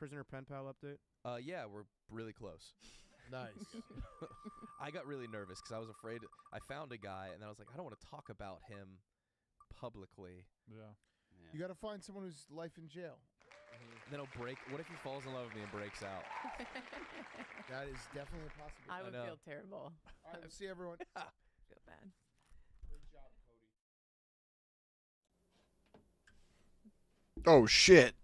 Prisoner pen pal update? Yeah, we're really close. Nice. I got really nervous because I was afraid. I found a guy, and then I was like, I don't want to talk about him publicly. Yeah. You got to find someone who's life in jail. And then he'll break. What if he falls in love with me and breaks out? That is definitely a possibility. I would know. feel terrible. All right, we'll see everyone. Feel bad. Great job, Cody. Oh, shit.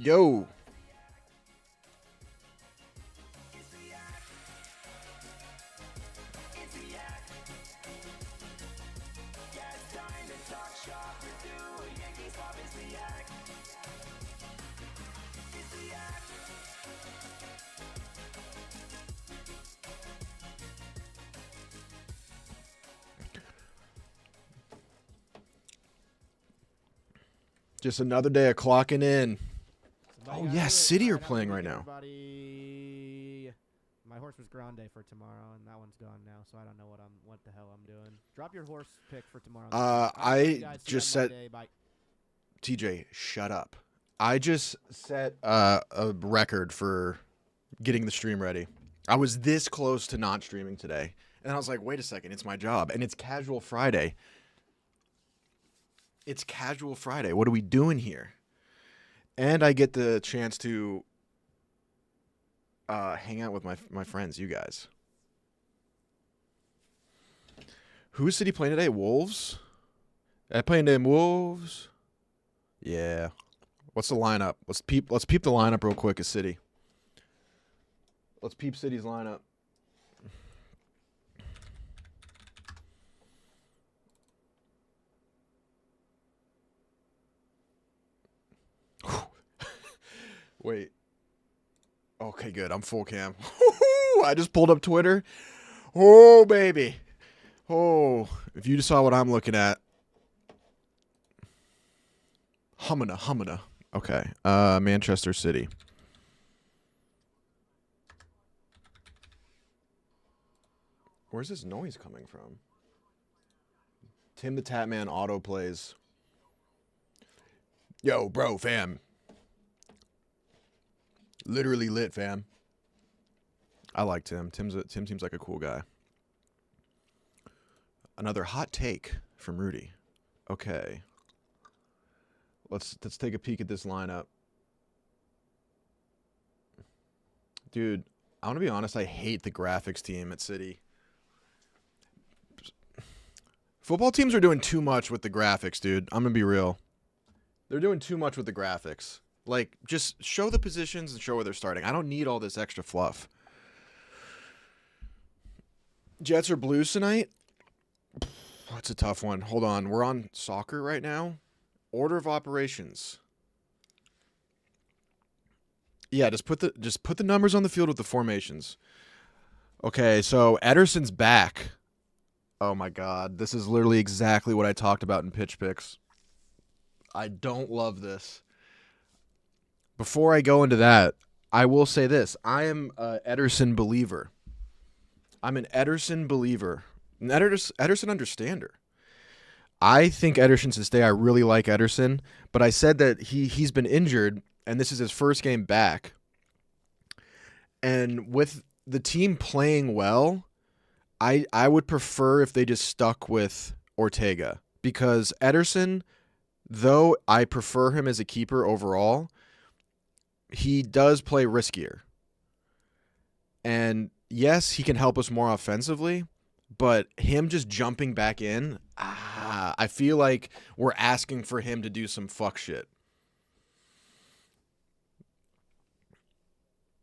Yo. Just another day of clocking in. Oh, yeah, City are playing right now. Everybody. My horse was Grande for tomorrow, and that one's gone now, so I don't know what the hell I'm doing. Drop your horse pick for tomorrow. I just set TJ, shut up. I just set a record for getting the stream ready. I was this close to not streaming today, and I was like, wait a second, it's my job, and it's Casual Friday. It's Casual Friday. What are we doing here? And I get the chance to hang out with my friends, you guys. Who's City playing today? Wolves? Are they playing them Wolves? Yeah. What's the lineup? Let's peep the lineup real quick as City. Let's peep City's lineup. Wait. Okay, good. I'm full cam. I just pulled up Twitter. Oh, baby. Oh, if you just saw what I'm looking at. Humana. Okay. Manchester City. Where's this noise coming from? Tim the Tatman auto plays. Yo, bro, fam. Literally lit, fam. I like Tim. Tim seems like a cool guy. Another hot take from Rudy. Okay. Let's take a peek at this lineup. Dude, I want to be honest, I hate the graphics team at City. Football teams are doing too much with the graphics, dude. I'm going to be real. They're doing too much with the graphics. Like, just show the positions and show where they're starting. I don't need all this extra fluff. Jets or Blues tonight? That's a tough one. Hold on. We're on soccer right now. Order of operations. Yeah, just put the numbers on the field with the formations. Okay, so Ederson's back. Oh my God. This is literally exactly what I talked about in pitch picks. I don't love this. Before I go into that, I will say this. I am an Ederson believer. I'm an Ederson believer. An Ederson understander. I think Ederson should stay. I really like Ederson. But I said that he's been injured, and this is his first game back. And with the team playing well, I would prefer if they just stuck with Ortega. Because Ederson, though I prefer him as a keeper overall, he does play riskier. And yes, he can help us more offensively, but him just jumping back in, I feel like we're asking for him to do some fuck shit.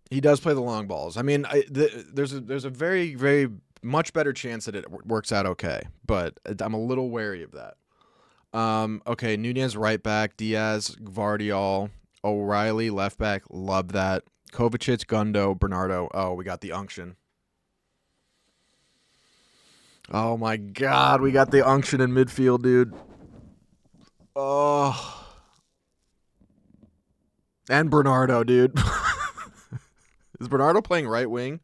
He does play the long balls. I mean, there's a very, very much better chance that it works out okay, but I'm a little wary of that. Okay, Nunez right back, Diaz, Gvardiol, O'Reilly left back, love that. Kovacic, Gundo, Bernardo. Oh, we got the unction. Oh my God, we got the unction in midfield, dude. Oh. And Bernardo, dude. Is Bernardo playing right wing?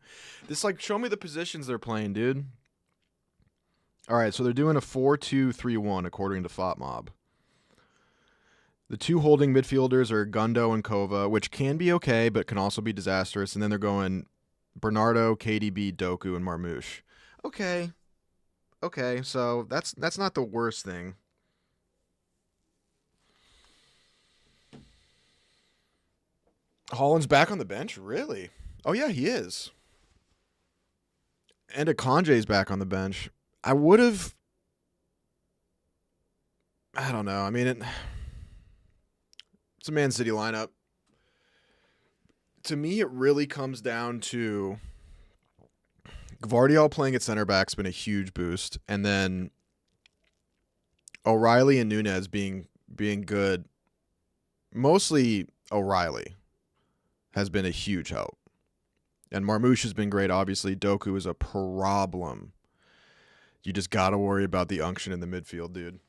This, like, show me the positions they're playing, dude. All right, so they're doing a 4-2-3-1 according to FotMob. The two holding midfielders are Gundo and Kova, which can be okay, but can also be disastrous. And then they're going Bernardo, KDB, Doku, and Marmouche. Okay. Okay, so that's not the worst thing. Holland's back on the bench? Really? Oh, yeah, he is. And Akanje's back on the bench. I would have... I don't know. I mean, it's a Man City lineup. To me, it really comes down to Gvardiol playing at center back's been a huge boost. And then O'Reilly and Nunez being good. Mostly O'Reilly has been a huge help. And Marmouche has been great, obviously. Doku is a problem. You just got to worry about the unction in the midfield, dude.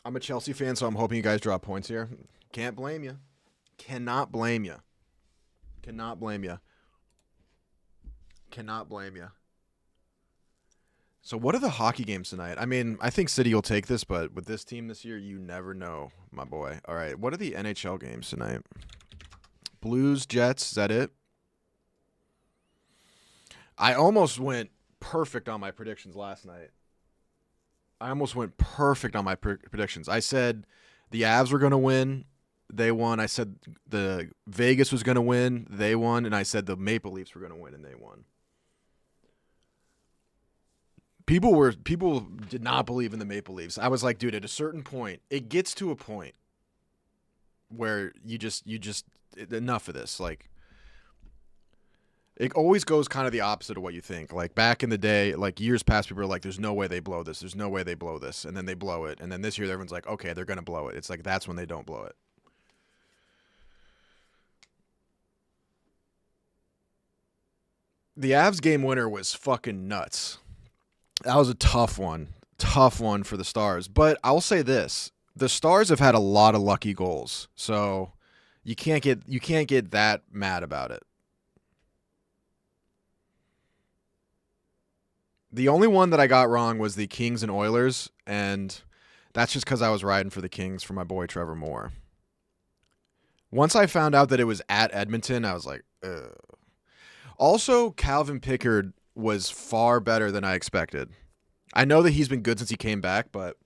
I'm a Chelsea fan, so I'm hoping you guys drop points here. Can't blame you. Cannot blame you. Cannot blame you. Cannot blame you. So what are the hockey games tonight? I mean, I think City will take this, but with this team this year, you never know, my boy. All right, what are the NHL games tonight? Blues, Jets, is that it? I almost went perfect on my predictions last night. I said the Avs were going to win. They won. I said the Vegas was going to win. They won. And I said the Maple Leafs were going to win, and they won. People did not believe in the Maple Leafs. I was like, dude, at a certain point, it gets to a point where you just enough of this. Like, it always goes kind of the opposite of what you think. Like, back in the day, like years past, people were like, there's no way they blow this. There's no way they blow this. And then they blow it. And then this year, everyone's like, okay, they're going to blow it. It's like, that's when they don't blow it. The Avs game winner was fucking nuts. That was a tough one. Tough one for the Stars. But I'll say this. The Stars have had a lot of lucky goals. So you can't get that mad about it. The only one that I got wrong was the Kings and Oilers, and that's just because I was riding for the Kings for my boy Trevor Moore. Once I found out that it was at Edmonton, I was like, ugh. Also, Calvin Pickard was far better than I expected. I know that he's been good since he came back, but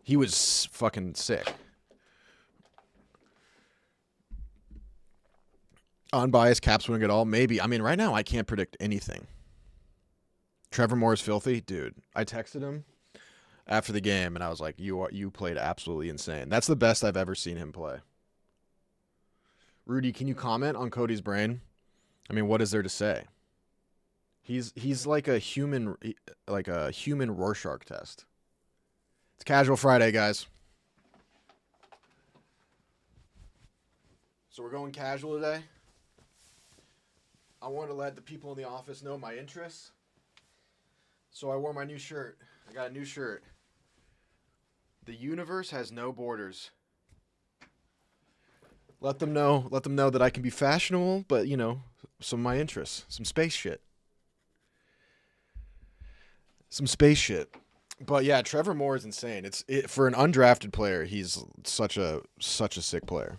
he was fucking sick. Unbiased Caps winning it all? Maybe. I mean, right now I can't predict anything. Trevor Moore is filthy? Dude, I texted him after the game, and I was like, you played absolutely insane. That's the best I've ever seen him play. Rudy, can you comment on Cody's brain? I mean, what is there to say? He's like a human Rorschach test. It's Casual Friday, guys. So we're going casual today. I want to let the people in the office know my interests. So I wore my new shirt. I got a new shirt. The universe has no borders. Let them know that I can be fashionable, but, you know, some of my interests. Some space shit. But yeah, Trevor Moore is insane. For an undrafted player, he's such a sick player.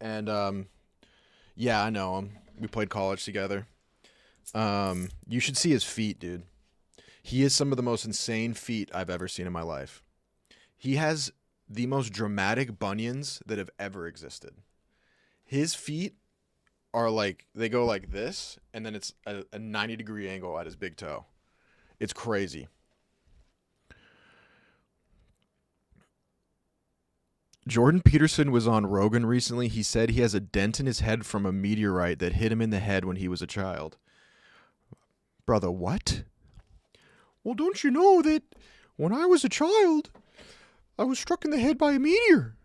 And yeah, I know him. We played college together. You should see his feet, dude. He has some of the most insane feet I've ever seen in my life. He has the most dramatic bunions that have ever existed. His feet are like, they go like this, and then it's a 90-degree angle at his big toe. It's crazy. Jordan Peterson was on Rogan recently. He said he has a dent in his head from a meteorite that hit him in the head when he was a child. Brother, what? Well, don't you know that when I was a child, I was struck in the head by a meteor?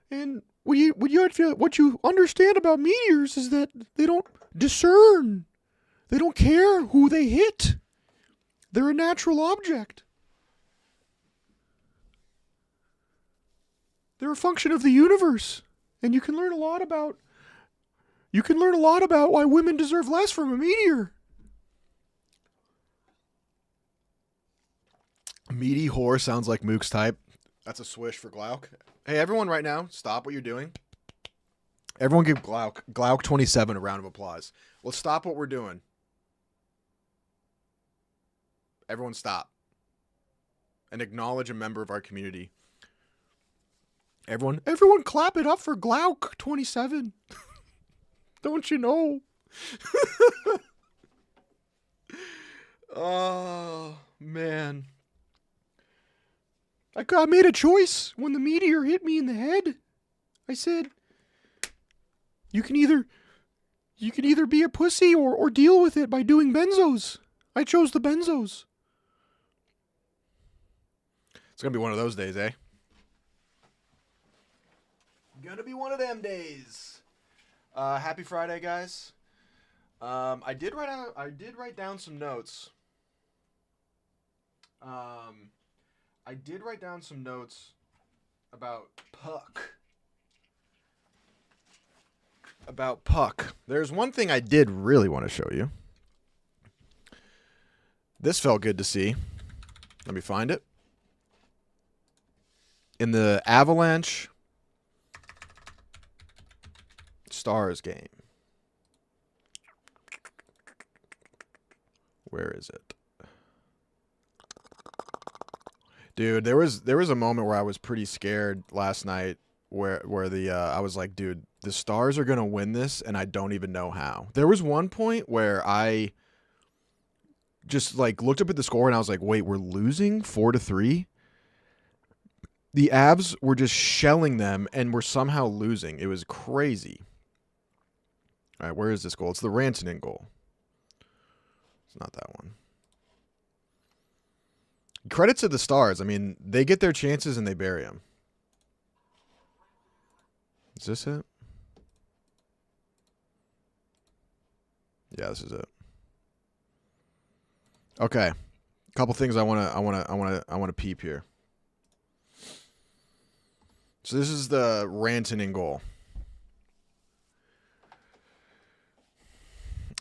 And what you understand about meteors is that they don't discern. They don't care who they hit. They're a natural object. They're a function of the universe. And you can learn a lot about why women deserve less from a meteor. Meaty whore sounds like Mook's type. That's a swish for Glauk. Hey, everyone right now, stop what you're doing. Everyone give Glauk27 a round of applause. Let's stop what we're doing. Everyone stop. And acknowledge a member of our community. Everyone clap it up for Glauk27. Don't you know? Oh, man. I made a choice when the meteor hit me in the head. I said, you can either be a pussy or deal with it by doing benzos. I chose the benzos. It's going to be one of those days, eh? Gonna be one of them days. Happy Friday, guys. I did write down some notes. I did write down some notes about Puck. There's one thing I did really want to show you. This felt good to see. Let me find it. In the Avalanche Stars game. Where is it? Dude, there was a moment where I was pretty scared last night where I was like, dude, the Stars are going to win this and I don't even know how. There was one point where I just like looked up at the score and I was like, wait, we're losing 4-3? The Avs were just shelling them and we're somehow losing. It was crazy. All right, where is this goal? It's the Rantanen goal. It's not that one. Credit to the Stars. I mean, they get their chances and they bury them. Is this it? Yeah, this is it. Okay, a couple things I want to peep here. So this is the Rantanen goal.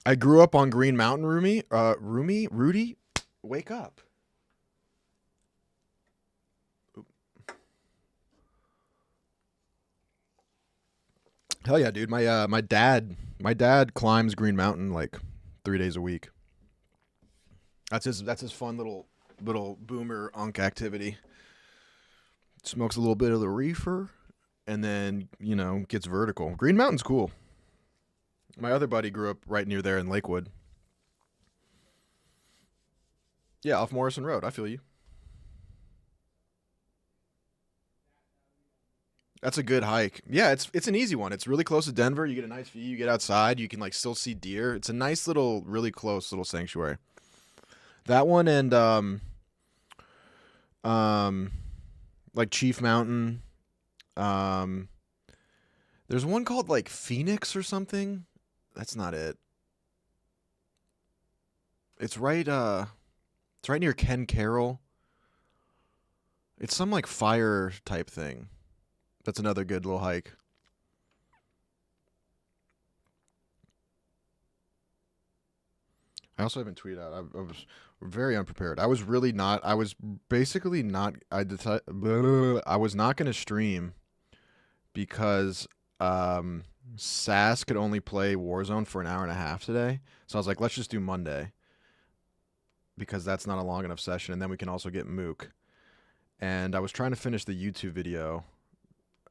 I grew up on Green Mountain, Rudy, wake up. Hell yeah, dude. My dad climbs Green Mountain like 3 days a week. That's his fun little boomer unk activity. Smokes a little bit of the reefer and then, gets vertical. Green Mountain's cool. My other buddy grew up right near there in Lakewood. Yeah, off Morrison Road. I feel you. That's a good hike. Yeah, it's an easy one. It's really close to Denver. You get a nice view. You get outside. You can like still see deer. It's a nice little, really close little sanctuary. That one and like Chief Mountain. There's one called like Phoenix or something. That's not it. It's right near Ken Carroll. It's some like fire type thing. That's another good little hike. I also haven't tweeted out. I was very unprepared. I was really not. I was basically not. I was not going to stream because Sass could only play Warzone for an hour and a half today. So I was like, let's just do Monday because that's not a long enough session, and then we can also get Mook. And I was trying to finish the YouTube video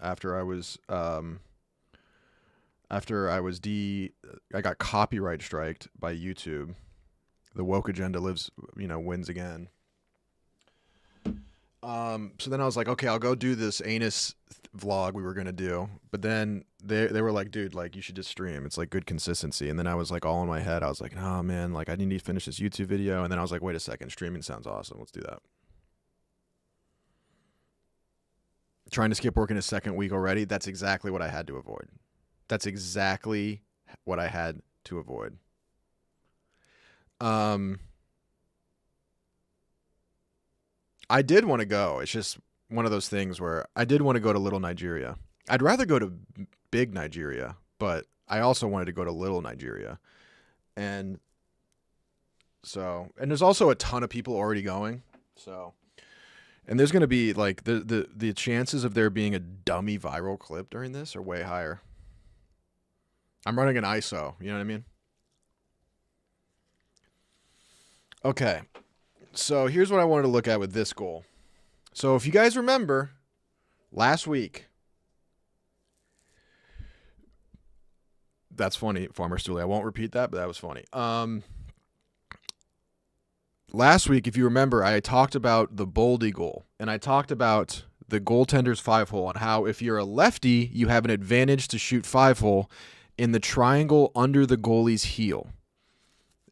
after I got copyright striked by YouTube. The woke agenda wins again. So then I was like, okay, I'll go do this anus vlog we were gonna do. But then they were like, dude, like you should just stream. It's like good consistency. And then I was like, all in my head, I was like, oh man, like I need to finish this YouTube video. And then I was like, wait a second, streaming sounds awesome. Let's do that. Trying to skip work in a second week already. That's exactly what I had to avoid. I did want to go. It's just one of those things where I did want to go to Little Nigeria. I'd rather go to big Nigeria, but I also wanted to go to little Nigeria. And there's also a ton of people already going. So, and there's going to be like the chances of there being a dummy viral clip during this are way higher. I'm running an ISO, you know what I mean? Okay. So here's what I wanted to look at with this goal. So if you guys remember, last week, that's funny, Farmer Stooley. I won't repeat that, but that was funny. Last week, if you remember, I talked about the Boldy goal, and I talked about the goaltender's 5-hole and how if you're a lefty, you have an advantage to shoot 5-hole in the triangle under the goalie's heel.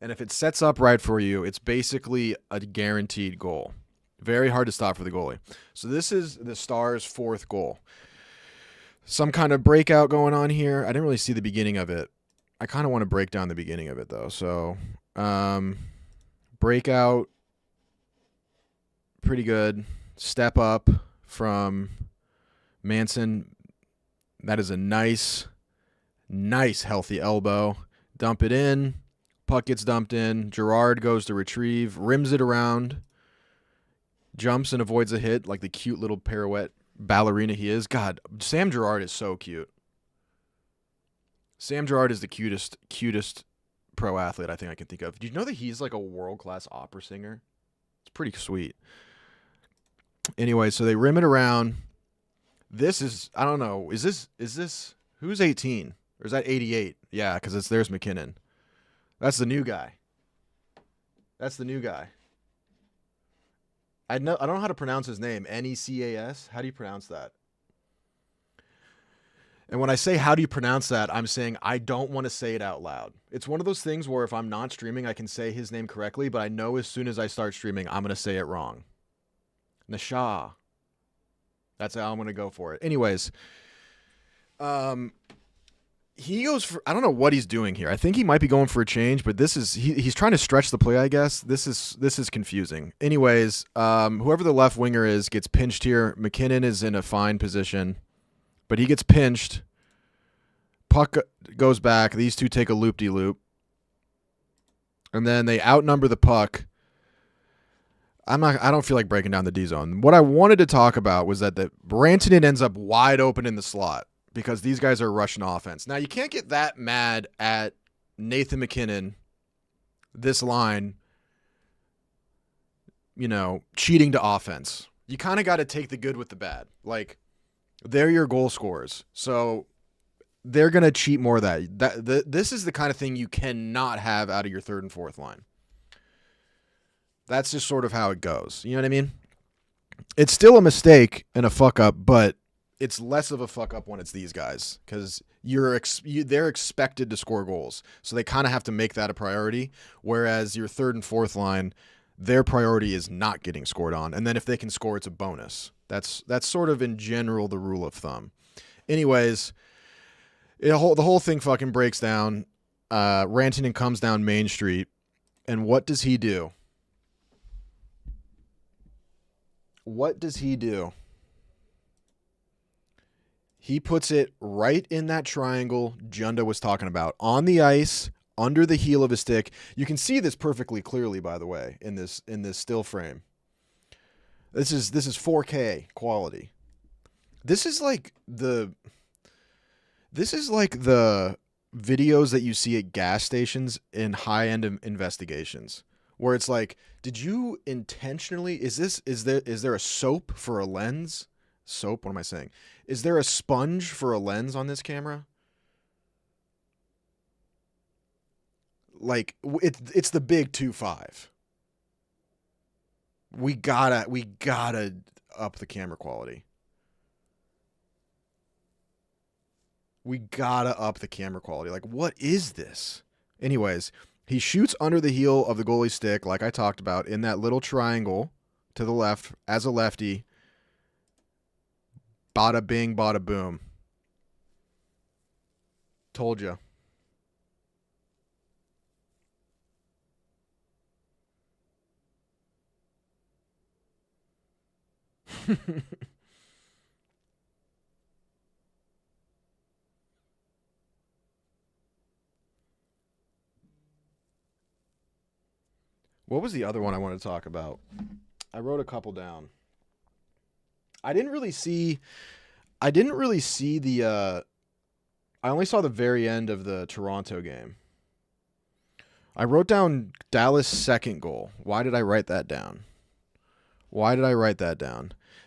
And if it sets up right for you, it's basically a guaranteed goal. Very hard to stop for the goalie. So this is the Stars' 4th goal. Some kind of breakout going on here. I didn't really see the beginning of it. I kind of want to break down the beginning of it, though. So, breakout, pretty good. Step up from Manson. That is a nice, healthy elbow. Dump it in. Puck gets dumped in. Gerard goes to retrieve, rims it around, jumps and avoids a hit like the cute little pirouette ballerina he is. God, Sam Gerard is so cute. Sam Gerard is the cutest pro athlete I think I can think of. Do you know that he's like a world-class opera singer? It's pretty sweet. Anyway, so they rim it around. This is, I don't know, is this, who's 18? Or is that 88? Yeah, because there's McKinnon. That's the new guy. I don't know how to pronounce his name. Necas? How do you pronounce that? And when I say how do you pronounce that, I'm saying I don't want to say it out loud. It's one of those things where if I'm not streaming, I can say his name correctly, but I know as soon as I start streaming, I'm going to say it wrong. Nasha. That's how I'm going to go for it. Anyways, he goes for, I don't know what he's doing here. I think he might be going for a change, but he's trying to stretch the play, I guess. This is confusing. Anyways, whoever the left winger is gets pinched here. McKinnon is in a fine position, but he gets pinched. Puck goes back. These two take a loop-de-loop. And then they outnumber the puck. I don't feel like breaking down the D zone. What I wanted to talk about was that Rantanen ends up wide open in the slot, because these guys are rushing offense. Now, you can't get that mad at Nathan McKinnon, this line, cheating to offense. You kind of got to take the good with the bad. Like, they're your goal scorers. So they're going to cheat more of that. This is the kind of thing you cannot have out of your third and fourth line. That's just sort of how it goes. You know what I mean? It's still a mistake and a fuck up, but it's less of a fuck up when it's these guys, because they're expected to score goals. So they kind of have to make that a priority, whereas your third and fourth line, their priority is not getting scored on. And then if they can score, it's a bonus. That's sort of in general the rule of thumb. Anyways, the whole thing fucking breaks down. Rantanen comes down Main Street, and what does he do? He puts it right in that triangle Junda was talking about, on the ice, under the heel of his stick. You can see this perfectly clearly, by the way, in this still frame. This is 4K quality. This is like the videos that you see at gas stations in high-end investigations, where it's like, did you intentionally, is there a soap for a lens? Soap? What am I saying? Is there a sponge for a lens on this camera? Like, it's the big 2.5. We gotta up the camera quality. Like, what is this? Anyways, he shoots under the heel of the goalie's stick, like I talked about, in that little triangle to the left as a lefty. Bada bing, bada boom. Told you. What was the other one I wanted to talk about? I wrote a couple down. I didn't really see the I only saw the very end of the Toronto game. I wrote down Dallas' second goal. Why did I write that down?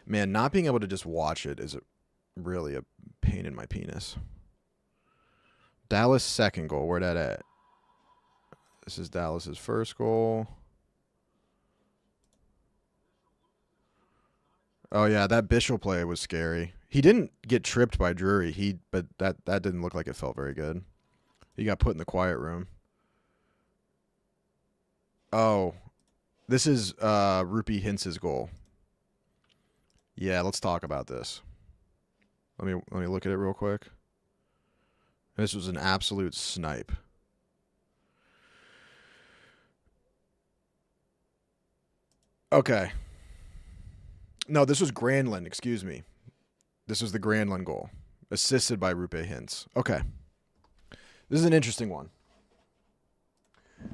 Man, not being able to just watch it is really a pain in my penis. Dallas' second goal. Where that at? This is Dallas' first goal. Oh yeah, that Bishop play was scary. He didn't get tripped by Drury. But that didn't look like it felt very good. He got put in the quiet room. Oh, this is Rupee Hintz's goal. Yeah, let's talk about this. Let me look at it real quick. This was an absolute snipe. Okay. No, this was Granlund, excuse me. This was the Granlund goal. Assisted by Rupee Hintz. Okay. This is an interesting one.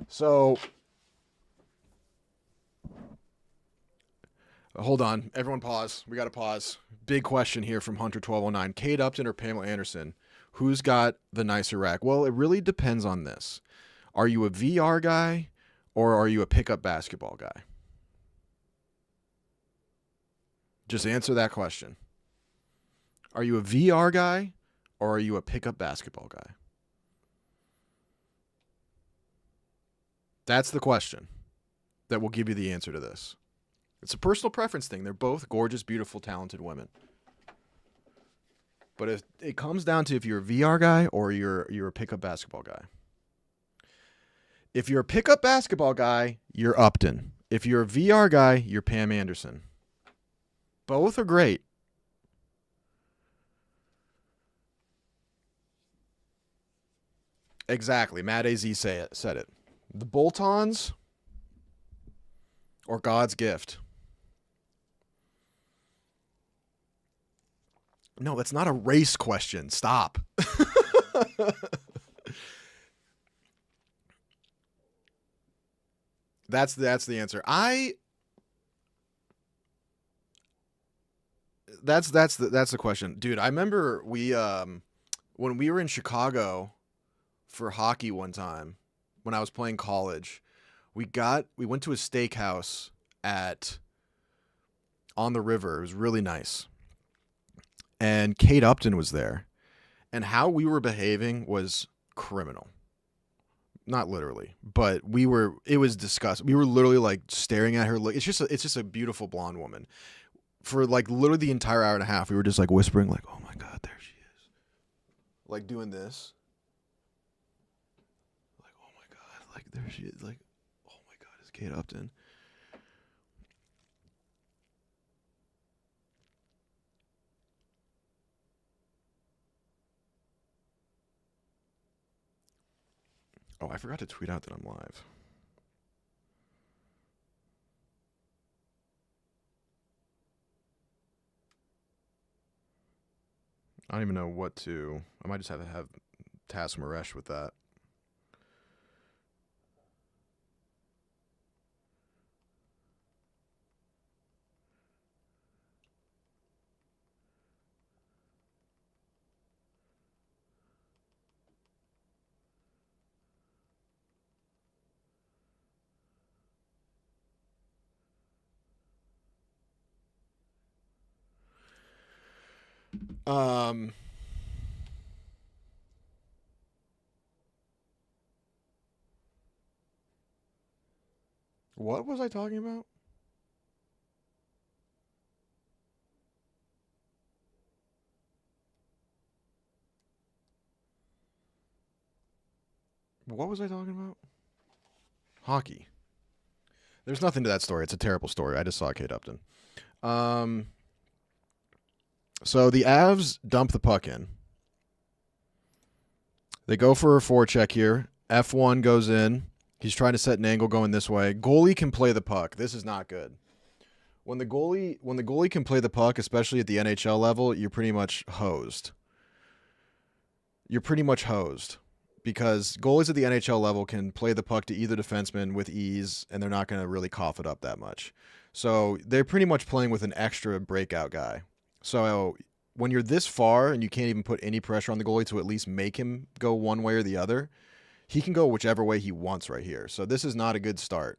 So, hold on. Everyone pause. We got to pause. Big question here from Hunter1209. Kate Upton or Pamela Anderson? Who's got the nicer rack? Well, it really depends on this. Are you a VR guy or are you a pickup basketball guy? Just answer that question. Are you a VR guy or are you a pickup basketball guy? That's the question that will give you the answer to this. It's a personal preference thing. They're both gorgeous, beautiful, talented women. But if it comes down to if you're a VR guy or you're a pickup basketball guy. If you're a pickup basketball guy, you're Upton. If you're a VR guy, you're Pam Anderson. Both are great. Exactly. Matt AZ said it. The bolt-ons or God's gift? No, that's not a race question. Stop. That's the answer. That's the question. Dude, I remember when we were in Chicago for hockey one time when I was playing college, we went to a steakhouse on the river. It was really nice. And Kate Upton was there. And how we were behaving was criminal. Not literally, but it was disgusting. We were literally like staring at her. It's just a beautiful blonde woman. For like literally the entire hour and a half, we were just like whispering like, "Oh my God, there she is." Like doing this. Like, "Oh my God, like there she is." Like, "Oh my God, it's Kate Upton." Oh, I forgot to tweet out that I'm live. I don't even know what to. I might just have to have task Maresh with that. What was I talking about? What was I talking about? Hockey. There's nothing to that story. It's a terrible story. I just saw Kate Upton. So the Avs dump the puck in. They go for a forecheck here. F1 goes in. He's trying to set an angle going this way. Goalie can play the puck. This is not good. When the goalie can play the puck, especially at the NHL level, you're pretty much hosed. because goalies at the NHL level can play the puck to either defenseman with ease, and they're not going to really cough it up that much. So they're pretty much playing with an extra breakout guy. So when you're this far and you can't even put any pressure on the goalie to at least make him go one way or the other, he can go whichever way he wants right here. So this is not a good start.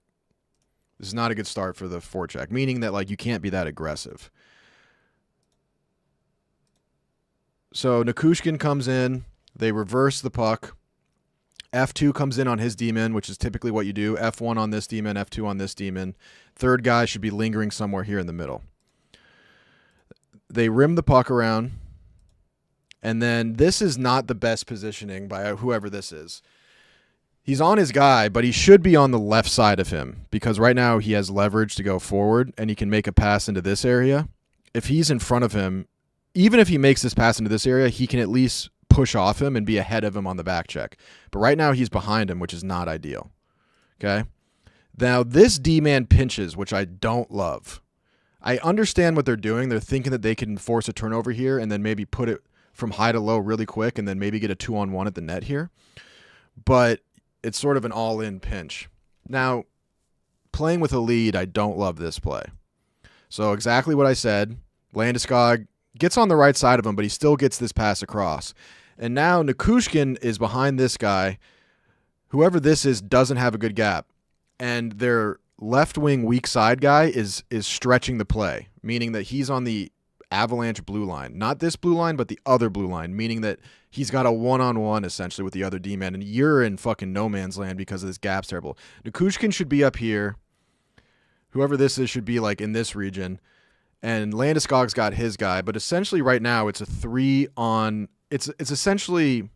This is not a good start for the forecheck, meaning that like you can't be that aggressive. So Nichushkin comes in. They reverse the puck. F2 comes in on his D-man, which is typically what you do. F1 on this D-man, F2 on this D-man. Third guy should be lingering somewhere here in the middle. They rim the puck around. And then this is not the best positioning by whoever this is. He's on his guy, but he should be on the left side of him because right now he has leverage to go forward and he can make a pass into this area. If he's in front of him, even if he makes this pass into this area, he can at least push off him and be ahead of him on the back check. But right now he's behind him, which is not ideal. Okay? Now this D-man pinches, which I don't love. I understand what they're doing. They're thinking that they can force a turnover here and then maybe put it from high to low really quick and then maybe get a 2-on-1 at the net here. But it's sort of an all-in pinch. Now, playing with a lead, I don't love this play. So exactly what I said. Landeskog gets on the right side of him, but he still gets this pass across. And now Nichushkin is behind this guy. Whoever this is doesn't have a good gap. And their left wing weak side guy is stretching the play, meaning that he's on the Avalanche blue line. Not this blue line, but the other blue line, meaning that he's got a one-on-one essentially with the other D-man, and you're in fucking no man's land because of this gap's terrible. Nichushkin should be up here. Whoever this is should be like in this region. And Landeskog's got his guy, but essentially right now it's a 3-on. It's essentially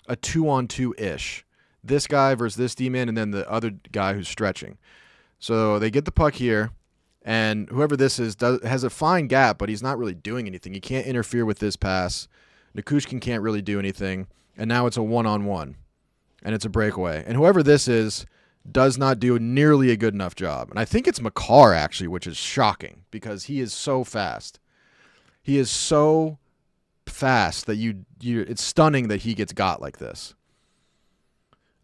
a 2-on-2-ish. This guy versus this D-man, and then the other guy who's stretching. So they get the puck here, and whoever this is has a fine gap, but he's not really doing anything. He can't interfere with this pass. Nichushkin can't really do anything, and now it's a 1-on-1, and it's a breakaway. And whoever this is does not do nearly a good enough job. And I think it's Makar, actually, which is shocking because he is so fast. He is so fast that it's stunning that he gets got like this.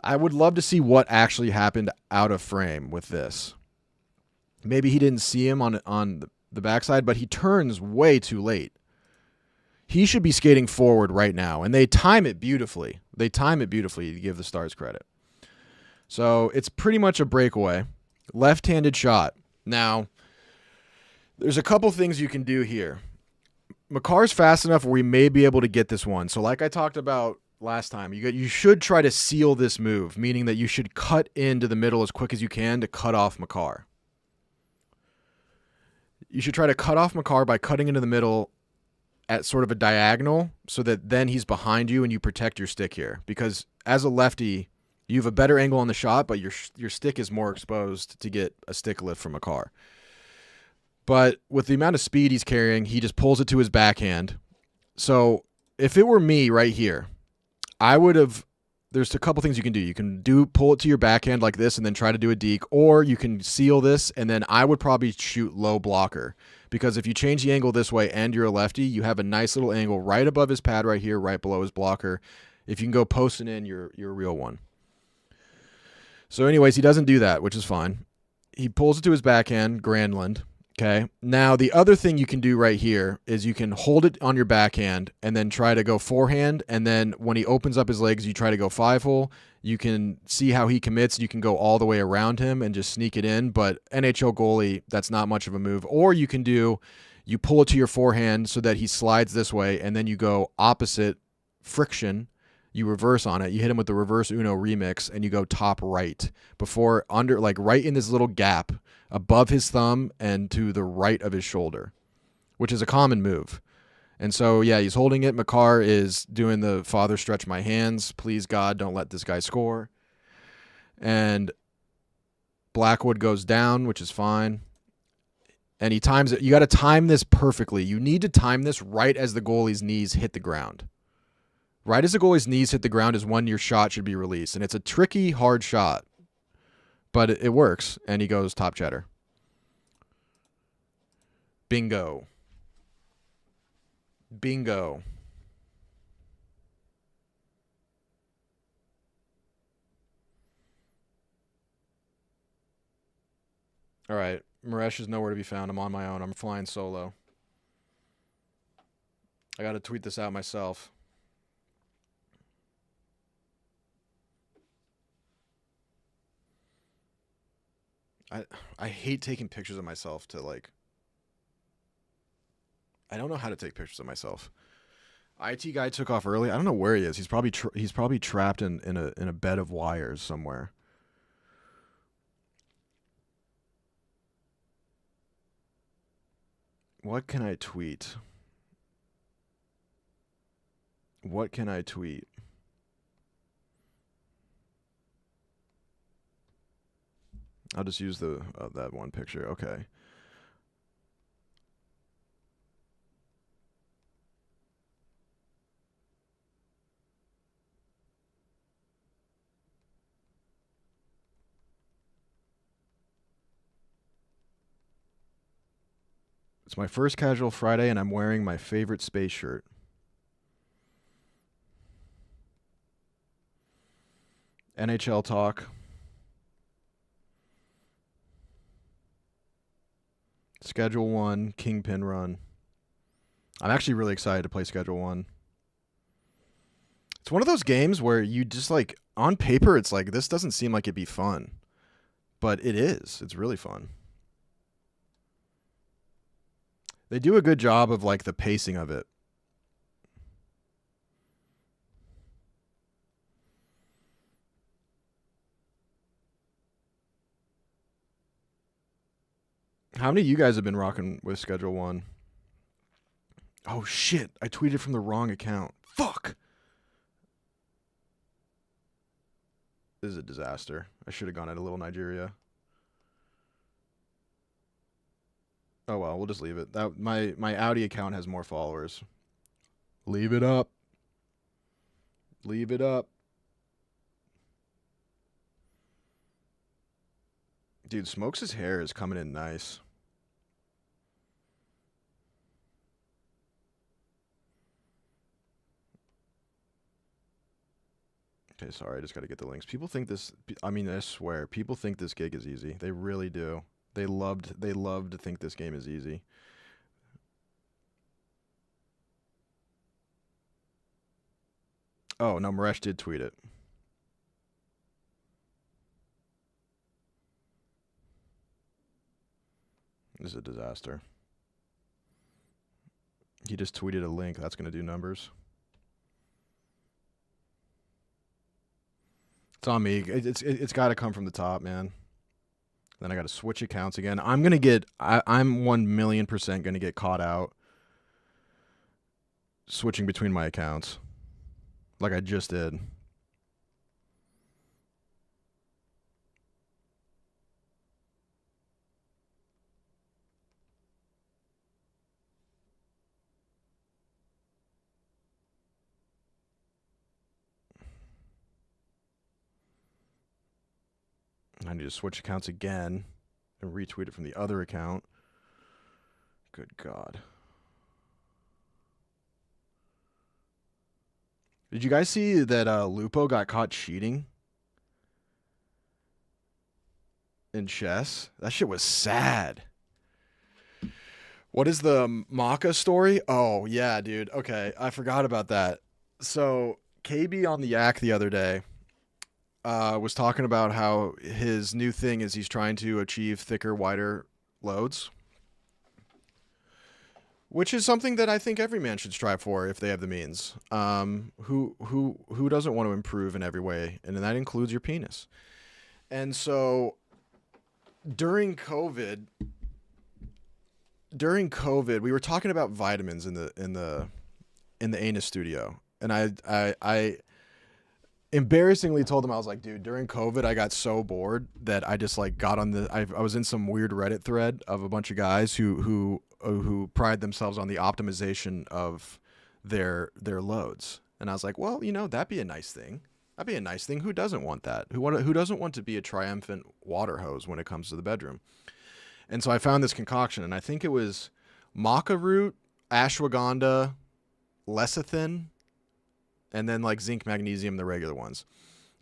I would love to see what actually happened out of frame with this. Maybe he didn't see him on the backside, but he turns way too late. He should be skating forward right now, and they time it beautifully. They time it beautifully to give the Stars credit. So it's pretty much a breakaway. Left-handed shot. Now, there's a couple things you can do here. Makar's fast enough where we may be able to get this one. So like I talked about last time, you should try to seal this move, meaning that you should cut into the middle as quick as you can to cut off Makar. You should try to cut off Makar by cutting into the middle at sort of a diagonal so that then he's behind you and you protect your stick here. Because as a lefty, you have a better angle on the shot, but your stick is more exposed to get a stick lift from Makar. But with the amount of speed he's carrying, he just pulls it to his backhand. So if it were me right here, I would have... There's a couple things you can do. You can pull it to your backhand like this and then try to do a deke, or you can seal this, and then I would probably shoot low blocker. Because if you change the angle this way and you're a lefty, you have a nice little angle right above his pad right here, right below his blocker. If you can go posting in, you're a real one. So anyways, he doesn't do that, which is fine. He pulls it to his backhand, Granlund. Okay. Now, the other thing you can do right here is you can hold it on your backhand and then try to go forehand. And then when he opens up his legs, you try to go 5-hole. You can see how he commits. You can go all the way around him and just sneak it in. But NHL goalie, that's not much of a move. Or you pull it to your forehand so that he slides this way, and then you go opposite friction. You reverse on it. You hit him with the reverse Uno remix, and you go top right before under, like right in this little gap above his thumb and to the right of his shoulder, which is a common move. And so, yeah, he's holding it. Makar is doing the father stretch my hands. Please, God, don't let this guy score. And Blackwood goes down, which is fine. And he times it. You got to time this perfectly. You need to time this right as the goalie's knees hit the ground. Right as the goalie's knees hit the ground is when your shot should be released. And it's a tricky, hard shot. But it works, and he goes top cheddar. Bingo. Bingo. All right. Maresh is nowhere to be found. I'm on my own. I'm flying solo. I got to tweet this out myself. I hate taking pictures of myself to like. I don't know how to take pictures of myself. IT guy took off early. I don't know where he is. He's probably trapped in a bed of wires somewhere. What can I tweet? What can I tweet? I'll just use the that one picture. Okay. It's my first casual Friday, and I'm wearing my favorite space shirt. NHL talk. Schedule 1, Kingpin run. I'm actually really excited to play Schedule 1. It's one of those games where you just like, on paper, it's like, this doesn't seem like it'd be fun. But it is. It's really fun. They do a good job of like the pacing of it. How many of you guys have been rocking with Schedule 1? Oh, shit. I tweeted from the wrong account. Fuck. This is a disaster. I should have gone at a little Nigeria. Oh, well, we'll just leave it. My Outie account has more followers. Leave it up. Leave it up. Dude, Smokes' hair is coming in nice. Okay, sorry, I just got to get the links. People think this, I mean, I swear, people think this gig is easy. They really do. They love to think this game is easy. Oh, no, Maresh did tweet it. This is a disaster. He just tweeted a link. That's going to do numbers. It's on me. It's got to come from the top, man. Then I got to switch accounts again. I'm 1,000,000% going to get caught out switching between my accounts like I just did. I need to switch accounts again and retweet it from the other account. Good God. Did you guys see that Lupo got caught cheating in chess? That shit was sad. What is the Maka story? Oh, yeah, dude. Okay, I forgot about that. So, KB on the Yak the other day was talking about how his new thing is he's trying to achieve thicker, wider loads, which is something that I think every man should strive for if they have the means. Who doesn't want to improve in every way, and that includes your penis. And so during COVID, we were talking about vitamins in the anus studio, and I embarrassingly told him, I was like, dude, during COVID, I got so bored that I just like got on I was in some weird Reddit thread of a bunch of guys who pride themselves on the optimization of their loads. And I was like, well, you know, that'd be a nice thing. That'd be a nice thing. Who doesn't want that? Who doesn't want to be a triumphant water hose when it comes to the bedroom? And so I found this concoction, and I think it was maca root, ashwagandha, lecithin, and then like zinc, magnesium, the regular ones.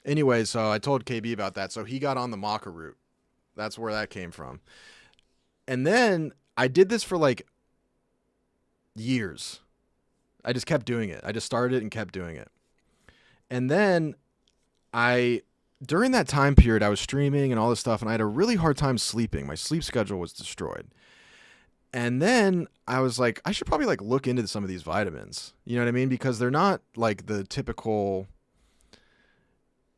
Anyway, so I told KB about that. So he got on the maca root. That's where that came from. And then I did this for like years. I just kept doing it. I just started it and kept doing it. And then during that time period, I was streaming and all this stuff, and I had a really hard time sleeping. My sleep schedule was destroyed. And then I was like, I should probably like look into some of these vitamins. You know what I mean? Because they're not like the typical,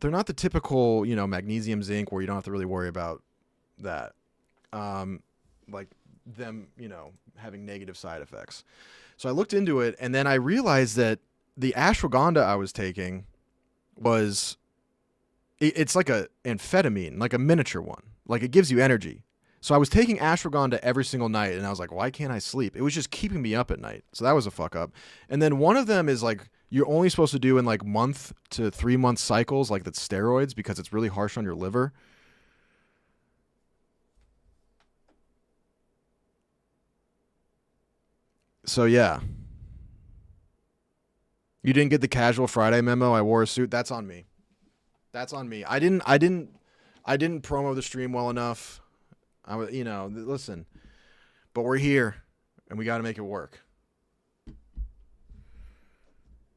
you know, magnesium, zinc, where you don't have to really worry about that. Like them, you know, having negative side effects. So I looked into it, and then I realized that the ashwagandha I was taking it's like a amphetamine, like a miniature one. Like it gives you energy. So I was taking ashwagandha every single night, and I was like, why can't I sleep? It was just keeping me up at night. So that was a fuck up. And then one of them is like, you're only supposed to do in like month to 3 month cycles, like that's steroids, because it's really harsh on your liver. So yeah. You didn't get the casual Friday memo. I wore a suit. That's on me. That's on me. I didn't promo the stream well enough. You know, listen. But we're here, and we got to make it work.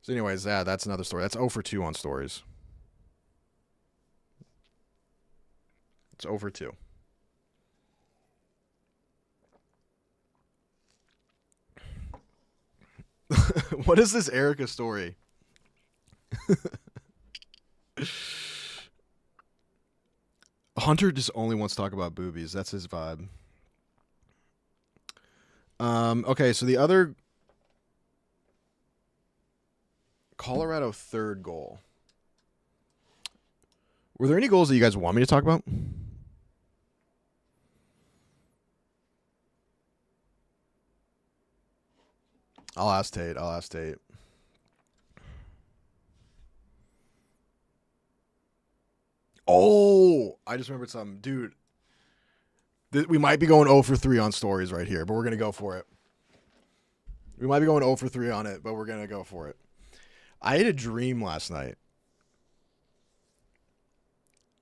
So anyways, that's another story. That's 0 for 2 on stories. It's 0 for 2. What is this Erica story? Hunter just only wants to talk about boobies. That's his vibe. Okay, so the other Colorado third goal. Were there any goals that you guys want me to talk about? I'll ask Tate. Oh, I just remembered something. Dude, we might be going 0 for 3 on stories right here, but we're going to go for it. We might be going 0 for 3 on it, but we're going to go for it. I had a dream last night.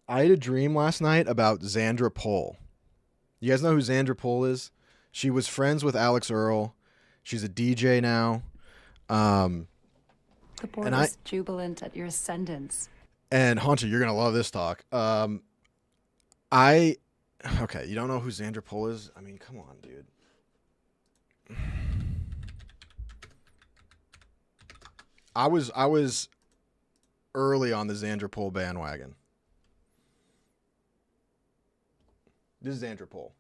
About Xandra Pohl. You guys know who Xandra Pohl is? She was friends with Alex Earl. She's a DJ now. The board is jubilant at your ascendance. And Hunter, you're going to love this talk. Okay, you don't know who Xandra Pohl is? I mean, come on, dude. I was early on the Xandra Pohl bandwagon. This is Xandra Pohl.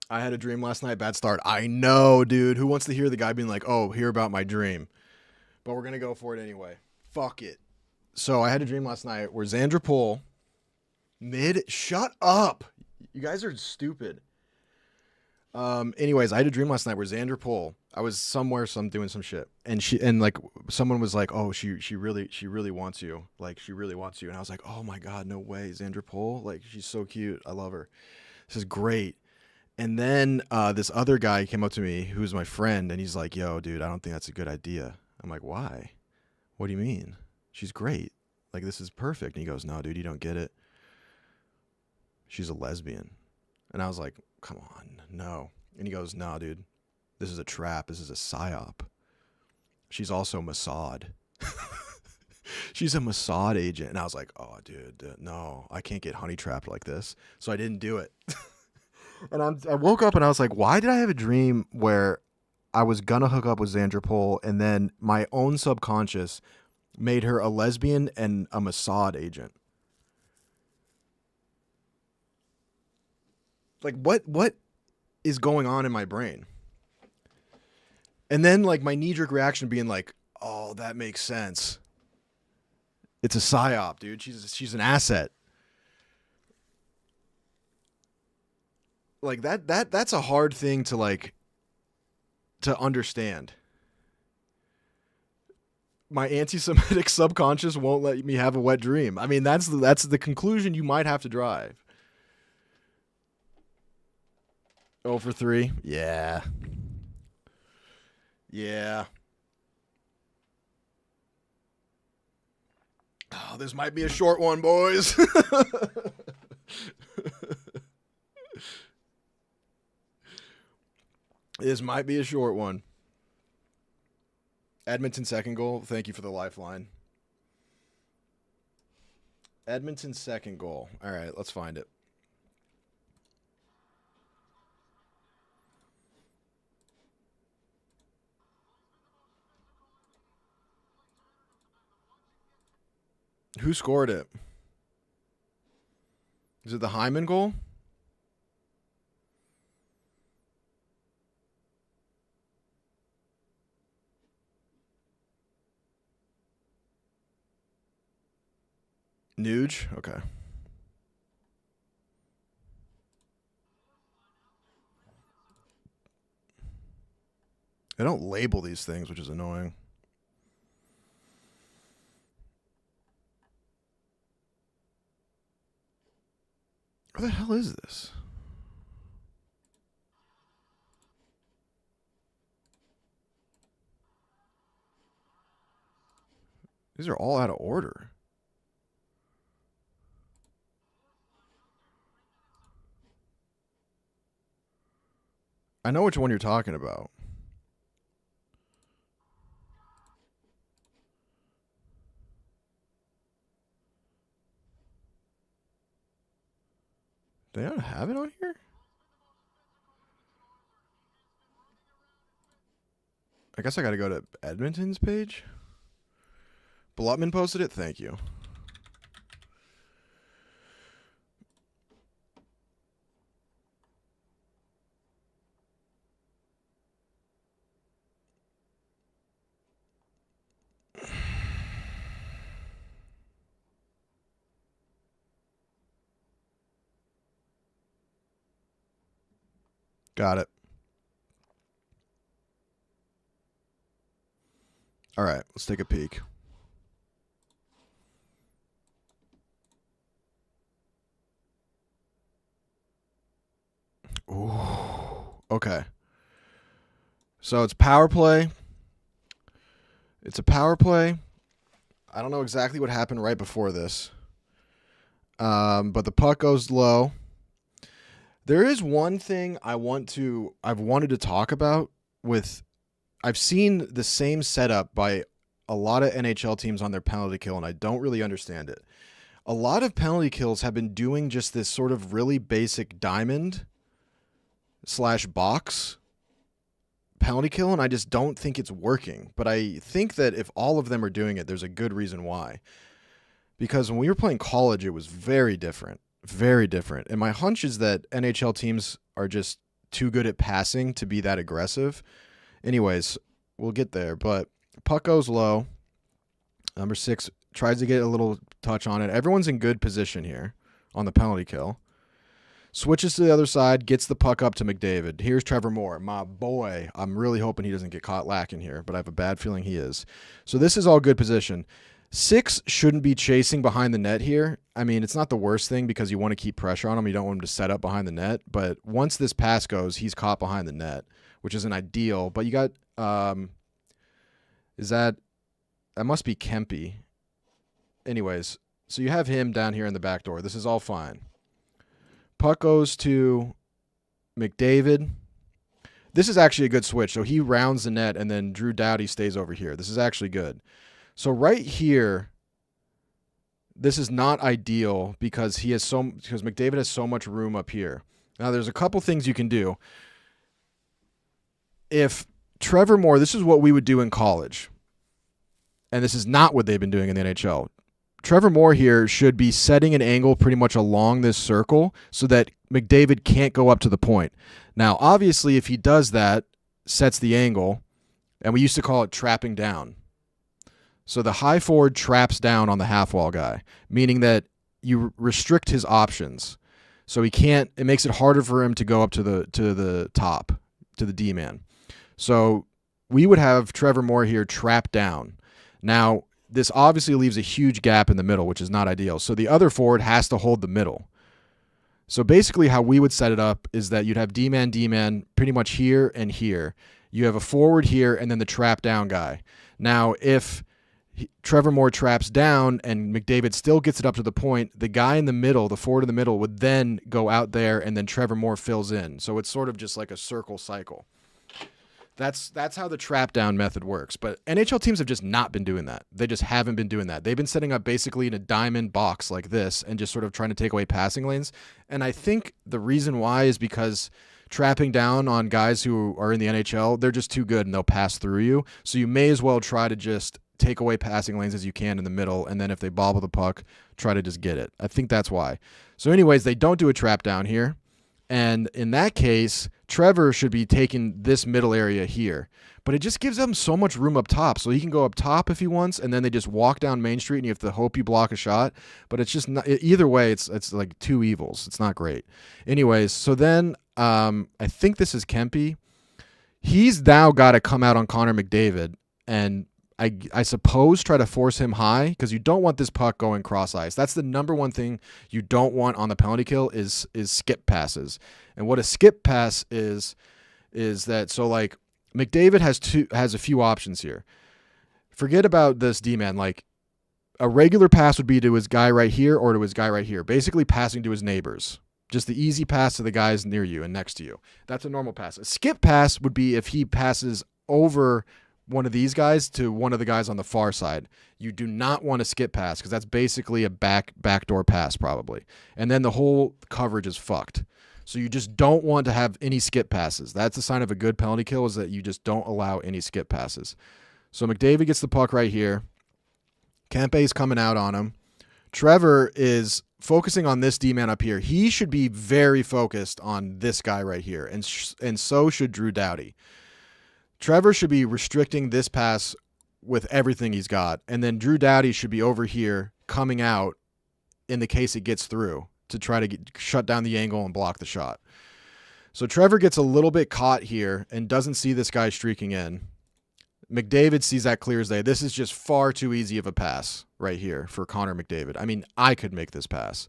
I had a dream last night. Bad start. I know, dude. Who wants to hear the guy being like, oh, hear about my dream? But we're going to go for it anyway. Fuck it. So I had a dream last night where Xandra Pohl shut up. You guys are stupid. Anyways, I had a dream last night where Xandra Pohl, I was somewhere, doing some shit. And like someone was like, oh, she really wants you. Like she really wants you. And I was like, oh my God, no way. Xandra Pohl. Like she's so cute. I love her. This is great. And then this other guy came up to me who's my friend, and he's like, yo, dude, I don't think that's a good idea. I'm like, why? What do you mean? She's great. Like, this is perfect. And he goes, no, dude, you don't get it. She's a lesbian. And I was like, come on, no. And he goes, no, dude, this is a trap. This is a psyop. She's also Mossad. She's a Mossad agent. And I was like, oh, dude, no, I can't get honey trapped like this. So I didn't do it. And I woke up and I was like, why did I have a dream where I was going to hook up with Xandra Pohl and then my own subconscious made her a lesbian and a Mossad agent? Like, what is going on in my brain? And then, like, my knee-jerk reaction being like, oh, that makes sense. It's a psyop, dude. She's an asset. Like that's a hard thing to to understand. My anti-Semitic subconscious won't let me have a wet dream. I mean, that's the conclusion you might have to drive. 0 for 3. Yeah. Oh, this might be a short one, boys. This might be a short one. Edmonton second goal. Thank you for the lifeline. Edmonton's second goal. All right, let's find it. Who scored it? Is it the Hyman goal? Nuge? Okay. They don't label these things, which is annoying. Where the hell is this? These are all out of order. I know which one you're talking about. Do they not have it on here? I guess I got to go to Edmonton's page. Blutman posted it. Thank you. Got it. All right, let's take a peek. Ooh, okay. So it's power play. It's a power play. I don't know exactly what happened right before this. But the puck goes low. There is one thing I've wanted to talk about with, I've seen the same setup by a lot of NHL teams on their penalty kill, and I don't really understand it. A lot of penalty kills have been doing just this sort of really basic diamond / box penalty kill, and I just don't think it's working. But I think that if all of them are doing it, there's a good reason why. Because when we were playing college, it was very different. Very different. And my hunch is that NHL teams are just too good at passing to be that aggressive. Anyways, we'll get there. But puck goes low. Number 6 tries to get a little touch on it. Everyone's in good position here on the penalty kill. Switches to the other side, gets the puck up to McDavid. Here's Trevor Moore, my boy. I'm really hoping he doesn't get caught lacking here, but I have a bad feeling he is. So this is all good position. 6 shouldn't be chasing behind the net here. I mean, it's not the worst thing because you want to keep pressure on him. You don't want him to set up behind the net. But once this pass goes, he's caught behind the net, which isn't ideal. But you got, that must be Kempe. Anyways, so you have him down here in the back door. This is all fine. Puck goes to McDavid. This is actually a good switch. So he rounds the net, and then Drew Doughty stays over here. This is actually good. So right here, this is not ideal because because McDavid has so much room up here. Now there's a couple things you can do. If Trevor Moore, this is what we would do in college, and this is not what they've been doing in the NHL. Trevor Moore here should be setting an angle pretty much along this circle so that McDavid can't go up to the point. Now, obviously, if he does that, sets the angle, and we used to call it trapping down. So the high forward traps down on the half wall guy, meaning that you restrict his options. So he can't, it makes it harder for him to go up to the top, to the D-man. So we would have Trevor Moore here trap down. Now, this obviously leaves a huge gap in the middle, which is not ideal. So the other forward has to hold the middle. So basically how we would set it up is that you'd have D-man pretty much here and here. You have a forward here and then the trap down guy. Now, if Trevor Moore traps down and McDavid still gets it up to the point, the guy in the middle, the forward in the middle, would then go out there and then Trevor Moore fills in. So it's sort of just like a circle cycle. That's how the trap down method works. But NHL teams have just not been doing that. They just haven't been doing that. They've been setting up basically in a diamond box like this and just sort of trying to take away passing lanes. And I think the reason why is because trapping down on guys who are in the NHL, they're just too good and they'll pass through you. So you may as well try to just take away passing lanes as you can in the middle, and then if they bobble the puck, try to just get it. I think that's why. So anyways, they don't do a trap down here. And in that case, Trevor should be taking this middle area here. But it just gives them so much room up top. So he can go up top if he wants, and then they just walk down Main Street, and you have to hope you block a shot. But it's just not, either way, it's like two evils. It's not great. Anyways, so then I think this is Kempe. He's now got to come out on Connor McDavid, and I suppose try to force him high because you don't want this puck going cross ice. That's the number one thing you don't want on the penalty kill is skip passes. And what a skip pass is that, so like McDavid has a few options here. Forget about this D-man. Like a regular pass would be to his guy right here or to his guy right here, basically passing to his neighbors. Just the easy pass to the guys near you and next to you. That's a normal pass. A skip pass would be if he passes over one of these guys to one of the guys on the far side. You do not want to skip pass because that's basically a backdoor pass probably. And then the whole coverage is fucked. So you just don't want to have any skip passes. That's a sign of a good penalty kill, is that you just don't allow any skip passes. So McDavid gets the puck right here. Kempe's coming out on him. Trevor is focusing on this D-man up here. He should be very focused on this guy right here, and so should Drew Doughty. Trevor should be restricting this pass with everything he's got, and then Drew Doughty should be over here coming out in the case it gets through to try to shut down the angle and block the shot. So Trevor gets a little bit caught here and doesn't see this guy streaking in. McDavid sees that clear as day. This is just far too easy of a pass right here for Connor McDavid. I mean, I could make this pass.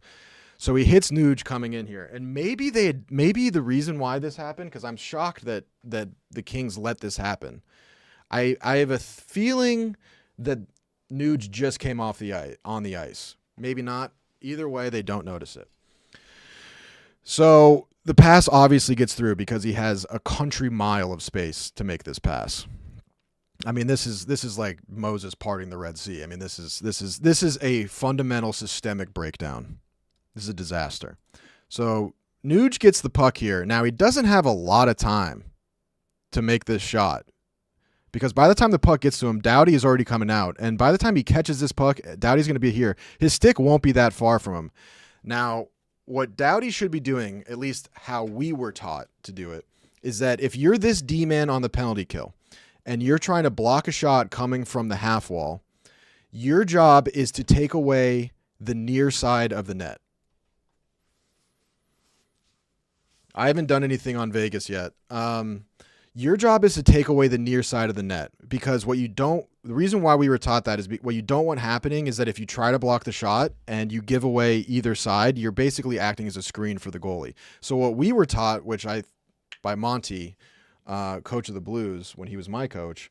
So he hits Nuge coming in here. And maybe the reason why this happened, because I'm shocked that the Kings let this happen. I have a feeling that Nuge just came off on the ice. Maybe not. Either way, they don't notice it. So the pass obviously gets through because he has a country mile of space to make this pass. I mean, this is like Moses parting the Red Sea. I mean, this is a fundamental systemic breakdown. This is a disaster. So Nuge gets the puck here. Now, he doesn't have a lot of time to make this shot because by the time the puck gets to him, Doughty is already coming out. And by the time he catches this puck, Doughty's going to be here. His stick won't be that far from him. Now, what Doughty should be doing, at least how we were taught to do it, is that if you're this D-man on the penalty kill and you're trying to block a shot coming from the half wall, your job is to take away the near side of the net. I haven't done anything on Vegas yet. Your job is to take away the near side of the net because the reason why we were taught that is what you don't want happening is that if you try to block the shot and you give away either side, you're basically acting as a screen for the goalie. So what we were taught, by Monty, coach of the Blues, when he was my coach,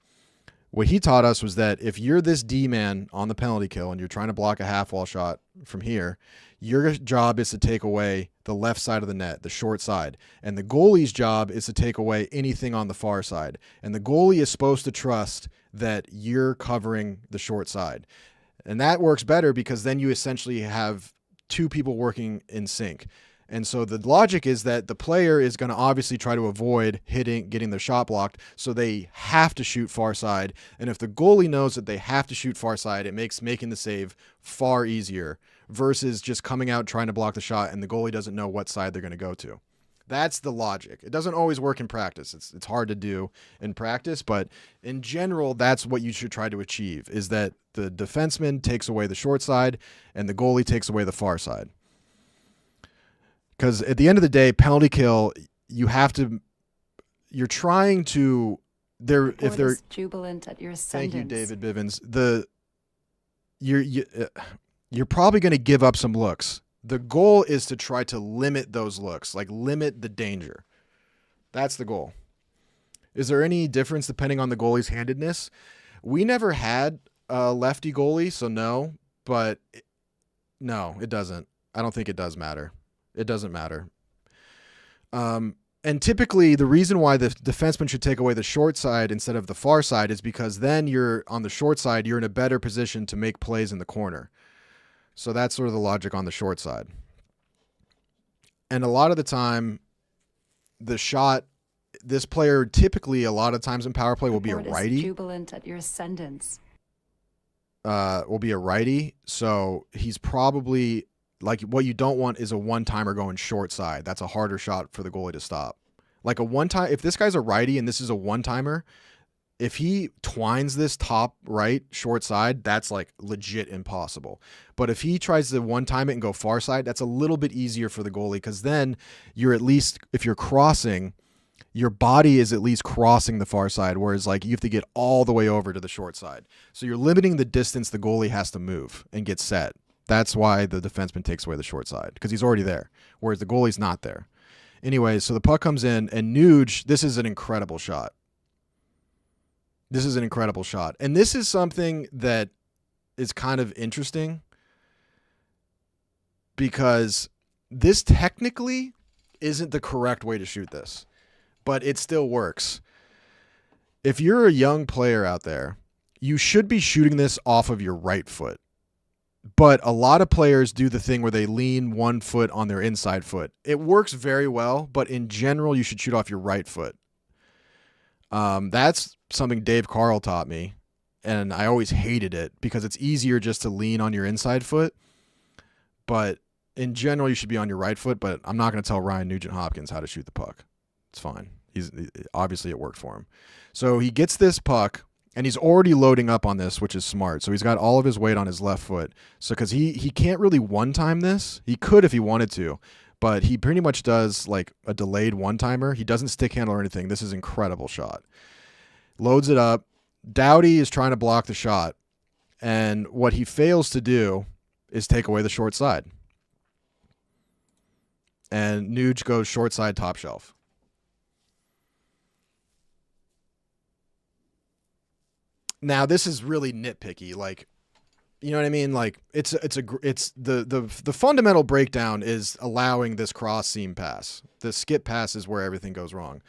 what he taught us was that if you're this D-man on the penalty kill and you're trying to block a half wall shot from here, your job is to take away the left side of the net, the short side. And the goalie's job is to take away anything on the far side. And the goalie is supposed to trust that you're covering the short side. And that works better because then you essentially have two people working in sync. And so the logic is that the player is going to obviously try to avoid getting their shot blocked, so they have to shoot far side. And if the goalie knows that they have to shoot far side, it makes making the save far easier versus just coming out trying to block the shot and the goalie doesn't know what side they're going to go to. That's the logic. It doesn't always work in practice. It's hard to do in practice, but in general, that's what you should try to achieve, is that the defenseman takes away the short side and the goalie takes away the far side. Because at the end of the day, penalty kill, you're trying to, if they're jubilant at your ascendance. Thank you, David Bivens. You're probably going to give up some looks. The goal is to try to limit those looks, like limit the danger. That's the goal. Is there any difference depending on the goalie's handedness? We never had a lefty goalie, so no. But no, it doesn't. I don't think it does matter. It doesn't matter. And And typically the reason why the defenseman should take away the short side instead of the far side is because then you're on the short side, you're in a better position to make plays in the corner. So that's sort of the logic on the short side. And a lot of the time, the shot, this player typically a lot of times in power play will be a righty. Jubilant at your ascendance. Will be a righty. So he's probably, like, what you don't want is a one-timer going short side. That's a harder shot for the goalie to stop. Like a one-time, if this guy's a righty and this is a one-timer, if he twines this top right short side, that's like legit impossible. But if he tries to one-time it and go far side, that's a little bit easier for the goalie, because then you're at least, if you're crossing, your body is at least crossing the far side, whereas like you have to get all the way over to the short side. So you're limiting the distance the goalie has to move and get set. That's why the defenseman takes away the short side, because he's already there, whereas the goalie's not there. Anyways, so the puck comes in, and Nuge, this is an incredible shot. This is an incredible shot. And this is something that is kind of interesting, because this technically isn't the correct way to shoot this, but it still works. If you're a young player out there, you should be shooting this off of your right foot. But a lot of players do the thing where they lean one foot on their inside foot. It works very well, but in general, you should shoot off your right foot. That's something Dave Carl taught me, and I always hated it because it's easier just to lean on your inside foot. But in general, you should be on your right foot, but I'm not going to tell Ryan Nugent-Hopkins how to shoot the puck. It's fine. Obviously it worked for him. So he gets this puck, and he's already loading up on this, which is smart. So he's got all of his weight on his left foot. So because he can't really one-time this. He could if he wanted to, but he pretty much does like a delayed one-timer. He doesn't stick handle or anything. This is an incredible shot. Loads it up. Doughty is trying to block the shot, and what he fails to do is take away the short side. And Nuge goes short side, top shelf. Now this is really nitpicky, like, you know what I mean? Like it's the fundamental breakdown is allowing this cross seam pass. The skip pass is where everything goes wrong.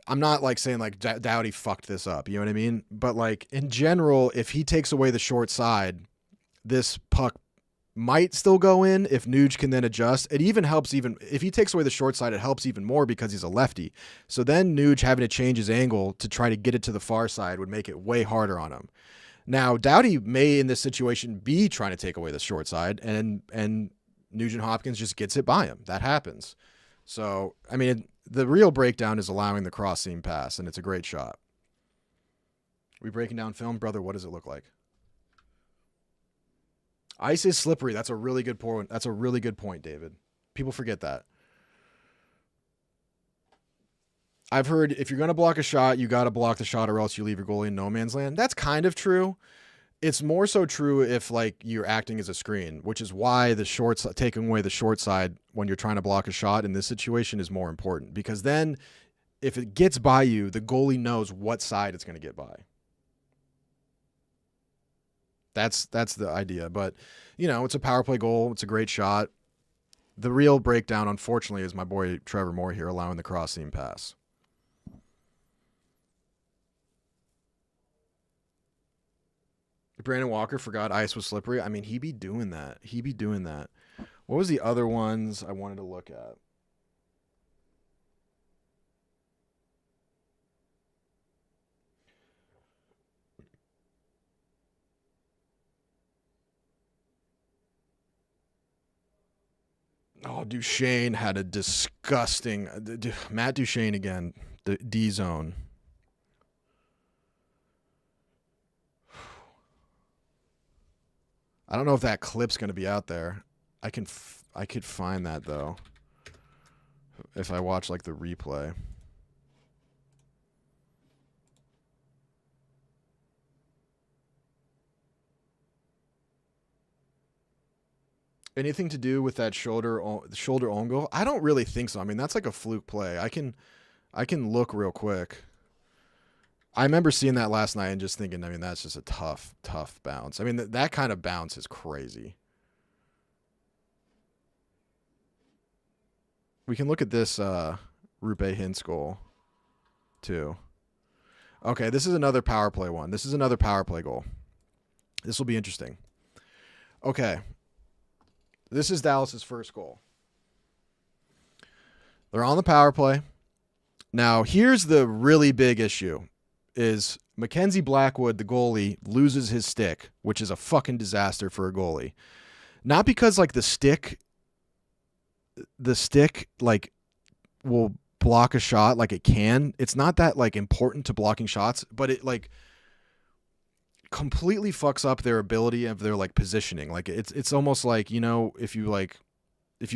I'm not like saying like Doughty fucked this up, you know what I mean? But like in general, if he takes away the short side, this puck might still go in if Nuge can then adjust. It even helps, even if he takes away the short side, it helps even more because he's a lefty. So then Nuge having to change his angle to try to get it to the far side would make it way harder on him. Now, Doughty may in this situation be trying to take away the short side, and Nugent-Hopkins just gets it by him. That happens. So, I mean, the real breakdown is allowing the cross seam pass, and it's a great shot. We breaking down film, brother? What does it look like? Ice is slippery. That's a really good point. That's a really good point, David. People forget that. I've heard if you're going to block a shot, you got to block the shot or else you leave your goalie in no man's land. That's kind of true. It's more so true if like you're acting as a screen, which is why the short taking away the short side when you're trying to block a shot in this situation is more important, because then if it gets by you, the goalie knows what side it's going to get by. That's the idea. But, you know, it's a power play goal. It's a great shot. The real breakdown, unfortunately, is my boy Trevor Moore here allowing the cross seam pass. Brandon Walker forgot ice was slippery. I mean, he be doing that. He be doing that. What was the other ones I wanted to look at? Oh, Duchesne had a disgusting... Matt Duchesne again. The D-zone. I don't know if that clip's going to be out there. I could find that, though, if I watch, like, the replay. Anything to do with that shoulder own goal? I don't really think so. I mean, that's like a fluke play. I can look real quick. I remember seeing that last night and just thinking, I mean, that's just a tough bounce. I mean, that kind of bounce is crazy. We can look at this Rupe Hintz goal, too. Okay, this is another power play one. This is another power play goal. This will be interesting. Okay. This is Dallas's first goal. They're on the power play. Now, here's the really big issue is Mackenzie Blackwood, the goalie, loses his stick, which is a fucking disaster for a goalie. Not because like the stick like will block a shot like it can. It's not that like important to blocking shots, but it like completely fucks up their ability of their like positioning. Like it's almost like, you know, if you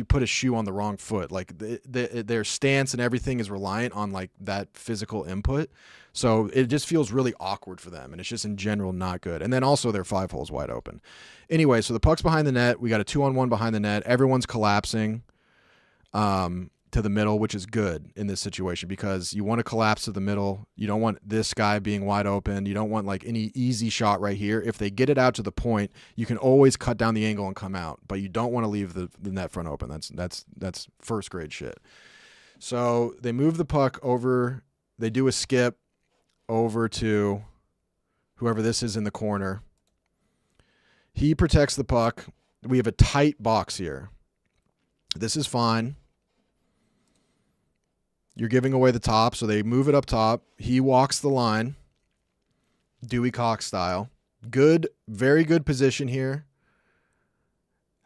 put a shoe on the wrong foot, like their stance and everything is reliant on like that physical input. So it just feels really awkward for them. And it's just in general not good. And then also their 5 holes wide open. Anyway, so the puck's behind the net. We got a 2-on-1 behind the net. Everyone's collapsing to the middle, which is good in this situation because you want to collapse to the middle. You don't want this guy being wide open. You don't want like any easy shot right here. If they get it out to the point, you can always cut down the angle and come out, but you don't want to leave the net front open. That's first grade shit. So they move the puck over. They do a skip over to whoever this is in the corner. He protects the puck. We have a tight box here. This is fine. You're giving away the top, so they move it up top. He walks the line, Dewey Cox style. Good, very good position here.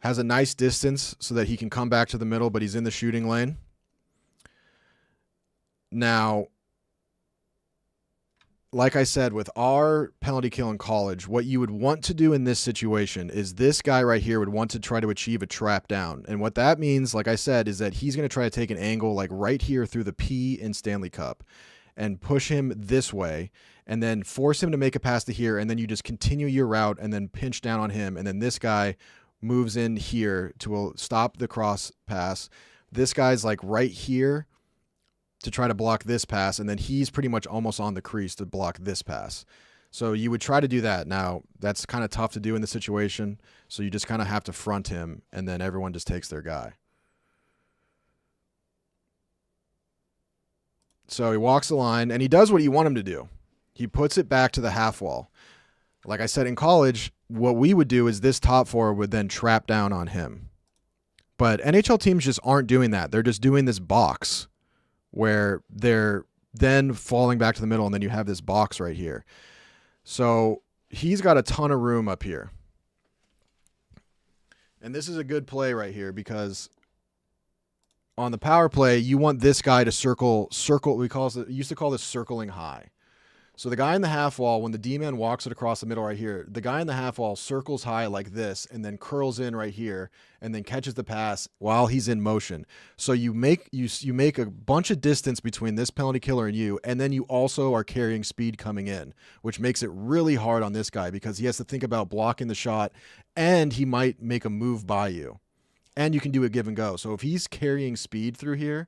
Has a nice distance so that he can come back to the middle, but he's in the shooting lane. Now, like I said, with our penalty kill in college, what you would want to do in this situation is this guy right here would want to try to achieve a trap down. And what that means, like I said, is that he's going to try to take an angle like right here through the P in Stanley Cup and push him this way and then force him to make a pass to here. And then you just continue your route and then pinch down on him. And then this guy moves in here to stop the cross pass. This guy's like right here to try to block this pass, and then he's pretty much almost on the crease to block this pass. So you would try to do that. Now, that's kind of tough to do in the situation, so you just kind of have to front him, and then everyone just takes their guy. So he walks the line, and he does what you want him to do. He puts it back to the half wall. Like I said, in college, what we would do is this top forward would then trap down on him. But NHL teams just aren't doing that. They're just doing this box where they're then falling back to the middle, and then you have this box right here. So he's got a ton of room up here. And this is a good play right here because on the power play, you want this guy to circle, we used to call this circling high. So the guy in the half wall, when the D-man walks it across the middle right here, the guy in the half wall circles high like this and then curls in right here and then catches the pass while he's in motion. So you make a bunch of distance between this penalty killer and you, and then you also are carrying speed coming in, which makes it really hard on this guy because he has to think about blocking the shot and he might make a move by you. And you can do a give and go. So if he's carrying speed through here,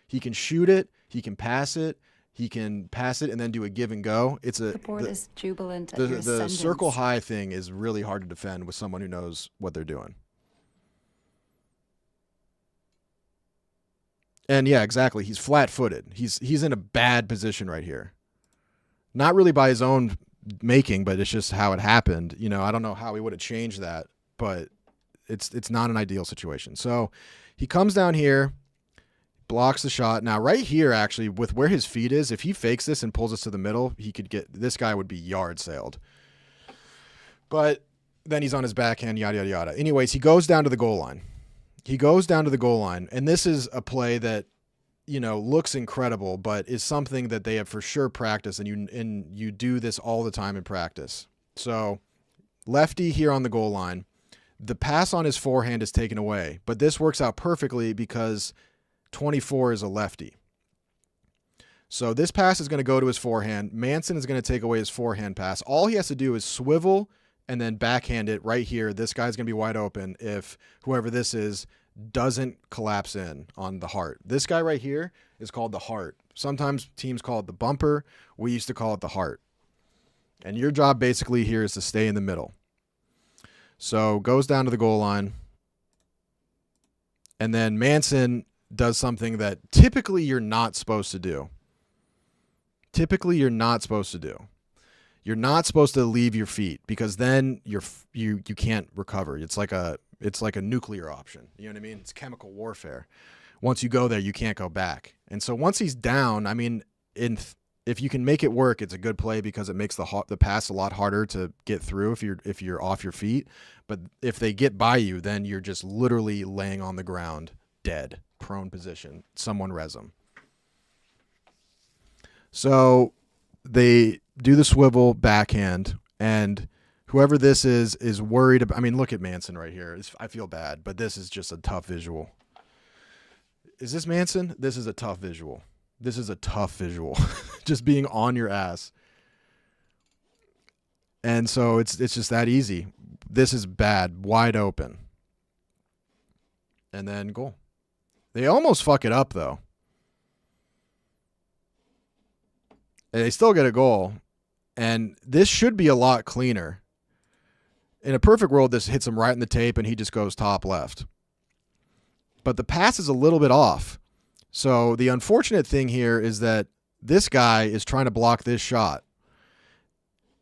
he can shoot it, he can pass it, and then do a give and go. The board is jubilant at your the ascendance. circle high thing is really hard to defend with someone who knows what they're doing. And yeah, exactly. He's flat-footed. He's in a bad position right here. Not really by his own making, but it's just how it happened. You know, I don't know how he would have changed that, but it's not an ideal situation. So he comes down here, blocks the shot. Now, right here, actually, with where his feet is, if he fakes this and pulls us to the middle, this guy would be yard sailed. But then he's on his backhand, yada, yada, yada. Anyways, he goes down to the goal line. And this is a play that, you know, looks incredible, but is something that they have for sure practiced, and you do this all the time in practice. So, lefty here on the goal line. The pass on his forehand is taken away, but this works out perfectly because 24 is a lefty. So this pass is going to go to his forehand. Manson is going to take away his forehand pass. All he has to do is swivel and then backhand it right here. This guy's going to be wide open if whoever this is doesn't collapse in on the heart. This guy right here is called the heart. Sometimes teams call it the bumper. We used to call it the heart. And your job basically here is to stay in the middle. So goes down to the goal line. And then Manson does something that typically you're not supposed to do. Typically, you're not supposed to do. You're not supposed to leave your feet because then you can't recover. It's like a nuclear option. You know what I mean? It's chemical warfare. Once you go there, you can't go back. And so once he's down, I mean, if you can make it work, it's a good play because it makes the pass a lot harder to get through if you're off your feet. But if they get by you, then you're just literally laying on the ground, dead, prone position. Someone res him. So they do the swivel backhand, and whoever this is worried about. I mean, look at Manson right here. I feel bad, but this is just a tough visual. Is this Manson? This is a tough visual. This is a tough visual. Just being on your ass. And so it's just that easy. This is bad. Wide open. And then goal. They almost fuck it up, though. And they still get a goal. And this should be a lot cleaner. In a perfect world, this hits him right in the tape and he just goes top left. But the pass is a little bit off. So the unfortunate thing here is that this guy is trying to block this shot.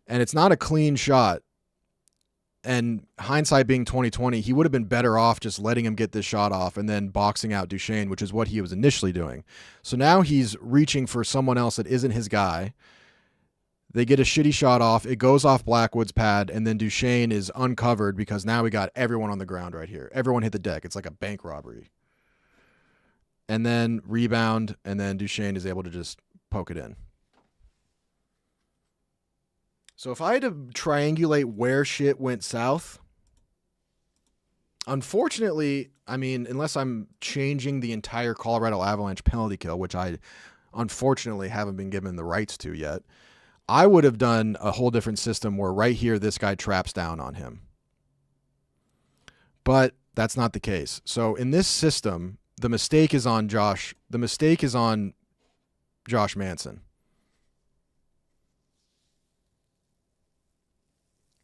And it's not a clean shot. And hindsight being 2020, he would have been better off just letting him get this shot off and then boxing out Duchesne, which is what he was initially doing. So now he's reaching for someone else that isn't his guy. They get a shitty shot off. It goes off Blackwood's pad, and then Duchesne is uncovered because now we got everyone on the ground right here. Everyone hit the deck. It's like a bank robbery. And then rebound, and then Duchesne is able to just poke it in. So if I had to triangulate where shit went south, unfortunately, I mean, unless I'm changing the entire Colorado Avalanche penalty kill, which I unfortunately haven't been given the rights to yet, I would have done a whole different system where right here this guy traps down on him. But that's not the case. So in this system, the mistake is on Josh. The mistake is on Josh Manson.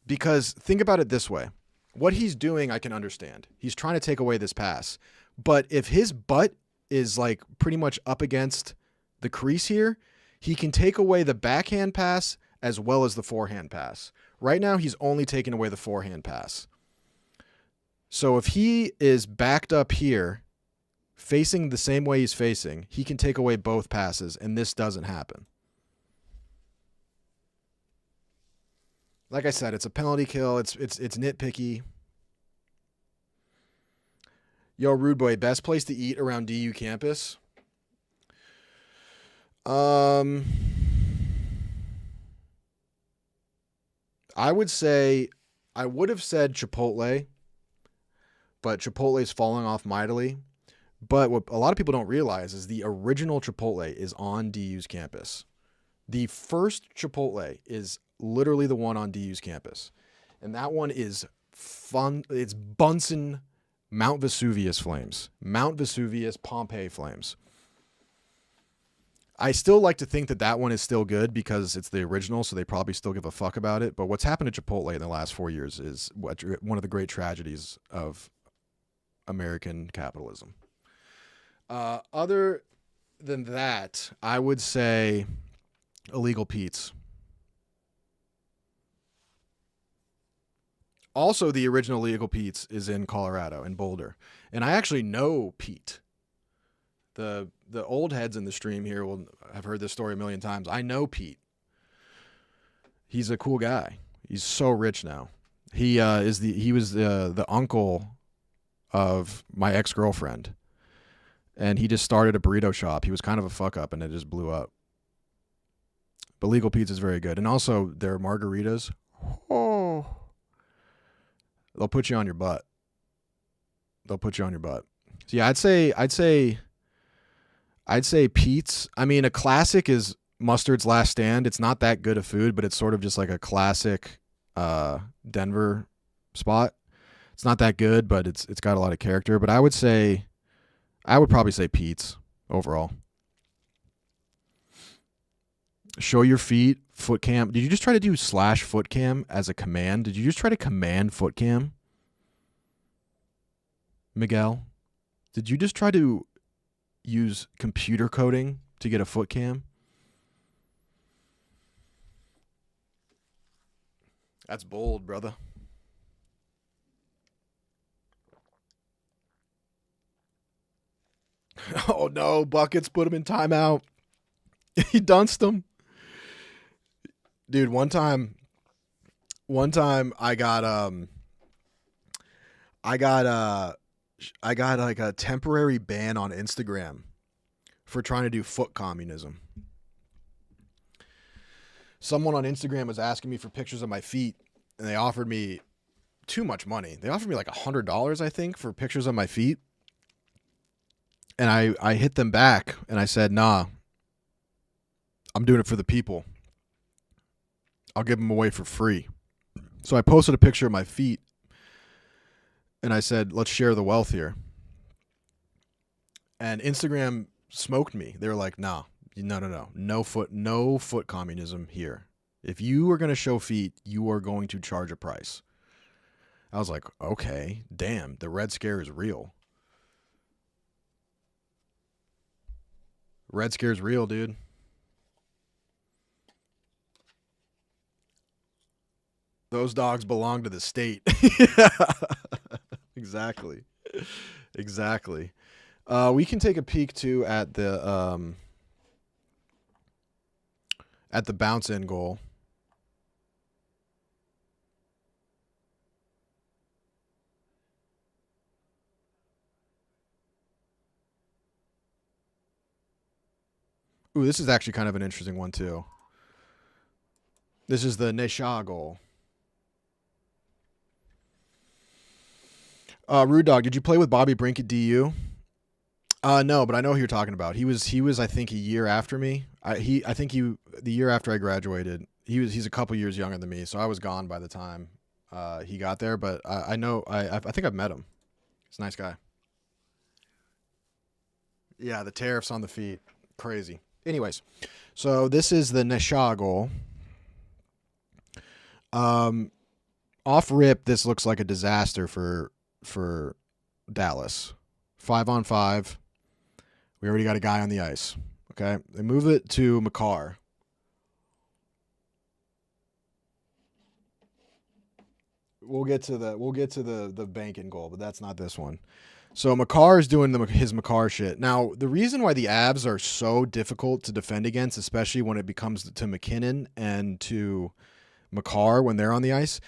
Because think about it this way. What he's doing, I can understand. He's trying to take away this pass. But if his butt is like pretty much up against the crease here, he can take away the backhand pass as well as the forehand pass. Right now, he's only taking away the forehand pass. So if he is backed up here, facing the same way he's facing, he can take away both passes, and this doesn't happen. Like I said, it's a penalty kill. It's nitpicky. Yo, Rude Boy, best place to eat around DU campus? I would say, I would have said Chipotle, but Chipotle's falling off mightily. But what a lot of people don't realize is the original Chipotle is on DU's campus. The first Chipotle is literally the one on DU's campus. And that one is fun. It's Bunsen Mount Vesuvius flames. Mount Vesuvius Pompeii flames. I still like to think that that one is still good because it's the original, so they probably still give a fuck about it. But what's happened to Chipotle in the last 4 years is one of the great tragedies of American capitalism. Other than that, I would say Illegal Pete's. Also, the original Illegal Pete's is in Colorado, in Boulder. And I actually know Pete. The old heads in the stream here will have heard this story a million times. I know Pete. He's a cool guy. He's so rich now. He was the uncle of my ex-girlfriend. And he just started a burrito shop. He was kind of a fuck up and it just blew up. But Legal Pete's is very good. And also their margaritas. Oh. They'll put you on your butt. They'll put you on your butt. So yeah, I'd say Pete's. I mean, a classic is Mustard's Last Stand. It's not that good of food, but it's sort of just like a classic Denver spot. It's not that good, but it's got a lot of character. But I would probably say Pete's overall. Show your feet, foot cam. Did you just try to do /foot cam as a command? Did you just try to command foot cam? Miguel? Did you just try to use computer coding to get a foot cam. That's bold, brother. Oh no, Buckets put him in timeout. He dunced him. Dude, one time I got like a temporary ban on Instagram for trying to do foot communism. Someone on Instagram was asking me for pictures of my feet, and they offered me too much money. They offered me like $100, I think, for pictures of my feet. And I hit them back, and I said, nah, I'm doing it for the people. I'll give them away for free. So I posted a picture of my feet, and I said, let's share the wealth here. And Instagram smoked me. They were like, no. No foot communism here. If you are going to show feet, you are going to charge a price. I was like, okay, damn, the Red Scare is real. Red Scare's real, dude. Those dogs belong to the state. Exactly. We can take a peek too at the bounce in goal. Ooh, this is actually kind of an interesting one too. This is the Nesha goal. Rude Dog, did you play with Bobby Brink at DU? No, but I know who you're talking about. He was I think a year after me. The year after I graduated. He's a couple years younger than me, so I was gone by the time he got there, but I know I think I've met him. He's a nice guy. Yeah, the tariffs on the feet. Crazy. Anyways, so this is the Nesha goal. Off rip, this looks like a disaster for Dallas. 5-on-5. We already got a guy on the ice. Okay, they move it to Makar. We'll get to the banking goal, but that's not this one. So Makar is doing his Makar shit. Now, the reason why the Avs are so difficult to defend against, especially when it becomes to McKinnon and to Makar when they're on the ice,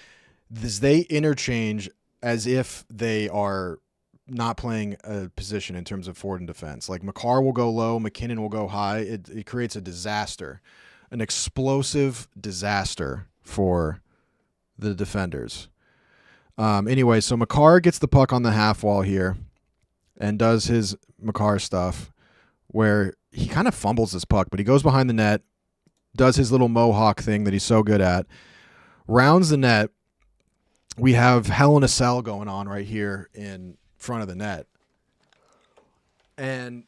is they interchange as if they are not playing a position in terms of forward and defense. Like Makar will go low, McKinnon will go high. It creates a disaster, an explosive disaster for the defenders. Anyway, so Makar gets the puck on the half wall here and does his Makar stuff where he kind of fumbles this puck, but he goes behind the net, does his little mohawk thing that he's so good at, rounds the net. We have Hell in a Cell going on right here in front of the net. And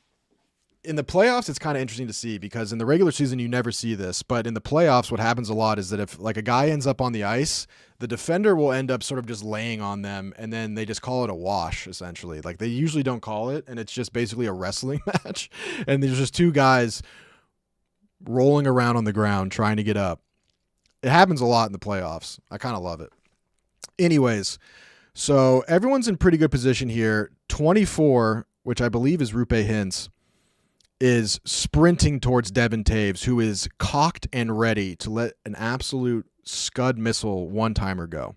in the playoffs, it's kind of interesting to see because in the regular season, you never see this. But in the playoffs, what happens a lot is that if like a guy ends up on the ice, the defender will end up sort of just laying on them, and then they just call it a wash, essentially. Like they usually don't call it, and it's just basically a wrestling match. And there's just two guys rolling around on the ground trying to get up. It happens a lot in the playoffs. I kind of love it. Anyways, so everyone's in pretty good position here. 24, which I believe is Rupe Hintz, is sprinting towards Devin Taves, who is cocked and ready to let an absolute scud missile one-timer go.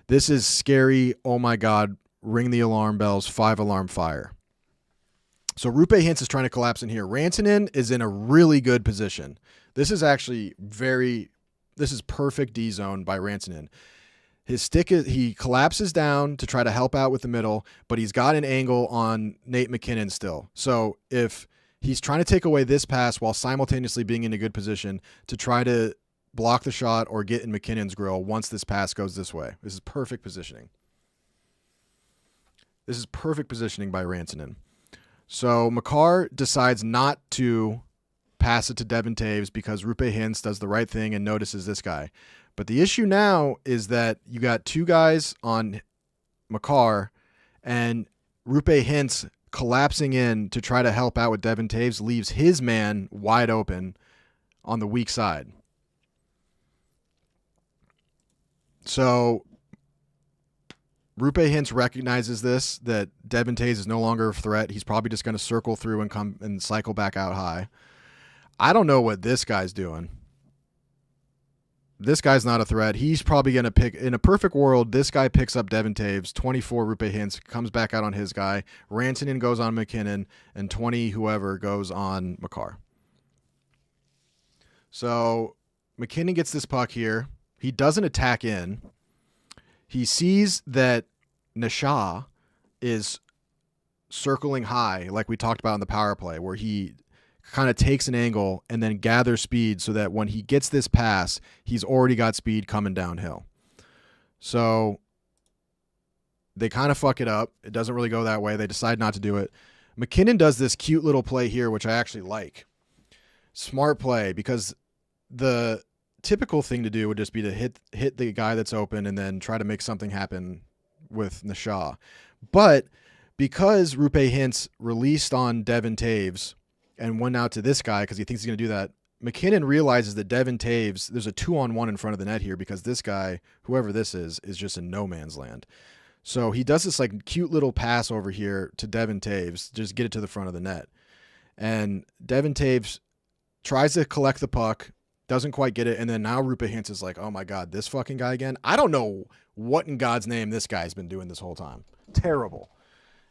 This is scary. Oh, my God. Ring the alarm bells. 5-alarm fire. So Rupe Hintz is trying to collapse in here. Rantanen is in a really good position. This is actually this is perfect D zone by Rantanen. His stick he collapses down to try to help out with the middle, but he's got an angle on Nate McKinnon still. So if he's trying to take away this pass while simultaneously being in a good position to try to block the shot or get in McKinnon's grill once this pass goes this way. This is perfect positioning. This is perfect positioning by Rantanen. So Makar decides not to pass it to Devin Taves because Rupe Hintz does the right thing and notices this guy. But the issue now is that you got two guys on Makar, and Rupe Hintz collapsing in to try to help out with Devin Taves leaves his man wide open on the weak side. So Rupe Hintz recognizes this, that Devin Taves is no longer a threat. He's probably just going to circle through and come and cycle back out high. I don't know what this guy's doing. This guy's not a threat. He's probably going to pick, in a perfect world, this guy picks up Devin Taves, 24 Rupe Hintz, comes back out on his guy. Rantanen goes on McKinnon, and 20 whoever goes on Makar. So McKinnon gets this puck here. He doesn't attack in. He sees that Nasha is circling high, like we talked about in the power play, where he kind of takes an angle and then gathers speed so that when he gets this pass, he's already got speed coming downhill. So they kind of fuck it up. It doesn't really go that way. They decide not to do it. McKinnon does this cute little play here, which I actually like. Smart play, because the typical thing to do would just be to hit the guy that's open and then try to make something happen with Nasha. But because Rupe Hintz released on Devin Taves and went out to this guy because he thinks he's going to do that, McKinnon realizes that Devin Taves, there's a 2-on-1 in front of the net here because this guy, whoever this is just in no man's land. So he does this like cute little pass over here to Devin Taves, just get it to the front of the net. And Devin Taves tries to collect the puck, doesn't quite get it, and then now Rupe Hintz is like, oh my God, this fucking guy again? I don't know what in God's name this guy's been doing this whole time. Terrible.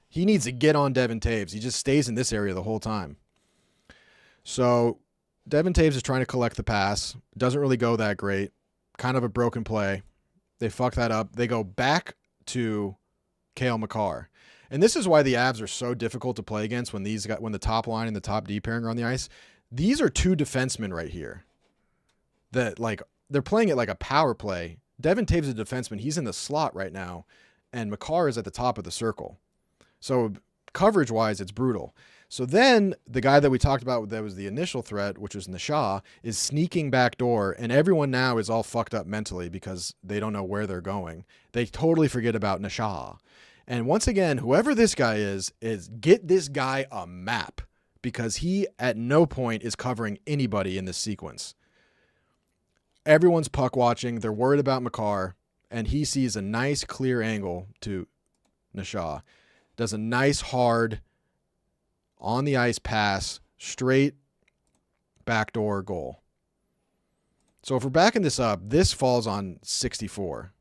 He needs to get on Devin Taves. He just stays in this area the whole time. So Devin Taves is trying to collect the pass. Doesn't really go that great. Kind of a broken play. They fuck that up. They go back to Cale Makar. And this is why the Avs are so difficult to play against when the top line and the top D pairing are on the ice. These are two defensemen right here that, like, they're playing it like a power play. Devin Taves is a defenseman. He's in the slot right now, and Makar is at the top of the circle. So coverage-wise, it's brutal. So then the guy that we talked about that was the initial threat, which was Nasha, is sneaking back door, and everyone now is all fucked up mentally because they don't know where they're going. They totally forget about Nasha. And once again, whoever this guy is get this guy a map, because he at no point is covering anybody in this sequence. Everyone's puck watching. They're worried about Makar, and he sees a nice clear angle to Nasha. Does a nice hard on the ice pass, straight backdoor goal. So if we're backing this up, this falls on 64.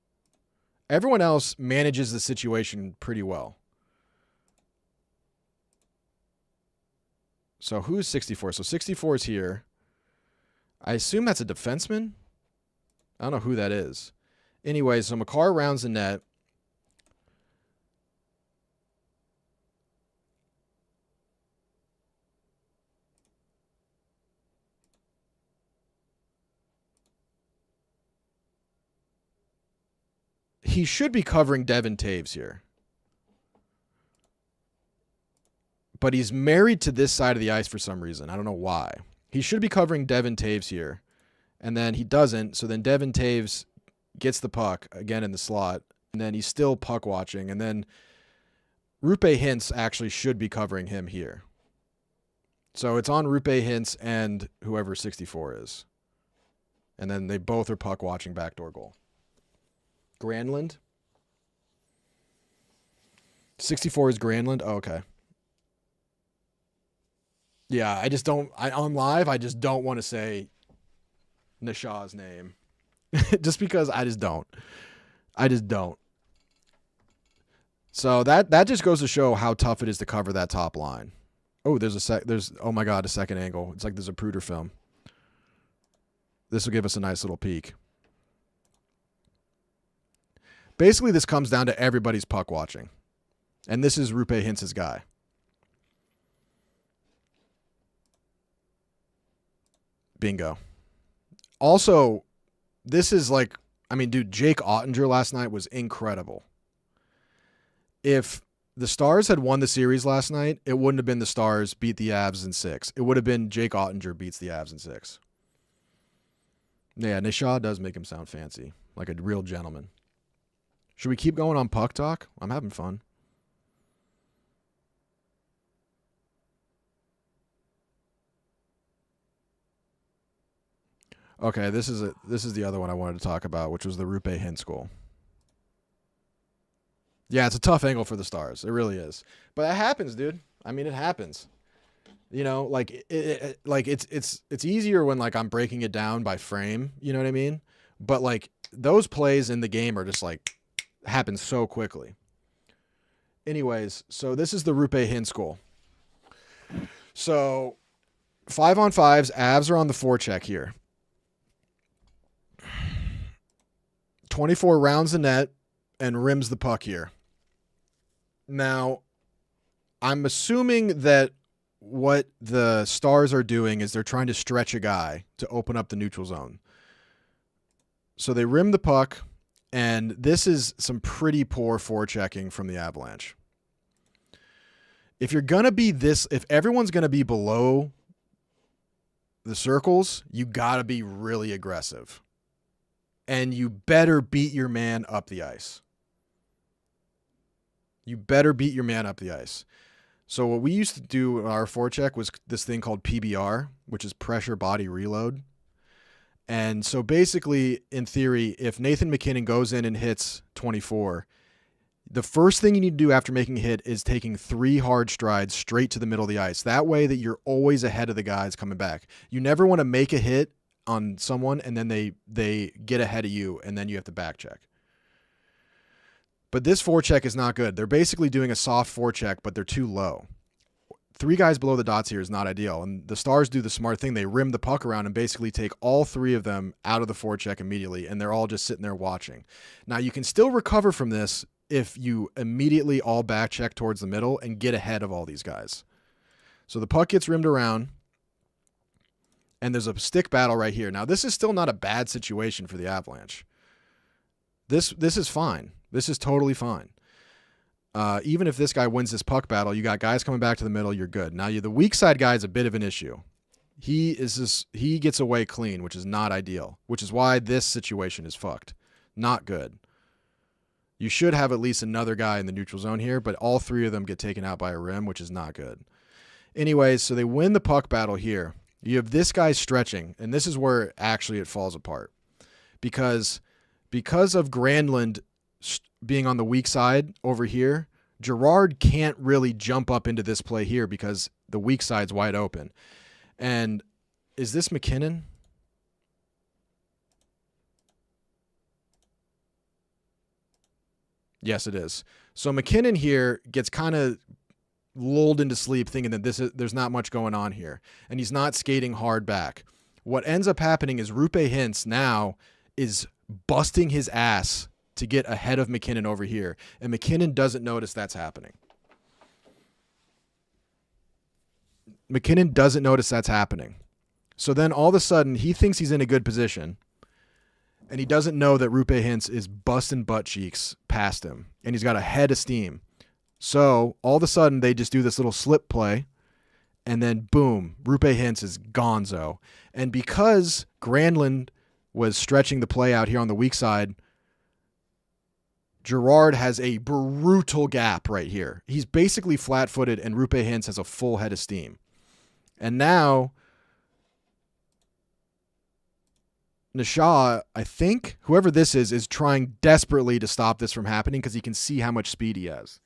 Everyone else manages the situation pretty well. So who's 64? So 64 is here. I assume that's a defenseman. I don't know who that is. Anyway, so Makar rounds the net. He should be covering Devin Taves here. But he's married to this side of the ice for some reason. I don't know why. He should be covering Devin Taves here. And then he doesn't. So then Devin Taves gets the puck again in the slot. And then he's still puck watching. And then Rupe Hintz actually should be covering him here. So it's on Rupe Hintz and whoever 64 is. And then they both are puck watching backdoor goal. Granlund. 64 is Granlund. Oh, okay. Yeah, I just don't. On live, I just don't want to say Nasha's name, just because I just don't. So that just goes to show how tough it is to cover that top line. Oh, there's oh my God, a second angle. It's like there's a Zapruder film. This will give us a nice little peek. Basically, this comes down to everybody's puck watching. And this is Rupe Hintz's guy. Bingo. Also, this is like, I mean, dude, Jake Ottinger last night was incredible. If the Stars had won the series last night, it wouldn't have been the Stars beat the Avs in 6. It would have been Jake Ottinger beats the Avs in 6. Yeah, Nisha does make him sound fancy, like a real gentleman. Should we keep going on puck talk? I'm having fun. Okay, this is the other one I wanted to talk about, which was the Rupe Hintz goal. Yeah, it's a tough angle for the Stars. It really is. But it happens, dude. I mean, it happens. You know, like it's easier when like I'm breaking it down by frame, you know what I mean? But like those plays in the game are just like happen so quickly. Anyways, so this is the Rupe Hintz goal. So 5-on-5s, Avs are on the forecheck here. 24 rounds the net and rims the puck here. Now, I'm assuming that what the Stars are doing is they're trying to stretch a guy to open up the neutral zone. So they rim the puck, and this is some pretty poor forechecking from the Avalanche. If you're going to be this, if everyone's going to be below the circles, you got to be really aggressive. And you better beat your man up the ice. You better beat your man up the ice. So what we used to do in our forecheck was this thing called PBR, which is pressure body reload. And so basically, in theory, if Nathan MacKinnon goes in and hits 24, the first thing you need to do after making a hit is taking 3 hard strides straight to the middle of the ice. That way that you're always ahead of the guys coming back. You never want to make a hit on someone and then they get ahead of you and then you have to back check. But this forecheck is not good. They're basically doing a soft forecheck, but they're too low. 3 guys below the dots here is not ideal. And the Stars do the smart thing. They rim the puck around and basically take all 3 of them out of the forecheck immediately, and they're all just sitting there watching. Now, you can still recover from this if you immediately all back check towards the middle and get ahead of all these guys. So the puck gets rimmed around, and there's a stick battle right here. Now, this is still not a bad situation for the Avalanche. This is fine. This is totally fine. Even if this guy wins this puck battle, you got guys coming back to the middle, you're good. Now, the weak side guy is a bit of an issue. He gets away clean, which is not ideal, which is why this situation is fucked. Not good. You should have at least another guy in the neutral zone here, but all 3 of them get taken out by a rim, which is not good. Anyways, so they win the puck battle here. You have this guy stretching, and this is where actually it falls apart. Because of Granlund being on the weak side over here, Girard can't really jump up into this play here because the weak side's wide open. And is this MacKinnon? Yes, it is. So MacKinnon here gets kind of lulled into sleep thinking that there's not much going on here, and he's not skating hard back. What ends up happening is Rupe Hintz now is busting his ass to get ahead of MacKinnon over here, and MacKinnon doesn't notice that's happening. MacKinnon doesn't notice that's happening. So then all of a sudden he thinks he's in a good position, and he doesn't know that Rupe Hintz is busting butt cheeks past him, and he's got a head of steam. So all of a sudden they just do this little slip play, and then boom, Rupe Hintz is gonzo. And because Granlund was stretching the play out here on the weak side, Girard has a brutal gap right here. He's basically flat-footed, and Rupe Hintz has a full head of steam. And now Nashaw, I think, whoever this is trying desperately to stop this from happening because he can see how much speed he has.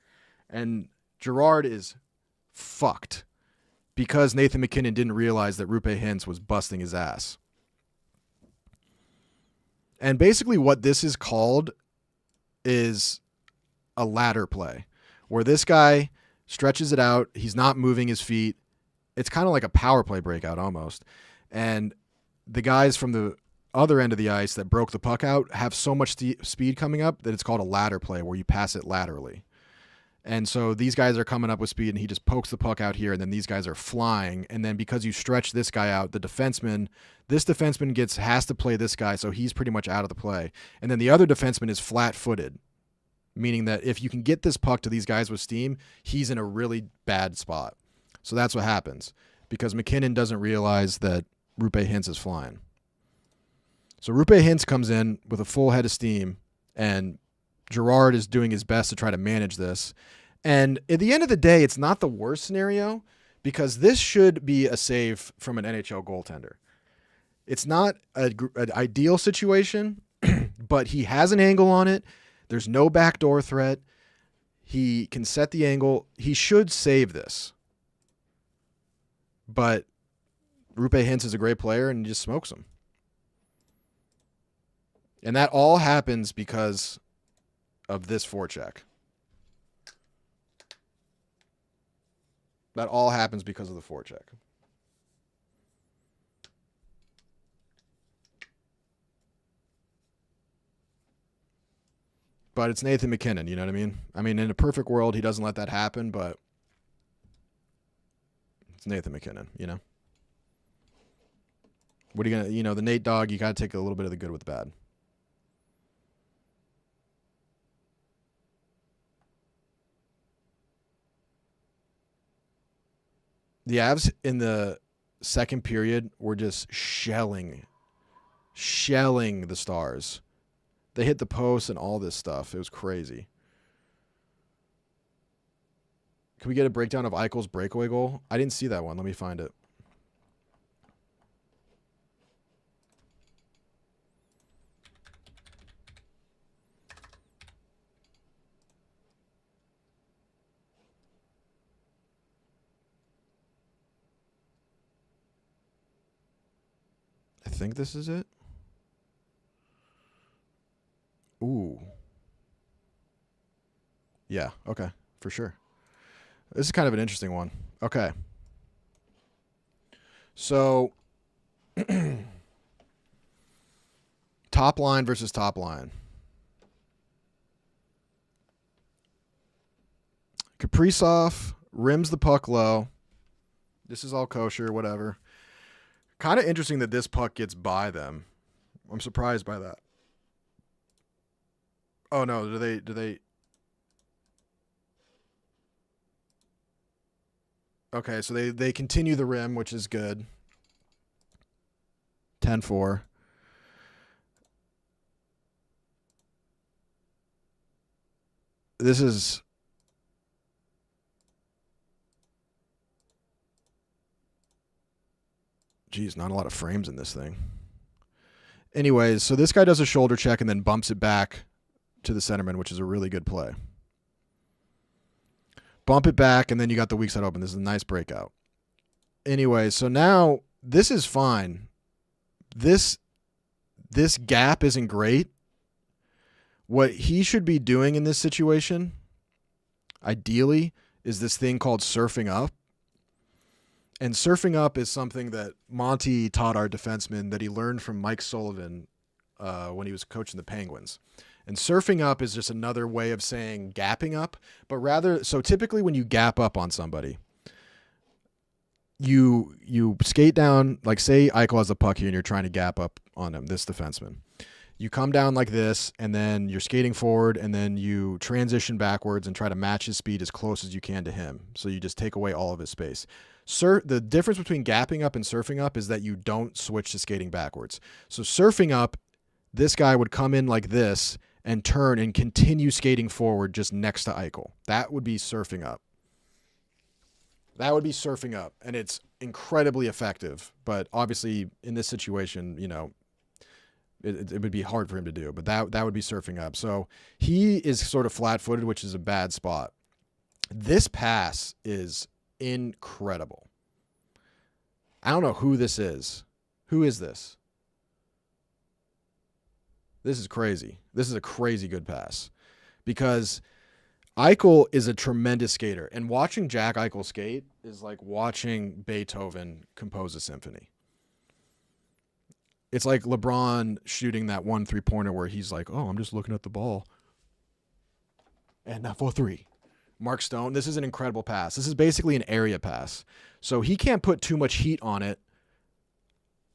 And Girard is fucked because Nathan MacKinnon didn't realize that Rupe Hintz was busting his ass. And basically what this is called is a ladder play where this guy stretches it out. He's not moving his feet. It's kind of like a power play breakout almost. And the guys from the other end of the ice that broke the puck out have so much speed coming up that it's called a ladder play where you pass it laterally. And so these guys are coming up with speed, and he just pokes the puck out here, and then these guys are flying. And then because you stretch this guy out, this defenseman has to play this guy, so he's pretty much out of the play. And then the other defenseman is flat-footed, meaning that if you can get this puck to these guys with steam, he's in a really bad spot. So that's what happens, because MacKinnon doesn't realize that Rupe Hintz is flying. So Rupe Hintz comes in with a full head of steam, and Girard is doing his best to try to manage this. And at the end of the day, it's not the worst scenario because this should be a save from an NHL goaltender. It's not an ideal situation, but he has an angle on it. There's no backdoor threat. He can set the angle. He should save this. But Rupe Hintz is a great player and he just smokes him. And that all happens because of this forecheck. That all happens because of the forecheck. But it's Nathan McKinnon, you know what I mean? I mean, in a perfect world, he doesn't let that happen, but it's Nathan McKinnon, you know? What are you going to, you know, the Nate Dogg, you got to take a little bit of the good with the bad. The Avs in the second period were just shelling the Stars. They hit the post and all this stuff. It was crazy. Can we get a breakdown of Eichel's breakaway goal? I didn't see that one. Let me find it. I think this is it. Ooh. Yeah, okay, for sure. This is kind of an interesting one. Okay. So, top line versus top line. Kaprizov rims the puck low. This is all kosher, whatever. Kind of interesting that this puck gets by them. I'm surprised by that. Oh no, do they Okay, so they continue the rim, which is good. 10-4. This is Geez, not a lot of frames in this thing. Anyways, so this guy does a shoulder check and then bumps it back to the centerman, which is a really good play. Bump it back, and then you got the weak side open. This is a nice breakout. Anyway, so now this is fine. This gap isn't great. What he should be doing in this situation, ideally, is this thing called surfing up. And surfing up is something that Monty taught our defenseman that he learned from Mike Sullivan when he was coaching the Penguins. And surfing up is just another way of saying gapping up, but rather, so typically when you gap up on somebody, you skate down, like say Eichel has the puck here and you're trying to gap up on him, this defenseman. You come down like this, and then you're skating forward, and then you transition backwards and try to match his speed as close as you can to him. So you just take away all of his space. The difference between gapping up and surfing up is that you don't switch to skating backwards. So surfing up, this guy would come in like this and turn and continue skating forward just next to Eichel. That would be surfing up. That would be surfing up, and it's incredibly effective. But obviously, in this situation, you know, it would be hard for him to do. But that would be surfing up. So he is sort of flat-footed, which is a bad spot. This pass is incredible. I don't know who this is. Who is this? This is crazy. This is a crazy good pass because Eichel is a tremendous skater, and watching Jack Eichel skate is like watching Beethoven compose a symphony. It's like LeBron shooting that 1 3-pointer where he's like, oh, I'm just looking at the ball. And now for 3. Mark Stone, this is an incredible pass. This is basically an area pass. So he can't put too much heat on it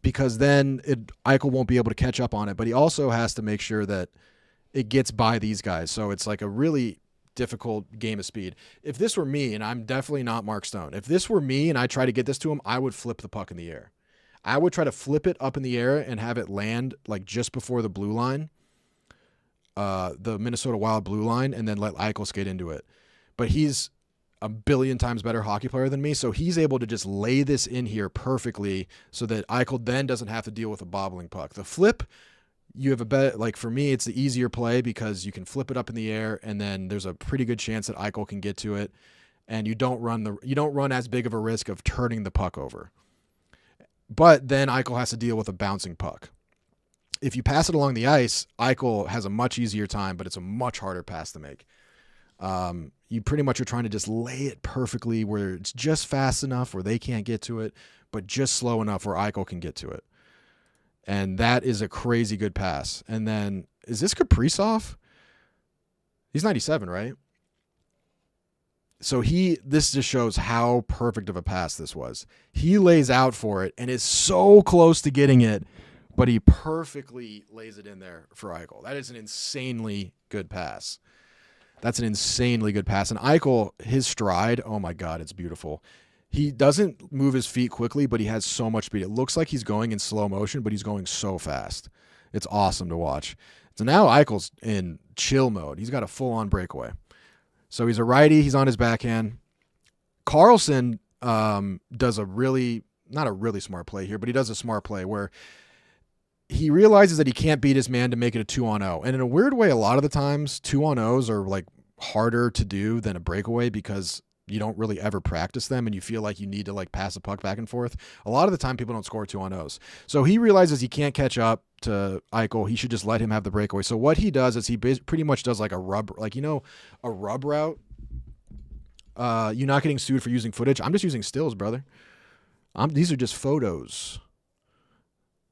because then Eichel won't be able to catch up on it. But he also has to make sure that it gets by these guys. So it's like a really difficult game of speed. If this were me, and I'm definitely not Mark Stone, if this were me and I try to get this to him, I would flip the puck in the air. I would try to flip it up in the air and have it land like just before the blue line, the Minnesota Wild blue line, and then let Eichel skate into it. But a billion times better hockey player than me. So he's able to just lay this in here perfectly so that Eichel then doesn't have to deal with a bobbling puck. The flip, you have a bet. Like for me, it's the easier play because you can flip it up in the air, and then there's a pretty good chance that Eichel can get to it, and you don't run as big of a risk of turning the puck over. But then Eichel has to deal with a bouncing puck. If you pass it along the ice, Eichel has a much easier time, but it's a much harder pass to make. You pretty much are trying to just lay it perfectly where it's just fast enough where they can't get to it, but just slow enough where Eichel can get to it. And that is a crazy good pass. And then, is this Kaprizov? He's 97, right? So this just shows how perfect of a pass this was. He lays out for it and is so close to getting it, but he perfectly lays it in there for Eichel. That is an insanely good pass. That's an insanely good pass. And Eichel, his stride, oh my God, it's beautiful. He doesn't move his feet quickly, but he has so much speed. It looks like he's going in slow motion, but he's going so fast. It's awesome to watch. So now Eichel's in chill mode. He's got a full-on breakaway. So he's a righty. He's on his backhand. Carlson does not a really smart play here, but he does a smart play where he realizes that he can't beat his man to make it a 2-on-0. And in a weird way, a lot of the times 2-on-0s are like harder to do than a breakaway because you don't really ever practice them and you feel like you need to like pass a puck back and forth. A lot of the time people don't score 2-on-0s. So he realizes he can't catch up to Eichel. He should just let him have the breakaway. So what he does is he pretty much does like a rub route. You're not getting sued for using footage. I'm just using stills, brother. These are just photos.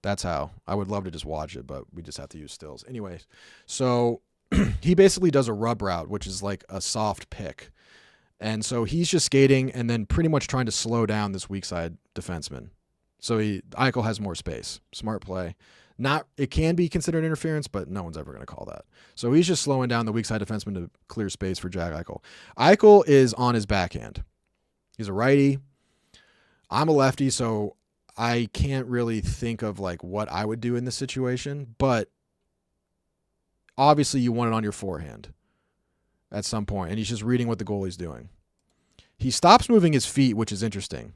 That's how. I would love to just watch it, but we just have to use stills. Anyways, so he basically does a rub route, which is like a soft pick. And so he's just skating and then pretty much trying to slow down this weak side defenseman. So Eichel has more space. Smart play. It can be considered interference, but no one's ever going to call that. So he's just slowing down the weak side defenseman to clear space for Jack Eichel. Eichel is on his backhand. He's a righty. I'm a lefty, so I can't really think of like what I would do in this situation, but obviously you want it on your forehand at some point, and he's just reading what the goalie's doing. He stops moving his feet, which is interesting.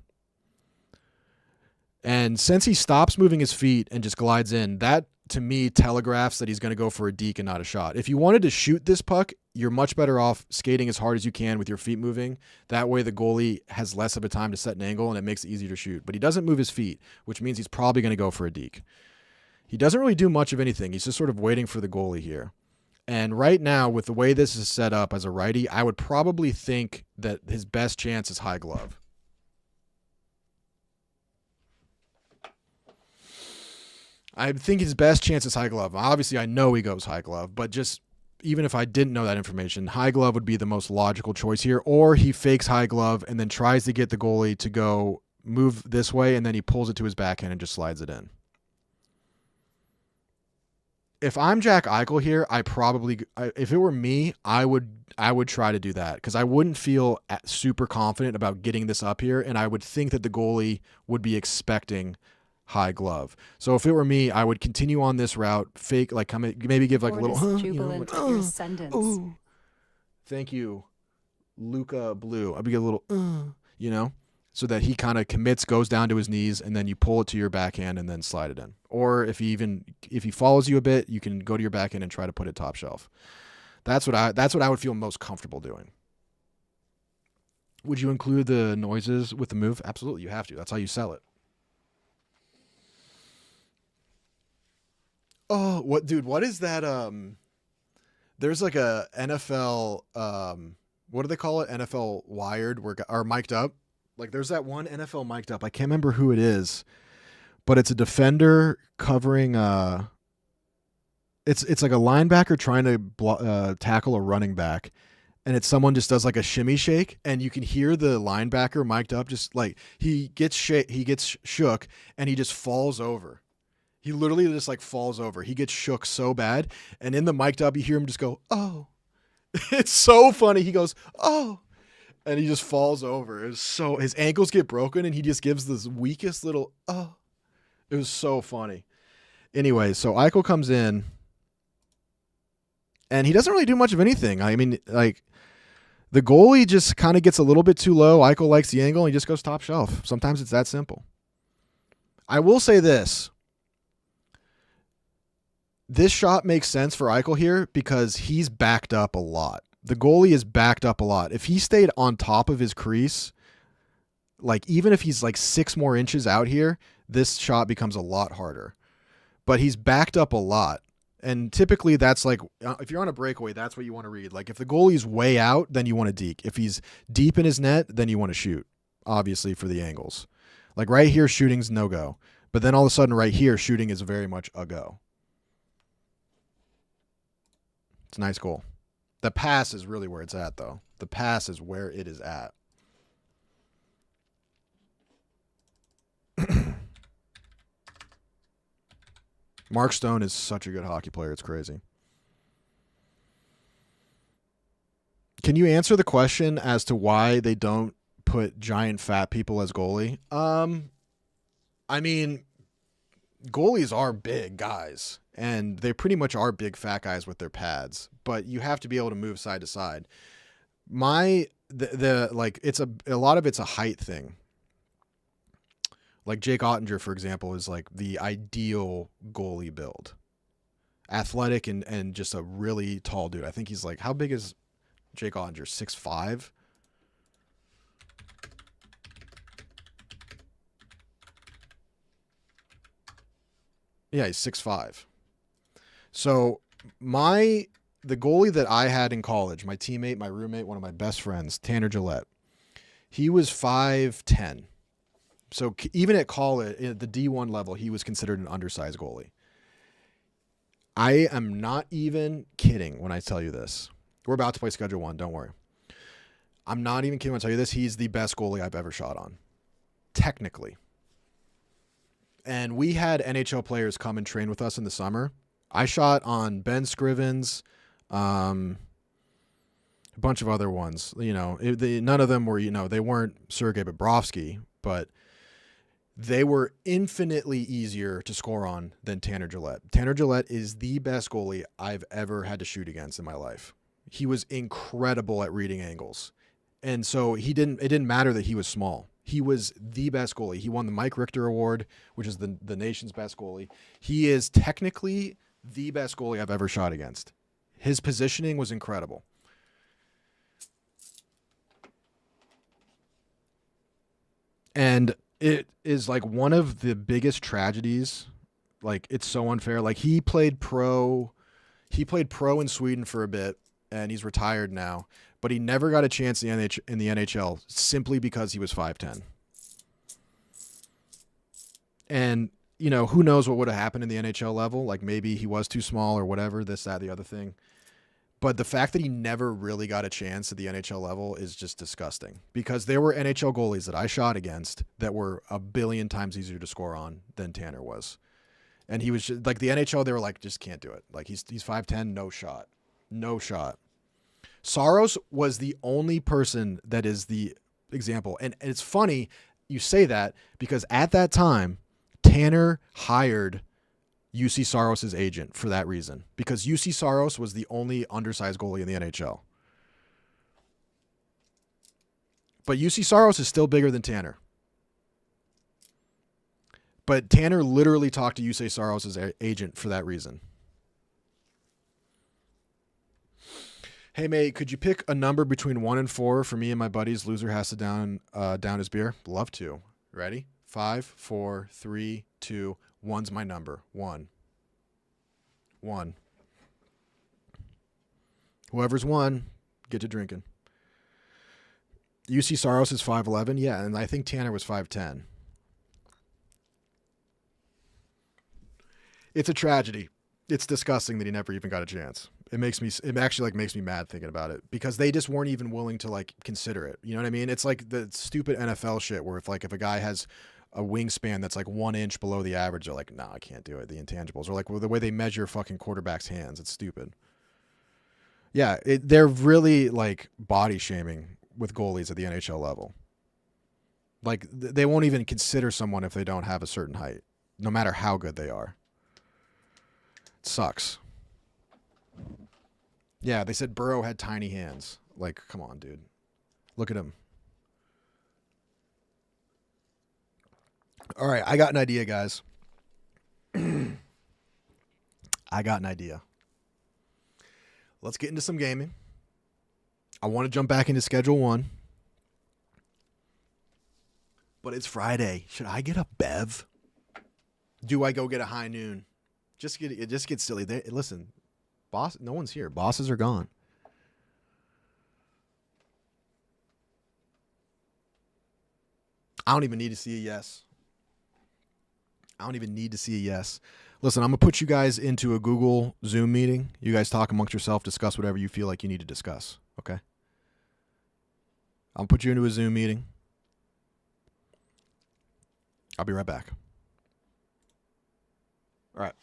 And since he stops moving his feet and just glides in, that to me telegraphs that he's going to go for a deke and not a shot. If you wanted to shoot this puck, you're much better off skating as hard as you can with your feet moving. That way the goalie has less of a time to set an angle and it makes it easier to shoot. But he doesn't move his feet, which means he's probably going to go for a deke. He doesn't really do much of anything. He's just sort of waiting for the goalie here. And right now, with the way this is set up as a righty, I would probably think that his best chance is high glove. I think his best chance is high glove. Obviously, I know he goes high glove, but just even if I didn't know that information, high glove would be the most logical choice here. Or he fakes high glove and then tries to get the goalie to go move this way, and then he pulls it to his backhand and just slides it in. If I'm Jack Eichel here, if it were me, I would try to do that because I wouldn't feel super confident about getting this up here, and I would think that the goalie would be expecting high glove. So if it were me, I would continue on this route, fake, like come, maybe give like a little jubilant at your ascendance. Thank you, Luca Blue. I'd be a little, so that he kind of commits, goes down to his knees, and then you pull it to your backhand and then slide it in. Or if he follows you a bit, you can go to your backhand and try to put it top shelf. That's what I would feel most comfortable doing. Would you include the noises with the move? Absolutely, you have to. That's how you sell it. Oh, what is that? There's like a NFL, what do they call it? NFL Wired or Mic'd Up. Like there's that one NFL Mic'd Up. I can't remember who it is, but it's a defender covering, it's like a linebacker trying to tackle a running back. And it's someone just does like a shimmy shake, and you can hear the linebacker mic'd up, just like he gets shook, and he just falls over. He literally just like falls over. He gets shook so bad, and in the mic'd up, you hear him just go, "Oh!" It's so funny. He goes, "Oh!" and he just falls over. His ankles get broken, and he just gives this weakest little "Oh!" It was so funny. Anyway, so Eichel comes in, and he doesn't really do much of anything. I mean, like, The goalie just kind of gets a little bit too low. Eichel likes the angle, and he just goes top shelf. Sometimes it's that simple. I will say this. This shot makes sense for Eichel here because he's backed up a lot. The goalie is backed up a lot. If he stayed on top of his crease, like even if he's like 6 more inches out here, this shot becomes a lot harder. But he's backed up a lot. And typically that's like, if you're on a breakaway, that's what you want to read. Like if the goalie's way out, then you want to deke. If he's deep in his net, then you want to shoot, obviously for the angles. Like right here, shooting's no-go. But then all of a sudden right here, shooting is very much a go. It's a nice goal. The pass is really where it's at, though. The pass is where it is at. Mark Stone is such a good hockey player. It's crazy. Can you answer the question as to why they don't put giant fat people as goalie? I mean, goalies are big guys, and they pretty much are big fat guys with their pads, but you have to be able to move side to side. It's a lot of it's a height thing. Like Jake Ottinger, for example, is like the ideal goalie build. Athletic and just a really tall dude. I think he's like, how big is Jake Ottinger? 6'5"? Yeah, he's 6'5". So the goalie that I had in college, my teammate, my roommate, one of my best friends, Tanner Gillette, he was 5'10". So even at college, at the D1 level, he was considered an undersized goalie. I am not even kidding when I tell you this. We're about to play Schedule 1, don't worry. I'm not even kidding when I tell you this. He's the best goalie I've ever shot on, technically. And we had NHL players come and train with us in the summer. I shot on Ben Scrivens, a bunch of other ones. You know, none of them were, they weren't Sergei Bobrovsky, but they were infinitely easier to score on than Tanner Gillette. Tanner Gillette is the best goalie I've ever had to shoot against in my life. He was incredible at reading angles. And so it didn't matter that he was small. He was the best goalie. He won the Mike Richter Award, which is the nation's best goalie. He is technically the best goalie I've ever shot against. His positioning was incredible. And it is like one of the biggest tragedies. Like, it's so unfair. Like, he played pro in Sweden for a bit, and he's retired now. But he never got a chance in the NHL simply because he was 5'10". And, who knows what would have happened in the NHL level. Like, maybe he was too small or whatever, this, that, the other thing. But the fact that he never really got a chance at the NHL level is just disgusting. Because there were NHL goalies that I shot against that were a billion times easier to score on than Tanner was. And he was just, like, the NHL, they were like, just can't do it. Like, he's 5'10", no shot. No shot. Saros was the only person that is the example. And it's funny you say that because at that time, Tanner hired UC Saros' agent for that reason. Because UC Saros was the only undersized goalie in the NHL. But UC Saros is still bigger than Tanner. But Tanner literally talked to UC Saros' agent for that reason. Hey, mate, could you pick a number between 1 and 4 for me and my buddies? Loser has to down his beer. Love to. Ready? 5, 4, 3, 2, 1's my number. 1. Whoever's 1, get to drinking. UC Saros is 5'11". Yeah, and I think Tanner was 5'10". It's a tragedy. It's disgusting that he never even got a chance. It actually makes me mad thinking about it because they just weren't even willing to consider it. You know what I mean? It's like the stupid NFL shit where if a guy has a wingspan that's like 1 inch below the average, they're like, nah, I can't do it. The intangibles are like, well, the way they measure fucking quarterbacks' hands, it's stupid. Yeah, they're really like body shaming with goalies at the NHL level. Like they won't even consider someone if they don't have a certain height, no matter how good they are. It sucks. Yeah, they said Burrow had tiny hands. Like, come on, dude. Look at him. All right, I got an idea, guys. I got an idea. Let's get into some gaming. I want to jump back into Schedule 1. But it's Friday. Should I get a bev? Do I go get a high noon? Just get silly. Listen, boss, no one's here. Bosses are gone. I don't even need to see a yes. I don't even need to see a yes. Listen, I'm going to put you guys into a Google Zoom meeting. You guys talk amongst yourself, discuss whatever you feel like you need to discuss. Okay? I'll put you into a Zoom meeting. I'll be right back. All right.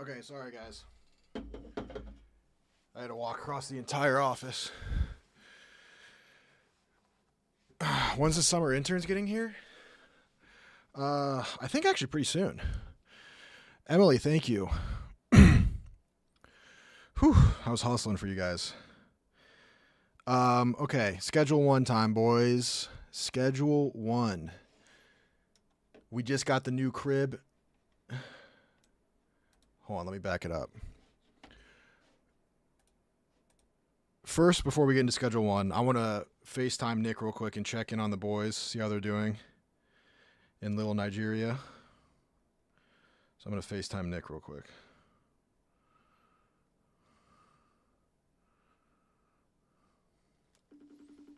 Okay, sorry guys. I had to walk across the entire office. When's the summer interns getting here? I think actually pretty soon. Emily, thank you. Whew, I was hustling for you guys. Okay, Schedule 1 time, boys. Schedule 1. We just got the new crib. Hold on, let me back it up. First, before we get into Schedule 1, I want to FaceTime Nick real quick and check in on the boys, see how they're doing in little Nigeria. So I'm going to FaceTime Nick real quick.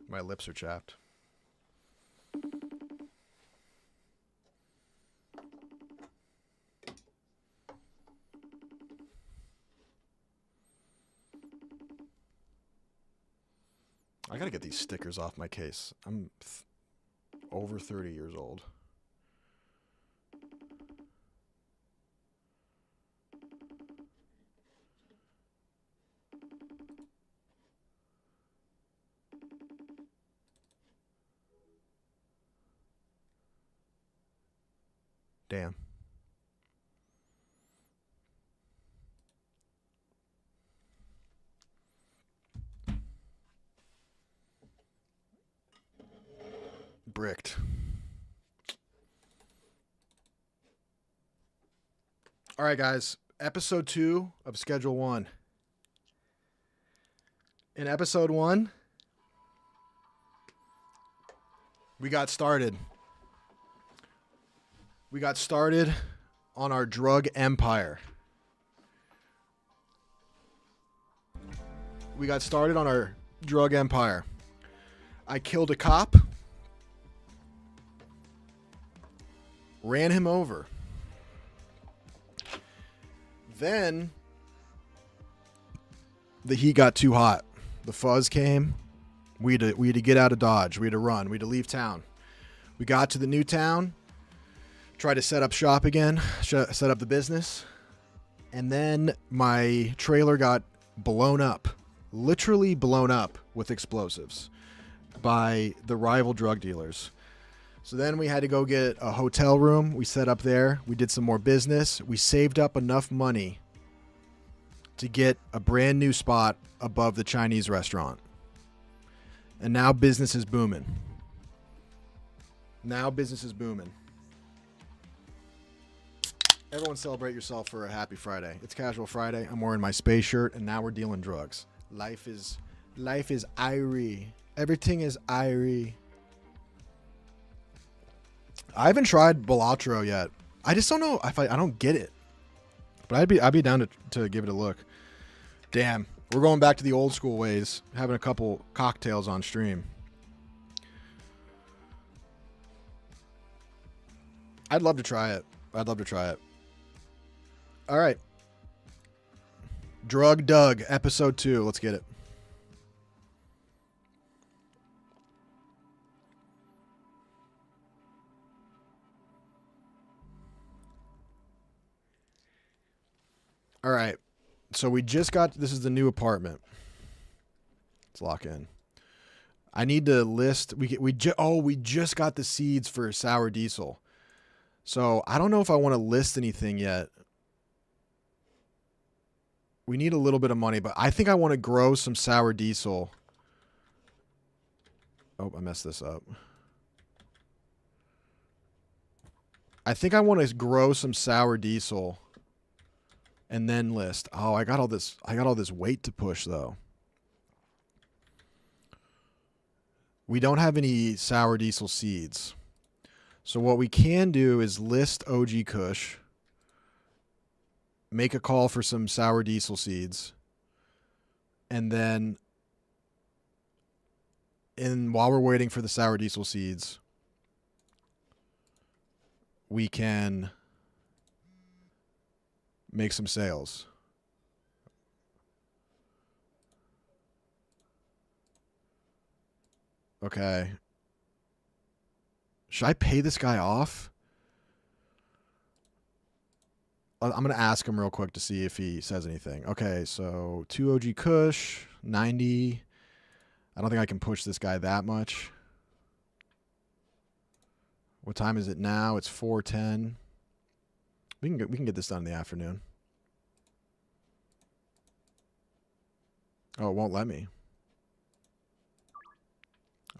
My lips are chapped. I gotta get these stickers off my case. I'm over 30 years old. Damn. Bricked. All right, guys. Episode 2 of Schedule 1. In Episode 1, we got started. We got started on our drug empire. We got started on our drug empire. I killed a cop. Ran him over. Then the heat got too hot. The fuzz came. We had to get out of Dodge. We had to run. We had to leave town. We got to the new town. Tried to set up shop again. Set up the business. And then my trailer got blown up. Literally blown up with explosives by the rival drug dealers. So then we had to go get a hotel room. We set up there. We did some more business. We saved up enough money to get a brand new spot above the Chinese restaurant. And now business is booming. Now business is booming. Everyone celebrate yourself for a happy Friday. It's Casual Friday. I'm wearing my space shirt, and now we're dealing drugs. Life is irie. Everything is irie. I haven't tried Balatro yet. I just don't know if I don't get it. But I'd be down to give it a look. Damn, we're going back to the old school ways, having a couple cocktails on stream. I'd love to try it. All right. Drug Doug, episode 2. Let's get it. All right. So we just got, this is the new apartment. Let's lock in. I need to list, we just got the seeds for sour diesel. So I don't know if I want to list anything yet. We need a little bit of money, but I think I want to grow some sour diesel. Oh, I messed this up. I think I want to grow some sour diesel and then list. Oh, I got all this weight to push though. We don't have any sour diesel seeds. So what we can do is list OG Kush, make a call for some sour diesel seeds, and then while we're waiting for the sour diesel seeds, we can make some sales. Okay. Should I pay this guy off? I'm gonna ask him real quick to see if he says anything. Okay, so 2 OG Kush, 90. I don't think I can push this guy that much. What time is it now? It's 4:10. We can get this done in the afternoon. Oh, it won't let me.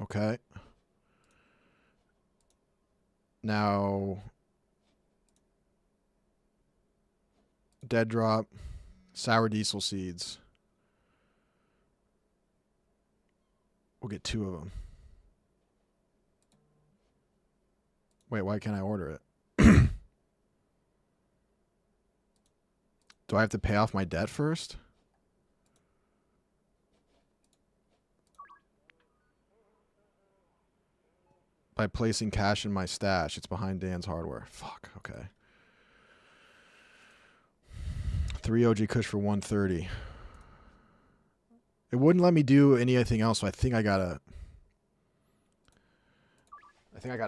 Okay. Now, dead drop, sour diesel seeds. We'll get 2 of them. Wait, why can't I order it? Do I have to pay off my debt first? By placing cash in my stash. It's behind Dan's hardware. Fuck, okay. 3 OG Kush for 130. It wouldn't let me do anything else, so I think I gotta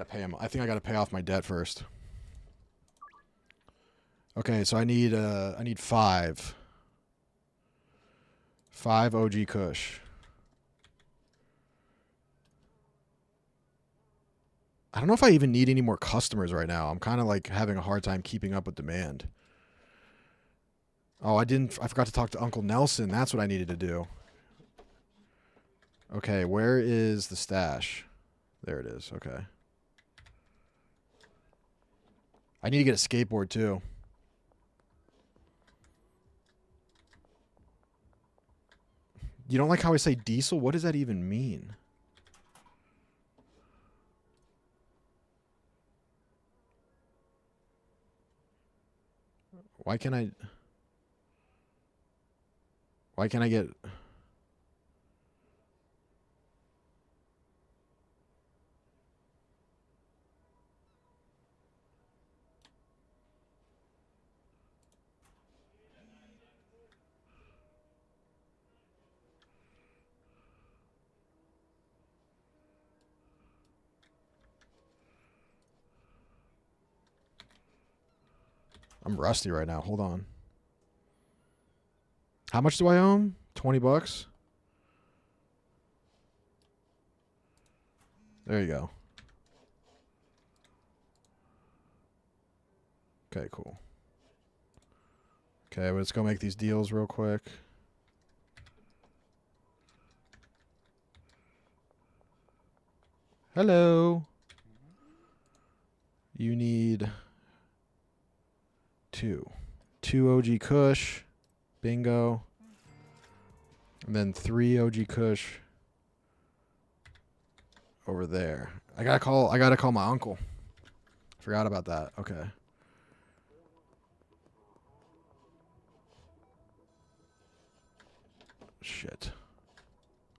pay him. I think I gotta pay off my debt first. Okay, so I need 5. 5 OG Kush. I don't know if I even need any more customers right now. I'm kind of like having a hard time keeping up with demand. Oh, I forgot to talk to Uncle Nelson. That's what I needed to do. Okay, where is the stash? There it is. Okay. I need to get a skateboard too. You don't like how I say diesel? What does that even mean? Why can't I get... I'm rusty right now. Hold on. How much do I owe him? 20 bucks? There you go. Okay, cool. Okay, let's go make these deals real quick. Hello. You need 2 OG Kush. Bingo. And then 3 OG Kush over there. I gotta call my uncle. Forgot about that. Okay. Shit.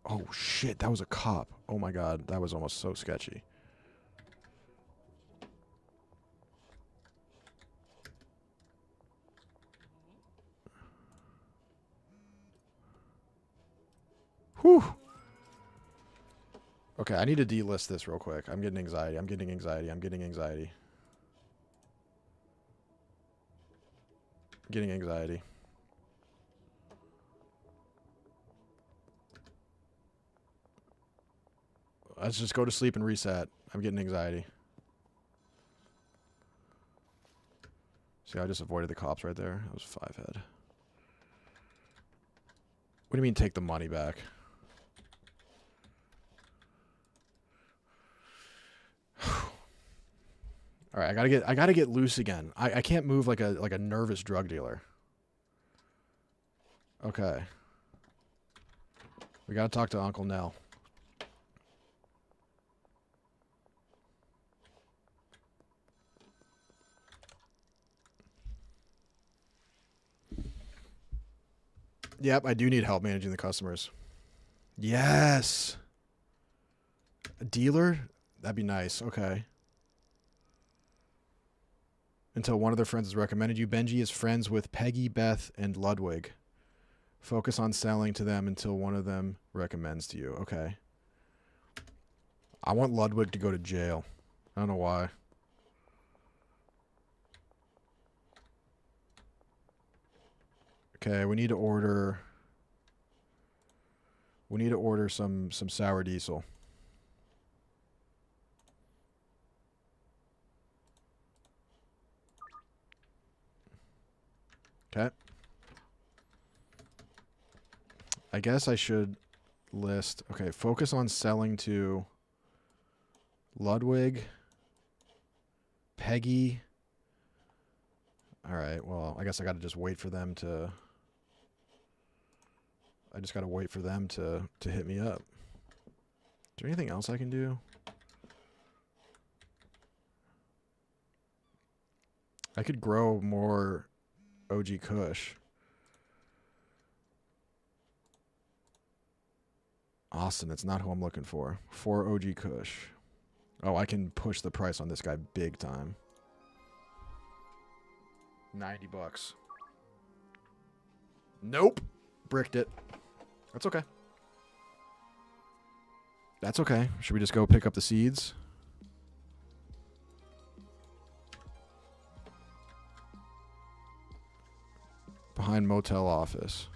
Oh shit, that was a cop. Oh my god, that was almost so sketchy. Whew. Okay, I need to delist this real quick. I'm getting anxiety. I'm getting anxiety. I'm getting anxiety. Getting anxiety. Let's just go to sleep and reset. I'm getting anxiety. See, I just avoided the cops right there. That was 5 head. What do you mean take the money back? All right, I gotta get loose again. I can't move like a nervous drug dealer. Okay. We gotta talk to Uncle Nell. Yep, I do need help managing the customers. Yes. A dealer? That'd be nice. Okay. Until one of their friends has recommended you. Benji is friends with Peggy, Beth, and Ludwig. Focus on selling to them until one of them recommends to you. Okay. I want Ludwig to go to jail. I don't know why. Okay, we need to order. We need to order some sour diesel. Okay. I guess I should list. Okay, focus on selling to Ludwig, Peggy. All right, well, I guess I got to just wait for them to. I just got to wait for them to hit me up. Is there anything else I can do? I could grow more OG Kush. Austin, it's not who I'm looking for. 4 OG Kush. Oh, I can push the price on this guy big time. $90. Nope. Bricked it. That's okay. That's okay. Should we just go pick up the seeds? Behind motel office.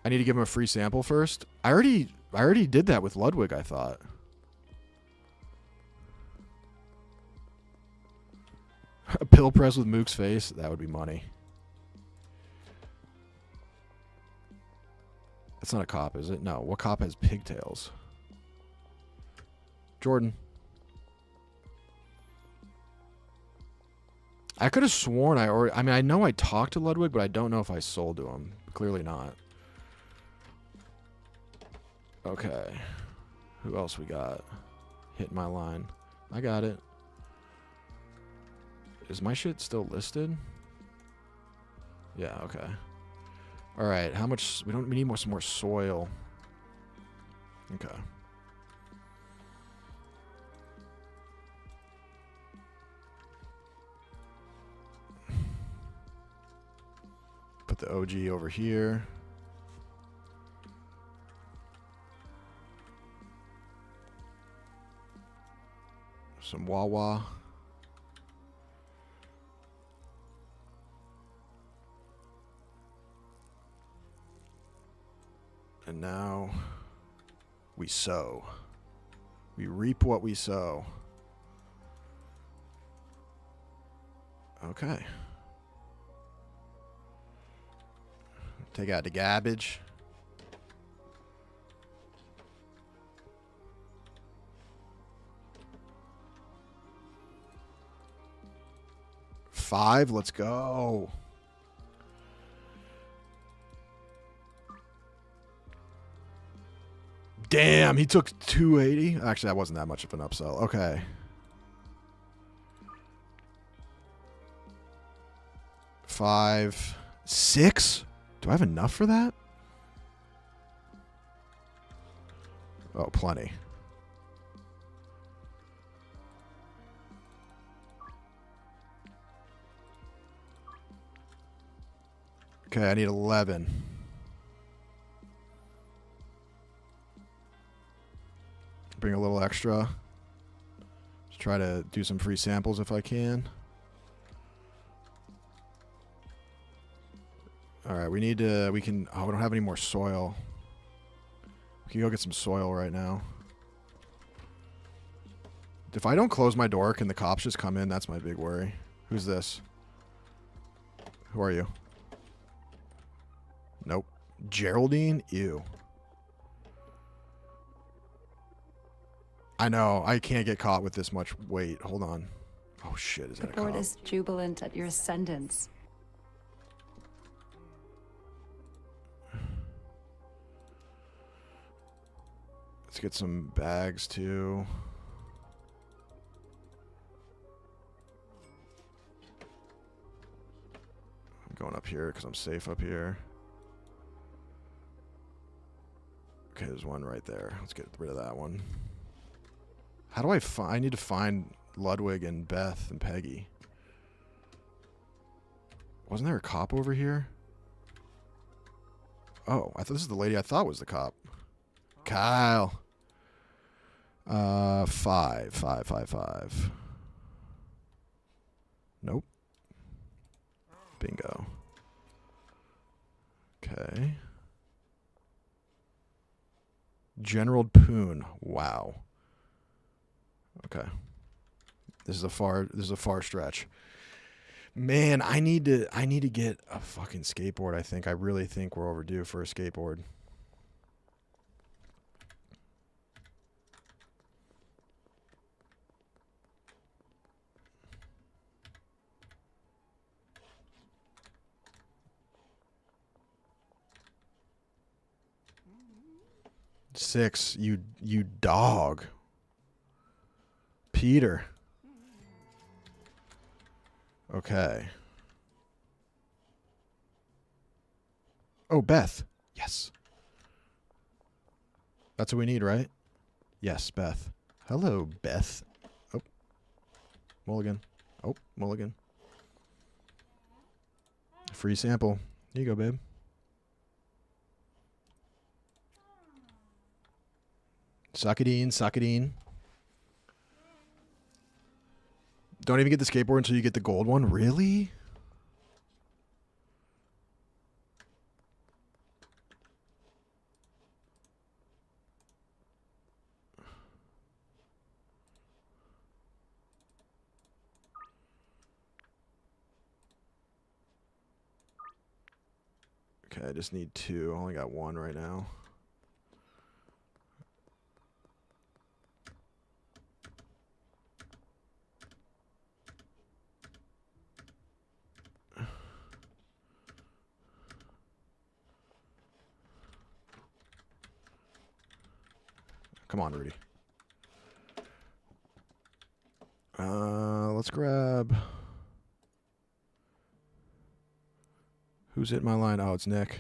I need to give him a free sample first. I already did that with Ludwig, I thought. A pill press with Mook's face? That would be money. That's not a cop, is it? No. What cop has pigtails? Jordan. I could have sworn I mean, I know I talked to Ludwig, but I don't know if I sold to him. Clearly not. Okay. Who else we got? Hit my line. I got it. Is my shit still listed? Yeah, okay. All right, how much? We need some more soil. Okay. Put the OG over here. Some Wawa. And now we sow. We reap what we sow. Okay. Take out the garbage. $5, let's go. Damn, he took 280. Actually, that wasn't that much of an upsell. Okay. $5, $6. Do I have enough for that? Oh, plenty. Okay, I need 11. Bring a little extra. Just try to do some free samples if I can. All right, we need to, we can, oh, we don't have any more soil. We can go get some soil right now. If I don't close my door, can the cops just come in? That's my big worry. Who's this? Who are you? Nope. Geraldine? Ew. I know. I can't get caught with this much weight. Hold on. Oh, shit. Is that a cop? The board is jubilant at your ascendance. Let's get some bags, too. I'm going up here because I'm safe up here. Okay, there's one right there. Let's get rid of that one. How do I find... I need to find Ludwig and Beth and Peggy. Wasn't there a cop over here? Oh, I thought this is the lady I thought was the cop. Kyle. 5. Nope. Bingo. Okay. General Poon. Wow. Okay. This is a far stretch. Man, I need to get a fucking skateboard, I think. I really think we're overdue for a skateboard. Six, you dog. Peter. Okay. Oh, Beth. Yes. That's what we need, right? Yes, Beth. Hello, Beth. Oh. Mulligan. Oh, Mulligan. Free sample. Here you go, babe. Sakadine, Sakadine. Don't even get the skateboard until you get the gold one? Really? Okay, I just need 2. I only got 1 right now. Come on, Rudy. Let's grab... Who's hitting my line? Oh, it's Nick.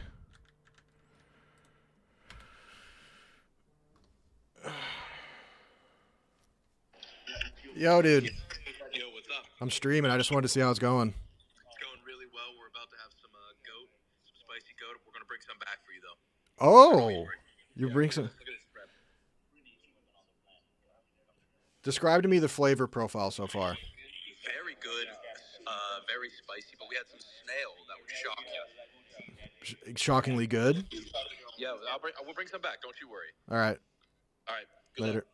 Yo, dude. Yo, what's up? I'm streaming. I just wanted to see how it's going. It's going really well. We're about to have some some spicy goat. We're gonna bring some back for you though. Oh, you bring some. Look at this spread. Describe to me the flavor profile so far. Very good, very spicy. But we had some snail that would shock you. Shockingly good. Yeah, we'll bring some back. Don't you worry. All right. All right. Good Later. luck.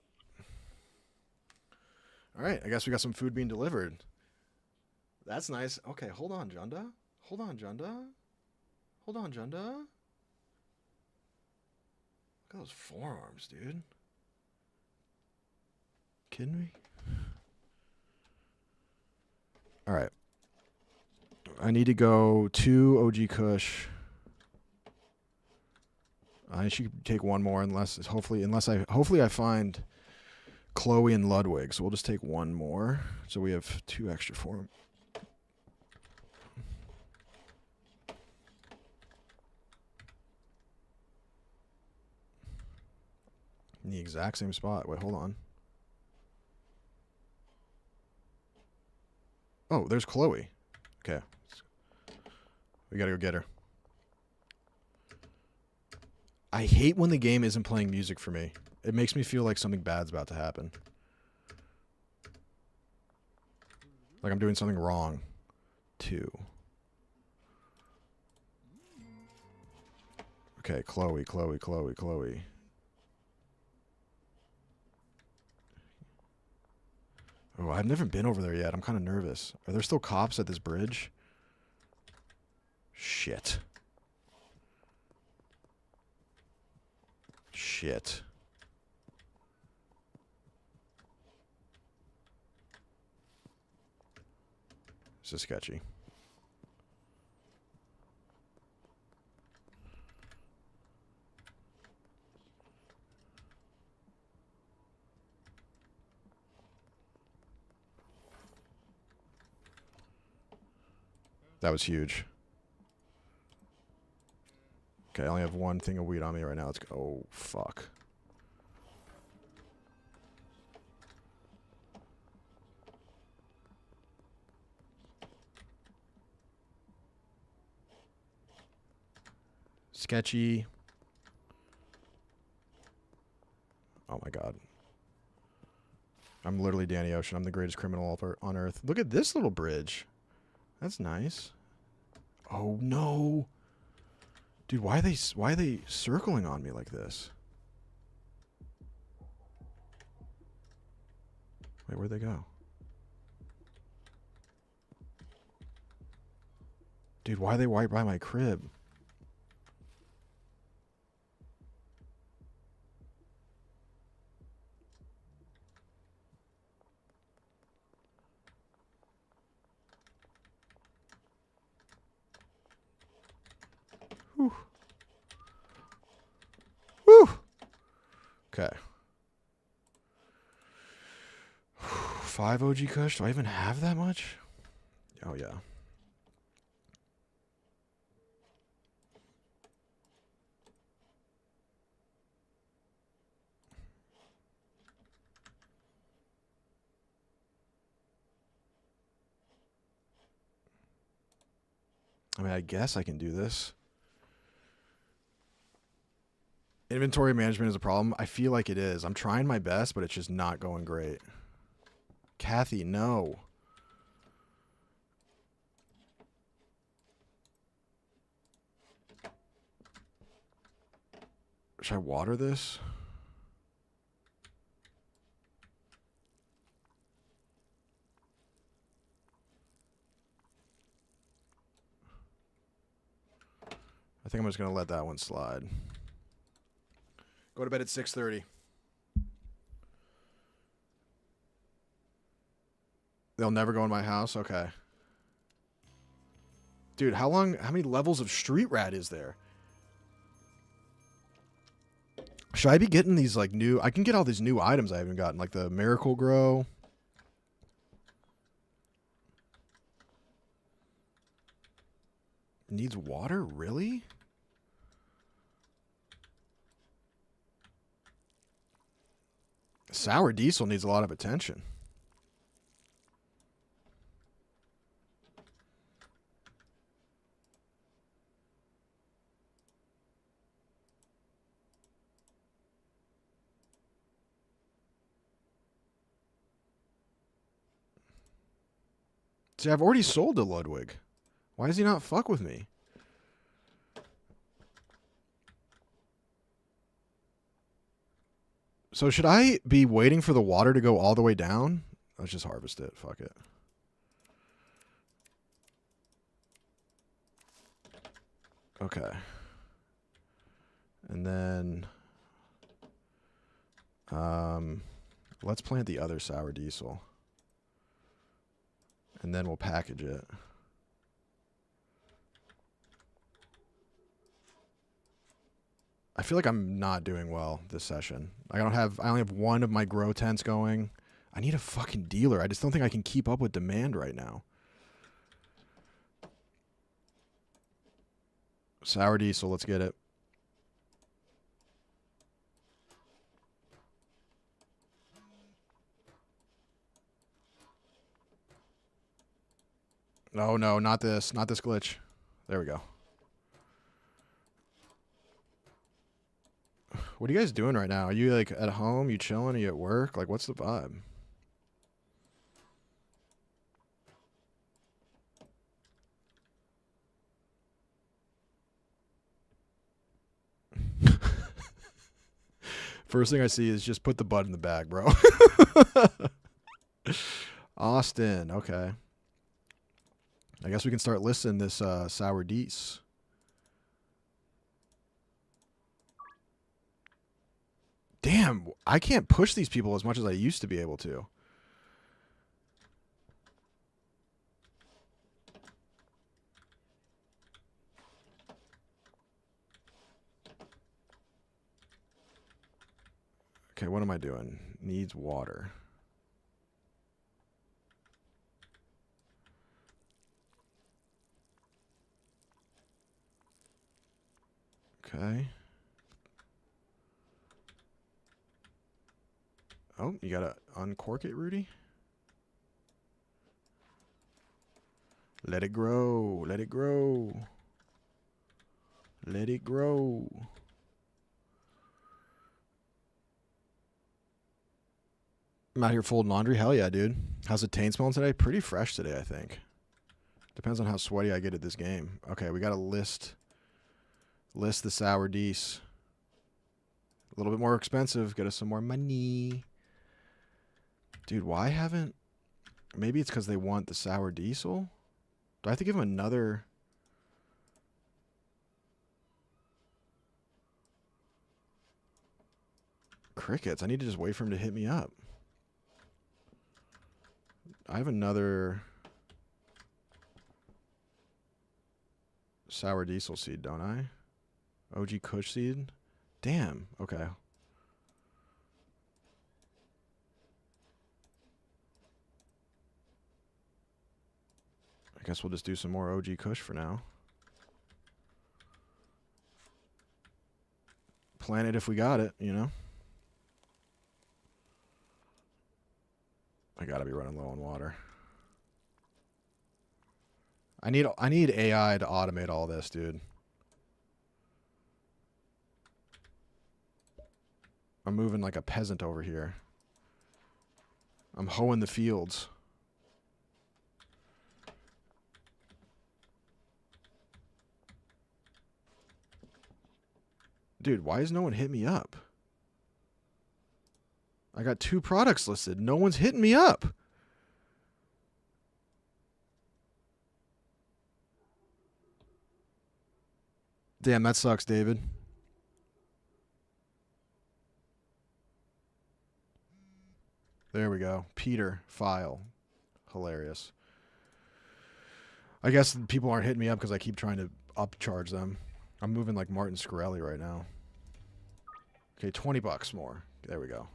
All right. I guess we got some food being delivered. That's nice. Okay, hold on, Junda. Hold on, Junda. Hold on, Junda. Look at those forearms, dude. Kidding me? All right. I need to go 2 OG Kush. I should take 1 more hopefully I find Chloe and Ludwig. So we'll just take 1 more. So we have 2 extra for him. In the exact same spot. Wait, hold on. Oh, there's Chloe. Okay. We gotta go get her. I hate when the game isn't playing music for me. It makes me feel like something bad's about to happen. Like I'm doing something wrong. 2. Okay, Chloe. Oh, I've never been over there yet. I'm kind of nervous. Are there still cops at this bridge? Shit. Shit. This is sketchy. That was huge. Okay, I only have 1 thing of weed on me right now. Let's go. Oh, fuck. Sketchy. Oh my god. I'm literally Danny Ocean. I'm the greatest criminal on earth. Look at this little bridge. That's nice. Oh no. Dude, why are they circling on me like this? Wait, where'd they go? Dude, why are they right by my crib? Whew. Whew. Okay. 5 OG Kush? Do I even have that much? Oh, yeah. I mean, I guess I can do this. Inventory management is a problem. I feel like it is. I'm trying my best, but it's just not going great. Kathy, no. Should I water this? I think I'm just going to let that one slide. Go to bed at 6:30. They'll never go in my house? Okay. Dude, how many levels of Street Rat is there? Should I be getting these, like, new... I can get all these new items I haven't gotten, like the Miracle Grow. Needs water? Really? Sour Diesel needs a lot of attention. See, I've already sold to Ludwig. Why does he not fuck with me? So should I be waiting for the water to go all the way down? Let's just harvest it. Fuck it. Okay. And then... let's plant the other Sour Diesel. And then we'll package it. I feel like I'm not doing well this session. I only have one of my grow tents going. I need a fucking dealer. I just don't think I can keep up with demand right now. Sour Diesel, let's get it. Oh no, not this glitch. There we go. What are you guys doing right now? Are you like at home? You chilling? Are you at work? Like, what's the vibe? First thing I see is just put the bud in the bag, bro. Austin, okay. I guess we can start listing this Sour Dees. Damn, I can't push these people as much as I used to be able to. Okay, what am I doing? Needs water. Okay. Oh, you gotta uncork it, Rudy. Let it grow. Let it grow. Let it grow. I'm out here folding laundry. Hell yeah, dude. How's the taint smelling today? Pretty fresh today, I think. Depends on how sweaty I get at this game. Okay, we got to list the sour Dees. A little bit more expensive. Get us some more money. Dude, why haven't... Maybe it's because they want the sour diesel? Do I have to give them another... Crickets. I need to just wait for him to hit me up. I have another... sour diesel seed, don't I? OG Kush seed? Damn. Okay. I guess we'll just do some more OG Kush for now. Plant it if we got it, you know? I gotta be running low on water. I need AI to automate all this, dude. I'm moving like a peasant over here. I'm hoeing the fields. Dude, why has no one hit me up? I got 2 products listed. No one's hitting me up. Damn, that sucks, David. There we go. Peter, file. Hilarious. I guess people aren't hitting me up because I keep trying to upcharge them. I'm moving like Martin Scarelli right now. Okay, $20 more. There we go.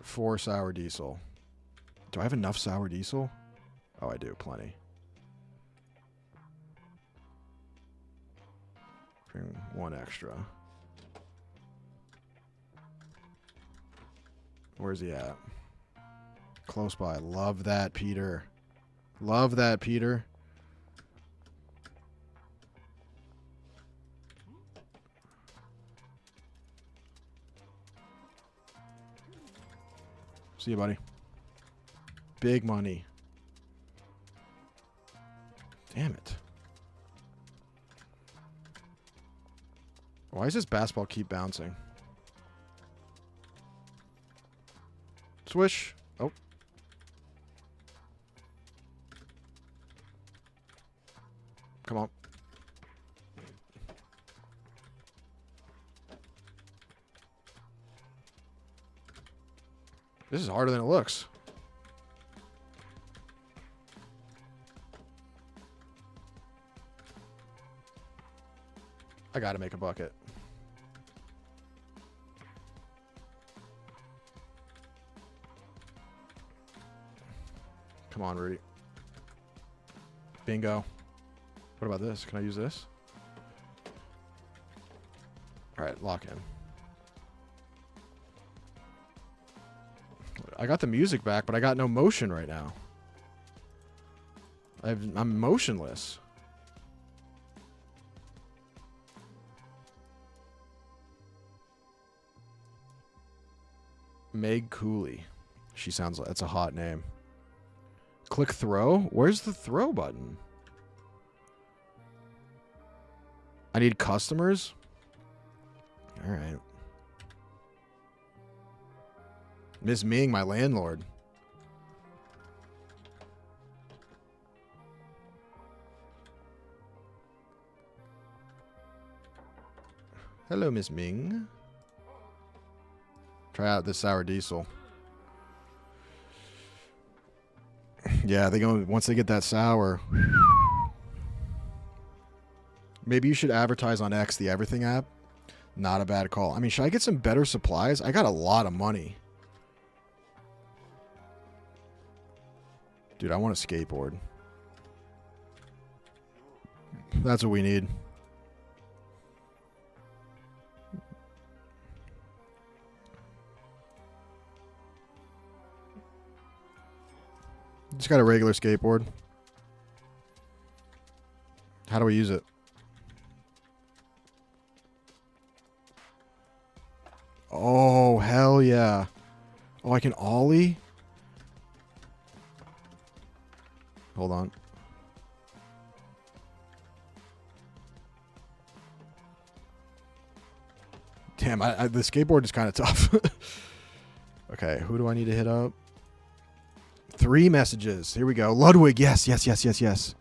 4 sour diesel. Do I have enough sour diesel? Oh, I do. Plenty. Bring 1 extra. Where's he at? Close by. Love that, Peter. Love that, Peter. See you, buddy. Big money. Damn it. Why does this basketball keep bouncing? Swish. Oh. Come on. This is harder than it looks. I gotta make a bucket. Come on, Rudy. Bingo. What about this? Can I use this? All right, lock in. I got the music back, but I got no motion right now. I'm motionless. Meg Cooley. She sounds like that's a hot name. Click throw? Where's the throw button? I need customers? All right. Miss Ming, my landlord. Hello, Miss Ming. Try out this sour diesel. Yeah, they go once they get that sour. Maybe you should advertise on X, the Everything app. Not a bad call. I mean, should I get some better supplies? I got a lot of money. Dude, I want a skateboard. That's what we need. Just got a regular skateboard. How do we use it? Oh, hell yeah. Oh, I can ollie? Hold on. Damn, the skateboard is kind of tough. Okay, who do I need to hit up? 3 messages. Here we go. Ludwig, yes, yes, yes, yes, yes.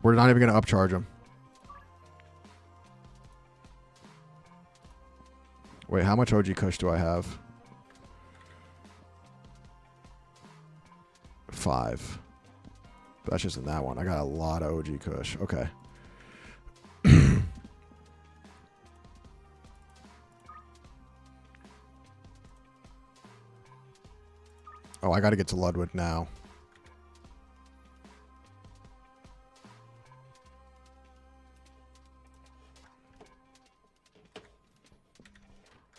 We're not even going to upcharge him. Wait, how much OG Kush do I have? 5. But that's just in that one. I got a lot of OG Kush. Okay. Oh, I got to get to Ludwig now.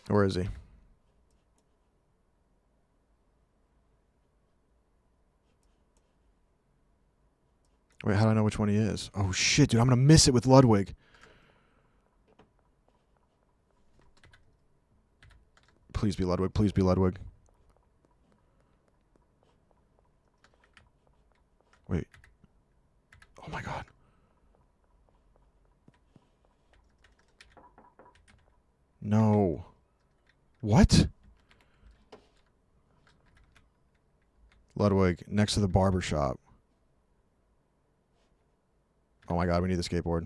Where is he? Wait, how do I know which one he is? Oh, shit, dude. I'm going to miss it with Ludwig. Please be Ludwig. Please be Ludwig. Wait. Oh, my God. No. What? Ludwig, next to the barber shop. Oh my God, we need the skateboard.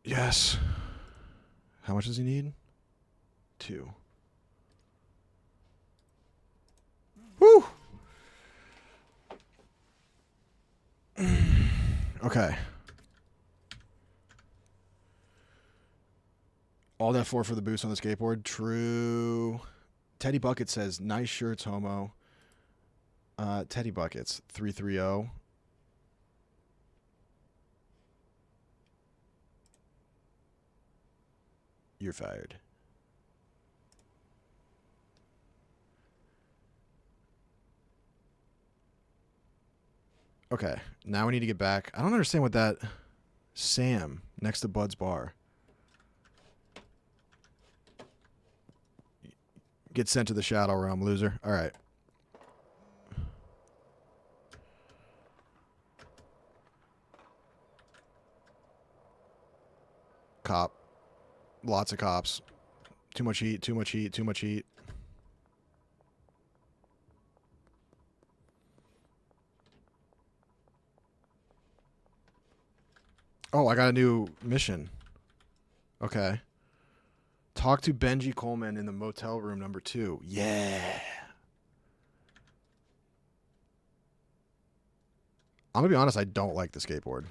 Yes. How much does he need? 2. Woo! Okay. All that for the boost on the skateboard. True. Teddy Bucket says, nice shirts, homo. Teddy Buckets, 330. You're fired. Okay, now we need to get back. I don't understand what that Sam next to Bud's bar. Get sent to the Shadow Realm, loser. All right. Cop. Lots of cops. Too much heat, too much heat, too much heat. Oh, I got a new mission. Okay. Talk to Benji Coleman in the motel room number 2. Yeah. I'm going to be honest, I don't like the skateboard.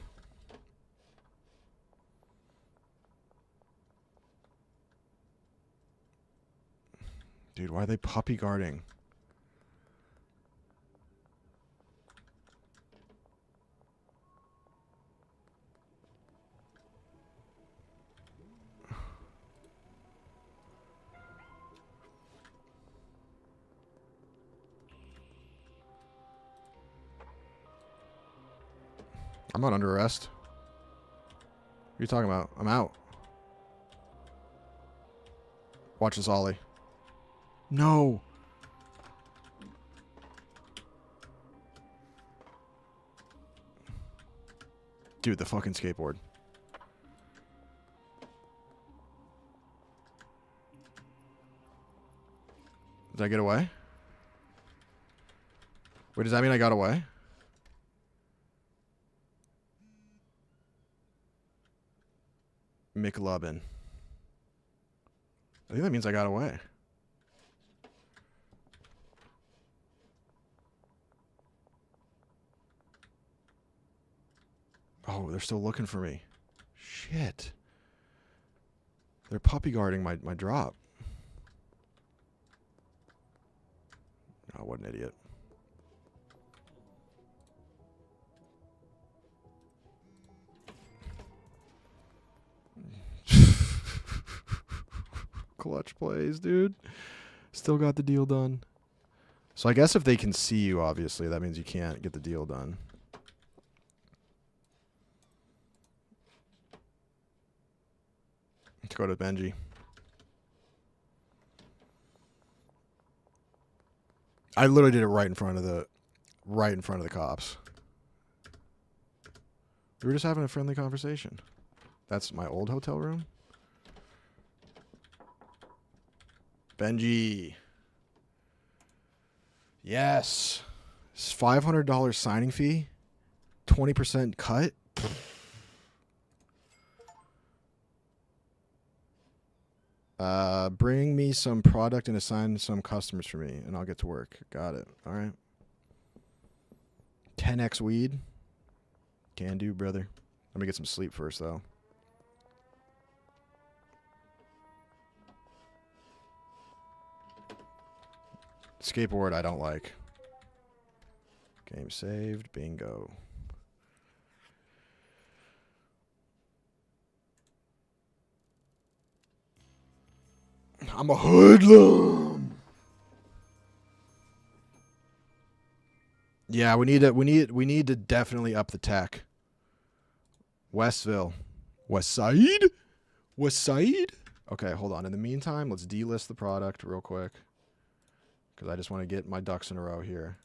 Dude, why are they puppy guarding? I'm not under arrest. What are you talking about? I'm out. Watch this ollie. No. Dude, the fucking skateboard. Did I get away? Wait, does that mean I got away? McLubbin. I think that means I got away. Oh, they're still looking for me. Shit. They're puppy guarding my drop. Oh, what an idiot. Clutch plays, dude. Still got the deal done. So I guess if they can see you, obviously, that means you can't get the deal done. Let's go to Benji. I literally did it right in front of the cops. We were just having a friendly conversation. That's my old hotel room. Benji. Yes. It's $500 signing fee. 20% cut. Bring me some product and assign some customers for me, and I'll get to work. Got it. All right. 10x weed. Can do, brother. Let me get some sleep first, though. Skateboard, I don't like. Game saved. Bingo. I'm a hoodlum. Yeah, we need to definitely up the tech. Westville. West Side? West Side? Okay, hold on. In the meantime, let's delist the product real quick. Because I just want to get my ducks in a row here.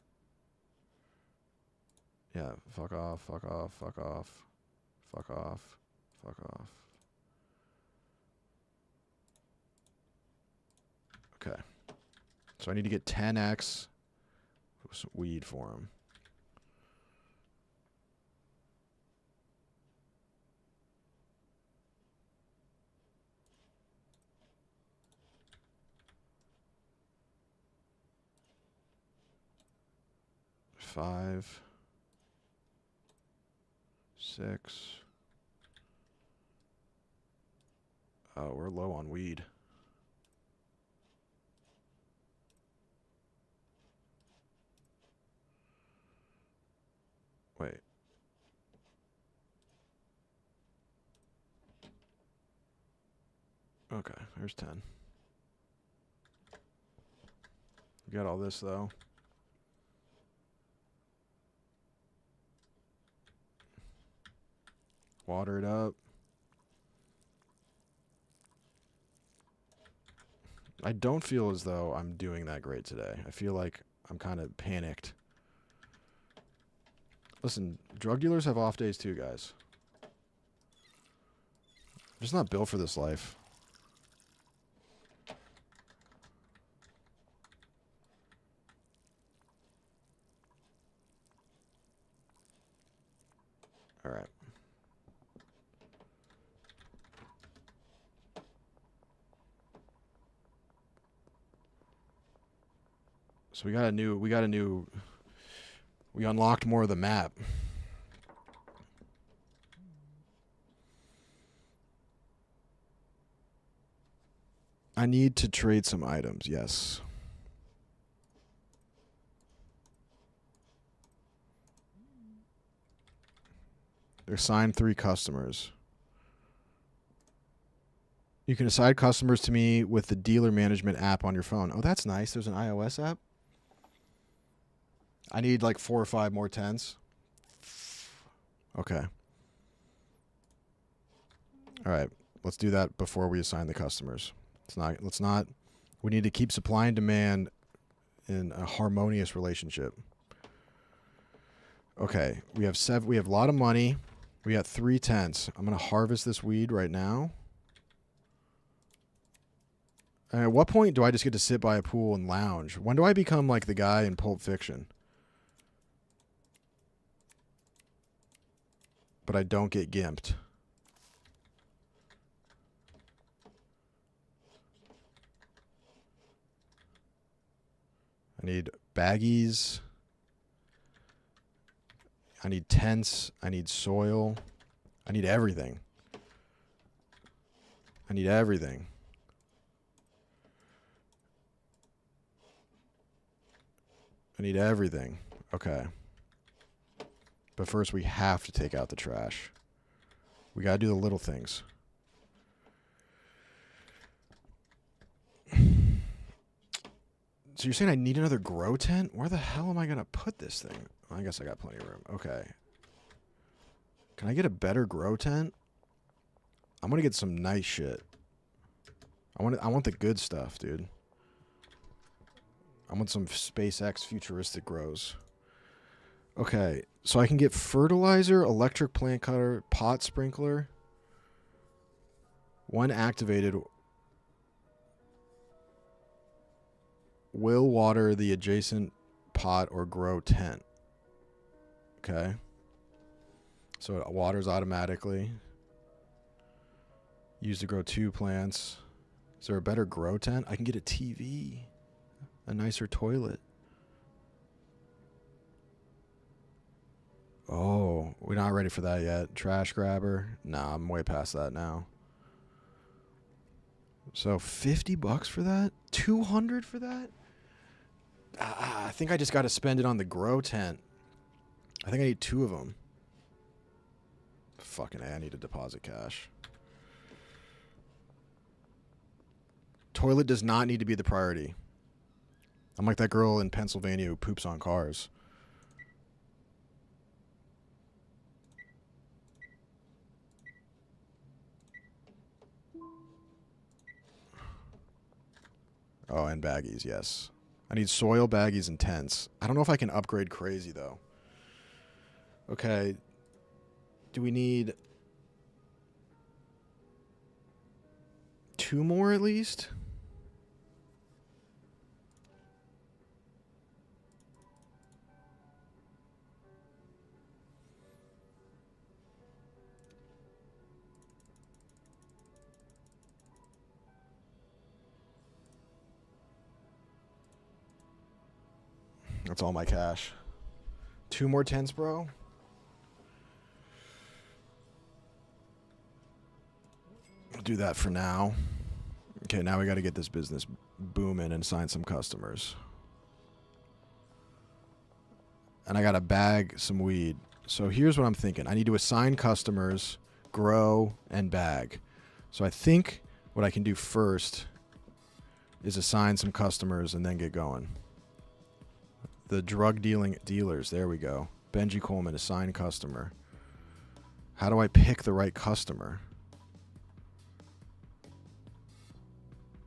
Yeah, fuck off, fuck off, fuck off. Fuck off. Fuck off. Okay. So I need to get 10x weed for him. Five, 6. Oh, we're low on weed. Wait. Okay, there's 10. We got all this, though. Water it up. I don't feel as though I'm doing that great today. I feel like I'm kind of panicked. Listen, drug dealers have off days too, guys. I'm just not built for this life. All right. So we unlocked more of the map. I need to trade some items, yes. Assign 3 customers. You can assign customers to me with the dealer management app on your phone. Oh, that's nice. There's an iOS app. I need like 4 or 5 more 10s. Okay. All right. Let's do that before we assign the customers. Let's not. We need to keep supply and demand in a harmonious relationship. Okay. We have a lot of money. We got 3 10s. I'm going to harvest this weed right now. And at what point do I just get to sit by a pool and lounge? When do I become like the guy in Pulp Fiction? But I don't get gimped. I need baggies. I need tents. I need soil. I need everything. I need everything. I need everything. Okay. But first we have to take out the trash. We got to do the little things. So you're saying I need another grow tent? Where the hell am I going to put this thing? I guess I got plenty of room. Okay. Can I get a better grow tent? I'm going to get some nice shit. I want the good stuff, dude. I want some SpaceX futuristic grows. Okay. So I can get fertilizer, electric plant cutter, pot sprinkler. One activated will water the adjacent pot or grow tent. Okay. So it waters automatically. Used to grow 2 plants. Is there a better grow tent? I can get a TV. A nicer toilet. Oh, we're not ready for that yet. Trash grabber. Nah, I'm way past that now. So $50 for that? $200 for that? I think I just got to spend it on the grow tent. I think I need 2 of them. Fucking A, I need to deposit cash. Toilet does not need to be the priority. I'm like that girl in Pennsylvania who poops on cars. Oh, and baggies, yes. I need soil, baggies, and tents. I don't know if I can upgrade crazy, though. Okay. Do we need 2 more at least? That's all my cash. 2 more tents, bro? I'll do that for now. Okay, now we got to get this business booming and sign some customers. And I got to bag some weed. So here's what I'm thinking. I need to assign customers, grow, and bag. So I think what I can do first is assign some customers and then get going. The drug dealers. There we go. Benji Coleman, assign customer. How do I pick the right customer?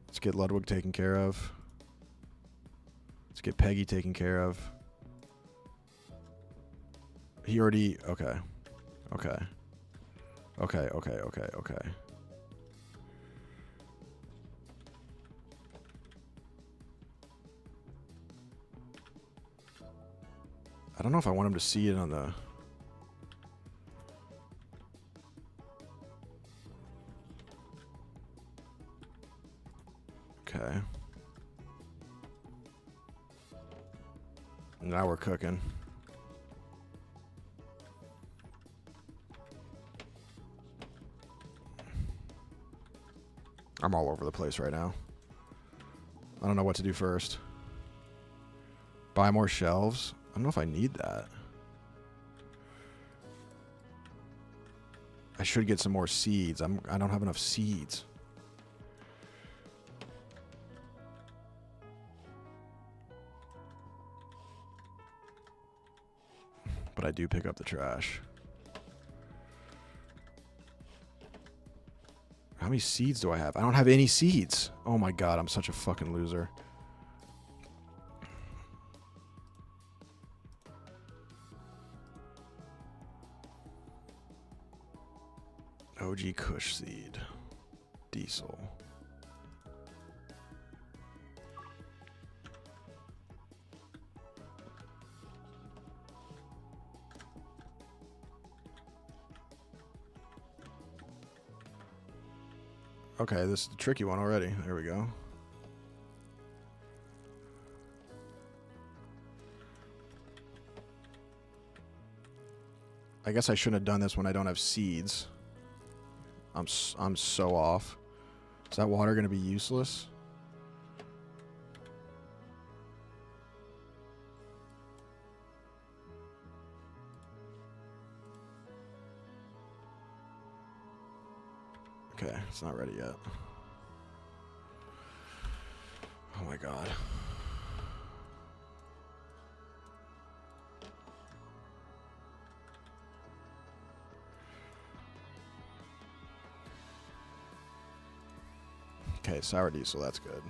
Let's get Ludwig taken care of. Let's get Peggy taken care of. He already... Okay. Okay. Okay, okay, okay, okay. I don't know if I want him to see it on the... Okay. Now we're cooking. I'm all over the place right now. I don't know what to do first. Buy more shelves? I don't know if I need that. I should get some more seeds. I don't have enough seeds. But I do pick up the trash. How many seeds do I have? I don't have any seeds. Oh my god, I'm such a fucking loser. OG Kush seed. Diesel. Okay, this is a tricky one already. There we go. I guess I shouldn't have done this when I don't have seeds. I'm so off. Is that water going to be useless? Okay, it's not ready yet. Oh my god. Okay, sour diesel, that's good.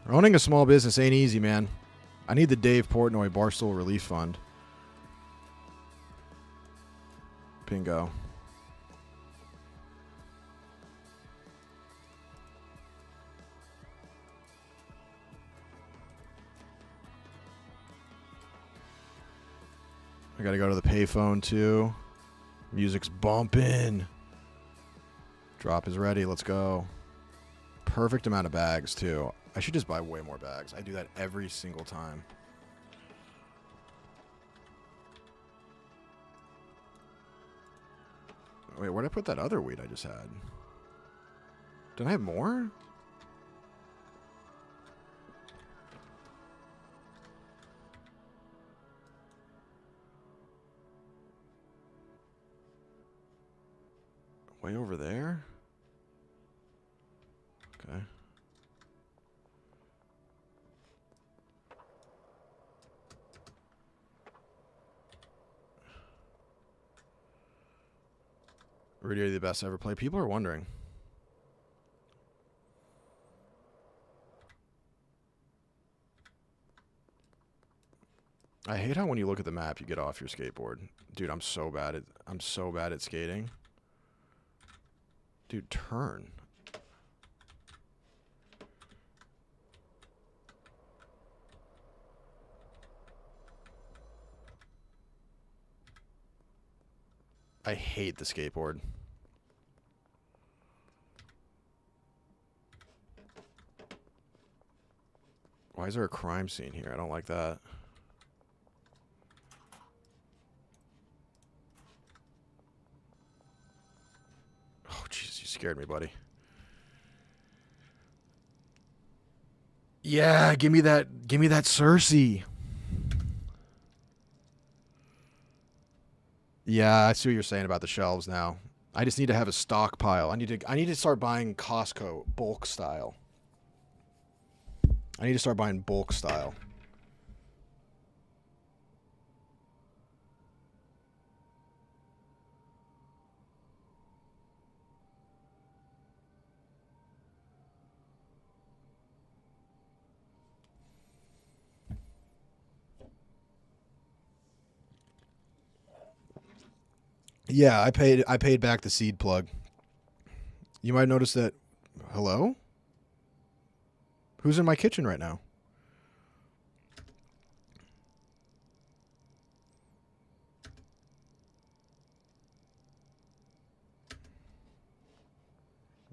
Owning a small business ain't easy, man. I need the Dave Portnoy Barstool Relief Fund. Bingo. I gotta go to the payphone too. Music's bumping. Drop is ready. Let's go. Perfect amount of bags too. I should just buy way more bags. I do that every single time. Wait, where'd I put that other weed I just had? Did I have more? Way over there? Okay. Rudy, are you the best I ever played? People are wondering. I hate how when you look at the map, you get off your skateboard. Dude, I'm so bad at skating. Dude, turn. I hate the skateboard. Why is there a crime scene here? I don't like that. Oh, jeez, you scared me, buddy. Yeah, give me that Cersei. Yeah, I see what you're saying about the shelves now. I just need to have a stockpile. I need to start buying Costco bulk style. I need to start buying bulk style. Yeah, I paid back the seed plug. You might notice that. Hello? Who's in my kitchen right now?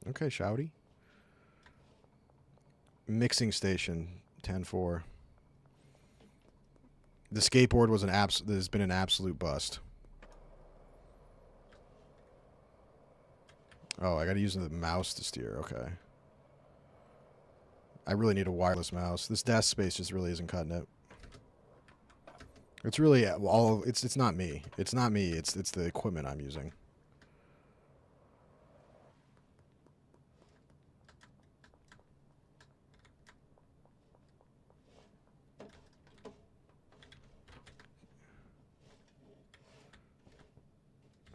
Okay, shouty. Mixing station 10-4. The skateboard was has been an absolute bust. Oh, I gotta use the mouse to steer. Okay. I really need a wireless mouse. This desk space just really isn't cutting it. It's really all. It's not me. It's not me. It's the equipment I'm using.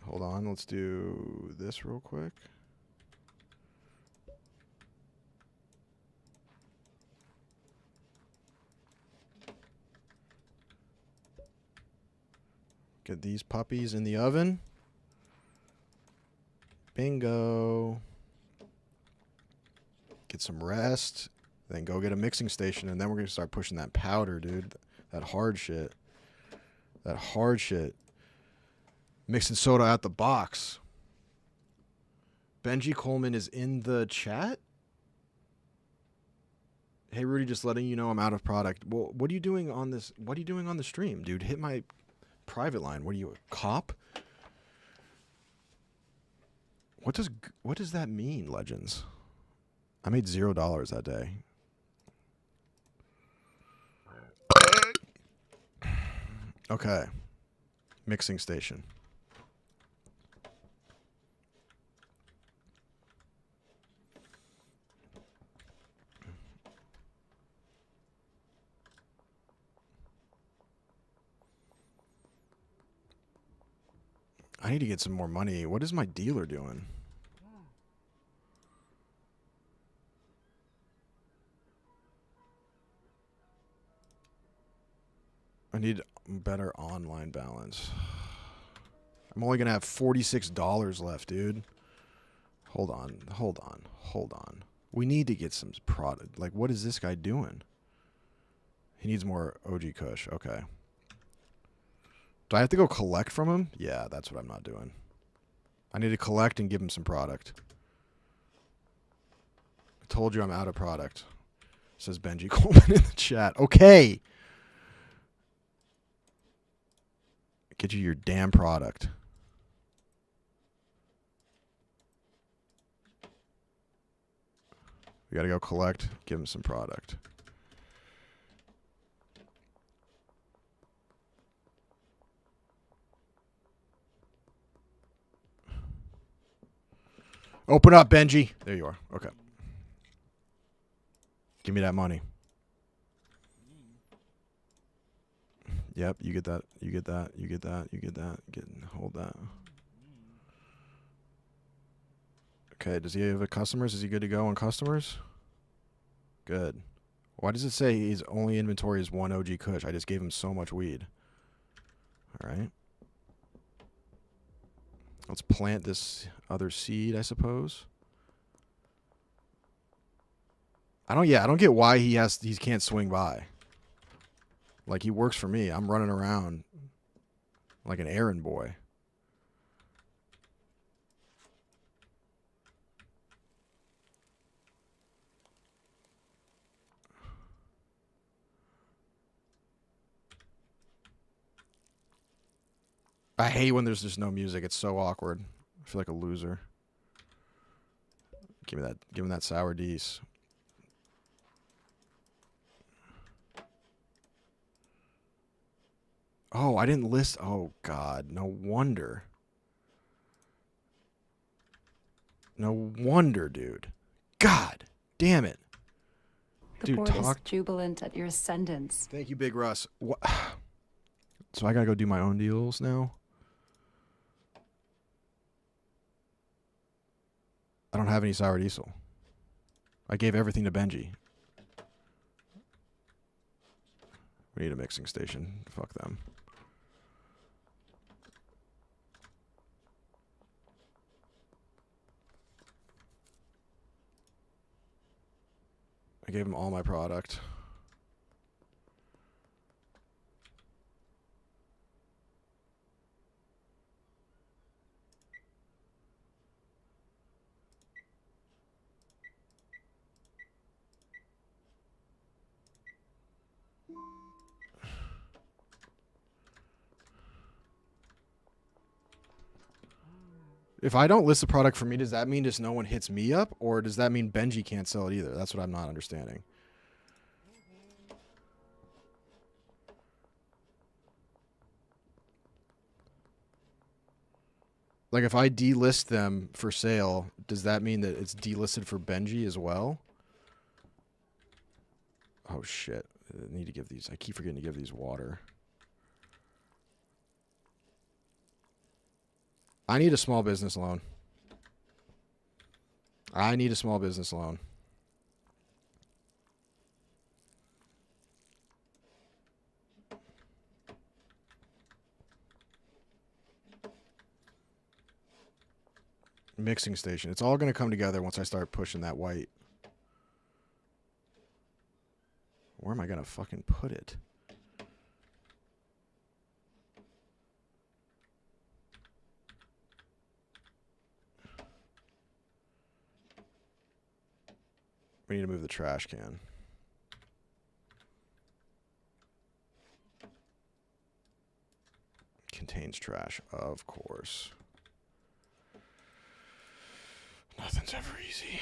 Hold on. Let's do this real quick. Get these puppies in the oven. Bingo. Get some rest. Then go get a mixing station. And then we're going to start pushing that powder, dude. That hard shit. That hard shit. Mixing soda out the box. Benji Coleman is in the chat? Hey, Rudy, just letting you know I'm out of product. Well, what are you doing on this? What are you doing on the stream, dude? Hit my private line. What are you, a cop? What does that mean, Legends? I made $0 that day. Okay. Mixing station. I need to get some more money. What is my dealer doing? I need better online balance. I'm only going to have $46 left, dude. Hold on. We need to get some product. Like, what is this guy doing? He needs more OG Kush. Okay. Do I have to go collect from him? Yeah, that's what I'm not doing. I need to collect and give him some product. I told you I'm out of product. Says Benji Coleman in the chat. Okay. Get you your damn product. We got to go collect, give him some product. Open up, Benji. There you are. Okay. Give me that money. Yep, you get that. You get that. You get that. You get that. Hold that. Okay, does he have a customers? Is he good to go on customers? Good. Why does it say his only inventory is 1 OG Kush? I just gave him so much weed. All right. Let's plant this other seed, I suppose. I don't get why he can't swing by. Like, he works for me. I'm running around like an errand boy. I hate when there's just no music. It's so awkward. I feel like a loser. Give me that sour D's. Oh, I didn't list. Oh, God. No wonder. No wonder, dude. God damn it. The board is jubilant at your ascendance. Thank you, Big Russ. What? So I got to go do my own deals now? I don't have any sour diesel. I gave everything to Benji. We need a mixing station. Fuck them. I gave him all my product. If I don't list the product for me, does that mean just no one hits me up? Or does that mean Benji can't sell it either? That's what I'm not understanding. Like, if I delist them for sale, does that mean that it's delisted for Benji as well? Oh, shit. I need to give these. I keep forgetting to give these water. I need a small business loan. I need a small business loan. Mixing station. It's all going to come together once I start pushing that white. Where am I going to fucking put it? We need to move the trash can. Contains trash, of course. Nothing's ever easy.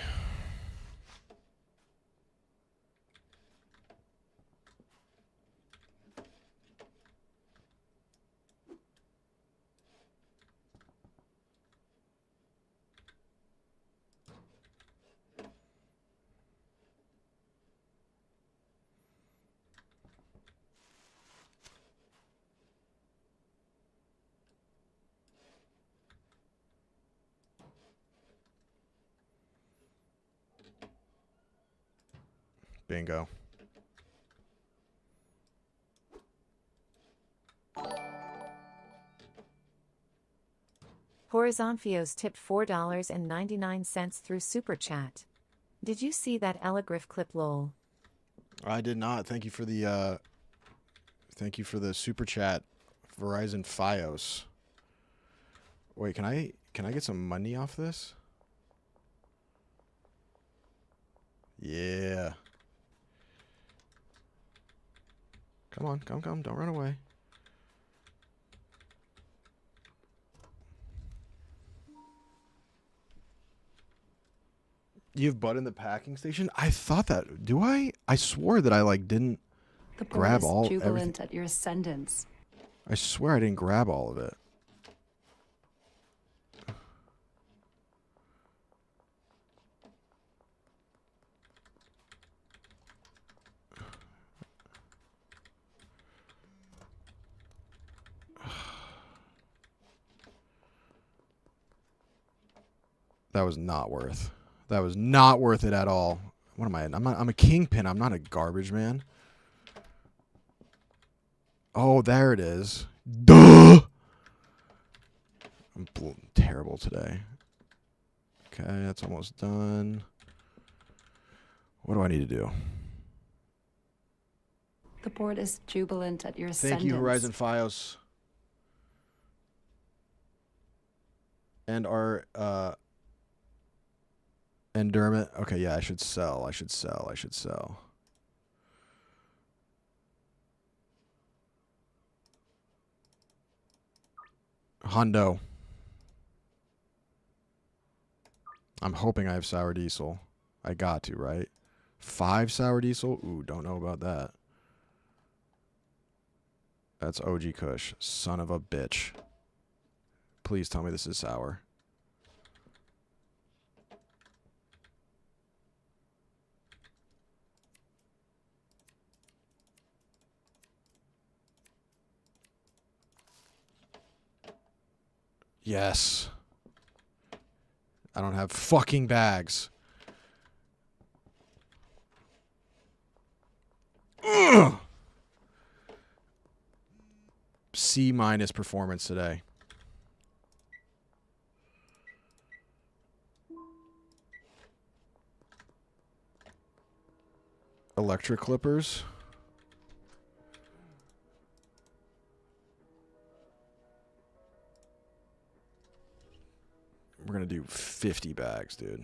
Bingo. Horizonfios tipped $4.99 through Super Chat. Did you see that Elegriff clip, lol? I did not. Thank you for the super chat, Verizon Fios. Wait, can I get some money off this? Yeah. Come on, come, don't run away. You have Bud in the packing station? I thought that. Do I? I swore that I didn't The board grab is all jubilant everything. at your ascendance. I swear I didn't grab all of it. That was not worth. That was not worth it at all. What am I? I'm a kingpin. I'm not a garbage man. Oh, there it is. Duh! I'm terrible today. Okay, that's almost done. What do I need to do? The board is jubilant at your ascendance. Thank you, Horizon Fios. And our and Dermot. Okay, yeah, I should sell. Hondo. I'm hoping I have sour diesel. I got to, right? 5 sour diesel? Ooh, don't know about that. That's OG Kush. Son of a bitch. Please tell me this is sour. Yes. I don't have fucking bags. Ugh. C- performance today. Electric clippers. We're going to do 50 bags, dude.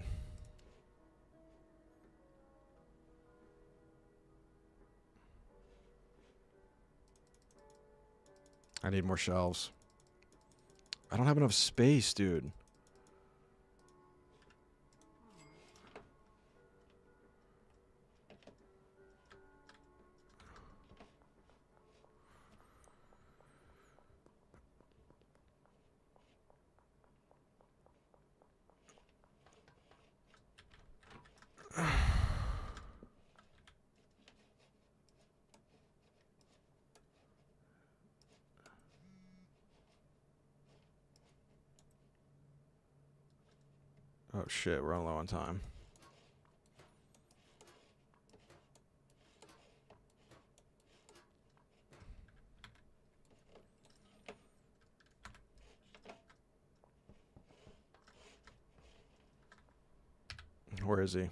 I need more shelves. I don't have enough space, dude. Oh shit, we're on low on time. Where is he?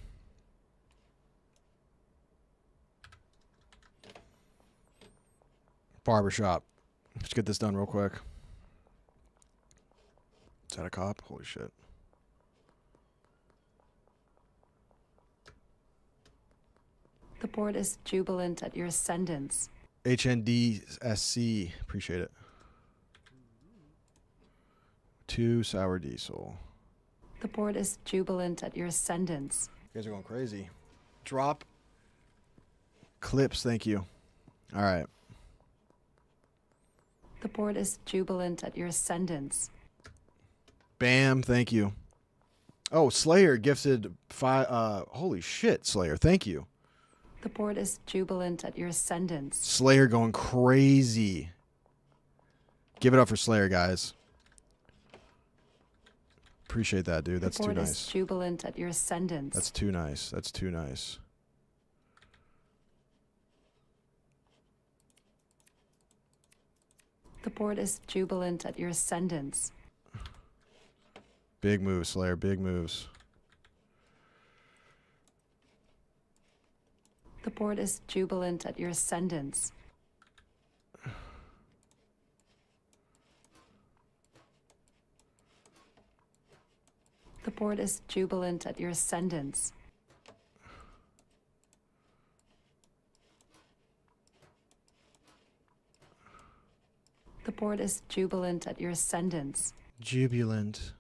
Barbershop. Let's get this done real quick. Is that a cop? Holy shit. The board is jubilant at your ascendance. HNDSC. Appreciate it. 2 sour diesel. The board is jubilant at your ascendance. You guys are going crazy. Drop clips. Thank you. All right. The board is jubilant at your ascendance. Bam. Thank you. Oh, Slayer gifted 5. Holy shit, Slayer. Thank you. The board is jubilant at your ascendance. Slayer going crazy. Give it up for Slayer, guys. Appreciate that, dude. That's the too board nice. is jubilant at your ascendance. That's too nice. That's too nice. The board is jubilant at your ascendance. Big moves, Slayer. Big moves. The board is jubilant at your ascendance. The board is jubilant at your ascendance. The board is jubilant at your ascendance. Jubilant.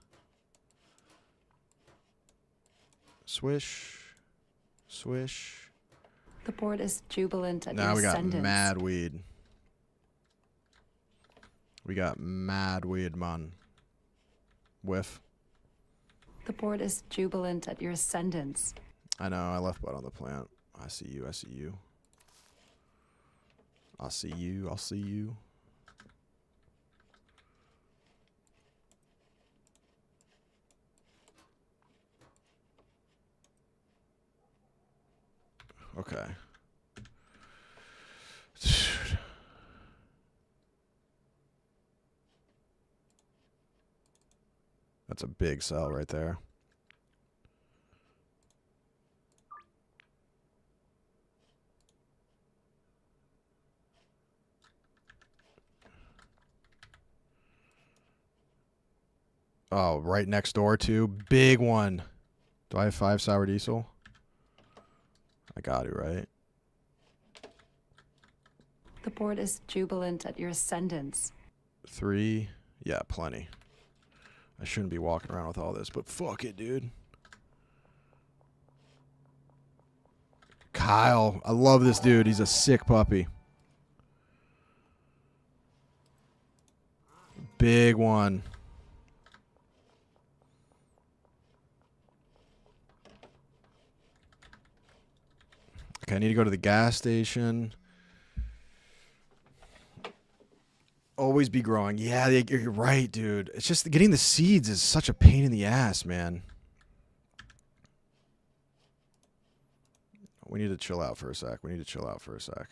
Swish. Swish. The board is jubilant at Now your we got ascendance. mad weed. We got mad weed, man. Whiff. The board is jubilant at your ascendance. I know, I left butt on the plant. I see you, I see you. I'll see you, I'll see you. Okay. Dude. That's a big sell right there. Oh, right next door too. Big one. Do I have 5 sour diesel? I got it, right? The board is jubilant at your ascendance. 3. Yeah, plenty. I shouldn't be walking around with all this, but fuck it, dude. Kyle. I love this dude. He's a sick puppy. Big one. Okay, I need to go to the gas station. Always be growing. Yeah, you're right, dude. It's just getting the seeds is such a pain in the ass, man. We need to chill out for a sec. We need to chill out for a sec.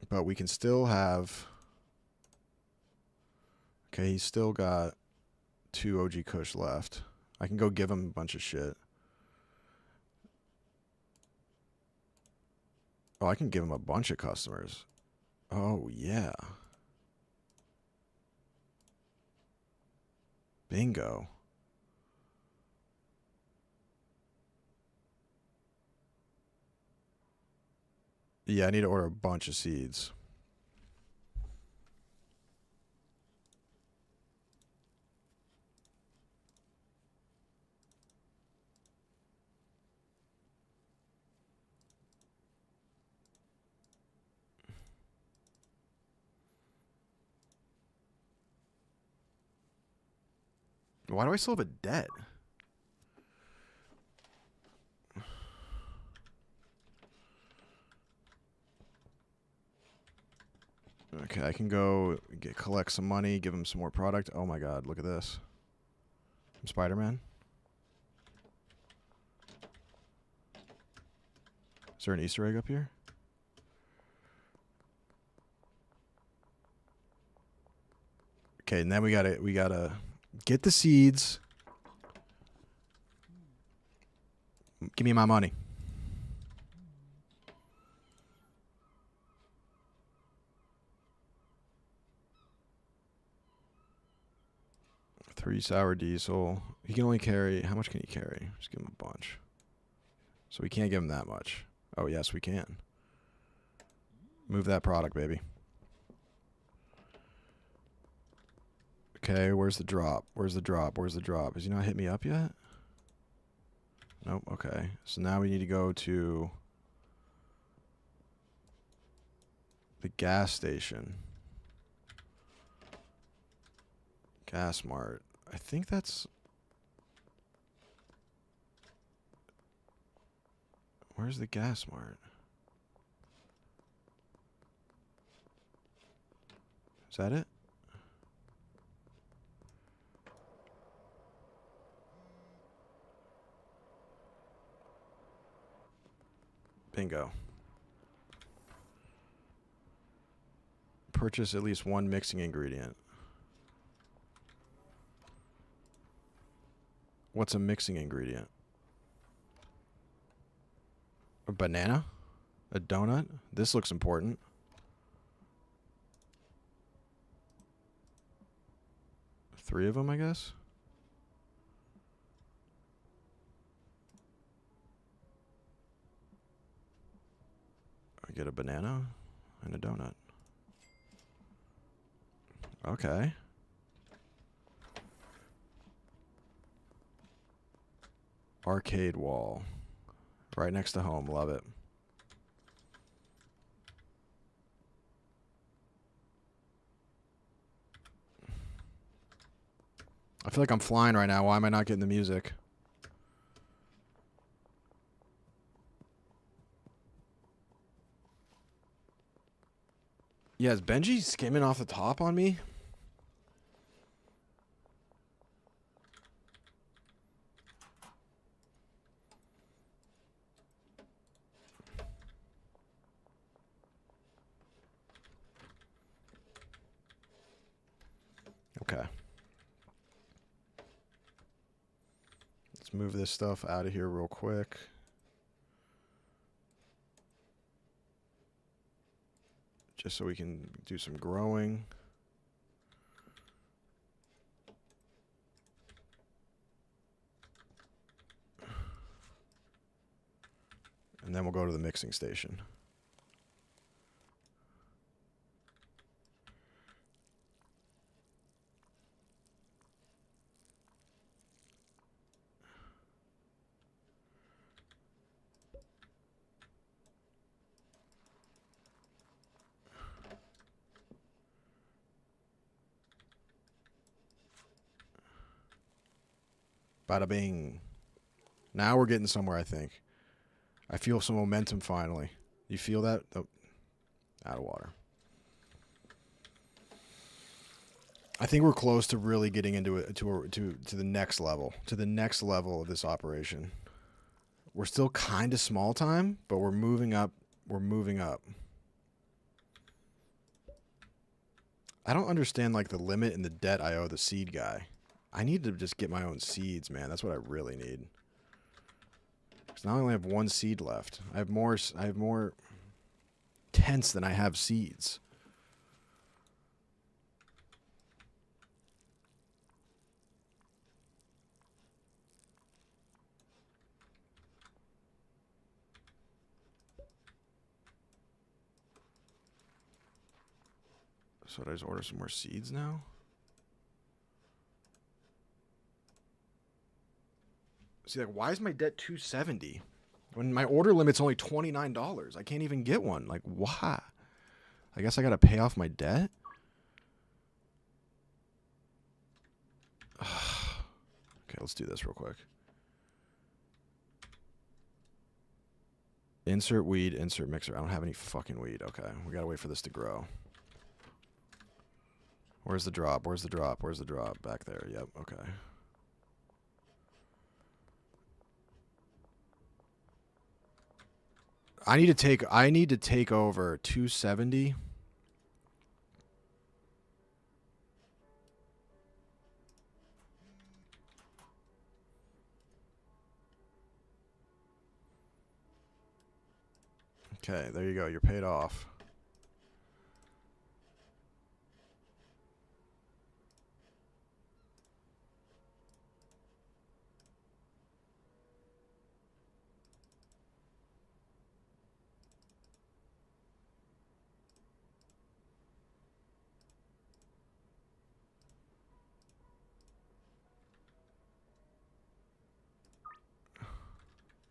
But we can still have... Okay, he's still got 2 OG Kush left. I can go give him a bunch of shit. Oh, I can give him a bunch of customers. Oh, yeah. Bingo. Yeah, I need to order a bunch of seeds. Why do I still have a debt? Okay, I can go collect some money, give him some more product. Oh my god, look at this. I'm Spider-Man. Is there an Easter egg up here? Okay, and then we gotta get the seeds. Give me my money. Three sour diesel. He can only carry... How much can he carry? Just give him a bunch. So we can't give him that much. Oh, yes, we can. Move that product, baby. Okay, where's the drop? Where's the drop? Where's the drop? Has he not hit me up yet? Nope, okay. So now we need to go to the gas station. Gas Mart. I think that's... Where's the Gas Mart? Is that it? Bingo. Purchase at least one mixing ingredient. What's a mixing ingredient? A banana? A donut? This looks important. Three of them, I guess. I get a banana and a donut. Okay. Arcade wall. Right next to home. Love it. I feel like I'm flying right now. Why am I not getting the music? Yeah, is Benji skimming off the top on me? Okay. Let's move this stuff out of here real quick. Just so we can do some growing. And then we'll go to the mixing station. Bada bing. Now we're getting somewhere, I think. I feel some momentum finally. You feel that? Oh, out of water. I think we're close to really getting into it to the next level. To the next level of this operation. We're still kind of small time, but we're moving up. We're moving up. I don't understand like the limit and the debt I owe the seed guy. I need to just get my own seeds, man. That's what I really need. Because now I only have one seed left. I have more tents than I have seeds. So did I just order some more seeds now? See, like, why is my debt $270 when my order limit's only $29? I can't even get one. Like, why? I guess I gotta pay off my debt. Okay, let's do this real quick. Insert weed, insert mixer. I don't have any fucking weed. Okay, we gotta wait for this to grow. Where's the drop? Where's the drop? Where's the drop? Back there. Yep. Okay. I need to take over 270. Okay, there you go. You're paid off.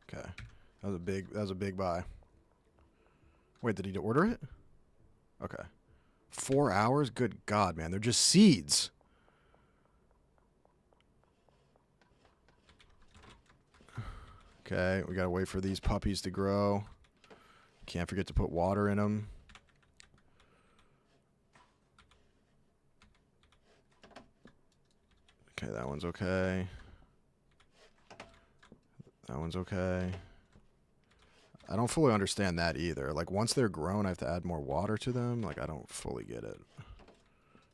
Okay. That was a big buy. Wait, did he order it? Okay. 4 hours? Good God, man. They're just seeds. Okay, we gotta wait for these puppies to grow. Can't forget to put water in them. Okay, that one's okay. That one's okay. I don't fully understand that either. Like, once they're grown, I have to add more water to them. Like, I don't fully get it.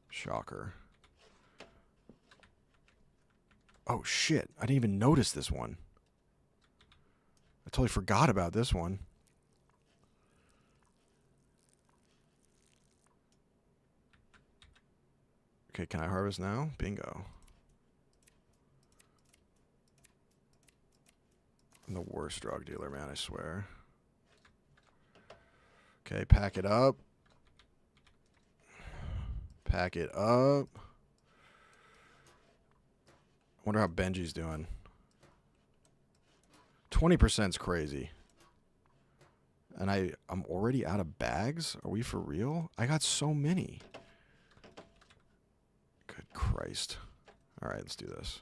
Shocker. Oh, shit. I didn't even notice this one. I totally forgot about this one. Okay, can I harvest now? Bingo. I'm the worst drug dealer, man, I swear. Okay, pack it up. Pack it up. I wonder how Benji's doing. 20%'s crazy. And I'm already out of bags? Are we for real? I got so many. Good Christ. All right, let's do this.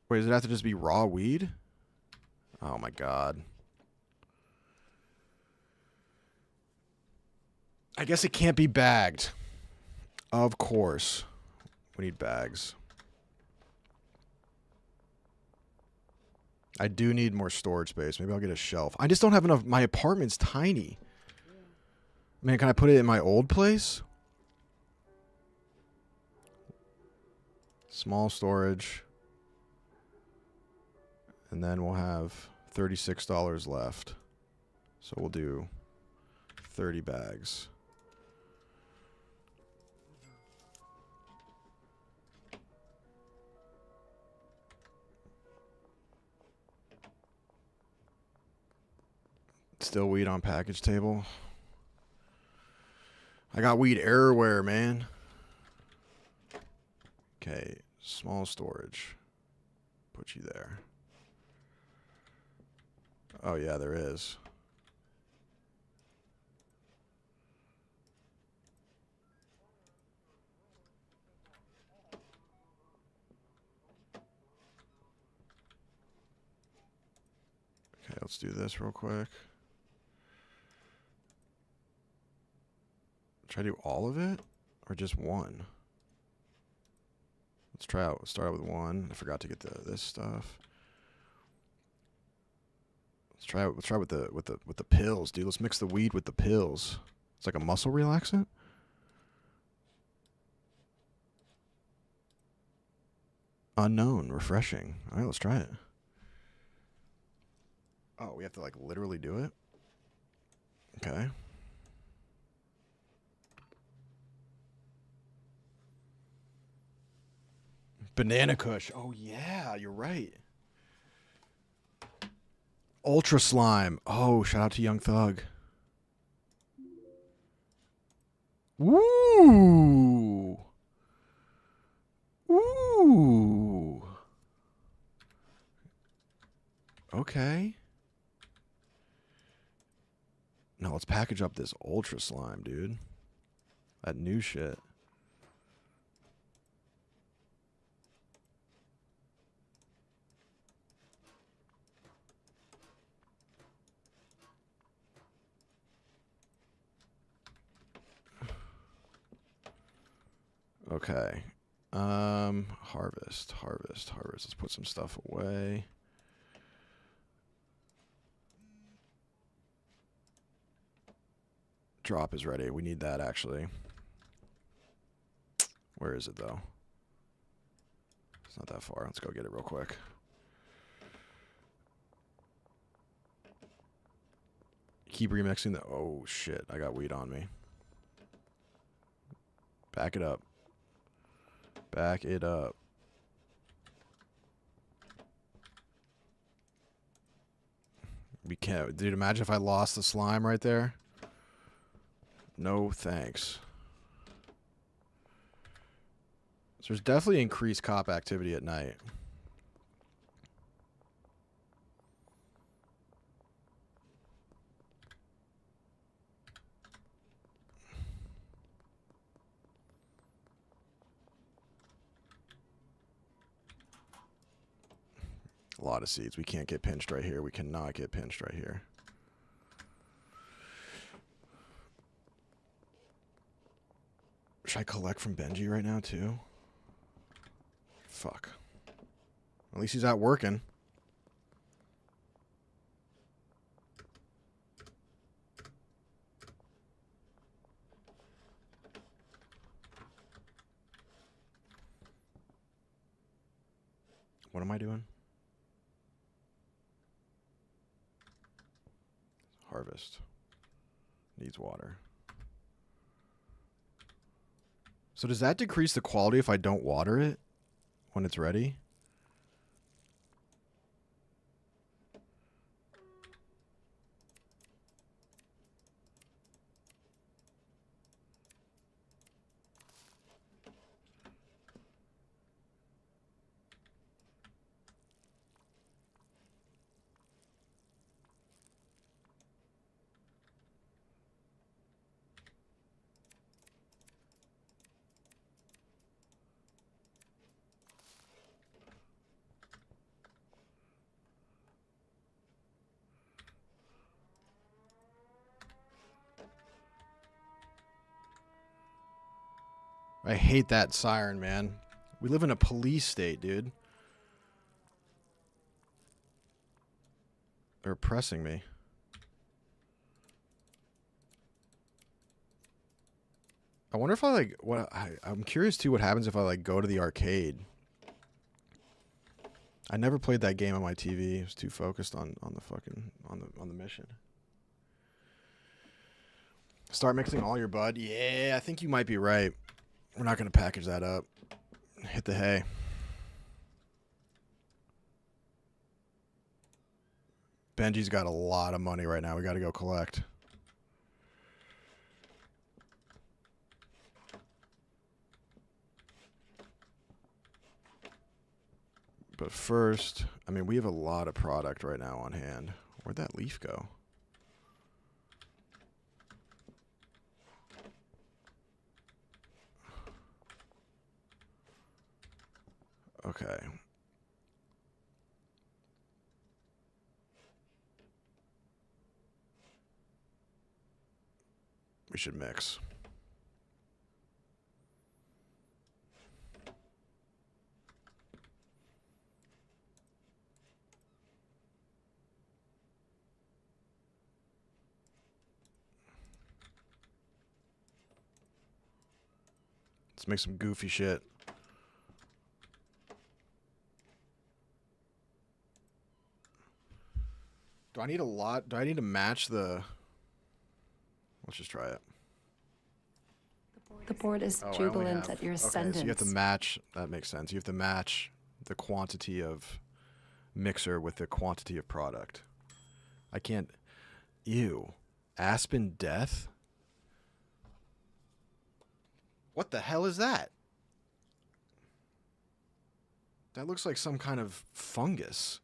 Wait, does it have to just be raw weed? Oh my god. I guess it can't be bagged. Of course. We need bags. I do need more storage space. Maybe I'll get a shelf. I just don't have enough. My apartment's tiny. Man, can I put it in my old place? Small storage. And then we'll have $36 left. So we'll do 30 bags. Still weed on package table. I got weed everywhere, man. Okay, small storage. Put you there. Oh, yeah, there is. Okay, let's do this real quick. Should I do all of it or just one? Let's try out. Start out with one. I forgot to get this stuff. Let's try with the pills, dude. Let's mix the weed with the pills. It's like a muscle relaxant. Unknown, refreshing. All right, let's try it. Oh, we have to like literally do it. Okay. Banana Kush. Oh yeah, you're right. Ultra Slime. Oh, shout out to Young Thug. Woo! Woo! Okay. No, let's package up this Ultra Slime, dude. That new shit. Okay. Harvest. Let's put some stuff away. Drop is ready. We need that, actually. Where is it, though? It's not that far. Let's go get it real quick. Keep remixing the... Oh, shit. I got weed on me. Back it up. Back it up. We can't... Dude, imagine if I lost the slime right there. No thanks. So there's definitely increased cop activity at night. A lot of seeds. We can't get pinched right here. We cannot get pinched right here. Should I collect from Benji right now, too? Fuck. At least he's out working. What am I doing? Harvest. Needs water. So does that decrease the quality if I don't water it when it's ready? I hate that siren, man. We live in a police state, dude. They're oppressing me. I wonder if I like what I'm curious too what happens if I like go to the arcade. I never played that game on my TV. I was too focused on the fucking on the mission. Start mixing all your bud. Yeah, I think you might be right. We're not going to package that up. Hit the hay. Benji's got a lot of money right now. We got to go collect. But first, I mean, we have a lot of product right now on hand. Where'd that leaf go? Okay. We should mix. Let's make some goofy shit. Do I need a lot? Do I need to match the... Let's just try it. The board is Oh, jubilant at your ascendance. Okay, so you have to match... That makes sense. You have to match the quantity of mixer with the quantity of product. I can't... Ew. Aspen Death? What the hell is that? That looks like some kind of fungus.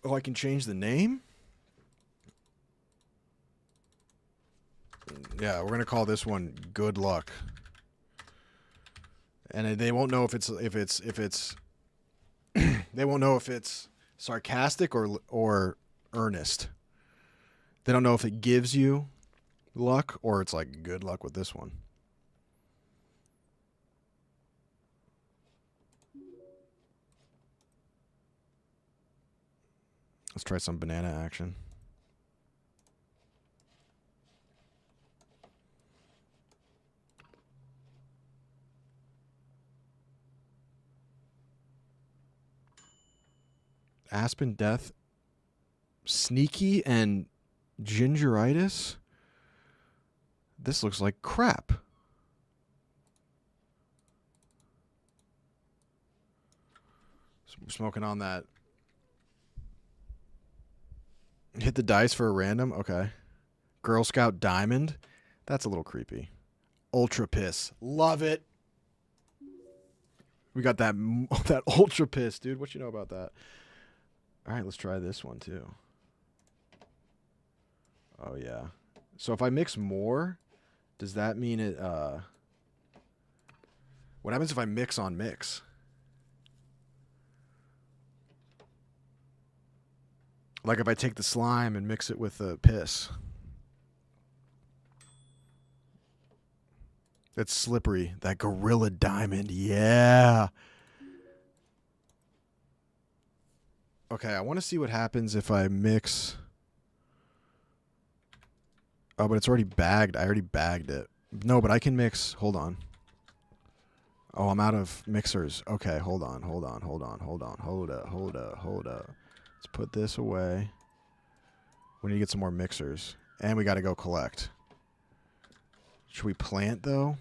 Oh, I can change the name? Yeah, we're gonna call this one Good Luck. And they won't know if it's they won't know if it's sarcastic or earnest. They don't know if it gives you luck or it's like good luck with this one. Let's try some banana action. Aspen Death, Sneaky, and Gingeritis. This looks like crap. So we're smoking on that. Hit the dice for a random? Okay. Girl Scout Diamond? That's a little creepy. Ultra Piss. Love it. We got that Ultra Piss, dude. What you know about that? All right, let's try this one, too. Oh, yeah. So if I mix more, does that mean it... What happens if I mix on mix? Like if I take the slime and mix it with the piss. It's slippery. That Gorilla Diamond. Yeah. Okay, I want to see what happens if I mix. Oh, but it's already bagged. I already bagged it. No, but I can mix. Hold on. Oh, I'm out of mixers. Okay, hold on. Hold up. Let's put this away. We need to get some more mixers. And we got to go collect. Should we plant, though?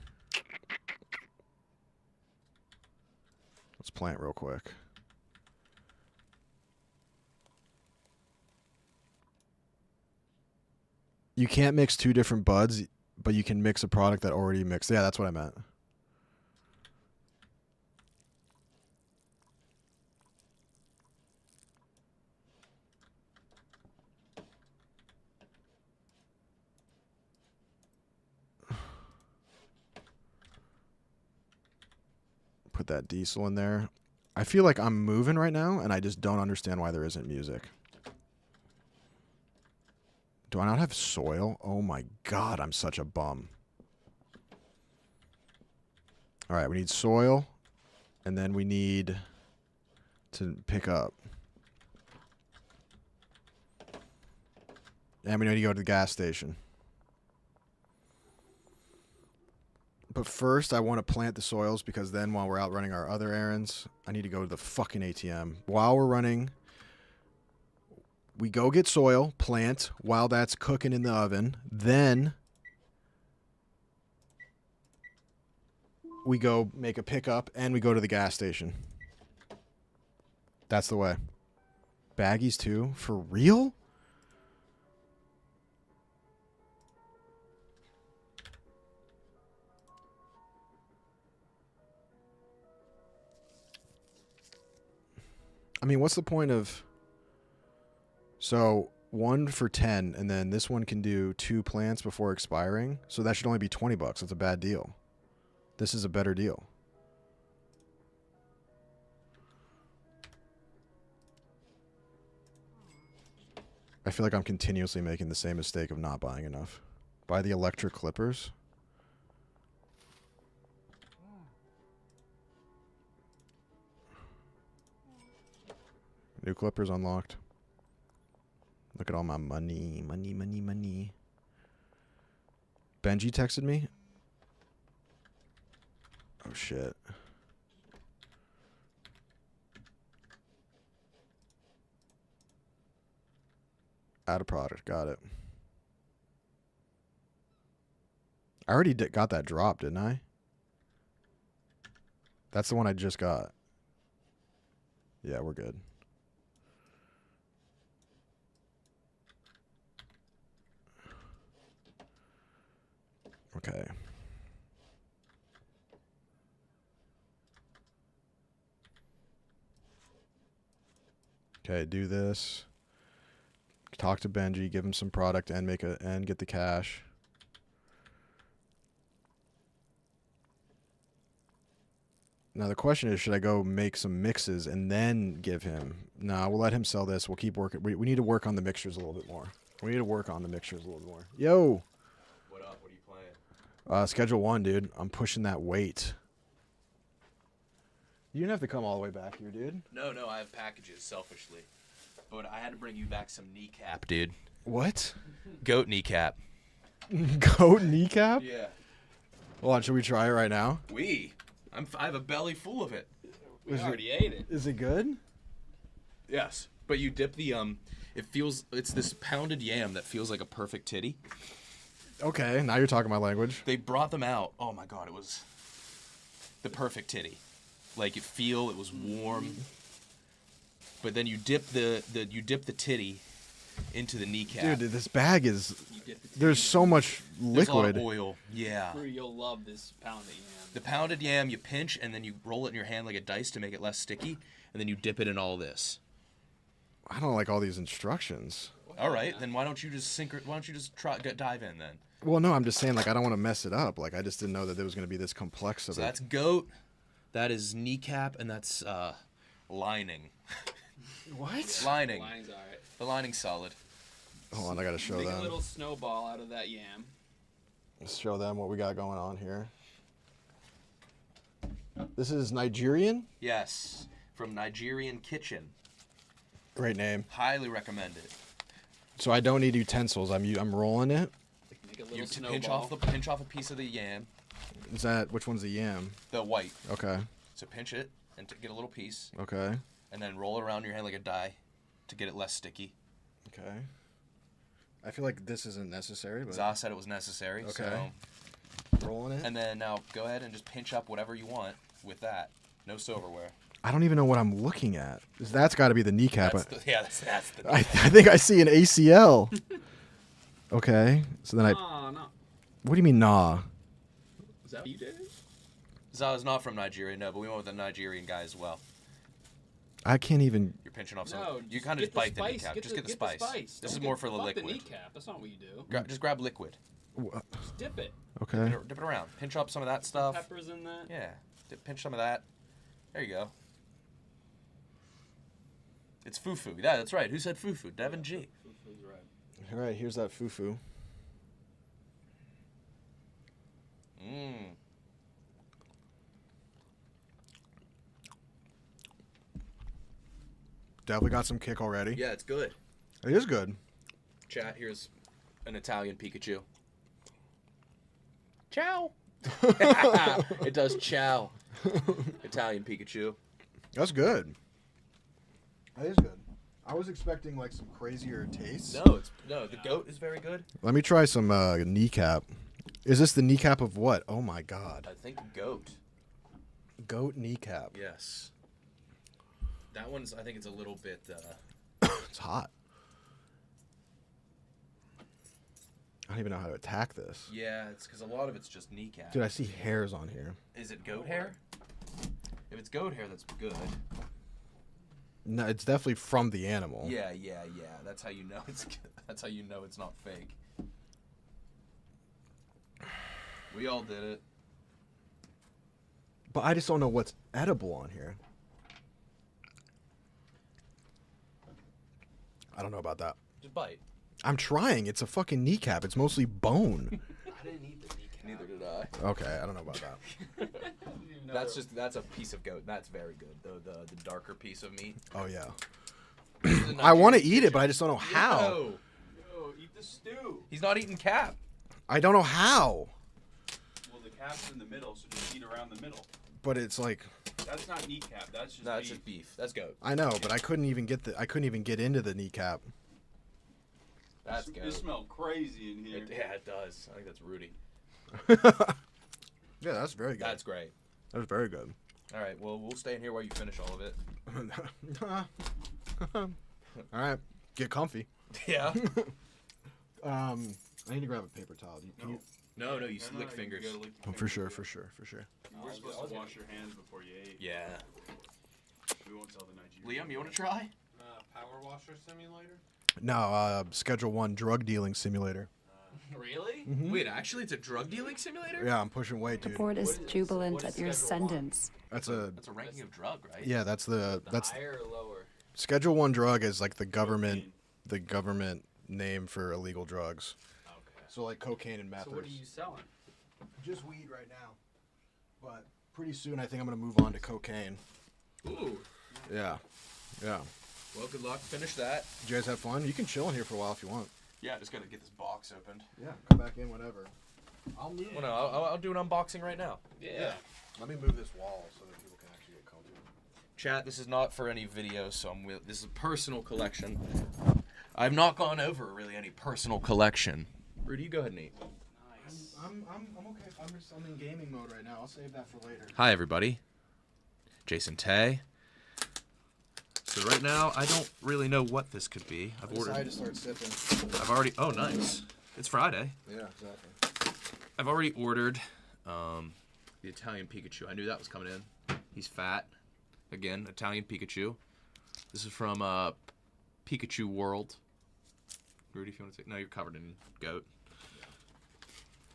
Let's plant real quick. You can't mix two different buds, but you can mix a product that already mixed. Yeah, that's what I meant. Put that diesel in there. I feel like I'm moving right now, and I just don't understand why there isn't music. Do I not have soil? Oh my god, I'm such a bum. Alright, we need soil, and then we need to pick up. And we need to go to the gas station. But first, I want to plant the soils because then while we're out running our other errands, I need to go to the fucking ATM. While we're running, we go get soil, plant, while that's cooking in the oven. Then we go make a pickup and we go to the gas station. That's the way. Baggies too? For real? I mean, what's the point of... So, 1 for 10, and then this one can do 2 plants before expiring. So that should only be $20. That's a bad deal. This is a better deal. I feel like I'm continuously making the same mistake of not buying enough. Buy the electric clippers. New clippers unlocked. Look at all my money. Benji texted me. Oh, shit. Out of product. Got it. I already got that drop, didn't I? That's the one I just got. Yeah, we're good. Okay. Okay, do this. Talk to Benji, give him some product and get the cash. Now the question is, should I go make some mixes and then give him? No, we'll let him sell this. We'll keep working. We need to work on the mixtures a little bit more. Yo. What up? What are you playing? Schedule 1, dude. I'm pushing that weight. You didn't have to come all the way back here, dude. No, I have packages, selfishly. But I had to bring you back some kneecap, dude. What? Goat kneecap. Goat kneecap? Yeah. Hold on, should we try it right now? I have a belly full of it. We already ate it. Is it good? Yes. But you dip the, it's this pounded yam that feels like a perfect titty. Okay, now you're talking my language. They brought them out. Oh my god, it was the perfect titty. Like it was warm. But then you dip the titty into the kneecap. Dude, this bag is there's so much liquid. There's a lot of oil. Yeah. You'll love this pounded yam. The pounded yam you pinch and then you roll it in your hand like a dice to make it less sticky, and then you dip it in all this. I don't like all these instructions. All right, then why don't you just dive in then? Well, no, I'm just saying, like, I don't want to mess it up. Like, I just didn't know that there was going to be this complex of So it. that's goat, that is kneecap, and that's lining. What? Lining. The lining's alright. The lining's solid. Hold on, I gotta show Make a them. little snowball out of that yam. Let's show them what we got going on here. This is Nigerian. Yes, from Nigerian Kitchen. Great name. Highly recommend it. So I don't need utensils. I'm rolling it. Make a little You snowball. pinch off a piece of the yam, Is that which one's the yam? the white. Okay. So pinch it and get a little piece, Okay. and then roll it around your hand like a die to get it less sticky. Okay. I feel like this isn't necessary, but Zah said it was necessary. Okay. So, rolling it. and then now go ahead and just pinch up whatever you want with that. No silverware. I don't even know what I'm looking at. That's got to be the kneecap. That's the I think I see an ACL. Okay. So then No. What do you mean, nah? Is that what you did? Zah is not from Nigeria, no, but we went with a Nigerian guy as well. I can't even. You're pinching off some. No, You kind of just bite the kneecap. Just get the spice. This Don't is get- more for the fuck liquid. the kneecap. That's not what you do. Just grab liquid. Just dip it. Okay. Dip it around. Pinch up some of that stuff. Peppers in that. Yeah. Pinch some of that. There you go. It's fufu. Yeah, that's right. Who said fufu? Devin G. Fufu's right. All right. Here's that fufu. Mmm. Definitely got some kick already. Yeah, it's good. It is good. Chat, here's an Italian Pikachu. Ciao. It does ciao. Italian Pikachu. That's good. That is good. I was expecting like some crazier tastes. No, the goat is very good. Let me try some kneecap. Is this the kneecap of what? Oh my god. I think goat. Goat kneecap. Yes. That one's, I think it's a little bit, It's hot. I don't even know how to attack this. yeah, it's because a lot of it's just kneecap. Dude, I see hairs on here. Is it goat hair? If it's goat hair, that's good. No, it's definitely from the animal. Yeah. That's how you know that's how you know it's not fake. We all did it. But I just don't know what's edible on here. I don't know about that. Just bite. I'm trying. It's a fucking kneecap. It's mostly bone. I didn't eat the kneecap. Neither did I. Okay, I don't know about that. That's a piece of goat. That's very good. The darker piece of meat. Oh yeah. This is a I want to Nigerian eat it, but I just don't know how. Yo, Eat the stew. he's not eating cap. I don't know how. Well, the cap's in the middle, so just eat around the middle. But it's like That's not kneecap. That's just No, beef. it's just beef. That's goat. I know, but I couldn't even get into the kneecap. That's It goat. smells crazy in here. Yeah, it does. I think that's Rudy. Yeah, that's very good. That's great. That's very good. All right. Well, we'll stay in here while you finish all of it. All right, get comfy. Yeah. I need to grab a paper towel. Can you? No, you No, lick you fingers. gotta lick Oh, your for fingers. sure, for sure, for sure. You were supposed to wash your hands before you ate. Yeah. We won't tell the Nigerian. Liam, you want to try? Power washer simulator? No, Schedule 1 drug dealing simulator. Really? Wait, actually, it's a drug dealing simulator? Yeah, I'm pushing weight, The dude. board is jubilant what is at your Schedule 1? ascendance. That's a That's a ranking of drug, right? yeah. That's The that's higher or lower? Schedule 1 drug is like the government name for illegal drugs. Okay. So like cocaine and meth. So what are you selling? Just weed right now, but pretty soon I think I'm gonna move on to cocaine. Ooh. Yeah, yeah. Well, good luck. Finish that. Did you guys have fun? You can chill in here for a while if you want. Yeah, just gotta get this box opened. Yeah, come back in whenever. I'll move. Well, no, I'll do an unboxing right now. Yeah. Let me move this wall so that people can actually get comfortable. Chat, this is not for any video, so this is a personal collection. I've not gone over really any personal collection. Rudy, you go ahead and eat. Nice. I'm okay. I'm in gaming mode right now. I'll save that for later. Hi, everybody. Jason Tay. So right now, I don't really know what this could be. I decided to start sipping. I've already. Oh, nice. It's Friday. Yeah, exactly. I've already ordered the Italian Pikachu. I knew that was coming in. He's fat. Again, Italian Pikachu. This is from Pikachu World. Rudy, if you want to take. No, you're covered in goat.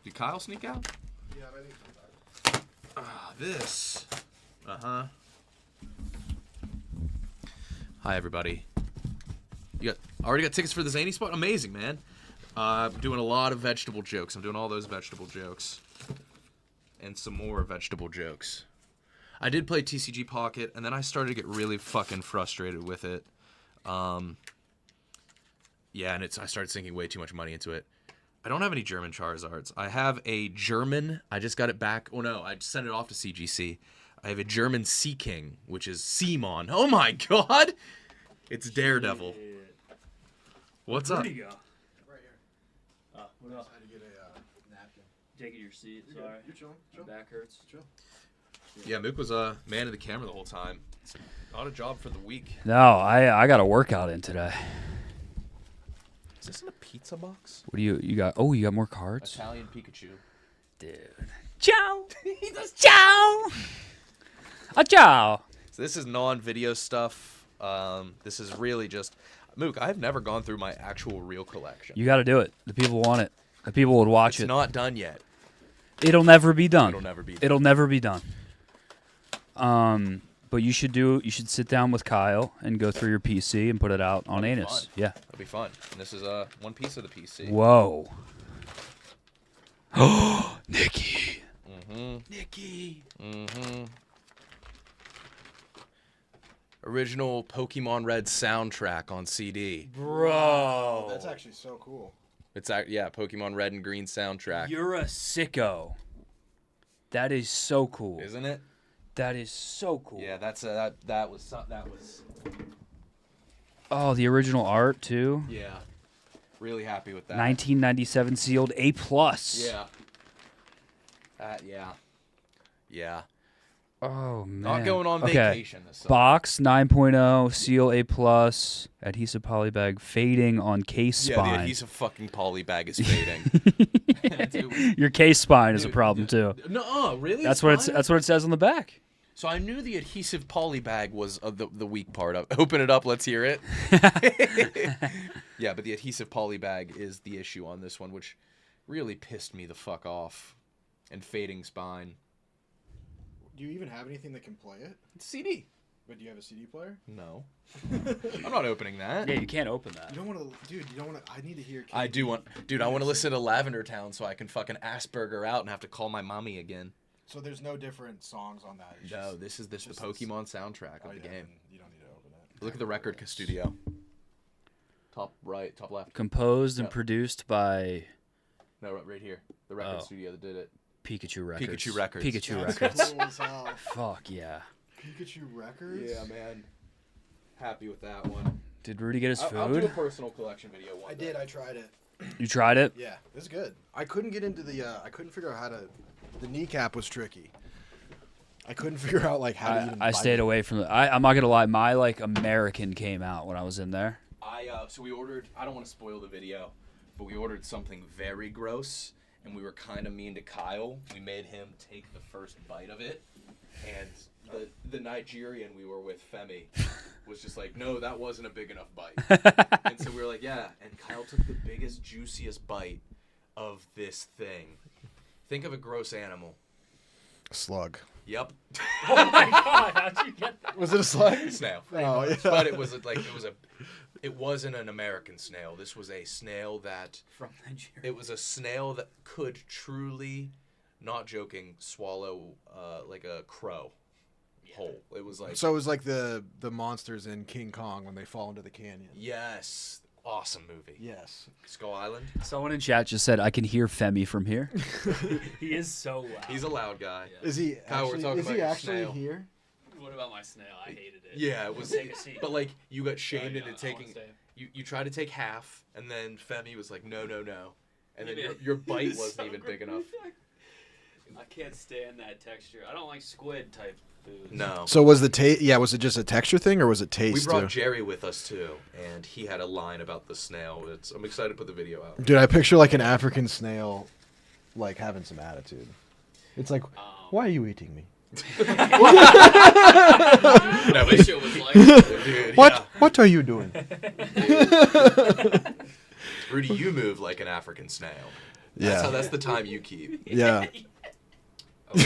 Did Kyle sneak out? Yeah, I think so. This. Hi, everybody. You already got tickets for the Zany spot? Amazing, man. I'm doing a lot of vegetable jokes. I'm doing all those vegetable jokes. And some more vegetable jokes. I did play TCG Pocket, and then I started to get really fucking frustrated with it. Yeah, and I started sinking way too much money into it. I don't have any German Charizards. I have a German... I just got it back. Oh, no. I sent it off to CGC. I have a German Sea King, which is Seamon. Oh, my God! It's Daredevil. What's up? Where'd he go? Right here. What else? I had to get a napkin. Taking your seat. Sorry. You're chilling. My back hurts. Chill. Yeah, Mook was a man of the camera the whole time. It's not a job for the week. No, I got a workout in today. Is this in a pizza box? What do you got? Oh, you got more cards? Italian Pikachu. Dude. Ciao! He does ciao! A ciao! So this is non-video stuff. This is really just... Mook, I've never gone through my actual real collection. You got to do it. The people want it. The people would watch it. It's not done yet. It'll never be done. It'll never be done. It'll never be done. But you should sit down with Kyle and go through your PC and put it out on That'd be Anus. fun. Yeah. That'd be fun. And this is one piece of the PC. Whoa. Oh, Nikki. Mm-hmm. Nikki. Mm-hmm. Original Pokemon Red soundtrack on CD. Bro. That's actually so cool. It's Pokemon Red and Green soundtrack. You're a sicko. That is so cool. Isn't it? That is so cool. Yeah, that was. Oh, the original art too. Yeah. Really happy with that. 1997 sealed A+. Yeah. Yeah. Yeah. Oh man. Not going on vacation this summer. Box 9.0 seal A+, adhesive polybag fading on case spine. Yeah, the adhesive fucking polybag is fading. Your case spine is a problem too. No, really? That's what it says on the back. So I knew the adhesive polybag was the weak part of. Open it up, let's hear it. Yeah, but the adhesive polybag is the issue on this one, which really pissed me the fuck off. And fading spine. Do you even have anything that can play it? It's CD. But do you have a CD player? No. I'm not opening that. Yeah, you can't open that. You don't want to, dude. You don't want to. I need to hear. I do want, dude. I want to listen to Lavender Town so I can fucking Asperger out and have to call my mommy again. So there's no different songs on that. It's No, just, this is the Pokemon soundtrack of the game. You don't need to open it. Look at the record studio. Top right, top left. Composed and produced by No, right here. The record studio that did it. Pikachu Records. Pikachu Records. Pikachu That's Records. cool as hell. Fuck yeah. Pikachu Records. Yeah, man. Happy with that one. Did Rudy get his food? I'll do a personal collection video one I day. did. I tried it. You tried it? Yeah, it's good. I couldn't get into the. I couldn't figure out how to. The kneecap was tricky. I couldn't figure out like how to even. I stayed away from the. I'm not gonna lie. My American came out when I was in there. So we ordered. I don't want to spoil the video, but we ordered something very gross, and we were kind of mean to Kyle. We made him take the first bite of it, and the Nigerian we were with, Femi, was just like, no, that wasn't a big enough bite. And so we were like, yeah. And Kyle took the biggest, juiciest bite of this thing. Think of a gross animal. A slug. Yep. Oh my god! How'd you get that? Was it a slug? Snail. Oh, yeah. But it wasn't an American snail. This was a snail that From Nigeria. It was a snail that could truly, not joking, swallow like a crow whole. It was like So it was like the monsters in King Kong when they fall into the canyon. yes, awesome movie. Yes. Skull Island. Someone in chat just said, "I can hear Femi from here." He is so loud. He's a loud guy. Yeah. Is he Kyle, we're actually? talking Is about he your actually snail. here? What about my snail? I hated it. Yeah, it was. Take a seat. But like you got shamed yeah, into I taking. wanna stay. You tried to take half, and then Femi was like, no, and then Yeah. your bite It's wasn't so even big gross. enough. I can't stand that texture. I don't like squid type foods. No. So was the taste? Yeah, was it just a texture thing or was it taste? We brought too? Jerry with us too, and he had a line about the snail. I'm excited to put the video out. Dude, I picture like an African snail, like having some attitude. It's like, why are you eating me? I wish it was like that. Dude, What? yeah. What are you doing? Rudy, you move like an African snail. Yeah. That's the time you keep. Yeah. We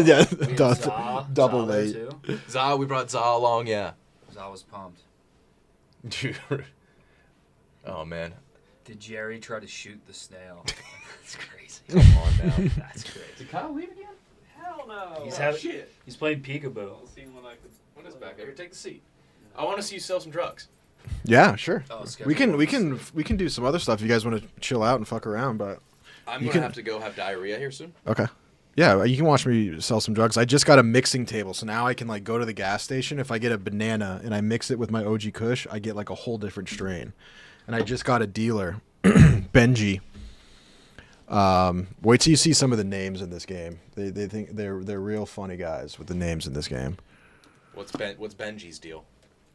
Yeah. had Za Double there late. too. Za, we brought Za along, yeah. Za was pumped. Dude. Oh man. Did Jerry try to shoot the snail? That's crazy. Come on now. That's crazy. Did Kyle leave again? Hell no. He's playing peekaboo. What is back here? Take the seat. I want to see you sell some drugs. Yeah, sure. Oh, We can do some other stuff if you guys want to chill out and fuck around, but I'm gonna have to go have diarrhea here soon. okay. Yeah, you can watch me sell some drugs. I just got a mixing table, so now I can like go to the gas station. If I get a banana and I mix it with my OG Kush, I get like a whole different strain. And I just got a dealer, Benji. Wait till you see some of the names in this game. They think they're real funny guys with the names in this game. What's Benji's deal?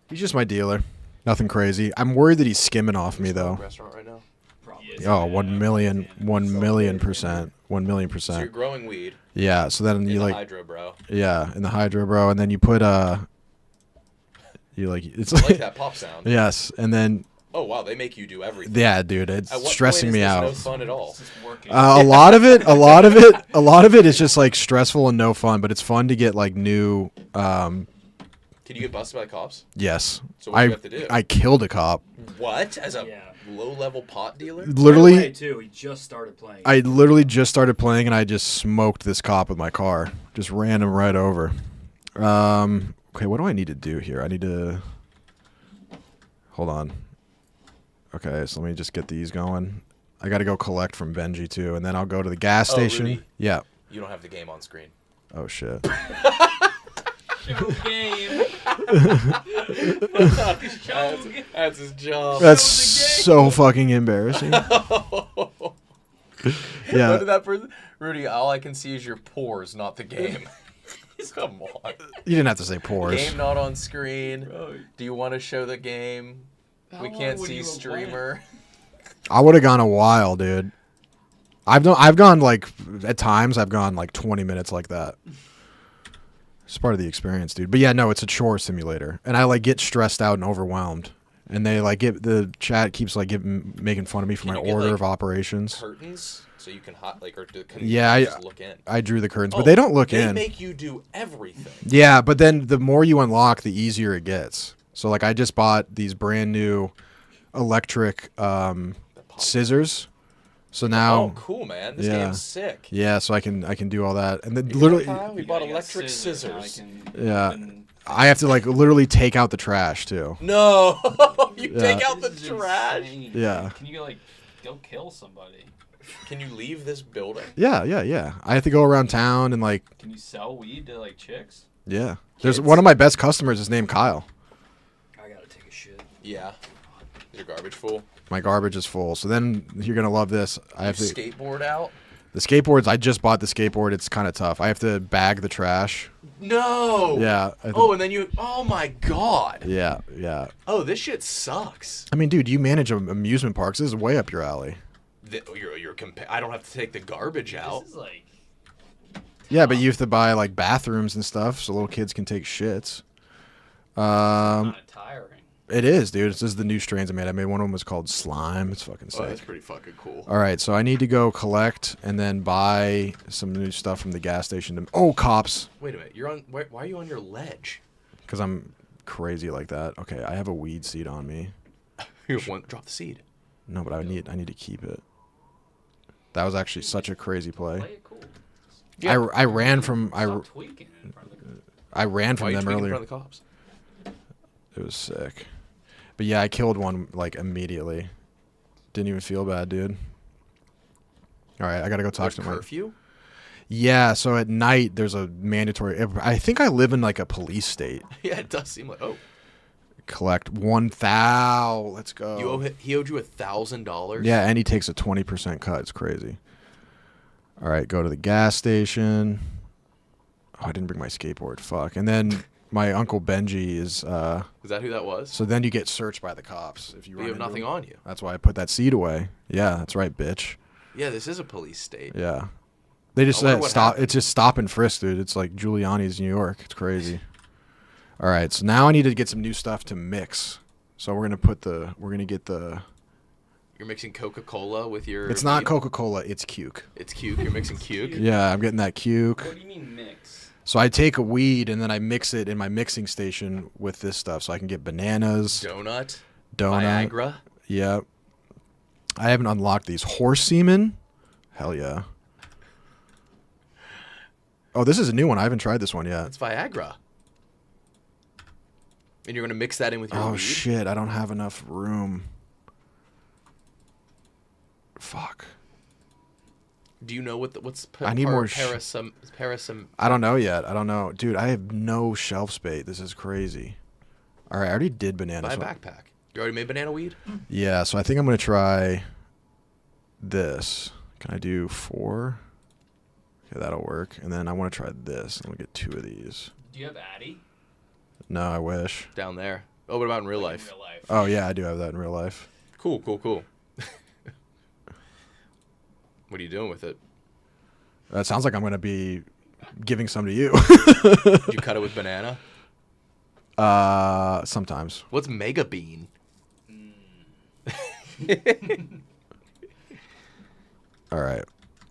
He's just my dealer. Nothing crazy. I'm worried that he's skimming off me though. Restaurant right now. Probably. Oh, 1 million, 1 million%, 1 million So percent. you're growing weed. Yeah. So then In you the like, hydro, bro. yeah, in the hydro, bro, and then you put you like it's I like that pop sound. yes, and then Oh wow, they make you do everything. yeah, dude, it's At what stressing point is me this out. No fun at all. A lot of it is just like stressful and no fun, but it's fun to get like new. Can you get busted by the cops? Yes, So what do you have to do? I killed a cop. What? As a Yeah. low-level pot dealer? Literally, too. He just started playing. I literally just started playing and I just smoked this cop with my car. Just ran him right over. Okay, what do I need to do here? I need to. Hold on. Okay, so let me just get these going. I got to go collect from Benji too, and then I'll go to the gas station. Rudy. Yeah. You don't have the game on screen. Oh shit. Show game. That's his job. That's so fucking embarrassing. What Yeah. did that person? Rudy, all I can see is your pores, not the game. Come on. You didn't have to say pores. Game not on screen. Do you want to show the game? We can't see streamer. I would have gone a while, dude. I've gone like at times I've gone like 20 minutes like that. It's part of the experience, dude. But yeah, no, it's a chore simulator, and I like get stressed out and overwhelmed. And they like the chat keeps like making fun of me for my order of operations. Curtains, so you can Yeah, just look in. I drew the curtains, but they don't look in. They make you do everything. Yeah, but then the more you unlock, the easier it gets. So like I just bought these brand new electric scissors. So now Oh, cool, man! This game's sick. Yeah, so I can do all that, and then literally, We bought electric scissors. yeah, I have to like literally take out the trash too. No, you Yeah. take out the trash. Yeah. Can you like go kill somebody? Can you leave this building? Yeah. I have to go around town and like, Can you sell weed to like chicks? yeah. There's one of my best customers is named Kyle. I gotta take a shit. Yeah. Is your garbage full? My garbage is full. So then you're gonna love this. I have to skateboard out. The skateboards. I just bought the skateboard. It's kind of tough. I have to bag the trash. No. Yeah. Oh, and then you. Oh my god. Yeah. Oh, this shit sucks. I mean, dude, you manage amusement parks. This is way up your alley. I don't have to take the garbage out. This is like. Yeah, but you have to buy like bathrooms and stuff so little kids can take shits. Kind of tiring. It is, dude. This is the new strains I made. I made one of them was called Slime. It's fucking sick. Oh, that's pretty fucking cool. All right, so I need to go collect and then buy some new stuff from the gas station. Oh, cops! Wait a minute. You're on. Why are you on your ledge? Because I'm crazy like that. Okay, I have a weed seed on me. Here, drop the seed. No, but I need to keep it. That was actually such a crazy play. Play it cool. Yeah. I ran from Stop tweaking in front of the I ran from Why are you them tweaking earlier. in front of the cops? It was sick. But yeah, I killed one like immediately. Didn't even feel bad, dude. All right, I gotta go talk to my curfew. Yeah, so at night there's a mandatory. I think I live in like a police state. Yeah, it does seem like. Oh. Collect 1,000. Let's go. He owed you $1,000. Yeah, and he takes a 20% cut. It's crazy. All right, go to the gas station. Oh, I didn't bring my skateboard. Fuck. And then my uncle Benji is. Is that who that was? So then you get searched by the cops if you. You have nothing on you. That's why I put that seed away. Yeah, that's right, bitch. Yeah, this is a police state. Yeah. They just wonder what stop. happened. It's just stop and frisk, dude. It's like Giuliani's New York. It's crazy. All right, so now I need to get some new stuff to mix. So we're gonna get the. You're mixing Coca-Cola with your. It's not Coca-Cola. It's Cuke. It's Cuke. You're mixing Cuke. Yeah, I'm getting that Cuke. What do you mean mix? So I take a weed and then I mix it in my mixing station with this stuff, so I can get bananas. Donut. Donut. Viagra. Yep. I haven't unlocked these. Horse semen. Hell yeah. Oh, this is a new one. I haven't tried this one yet. That's Viagra. And you're gonna mix that in with your Oh weed? shit! I don't have enough room. Fuck. Do you know what's I need more parasum? I don't know yet. I don't know, dude. I have no shelf space. This is crazy. All right, I already did banana. Buy a backpack. You already made banana weed? Yeah, so I think I'm gonna try this. Can I do 4? Okay, that'll work. And then I want to try this. I'm gonna get 2 of these. Do you have Addy? No, I wish. Down there. Oh, what about in real life? Oh yeah, I do have that in real life. Cool. What are you doing with it? That sounds like I'm gonna be giving some to you. Did you cut it with banana? Sometimes. What's mega bean? All right.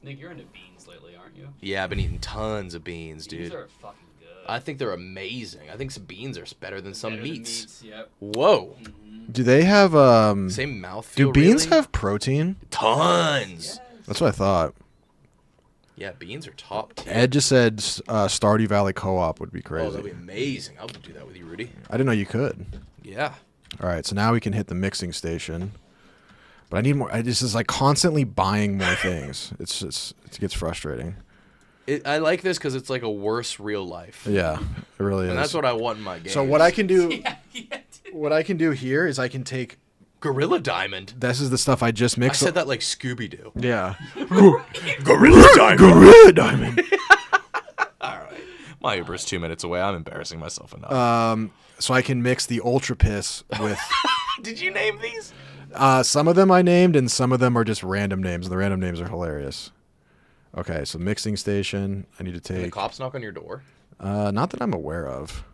Nick, you're into beans lately, aren't you? Yeah, I've been eating tons of beans, dude. Beans are fucking good. I think they're amazing. I think some beans are better than some meats. Yep. Whoa. Do they have same mouthfeel? Do beans really? have protein? Tons. That's what I thought. Yeah, beans are top tier. Ed just said Stardew Valley Co-op would be crazy. Oh, that'd be amazing. I'll do that with you, Rudy. I didn't know you could. Yeah. All right, so now we can hit the mixing station. But I need more. I just is like constantly buying more things. It's just it gets frustrating. I like this because it's like a worse real life. Yeah, it really is. And that's what I want in my game. So what I can do, what I can do here is I can take Gorilla Diamond. This is the stuff I just mixed. I said that like Scooby Doo. Yeah. Gorilla Diamond. Gorilla Diamond. All right. My Uber's 2 minutes away. I'm embarrassing myself enough. So I can mix the Ultra Piss with. Did you name these? Some of them I named, and some of them are just random names. The random names are hilarious. Okay, so mixing station. I need to take. Did the cops knock on your door? Not that I'm aware of.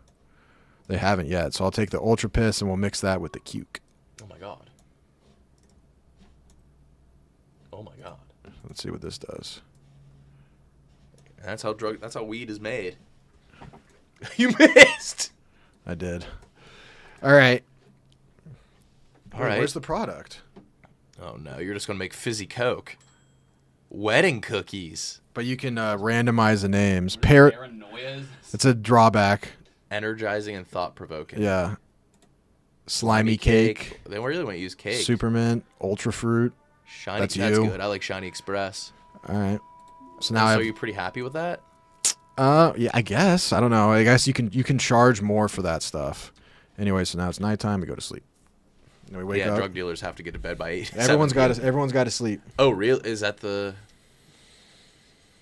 They haven't yet. So I'll take the Ultra Piss and we'll mix that with the Cuke. Oh my god. Oh my god. Let's see what this does. That's how weed is made. You missed. I did. All right. All right. Where's the product? Oh no, you're just gonna make fizzy Coke. Wedding cookies. But you can randomize the names. Paranoia. It's a drawback. Energizing and thought-provoking. Yeah. Slimy cake. They really want to use cake. Supermint. Ultra fruit. Shiny. That's That's you. good. I like Shiny Express. All right. So now are you pretty happy with that? Yeah, I guess. I don't know. I guess you can charge more for that stuff. Anyway, so now it's nighttime. We go to sleep. And we wake up. Drug dealers have to get to bed by 8. Everyone's got to sleep. Oh, real? Is that the?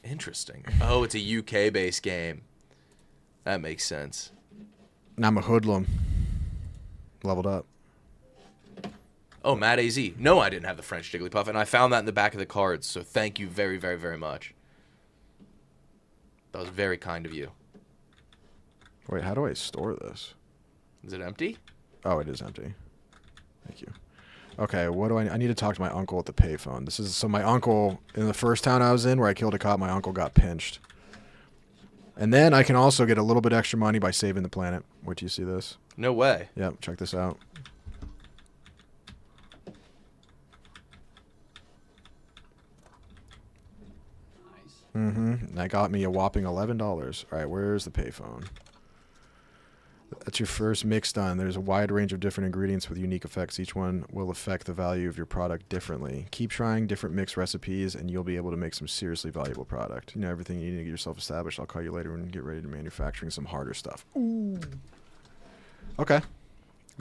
Interesting. Oh, it's a UK-based game. That makes sense. Now I'm a hoodlum. Leveled up. Oh, Matt AZ. No, I didn't have the French Jigglypuff, and I found that in the back of the cards, so thank you very, very, very much. That was very kind of you. Wait, how do I store this? Is it empty? Oh, it is empty. Thank you. Okay, what do I need to talk to my uncle at the payphone. This is so my uncle in the first town I was in where I killed a cop, my uncle got pinched. And then I can also get a little bit extra money by saving the planet. Wait till you see this. No way. Yep, check this out. And that got me a whopping $11. All right, where's the payphone? That's your first mix done. There's a wide range of different ingredients with unique effects. Each one will affect the value of your product differently. Keep trying different mix recipes, and you'll be able to make some seriously valuable product. You know everything you need to get yourself established. I'll call you later and get ready to manufacturing some harder stuff. Ooh. Okay.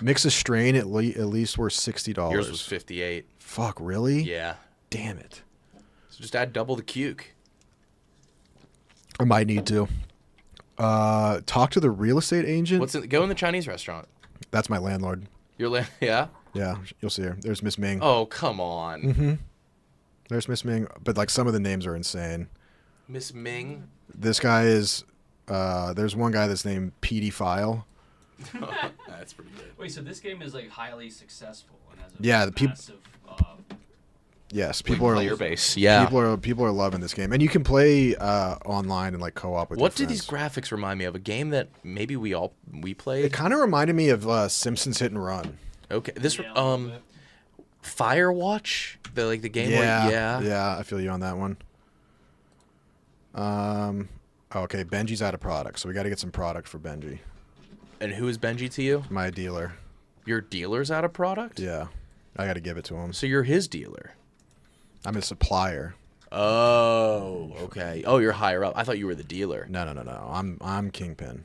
Mix a strain at least worth $60. Yours was 58. Fuck, really? Yeah. Damn it. So just add double the cuke. I might need to. Talk to the real estate agent. Go in the Chinese restaurant. That's my landlord. Your yeah? Yeah, you'll see her. There's Miss Ming. Oh, come on. There's Miss Ming, but like some of the names are insane. Miss Ming? This guy is there's one guy that's named PD File. That's pretty good. Wait, so this game is like highly successful and has a the people. Yes, people are player base. Yeah, people are loving this game, and you can play online and like co-op with. What do your these friends. graphics remind me of? A game that maybe we played. It kind of reminded me of Simpsons Hit and Run. Okay. This Yeah, a little bit. Firewatch, the game. Yeah, I feel you on that one. Okay, Benji's out of product, so we got to get some product for Benji. And who is Benji to you? My dealer. Your dealer's out of product? Yeah, I got to give it to him. So you're his dealer. I'm his supplier. Oh, okay. Oh, you're higher up. I thought you were the dealer. No. I'm Kingpin.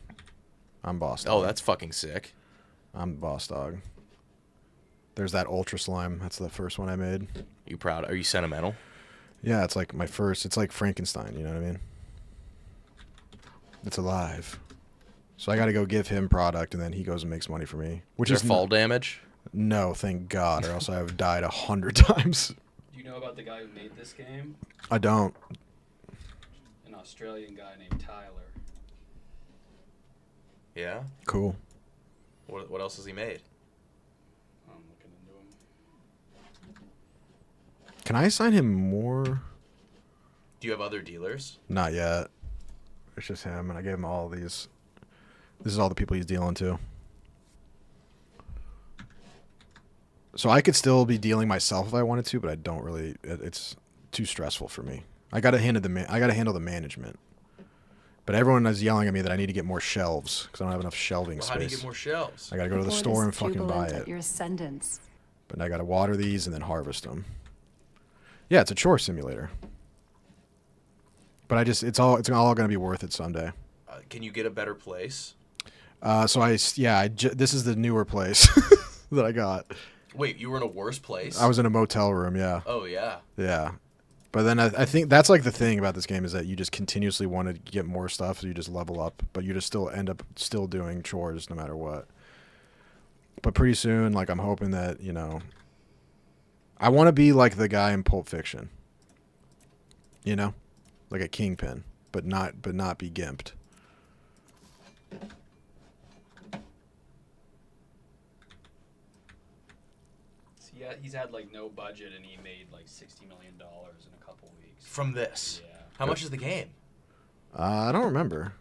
I'm boss dog. Oh, that's fucking sick. I'm the boss dog. There's that Ultra Slime. That's the first one I made. You proud? Are you sentimental? Yeah, it's like my first. It's like Frankenstein. You know what I mean? It's alive. So I got to go give him product, and then he goes and makes money for me. Which is is fall damage? No, thank God, or else I have died 100 times. Do you know about the guy who made this game? I don't. An Australian guy named Tyler. Yeah. Cool. What else has he made? I'm looking into him. Can I assign him more? Do you have other dealers? Not yet. It's just him, and I gave him all these. This is all the people he's dealing to. So I could still be dealing myself if I wanted to, but I don't really. It's too stressful for me. I gotta handle the management. But everyone is yelling at me that I need to get more shelves because I don't have enough shelving space. How do you get more shelves? I gotta go to the store and fucking buy it. Your ascendance. But I gotta water these and then harvest them. Yeah, it's a chore simulator. But it's all gonna be worth it someday. Can you get a better place? This is the newer place that I got. Wait, you were in a worse place? I was in a motel room, yeah. Oh, yeah. Yeah. But then I think that's like the thing about this game is that you just continuously want to get more stuff, so you just level up, but you just still end up still doing chores no matter what. But pretty soon, like I'm hoping that, I want to be like the guy in Pulp Fiction. Like a Kingpin, but not be gimped. Yeah, he's had like no budget and he made like $60 million in a couple weeks. From this? Yeah. How much is the game? I don't remember.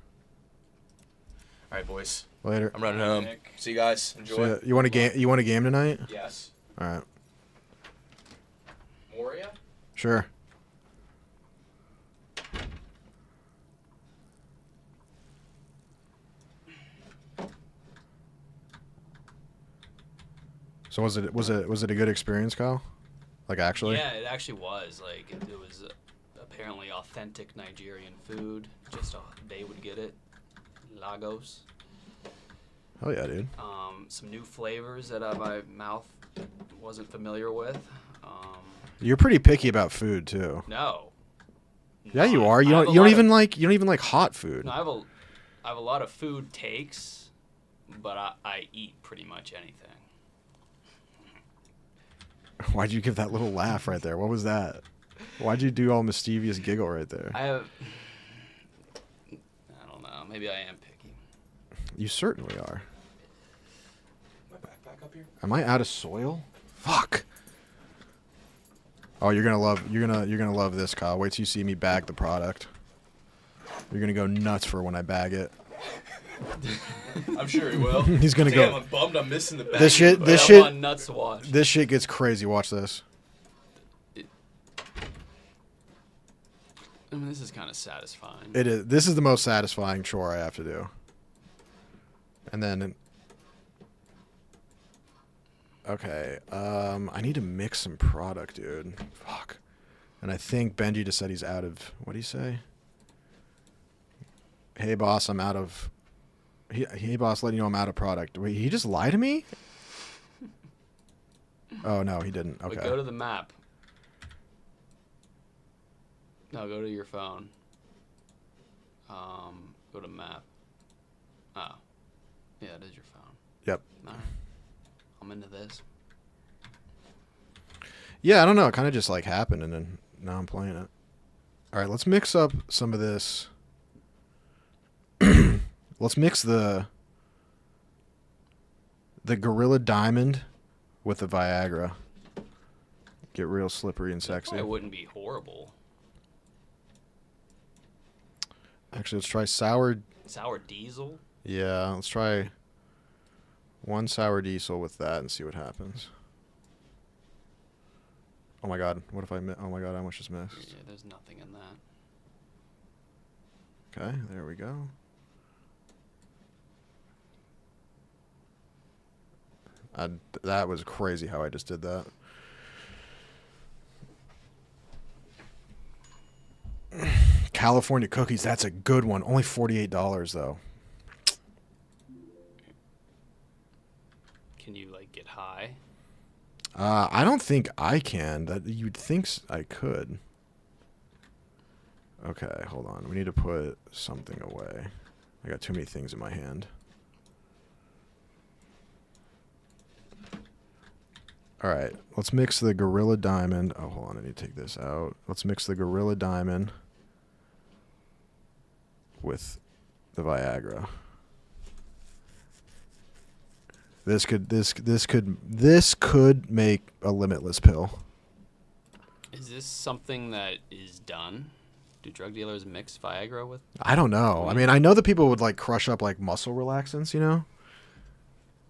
All right, boys. Later. I'm running home. See you guys. Enjoy. So, you want a game? You want a game tonight? Yes. All right. Moria? Sure. So was it a good experience, Kyle? Like actually? Yeah, it actually was. Like it was apparently authentic Nigerian food. Just they would get it. Lagos. Hell yeah, dude. Some new flavors that my mouth wasn't familiar with. You're pretty picky about food too. No. Yeah, you are. You don't even like hot food. No, I have a lot of food takes, but I eat pretty much anything. Why'd you give that little laugh right there? What was that? Why'd you do all mischievous giggle right there? I don't know. Maybe I am picky. You certainly are. My backpack up here? Am I out of soil? Fuck. Oh, you're gonna love this, Kyle. Wait till you see me bag the product. You're gonna go nuts for when I bag it. I'm sure he will. He's gonna go. I'm bummed I'm missing the bag. This shit. I'm on nuts to watch. This shit gets crazy. Watch this. I mean, this is kind of satisfying. It is. This is the most satisfying chore I have to do. And then. Okay. I need to mix some product, dude. Fuck. And I think Benji just said he's out of. What did he say? Hey boss, I'm out of. Hey boss, letting you know I'm out of product. Wait, he just lied to me? Oh no, he didn't. Okay. But go to the map. No, go to your phone. Go to map. Oh. Yeah, it is your phone. Yep. All right. I'm into this. Yeah, I don't know. It kind of just like happened, and then now I'm playing it. All right, let's mix up some of this. Let's mix the Gorilla Diamond with the Viagra. Get real slippery and sexy. It wouldn't be horrible. Actually, let's try sour. Sour diesel? Yeah, let's try 1 sour diesel with that and see what happens. Oh my god, what if I oh my god, I almost just missed. Yeah, there's nothing in that. Okay, there we go. That was crazy how I just did that. California cookies, that's a good one. Only $48 though. Can you like get high? I don't think I can. That you'd think I could. Okay, hold on. We need to put something away. I got too many things in my hand. All right, let's mix the Gorilla Diamond. Oh, hold on. I need to take this out. Let's mix the Gorilla Diamond with the Viagra. This could make a limitless pill. Is this something that is done? Do drug dealers mix Viagra with? I don't know. I mean, I know that people would like crush up like muscle relaxants, you know.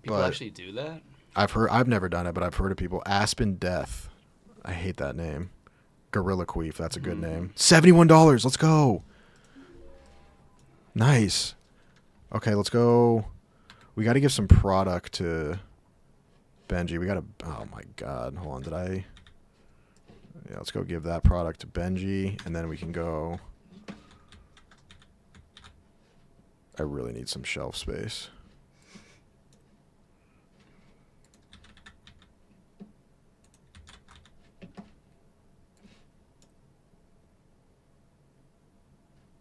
People but actually do that? I've never done it, but I've heard of people. Aspen Death. I hate that name. Gorilla Queef. That's a good name. $71. Let's go. Nice. Okay, let's go. We got to give some product to Benji. We got to. Oh my God. Hold on. Did I? Yeah, let's go give that product to Benji, and then we can go. I really need some shelf space.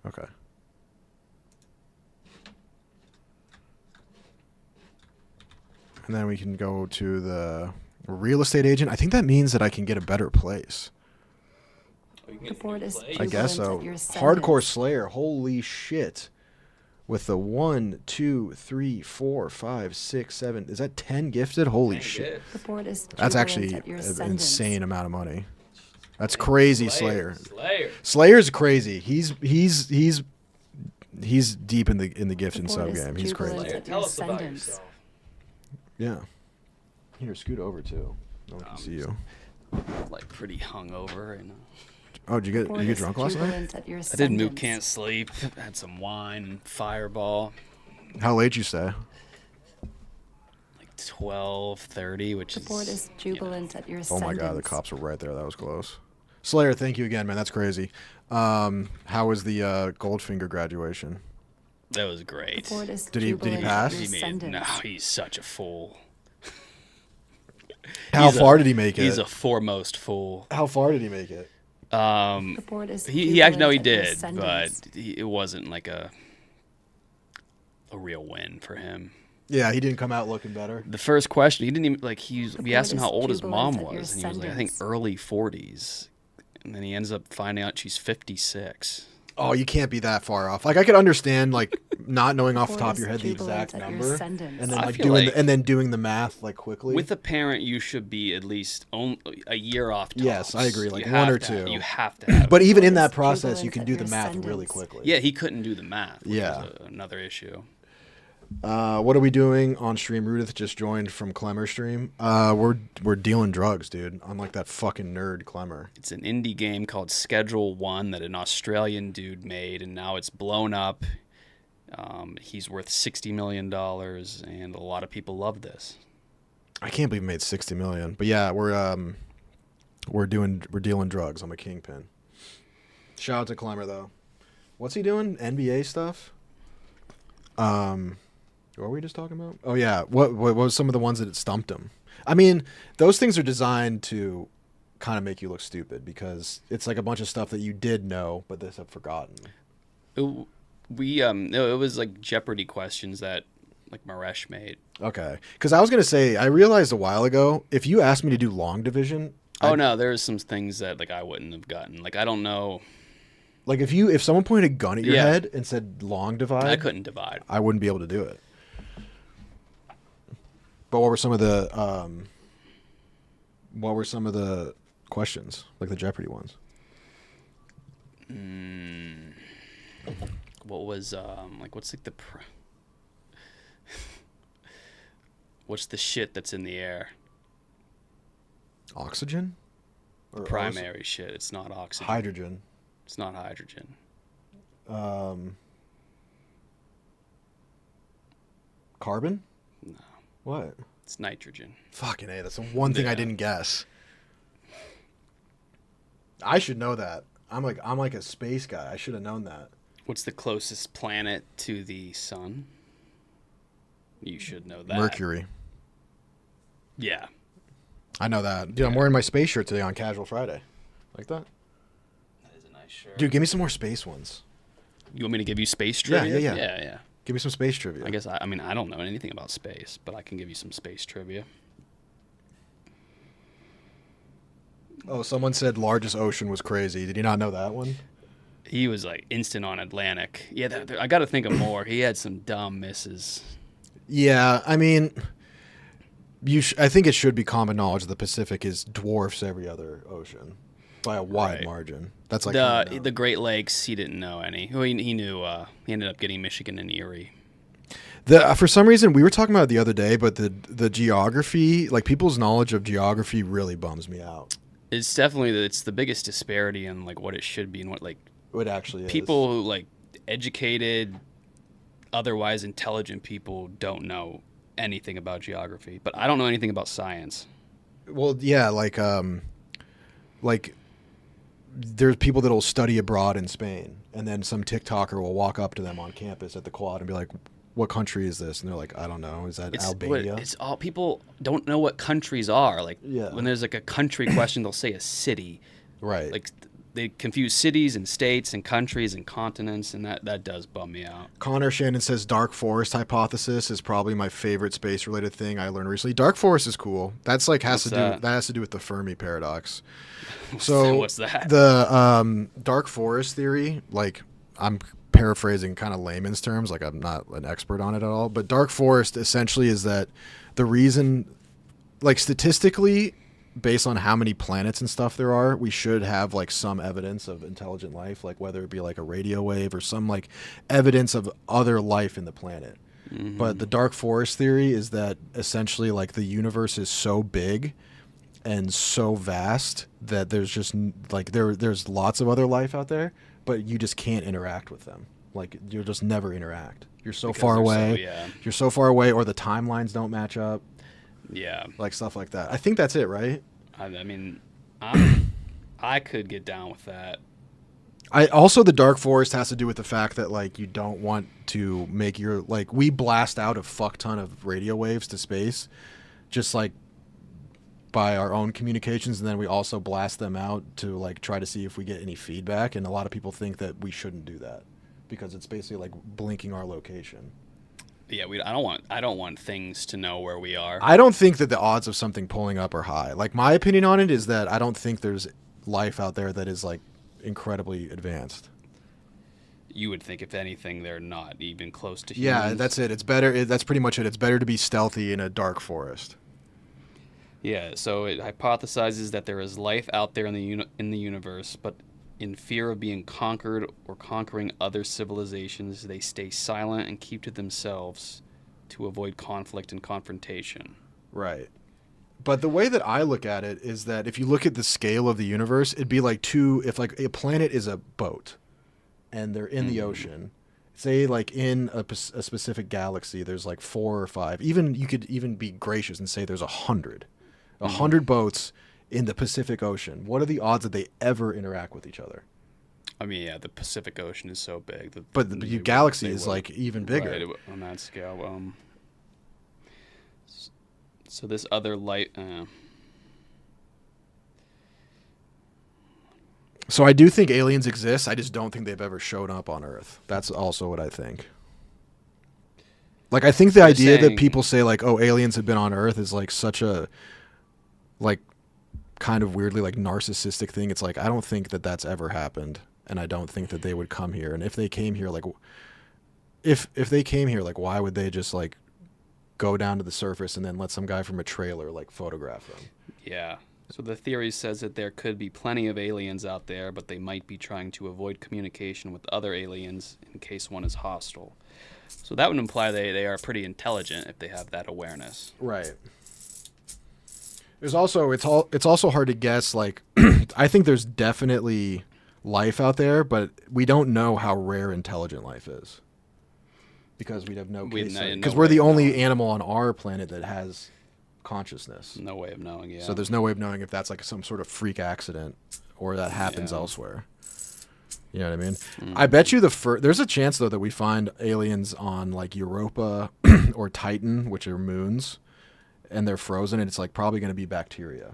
Okay. And then we can go to the real estate agent. I think that means that I can get a better place. The board is I guess so. jubilant at your Hardcore sentence. Slayer. Holy shit. With the 1, 2, 3, 4, 5, 6, 7. Is that 10 gifted? Holy shit. The board is That's jubilant actually at your an sentence. insane amount of money. That's crazy, Slayer. Slayer. Slayer's crazy. He's deep in the gift and The sub board is game. He's crazy. jubilant at Tell your us about sentence. yourself. Yeah. Here, scoot over too. No one can see you. Like pretty hungover right now. Oh, did you The board get is drunk last night? jubilant at your I did moot sentence. can't sleep. Had some wine and Fireball. How late you stay? Like 12:30, which The is. board is jubilant at your Oh sentence. my God, the cops were right there. That was close. Slayer, thank you again, man. That's crazy. How was the Goldfinger graduation? That was great. The board is Did he jubilant pass? at your He made, sentence. no, he's such a fool. How far did he make it? He's a foremost fool. How far did he make it? The board is He actually no, he jubilant at your did, sentence. but it wasn't like a real win for him. Yeah, he didn't come out looking better. The first question, he didn't even like. We asked him board how is old his mom jubilant at your was, and he was like, I think sentence. early 40s, and then he ends up finding out she's 56. Oh, you can't be that far off. Like I could understand like not knowing off the board top of is your head the jubilant exact at your number, sentence. and then I like feel doing like- and then doing the math like quickly. With a parent, you should be at least a year off. Tops. Yes, I agree, like You one have or to- two. You have to have. But even in board that is process, you jubilant can at do the your math really sentence. quickly. Yeah, he couldn't do the math. Which Yeah. was another issue. What are we doing on stream? Rudith just joined from Clemmer's stream. We're dealing drugs, dude. Unlike that fucking nerd Clemmer. It's an indie game called Schedule 1 that an Australian dude made, and now it's blown up. He's worth $60 million, and a lot of people love this. I can't believe we made 60 million. But yeah, we're dealing drugs. I'm a kingpin. Shout out to Clemmer though. What's he doing? NBA stuff? What were we just talking about? Oh yeah, what was some of the ones that it stumped him? I mean, those things are designed to kind of make you look stupid because it's like a bunch of stuff that you did know but this have forgotten. No, it was like Jeopardy questions that like Maresh made. Okay, because I was gonna say I realized a while ago if you asked me to do long division, Oh no, there's some things that like I wouldn't have gotten. Like I don't know. like if someone pointed a gun at your Yeah. head and said long divide, I couldn't divide. I wouldn't be able to do it. But what were some of the questions, like the Jeopardy ones? What was like? What's like the? What's the shit that's in the air? Oxygen? Or Primary shit. It's not oxygen. Hydrogen. It's not hydrogen. Carbon? No. What? It's nitrogen. Fucking A. That's the one thing I didn't guess. I should know that. I'm like a space guy. I should have known that. What's the closest planet to the sun? You should know that. Mercury. Yeah. I know that. Dude, I'm wearing my space shirt today on Casual Friday. Like that? That is a nice shirt. Dude, give me some more space ones. You want me to give you space trivia? Yeah. Give me some space trivia. I guess, I mean, I don't know anything about space, but I can give you some space trivia. Oh, someone said largest ocean was crazy. Did you not know that one? He was like instant on Atlantic. Yeah, I got to think of more. He had some dumb misses. Yeah, I mean, I think it should be common knowledge the Pacific dwarfs every other ocean by a wide margin. That's like the Great Lakes. He didn't know any. Well, he knew. He ended up getting Michigan and Erie. For some reason, we were talking about it the other day, but the geography, like people's knowledge of geography, really bums me out. It's definitely it's the biggest disparity in like what it should be and what like it actually is. People who like educated, otherwise intelligent people don't know anything about geography. But I don't know anything about science. Well, yeah, like there's people that'll study abroad in Spain, and then some TikToker will walk up to them on campus at the quad and be like, "What country is this?" And they're like, "I don't know. Is that Albania?" It's all people don't know what countries are. Like when there's like a country question, they'll say a city. Right. Like they confuse cities and states and countries and continents, and that does bum me out. Connor Shannon says dark forest hypothesis is probably my favorite space related thing I learned recently. Dark forest is cool. That's like has to do with the Fermi paradox. What's that? The dark forest theory, like I'm paraphrasing kind of layman's terms, like I'm not an expert on it at all, but dark forest essentially is that the reason, like statistically, based on how many planets and stuff there are, we should have like some evidence of intelligent life, like whether it be like a radio wave or some like evidence of other life in the planet. Mm-hmm. But the dark forest theory is that essentially like the universe is so big and so vast that there's just like there's lots of other life out there, but you just can't interact with them. Like you'll just never interact. You're so far away. You're so far away, or the timelines don't match up. Yeah, like stuff like that. I think that's it, right? I mean, I could get down with that. Also, the dark forest has to do with the fact that like you don't want to make your like we blast out a fuck ton of radio waves to space, just like by our own communications, and then we also blast them out to like try to see if we get any feedback. And a lot of people think that we shouldn't do that because it's basically like blinking our location. Yeah, I don't want things to know where we are. I don't think that the odds of something pulling up are high. Like my opinion on it is that I don't think there's life out there that is like incredibly advanced. You would think if anything they're not even close to humans. Yeah, that's it. It's better. That's pretty much it. It's better to be stealthy in a dark forest. Yeah, so it hypothesizes that there is life out there in the universe, but in fear of being conquered or conquering other civilizations, they stay silent and keep to themselves to avoid conflict and confrontation. Right. But the way that I look at it is that if you look at the scale of the universe, it'd be like if like a planet is a boat and they're in the ocean, say like in a specific galaxy, there's like 4 or 5, even you could even be gracious and say there's 100 boats in the Pacific Ocean. What are the odds that they ever interact with each other? I mean, yeah, the Pacific Ocean is so big. But the galaxy is like even bigger. Right, on that scale. So this other light... So I do think aliens exist. I just don't think they've ever shown up on Earth. That's also what I think. Like, I think the idea that people say, like, oh, aliens have been on Earth is, like, such a, like, kind of weirdly, like, narcissistic thing. It's like, I don't think that that's ever happened, and I don't think that they would come here. And if they came here, like, if they came here, like, why would they just, like, go down to the surface and then let some guy from a trailer, like, photograph them? Yeah. So the theory says that there could be plenty of aliens out there, but they might be trying to avoid communication with other aliens in case one is hostile. So that would imply they are pretty intelligent if they have that awareness. Right. There's also it's also hard to guess. Like, I think there's definitely life out there, but we don't know how rare intelligent life is because we'd have no case because we're the only animal on our planet that has consciousness. No way of knowing. Yeah. So there's no way of knowing if that's like some sort of freak accident or that happens elsewhere. You know what I mean? I bet you there's a chance though that we find aliens on like Europa or Titan, which are moons, and they're frozen, and it's like probably going to be bacteria.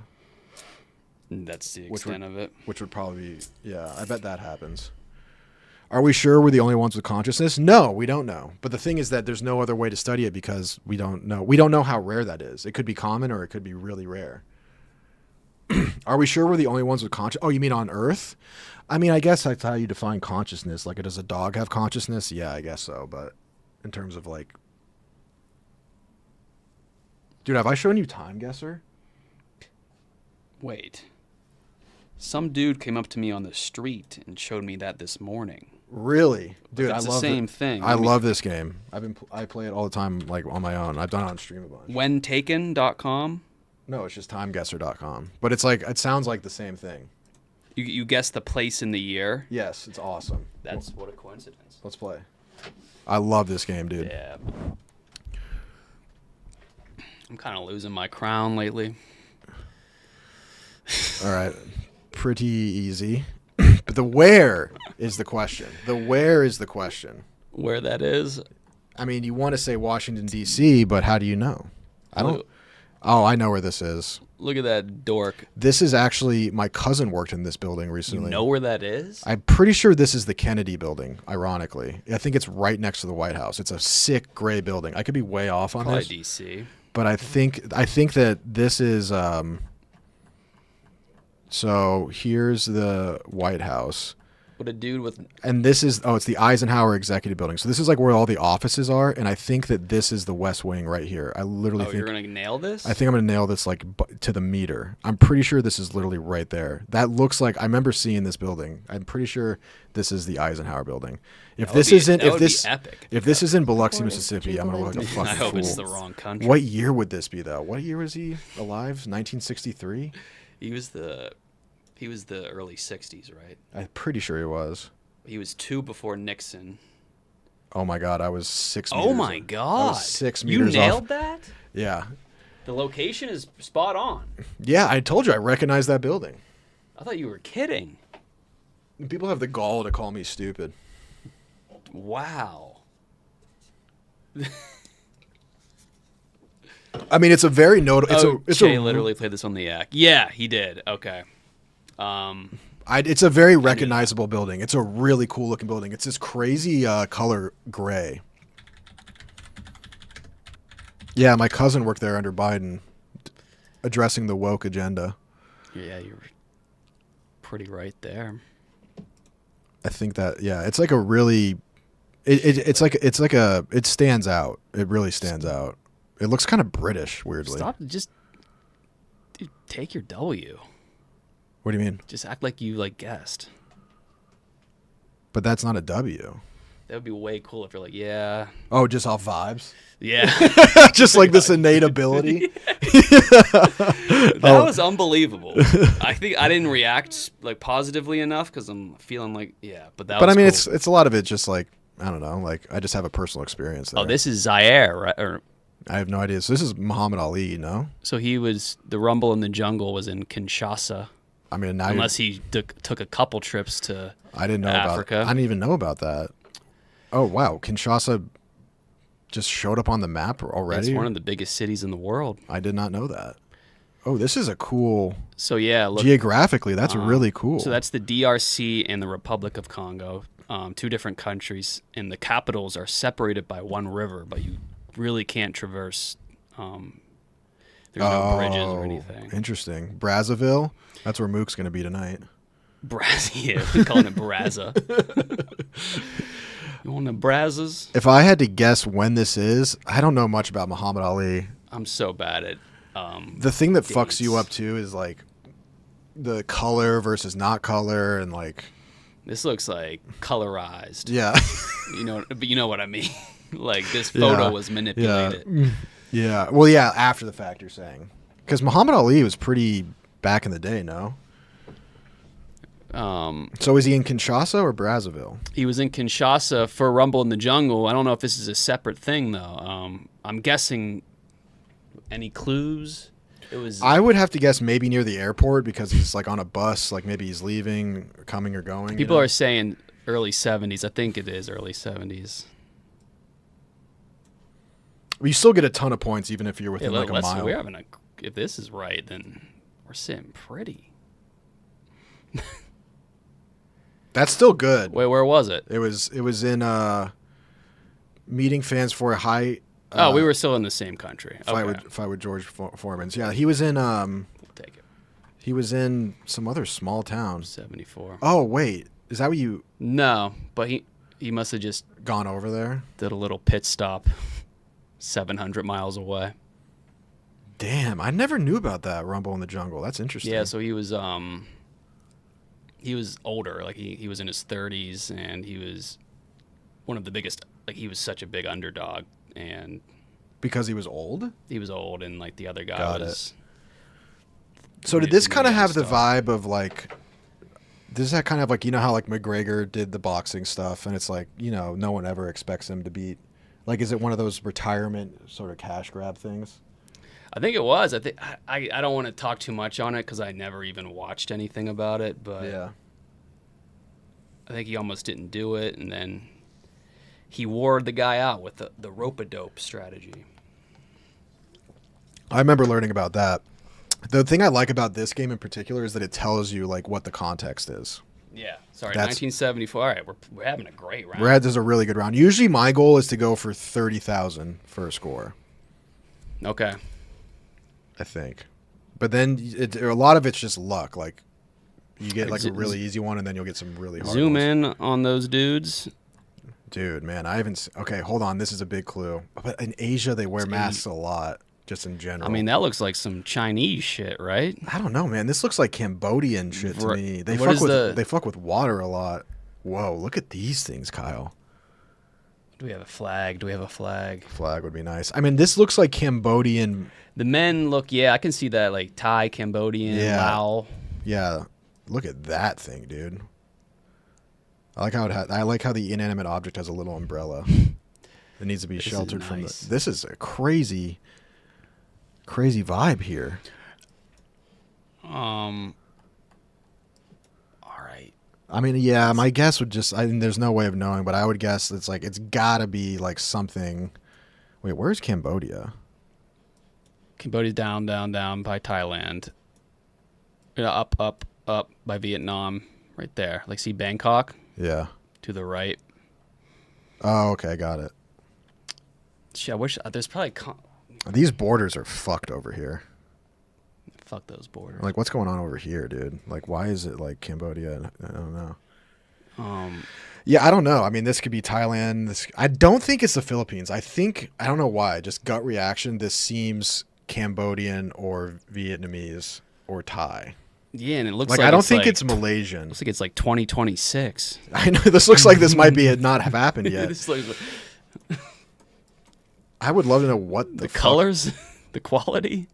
That's the extent of it. Which would probably be, I bet that happens. Are we sure we're the only ones with consciousness? No, we don't know. But the thing is that there's no other way to study it because we don't know. We don't know how rare that is. It could be common or it could be really rare. Are we sure we're the only ones with consciousness? Oh, you mean on Earth? I mean, I guess that's how you define consciousness. Like, does a dog have consciousness? Yeah, I guess so. But in terms of like... Dude, have I shown you Time Guesser? Wait. Some dude came up to me on the street and showed me that this morning. Really, dude? It's I love the same thing. I love this game. I play it all the time, like on my own. I've done it on stream a bunch. Whentaken.com? No, it's just timeguesser.com. But it's like it sounds like the same thing. You guess the place in the year? Yes, it's awesome. That's what a coincidence. Let's play. I love this game, dude. Yeah. I'm kind of losing my crown lately. All right. Pretty easy. But the where is the question. The where is the question. Where that is? I mean, you want to say Washington, D.C., but how do you know? I don't. Oh, I know where this is. Look at that dork. This is actually, my cousin worked in this building recently. You know where that is? I'm pretty sure this is the Kennedy building, ironically. I think it's right next to the White House. It's a sick gray building. I could be way off on Probably this. D.C. But I think that this is... So here's the White House. What a dude with... And this is... Oh, it's the Eisenhower Executive Building. So this is like where all the offices are. And I think that this is the West Wing right here. I literally think... you're going to nail this? I think I'm going to nail this like to the meter. I'm pretty sure this is literally right there. That looks like... I remember seeing this building. I'm pretty sure this is the Eisenhower Building. If this isn't... If this... epic. If this is in Biloxi, Mississippi, I'm going to look like a fucking I hope fool. it's the wrong country. What year would this be, though? What year was he alive? 1963? He was the early 60s, right? I'm pretty sure he was. He was 2 before Nixon. Oh my God, I was 6 meters. Oh my God. I was 6 meters You nailed off. that? Yeah. The location is spot on. Yeah, I told you I recognized that building. I thought you were kidding. People have the gall to call me stupid. Wow. I mean, it's a very notable. Jay literally played this on the act. Yeah, he did. Okay. It's a very recognizable building. It's a really cool looking building. It's this crazy color gray. Yeah, my cousin worked there under Biden, addressing the woke agenda. Yeah, you're pretty right there. I think that it's like a really, it stands out. It really stands out. It looks kind of British, weirdly. Stop. Just take your W. What do you mean? Just act like you guessed. But that's not a W. That would be way cool if you're like, yeah. Oh, just off vibes? Yeah. Just like this innate ability. That was unbelievable. I think I didn't react positively enough because I'm feeling like, yeah. But that. But was I mean, cool. it's a lot of it just like, I don't know, like I just have a personal experience there. Oh, this is Zaire, right? Or, I have no idea. So this is Muhammad Ali, no? So he was, the Rumble in the Jungle was in Kinshasa. I mean, now unless he took a couple trips to Africa. I didn't even know about that. Oh, wow. Kinshasa just showed up on the map already? It's one of the biggest cities in the world. I did not know that. Oh, this is a cool... So, yeah. Look, geographically, that's really cool. So that's the DRC and the Republic of Congo, 2 different countries, and the capitals are separated by one river, but you really can't traverse. There's no bridges or anything. Interesting. Brazzaville? That's where Mook's going to be tonight. Yeah, we're calling it Brazza. You want the Brazzas? If I had to guess when this is, I don't know much about Muhammad Ali. I'm so bad at the thing that dates. fucks you up too is like the color versus not color and like this looks like colorized. Yeah. But you know what I mean. Like this photo was manipulated. Yeah. Well, yeah, after the fact you're saying. Because Muhammad Ali was pretty back in the day, no? So is he in Kinshasa or Brazzaville? He was in Kinshasa for Rumble in the Jungle. I don't know if this is a separate thing though. I'm guessing. Any clues? It was. I would have to guess maybe near the airport because he's like on a bus, like maybe he's leaving, or coming or going. People are saying early 70s. I think it is early 70s. You still get a ton of points even if you're within like a mile. We're having if this is right, then we're sitting pretty. That's still good. Wait, where was it? It was in meeting fans for a high. We were still in the same country. Fight with George Foreman's. Yeah, he was in. We'll take it. He was in some other small town. 74. Oh wait, is that what you? No, but he must have just gone over there. Did a little pit stop, 700 miles away. Damn, I never knew about that Rumble in the Jungle. That's interesting. Yeah, so he was older, like he was in his 30s, and he was one of the biggest. Like he was such a big underdog, and because he was old. He was old, and like the other guy was. So did this kind of have the vibe of like? Does that kind of like how like McGregor did the boxing stuff, and it's like no one ever expects him to beat. Like, is it one of those retirement sort of cash grab things? I think it was. I think I don't want to talk too much on it because I never even watched anything about it. But yeah, I think he almost didn't do it, and then he wore the guy out with the rope-a-dope strategy. I remember learning about that. The thing I like about this game in particular is that it tells you like what the context is. Yeah, sorry, 1974. All right, we're having a great round. Red is a really good round. Usually my goal is to go for 30,000 for a score. Okay. I think, but then a lot of it's just luck. Like you get like a really easy one, and then you'll get some really hard zoom ones. In on those dudes. Dude, man, I haven't. Okay, hold on. This is a big clue. But in Asia, they wear masks a lot, just in general. I mean, that looks like some Chinese shit, right? I don't know, man. This looks like Cambodian shit to me. They fuck with water a lot. Whoa, look at these things, Kyle. Do we have a flag? Flag would be nice. I mean, this looks like Cambodian. The men look, yeah, I can see that, like Thai, Cambodian, Lao. Yeah, look at that thing, dude. I like how the inanimate object has a little umbrella. It needs to be sheltered from the. This is a crazy vibe here. All right. I mean, yeah, my guess would just. I mean, there's no way of knowing, but I would guess it's gotta be like something. Wait, where's Cambodia? Cambodia's down by Thailand. Up by Vietnam, right there. Like, see Bangkok? Yeah. To the right. Oh, okay, got it. Shit, I wish there's probably. These borders are fucked over here. Fuck those borders. Like, what's going on over here, dude? Like, why is it like Cambodia? I don't know. Yeah, I don't know. I mean, this could be Thailand. I don't think it's the Philippines. I don't know why. Just gut reaction. This seems Cambodian or Vietnamese or Thai. Yeah, and it looks like I don't think it's Malaysian. Looks like it's like 2026. I know this looks like this might be not have happened yet. I would love to know what the colors, the quality.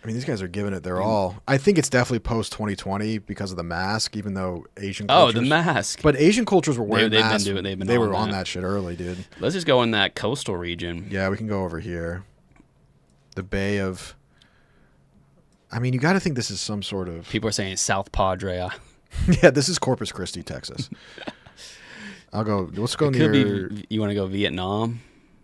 I mean, these guys are giving it their all. I think it's definitely post 2020 because of the mask, even though Asian cultures. Oh, the mask. But Asian cultures were wearing masks. They were on that shit early, dude. Let's just go in that coastal region. Yeah, we can go over here. The Bay of. I mean, you got to think this is some sort of. People are saying South Padre. Yeah, this is Corpus Christi, Texas. I'll go. Let's go near. You want to go Vietnam?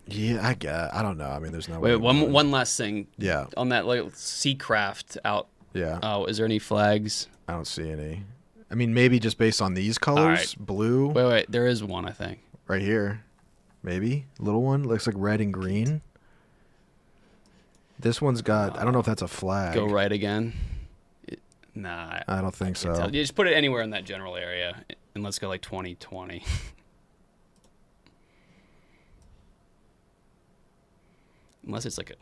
Yeah, I guess. I don't know. I mean, there's no. Wait, one last thing. Yeah. On that like sea craft out. Yeah. Oh, is there any flags? I don't see any. I mean, maybe just based on these colors, right. Blue. Wait, there is one, I think. Right here, maybe little one looks like red and green. This one's got. I don't know if that's a flag. Go right again. Nah. I don't think so. You just put it anywhere in that general area, and let's go like 2020. Unless it's like a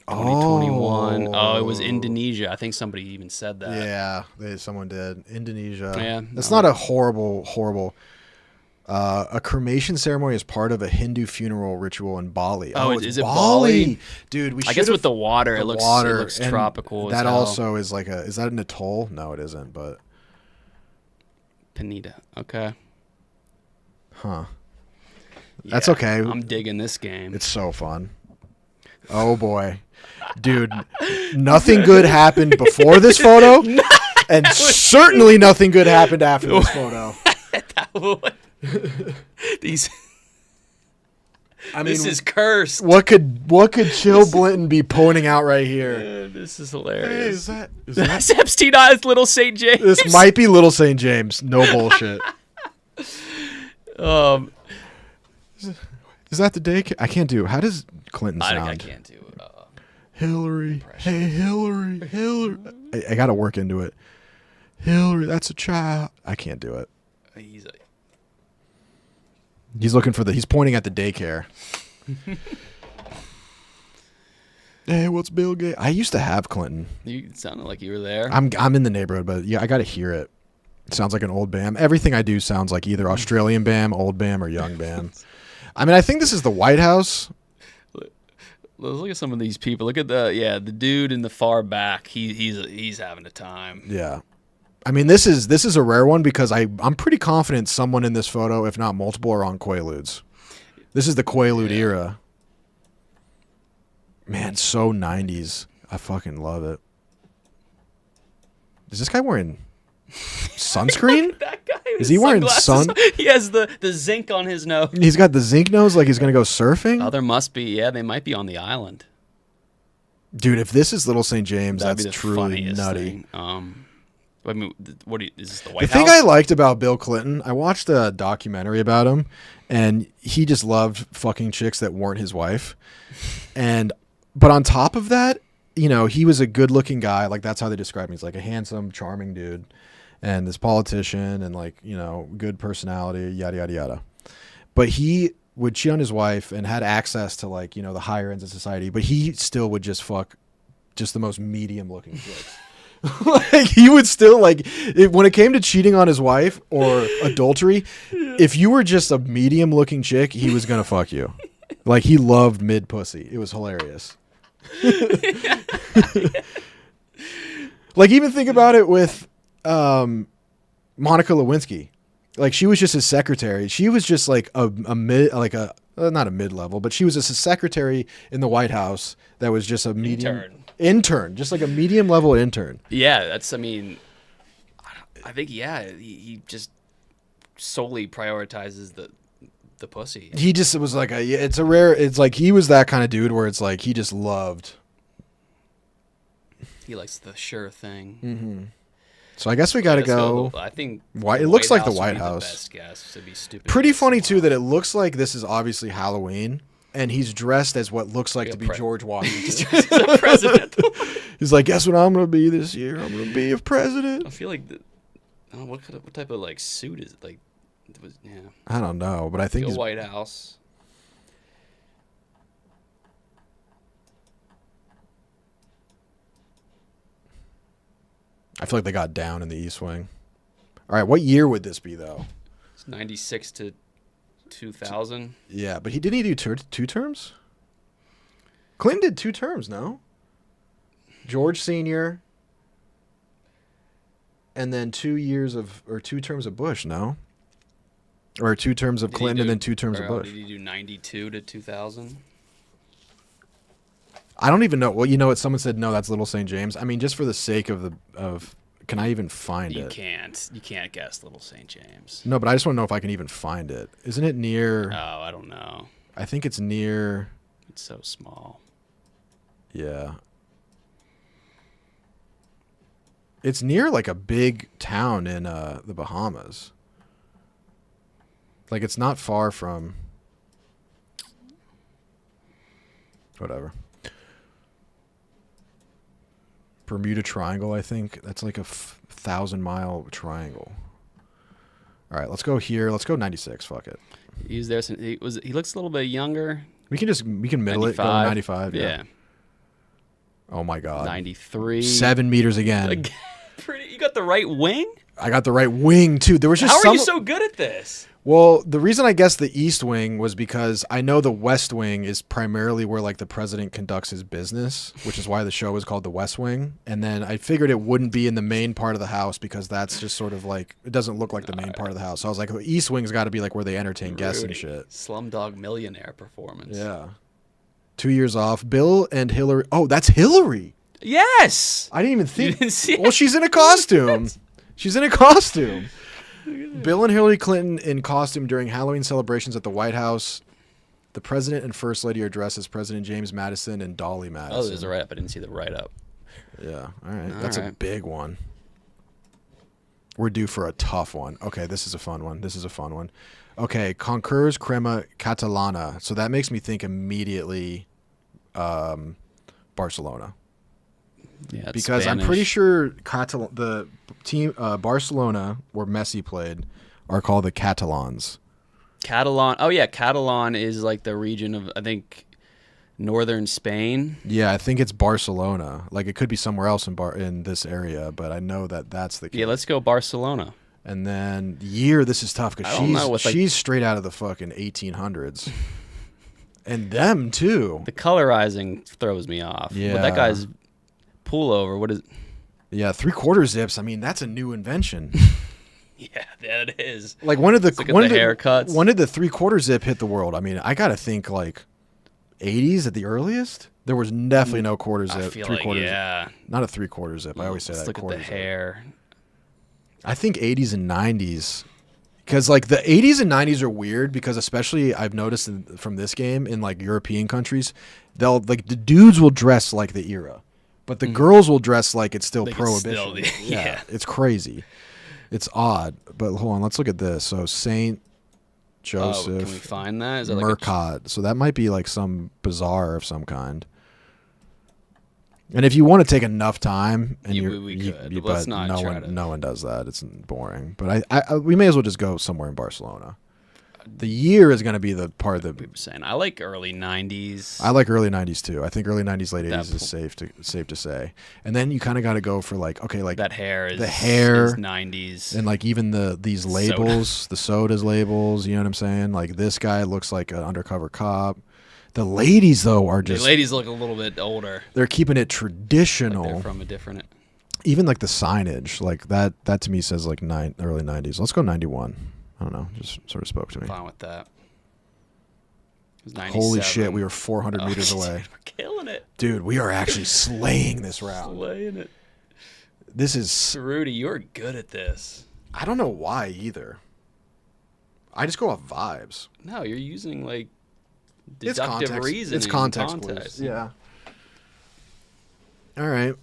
2021. Oh, it was Indonesia. I think somebody even said that. Yeah, someone did. Indonesia. Yeah. It's not a horrible. A cremation ceremony is part of a Hindu funeral ritual in Bali. Oh, it's is it Bali? Dude, we I guess with the water, it looks and tropical. That as hell. also is like a. Is that an atoll? No, it isn't. But Pinita. Okay. huh? That's Yeah, okay. I'm digging this game. It's so fun. Oh boy, dude, nothing good happened before this photo, and certainly nothing good happened after this photo. These. I mean, this is cursed. What could Chill Blinton be pointing out right here? This is Hey, hilarious. That's Epstein Eyes, Little St. James. This might be Little St. James. No bullshit. Is that the day? I can't do. How does Clinton sound? I can't do. Hillary. Hey, Hillary. I got to work into it. Hillary, that's a child. I can't do it. He's looking for he's pointing at the daycare. Hey, what's Bill Gates? I used to have Clinton. You sounded like you were there. I'm in the neighborhood, but yeah, I got to hear it. It sounds like an old Bam. Everything I do sounds like either Australian Bam, old Bam, or young Bam. I mean, I think this is the White House. Let's look at some of these people. Look at the dude in the far back. He's having a time. Yeah. I mean, this is a rare one because I'm pretty confident someone in this photo, if not multiple, are on Quaaludes. This is the Quaalude era. Man, so 90s. I fucking love it. Is this guy wearing sunscreen? That guy is he wearing sun? He has the zinc on his nose. He's got the zinc nose like he's going to go surfing? Oh, there must be. Yeah, they might be on the island. Dude, if this is Little St. James, That'd be that's the truly funniest nutty. thing. I mean, is this the White House? The thing I liked about Bill Clinton, I watched a documentary about him, and he just loved fucking chicks that weren't his wife. But on top of that, you know, he was a good-looking guy. Like, that's how they describe him. He's like a handsome, charming dude, and this politician, and like, you know, good personality, yada yada yada. But he would cheat on his wife and had access to, like, you know, the higher ends of society. But he still would just fuck just the most medium-looking chicks. Like, he would still, like, when it came to cheating on his wife or adultery, if you were just a medium looking chick, he was gonna fuck you. Like, he loved mid pussy. It was hilarious. Like, even think about it with Monica Lewinsky. Like, she was just his secretary. She was just like a mid, like a not a mid level, but she was just a secretary in the White House that was just a medium intern, just like a medium level intern. Yeah, that's. I mean, I think he just solely prioritizes the pussy. He just was like it's like he was that kind of dude where it's like he just loved. He likes the sure thing. Mm-hmm. So I guess we got to go. I think it looks like the White House. The best guess to be stupid. Pretty funny too that it looks like this is obviously Halloween, and he's dressed as what looks like to be George Washington. He's dressed as a president. He's like, guess what I'm gonna be this year? I'm gonna be a president. I feel like, what type of like suit is it? Like, I don't know, but I think he's White House. I feel like they got down in the East Wing. All right, what year would this be though? It's 96 to 2000. Yeah, but didn't he do two terms? Clinton did 2 terms, no? George Sr. and then 2 terms of Bush, no? Or 2 terms of Clinton and then 2 terms of Bush. Did he do 92 to 2000? I don't even know. Well, you know what? Someone said no. That's Little St. James. I mean, just for the sake of can I even find it? You can't guess Little St. James. No, but I just want to know if I can even find it. Isn't it near? Oh, I don't know. I think it's near. It's so small. Yeah. It's near like a big town in the Bahamas. Like, it's not far from. Whatever. Bermuda Triangle, I think. That's like a 1,000-mile triangle. All right, let's go here. Let's go 96. Fuck it. He was there since he looks a little bit younger. We can middle 95. It. Go 95. Yeah. Oh my God. 93. 7 meters again. You got the right wing? I got the right wing too. There was just How are you so good at this? Well, the reason I guessed the East Wing was because I know the West Wing is primarily where like the president conducts his business, which is why the show is called the West Wing. And then I figured it wouldn't be in the main part of the house because that's just sort of like it doesn't look like the main part of the house. So I was like, the East Wing's got to be like where they entertain guests and shit. Slumdog Millionaire performance. Yeah. 2 years off. Bill and Hillary. Oh, that's Hillary. Yes. I didn't even think. You didn't see it? Well, she's in a costume. She's in a costume. Bill and Hillary Clinton in costume during Halloween celebrations at the White House. The president and first lady are dressed as President James Madison and Dolly Madison. Oh, there's a write-up. I didn't see the write-up. Yeah, all right. That's a big one. We're due for a tough one. Okay, this is a fun one. Okay, Concurs Crema Catalana. So that makes me think immediately Barcelona. Yeah, because Spanish. I'm pretty sure the team Barcelona, where Messi played, are called the Catalans. Catalan. Oh yeah, Catalan is like the region of I think northern Spain. Yeah, I think it's Barcelona. Like it could be somewhere else in this area, but I know that that's the case. Yeah, let's go Barcelona. And then year, this is tough because she's straight out of the fucking 1800s. And them too. The colorizing throws me off. Yeah. But that guy's pullover. What is? Yeah, 3/4 zips. I mean, that's a new invention. Yeah, that is. Like when did the haircuts? When did the 3/4 zip hit the world? I mean, I gotta think like 80s at the earliest. There was definitely no quarter zip. I feel like, yeah. Not a 3/4 zip. I always say Let's that. look at the hair. I think 80s and 90s. Because like the 80s and 90s are weird because especially I've noticed from this game in like European countries, they'll like the dudes will dress like the era, but the girls will dress like it's still prohibition. Yeah, it's crazy. It's odd. But hold on, let's look at this. So Saint Joseph. Can we find that? Is that Mercat. So that might be like some bazaar of some kind. And if you want to take enough time, and we could, but let's not no one does that. It's boring. But we may as well just go somewhere in Barcelona. The year is going to be the part that we were saying. I like early 90s. I like early 90s too. I think early 90s, late 80s is safe to say. And then you kind of got to go for like that hair is 90s, and like even these labels, the sodas labels. You know what I'm saying? Like this guy looks like an undercover cop. The ladies, though, are just... The ladies look a little bit older. They're keeping it traditional. Like they're from a different... Even, like, the signage. Like, that to me says, like, early 90s. Let's go 91. I don't know. Just sort of spoke to me. Fine with that. It was Holy shit, we were 400 meters away. We're killing it. Dude, we are actually slaying this round. Slaying it. This is... Rudy, you're good at this. I don't know why, either. I just go off vibes. No, you're using, like... deductive reasoning. It's context clues. Yeah. All right.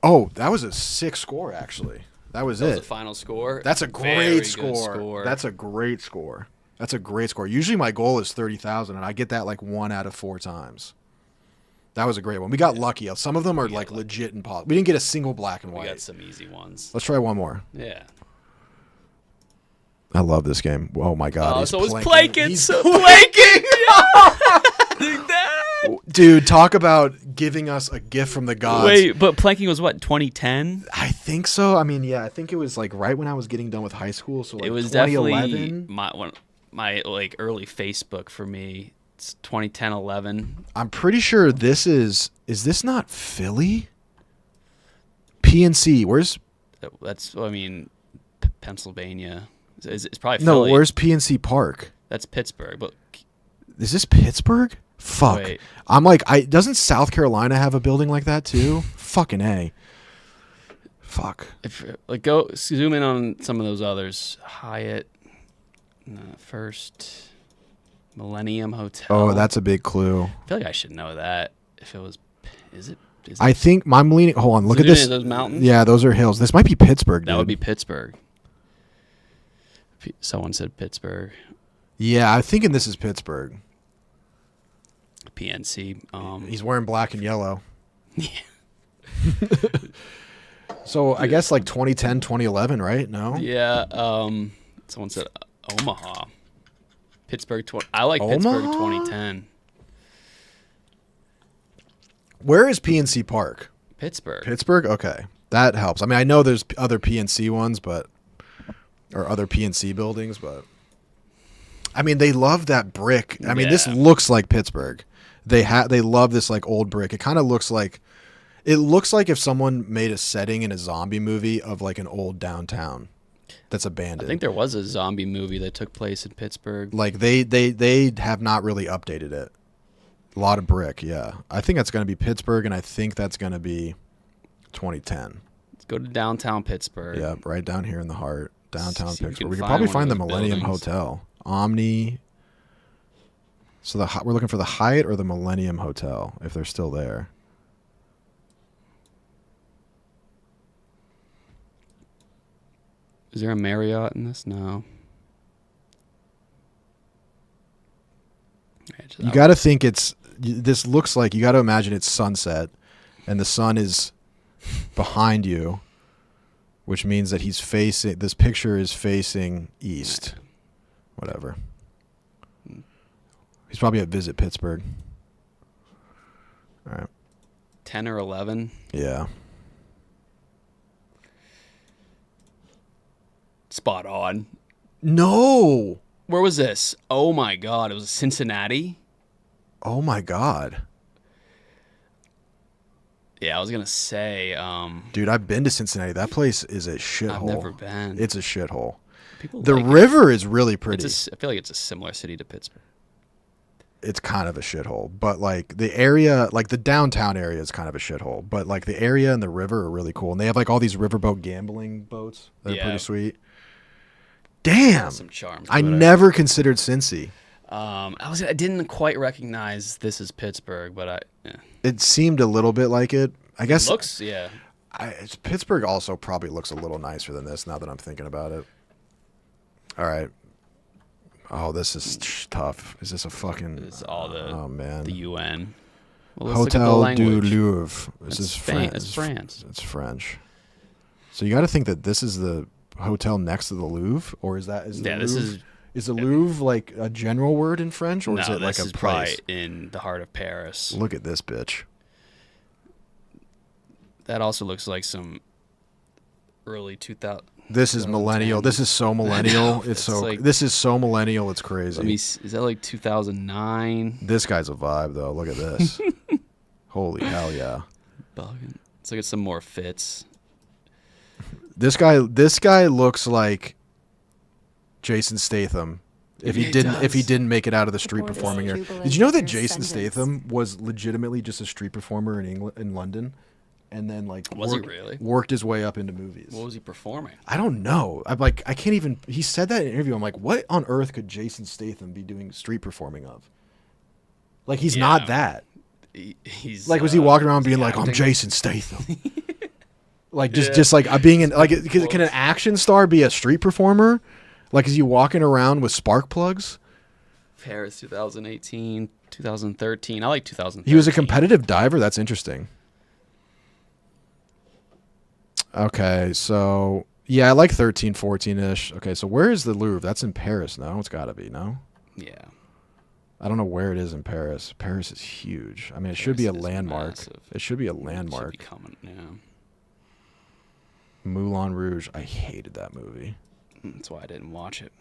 Oh, that was a 6 score, actually. That was the final score. That's a great score. That's a great score. That's a great score. Usually my goal is 30,000, and I get that like 1 out of 4 times. That was a great one. We got lucky. Some of them are like legit and polished. We didn't get a single black and white. We got some easy ones. Let's try one more. Yeah. I love this game. Oh my god. So it's planking. He's planking. Dude, talk about giving us a gift from the gods. Wait, but planking was what, 2010? I think so. I mean, yeah, I think it was like right when I was getting done with high school. So like it was 2011. Definitely my like early Facebook for me. It's 2010, 11. I'm pretty sure this is this not Philly? PNC. Where's? That's Pennsylvania. It's probably No, Philly. where's PNC Park? That's Pittsburgh. But is this Pittsburgh? Fuck. Wait. I'm like, doesn't South Carolina have a building like that too? Fucking A. Fuck. Go zoom in on some of those others. Hyatt, First, Millennium Hotel. Oh, that's a big clue. I feel like I should know that. If it was, is it? I think I'm leaning. Hold on, look at this. Those mountains. Yeah, those are hills. This might be Pittsburgh. That would be Pittsburgh. Someone said Pittsburgh. Yeah, I'm thinking this is Pittsburgh. PNC. He's wearing black and yellow. Yeah. So I guess like 2010, 2011, right? No? Yeah. Someone said Omaha. Pittsburgh. I like Omaha? Pittsburgh 2010. Where is PNC Park? Pittsburgh. Pittsburgh? Okay. That helps. I mean, I know there's other PNC ones, but or other PNC buildings, but I mean, they love that brick. I mean, this looks like Pittsburgh. They love this like old brick. It kind of looks like if someone made a setting in a zombie movie of like an old downtown that's abandoned. I think there was a zombie movie that took place in Pittsburgh. Like they have not really updated it. A lot of brick, yeah. I think that's going to be Pittsburgh, and I think that's going to be 2010. Let's go to downtown Pittsburgh. Yeah, right down here in the heart. Downtown See if we Pittsburgh. can We could find probably one of find the those Millennium buildings. Hotel. Omni. So we're looking for the Hyatt or the Millennium Hotel, if they're still there. Is there a Marriott in this? No. You got to think this looks like, you got to imagine it's sunset and the sun is behind you, which means that this picture is facing east. Whatever. He's probably at Visit Pittsburgh. All right. 10 or 11. Yeah. Spot on. No. Where was this? Oh my God. It was Cincinnati. Oh my God. Yeah, I was going to say. Dude, I've been to Cincinnati. That place is a shithole. I've never been. It's a shithole. People The like it. river is really pretty. I feel like it's a similar city to Pittsburgh. It's kind of a shithole, but like the area, like the downtown area is kind of a shithole, but like the area and the river are really cool. And they have like all these riverboat gambling boats that are pretty sweet. Damn. Some charms. I never considered Cincy. I didn't quite recognize this as Pittsburgh, but It seemed a little bit like it. I guess it looks, yeah. Pittsburgh also probably looks a little nicer than this now that I'm thinking about it. All right. Oh, this is tough. Is this a fucking? It's all oh man. The UN. Well, let's look at the Hotel du language. Louvre. This is Spain. French. It's France. It's French. So you got to think that this is the hotel next to the Louvre, or is that Yeah, this Louvre, is the Louvre like a general word in French, or no, is it like this a is place? probably in the heart of Paris. Look at this bitch. That also looks like some early 2000. This is millennial. This is so millennial. It's so. like- This is so millennial. It's crazy. Let me. Is that like 2009? This guy's a vibe though. Look at this. Holy hell yeah. Bugging. Let's look at some more fits. This guy looks like Jason Statham. If he didn't make it out of the street performing area. Did you know that Jason Statham was legitimately just a street performer in London, and then like Was he really? worked his way up into movies? What was he performing? I don't know. I'm like, I can't even. He said that in an interview. I'm like, what on earth could Jason Statham be doing street performing of? Like he's not that. He's Like was he walking around being like, I'm Jason Statham? Like just like being in like can an action star be a street performer? Like is he walking around with spark plugs? Paris 2018, 2013. I like 2013. He was a competitive diver. That's interesting. Okay, so yeah, I like 13, 14-ish. Okay, so where is the Louvre? That's in Paris, no? It's got to be, no? Yeah. I don't know where it is in Paris. Paris is huge. I mean, it should be a Paris is landmark. massive. It should be a Should landmark. be coming, yeah. Moulin Rouge. I hated that movie. That's why I didn't watch it.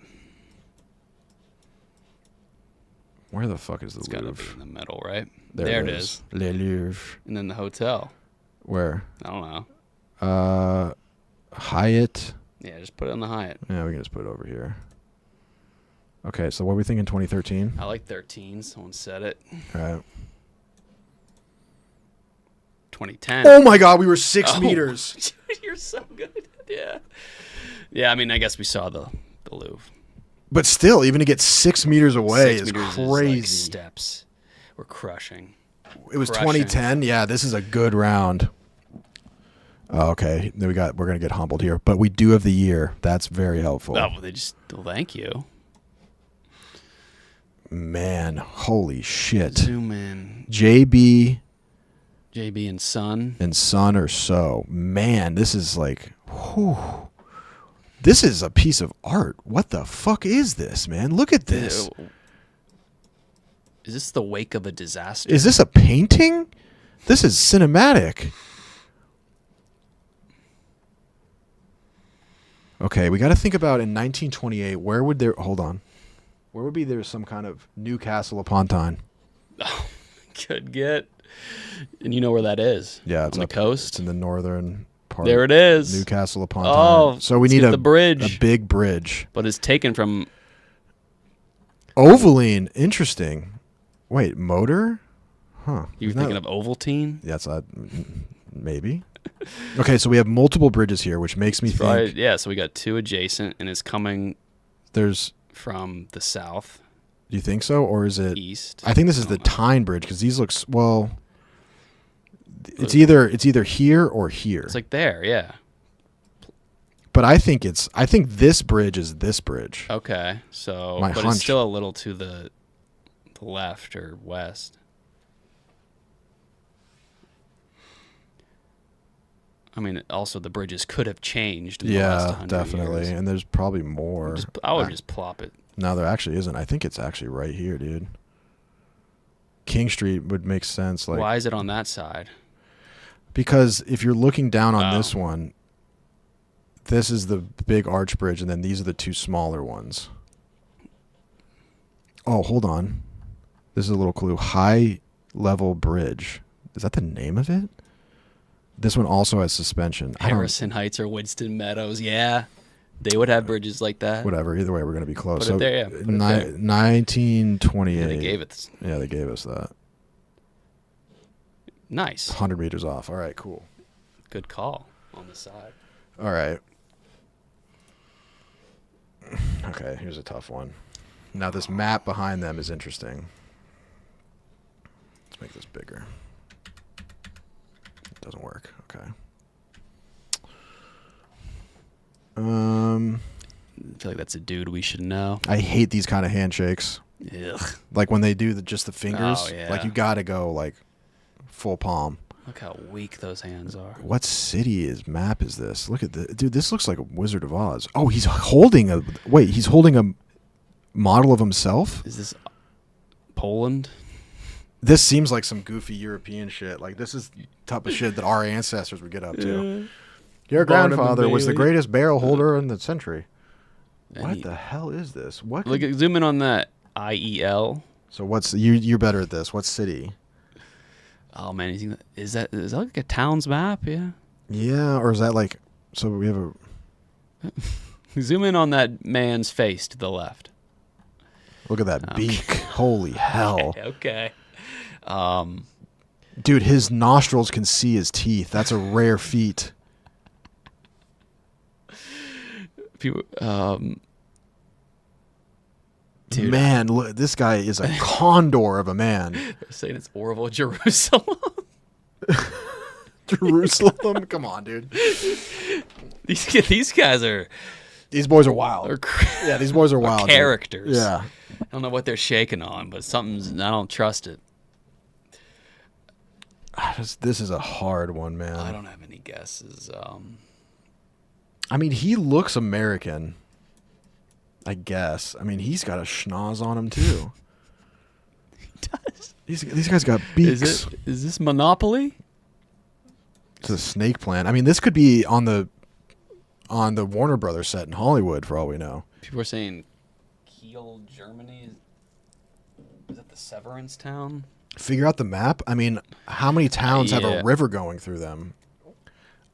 Where the fuck is the It's got to Louvre? be in the middle, right? There it it is. Le Louvre. And then the hotel. Where? I don't know. Hyatt. Yeah, just put it on the Hyatt. Yeah, we can just put it over here. Okay, so what are we thinking? 2013. I like 13. Someone said it. All right. 2010. Oh my God, we were 6 meters. You're so good. Yeah. Yeah, I mean, I guess we saw the Louvre. But still, even to get 6 meters away 6 is meters crazy. Is like steps. We're crushing. It was Crushing. 2010. Yeah, this is a good round. Oh, okay, then we're gonna get humbled here, but we do have the year. That's very helpful. Oh, well, thank you. Man, holy shit. Zoom in. JB and Son. And Son or so. Man, this is like, whew. This is a piece of art. What the fuck is this, man? Look at this. Is this the wake of a disaster? Is this a painting? This is cinematic. Okay, we got to think about in 1928, where would there... Hold on. Where would be there some kind of Newcastle upon Tyne? Oh, good get. And you know where that is? Yeah, it's on the coast. It's in the northern part. There it is. Newcastle upon Tyne. Tyne. So we need the bridge. A big bridge. But it's taken from... Ovaline. Interesting. Wait, motor? Huh. You were thinking of Ovaltine? Yes, maybe. Okay, so we have multiple bridges here, which makes me think... Right, yeah, so we got 2 adjacent, and it's coming from the south. Do you think so, or is it... East. I think this is the Tyne Bridge, because these looks... Well, it's either here or here. It's like there, yeah. But I think this bridge is this bridge. Okay, so... My but hunch. it's still a little to the left or west. I mean, also the bridges could have changed in the last 100 definitely. years. And there's probably more. I would just plop it. No, there actually isn't. I think it's actually right here, dude. King Street would make sense. Like, why is it on that side? Because if you're looking down on this one, this is the big arch bridge, and then these are the 2 smaller ones. Oh, hold on. This is a little clue. High level bridge. Is that the name of it? This one also has suspension. Harrison Heights or Winston Meadows. Yeah. They would have bridges like that. Whatever. Either way, we're going to be close. Put so it there, yeah. Put it there. 1928. Yeah, they gave it. Yeah, they gave us that. Nice. 100 meters off. All right, cool. Good call on the side. All right. Okay, here's a tough one. Now, this map behind them is interesting. Let's make this bigger. It doesn't work. Okay. I feel like that's a dude we should know. I hate these kind of handshakes. Ugh. Like when they do just the fingers. Oh, yeah. Like you got to go like full palm. Look how weak those hands are. What map is this? Look at this. Dude, this looks like a Wizard of Oz. Oh, he's holding a... Wait, he's holding a model of himself? Is this Poland? This seems like some goofy European shit. Like, this is the type of shit that our ancestors would get up to. Your grandfather was the greatest barrel holder in the century. What the hell is this? What? Look, zoom in on that IEL. So what's... You're better at this. What city? Oh, man. Is that like a town's map? Yeah. Yeah, or is that like... So we have a... Zoom in on that man's face to the left. Look at that beak. Holy hell. Okay. Dude, his nostrils can see his teeth. That's a rare feat. People, dude, man, look, this guy is a condor of a man. They're saying it's Orville, Jerusalem. Jerusalem? Come on, dude. These guys are... These boys are wild. Yeah, these boys are wild. Characters. Dude. Yeah. I don't know what they're shaking on, but something's... I don't trust it. This is a hard one, man. I don't have any guesses. I mean, he looks American, I guess. I mean, he's got a schnoz on him, too. He does. These guys got beaks. Is this Monopoly? It's a snake plant. I mean, this could be on the Warner Brothers set in Hollywood, for all we know. People are saying Kiel, Germany. Is that the Severance town? Figure out the map. I mean, how many towns have a river going through them?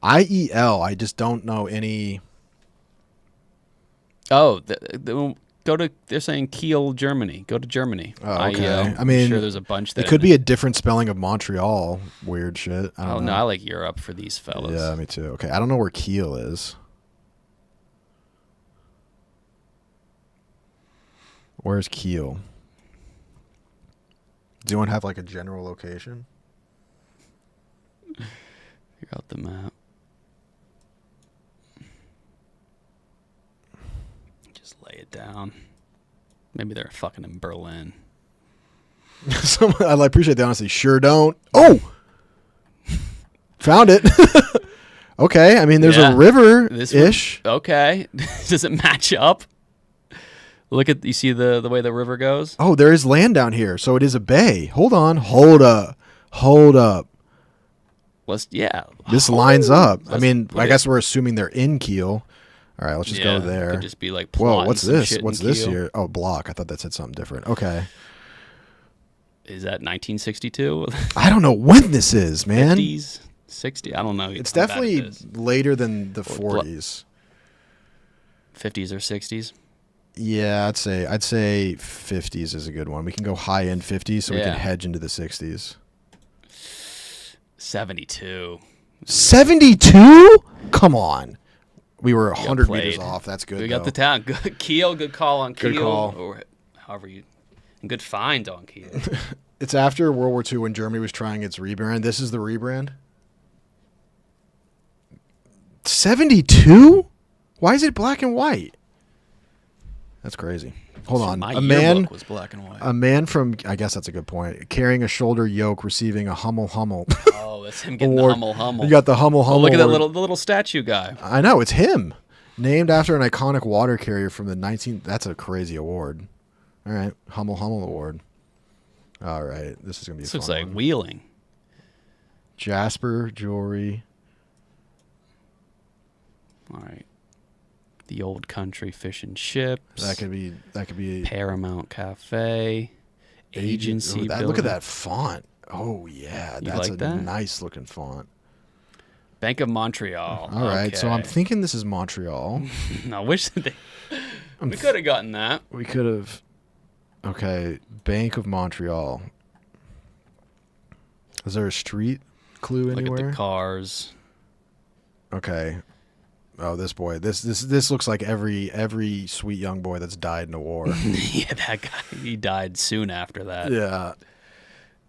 IEL. I just don't know any. Oh, go to. They're saying Kiel, Germany. Go to Germany. Oh, okay. IEL. I mean, I'm sure there's a bunch that. It could be a different spelling of Montreal. Weird shit. I don't know. No, I like Europe for these fellas. Yeah, me too. Okay, I don't know where Kiel is. Where's Kiel? Do you want to have like a general location? Figure out the map. Just lay it down. Maybe they're fucking in Berlin. I appreciate the honesty. Sure don't. Oh! Found it. Okay, I mean, there's a river-ish. Okay. Does it match up? Look at, you see the way the river goes? Oh, there is land down here, so it is a bay. Hold on. Hold up. This lines up. I mean, I guess we're assuming they're in Kiel. All All right, let's just go there. Could just be like whoa, what's some this? shit in What's this Kiel. here? Oh, block. I thought that said something different. Okay. Is that 1962? I don't know when this is, man. 50s, 60? I don't know. It's how bad definitely it is. later than the 40s. 50s or 60s? Yeah, I'd say 50s is a good one. We can go high end 50s, so we can hedge into the 60s. 72. 72? Come on. We were 100 meters off. That's good. We got the town. Good Kiel. Good call on Kiel. Good call. Or however you. And good find on Kiel. It's after World War II when Germany was trying its rebrand. This is the rebrand. 72? Why is it black and white? That's crazy. Hold on. My A man yearbook was black and white. A man from, I guess that's a good point, carrying a shoulder yoke, receiving a Hummel Hummel. Oh, that's him getting award. the Hummel Hummel. You got the Hummel Hummel. Oh, look at that award. the little statue guy. I know, it's him. Named after an iconic water carrier from the 19th. That's a crazy award. All right, Hummel Hummel award. All right, this is gonna be. This a looks fun like one. wheeling. Jasper jewelry. All right. The Old Country Fish and Chips. That could be Paramount Cafe. Agency. Look at building. that font. Oh yeah, You that's like a that? nice looking font. Bank of Montreal. All right, so I'm Okay. thinking this is Montreal. I wish that we could have gotten that. We could have. Okay, Bank of Montreal. Is there a street clue Look anywhere? at the cars. Okay. Oh, this boy. This looks like every sweet young boy that's died in a war. Yeah, that guy. He died soon after that. Yeah.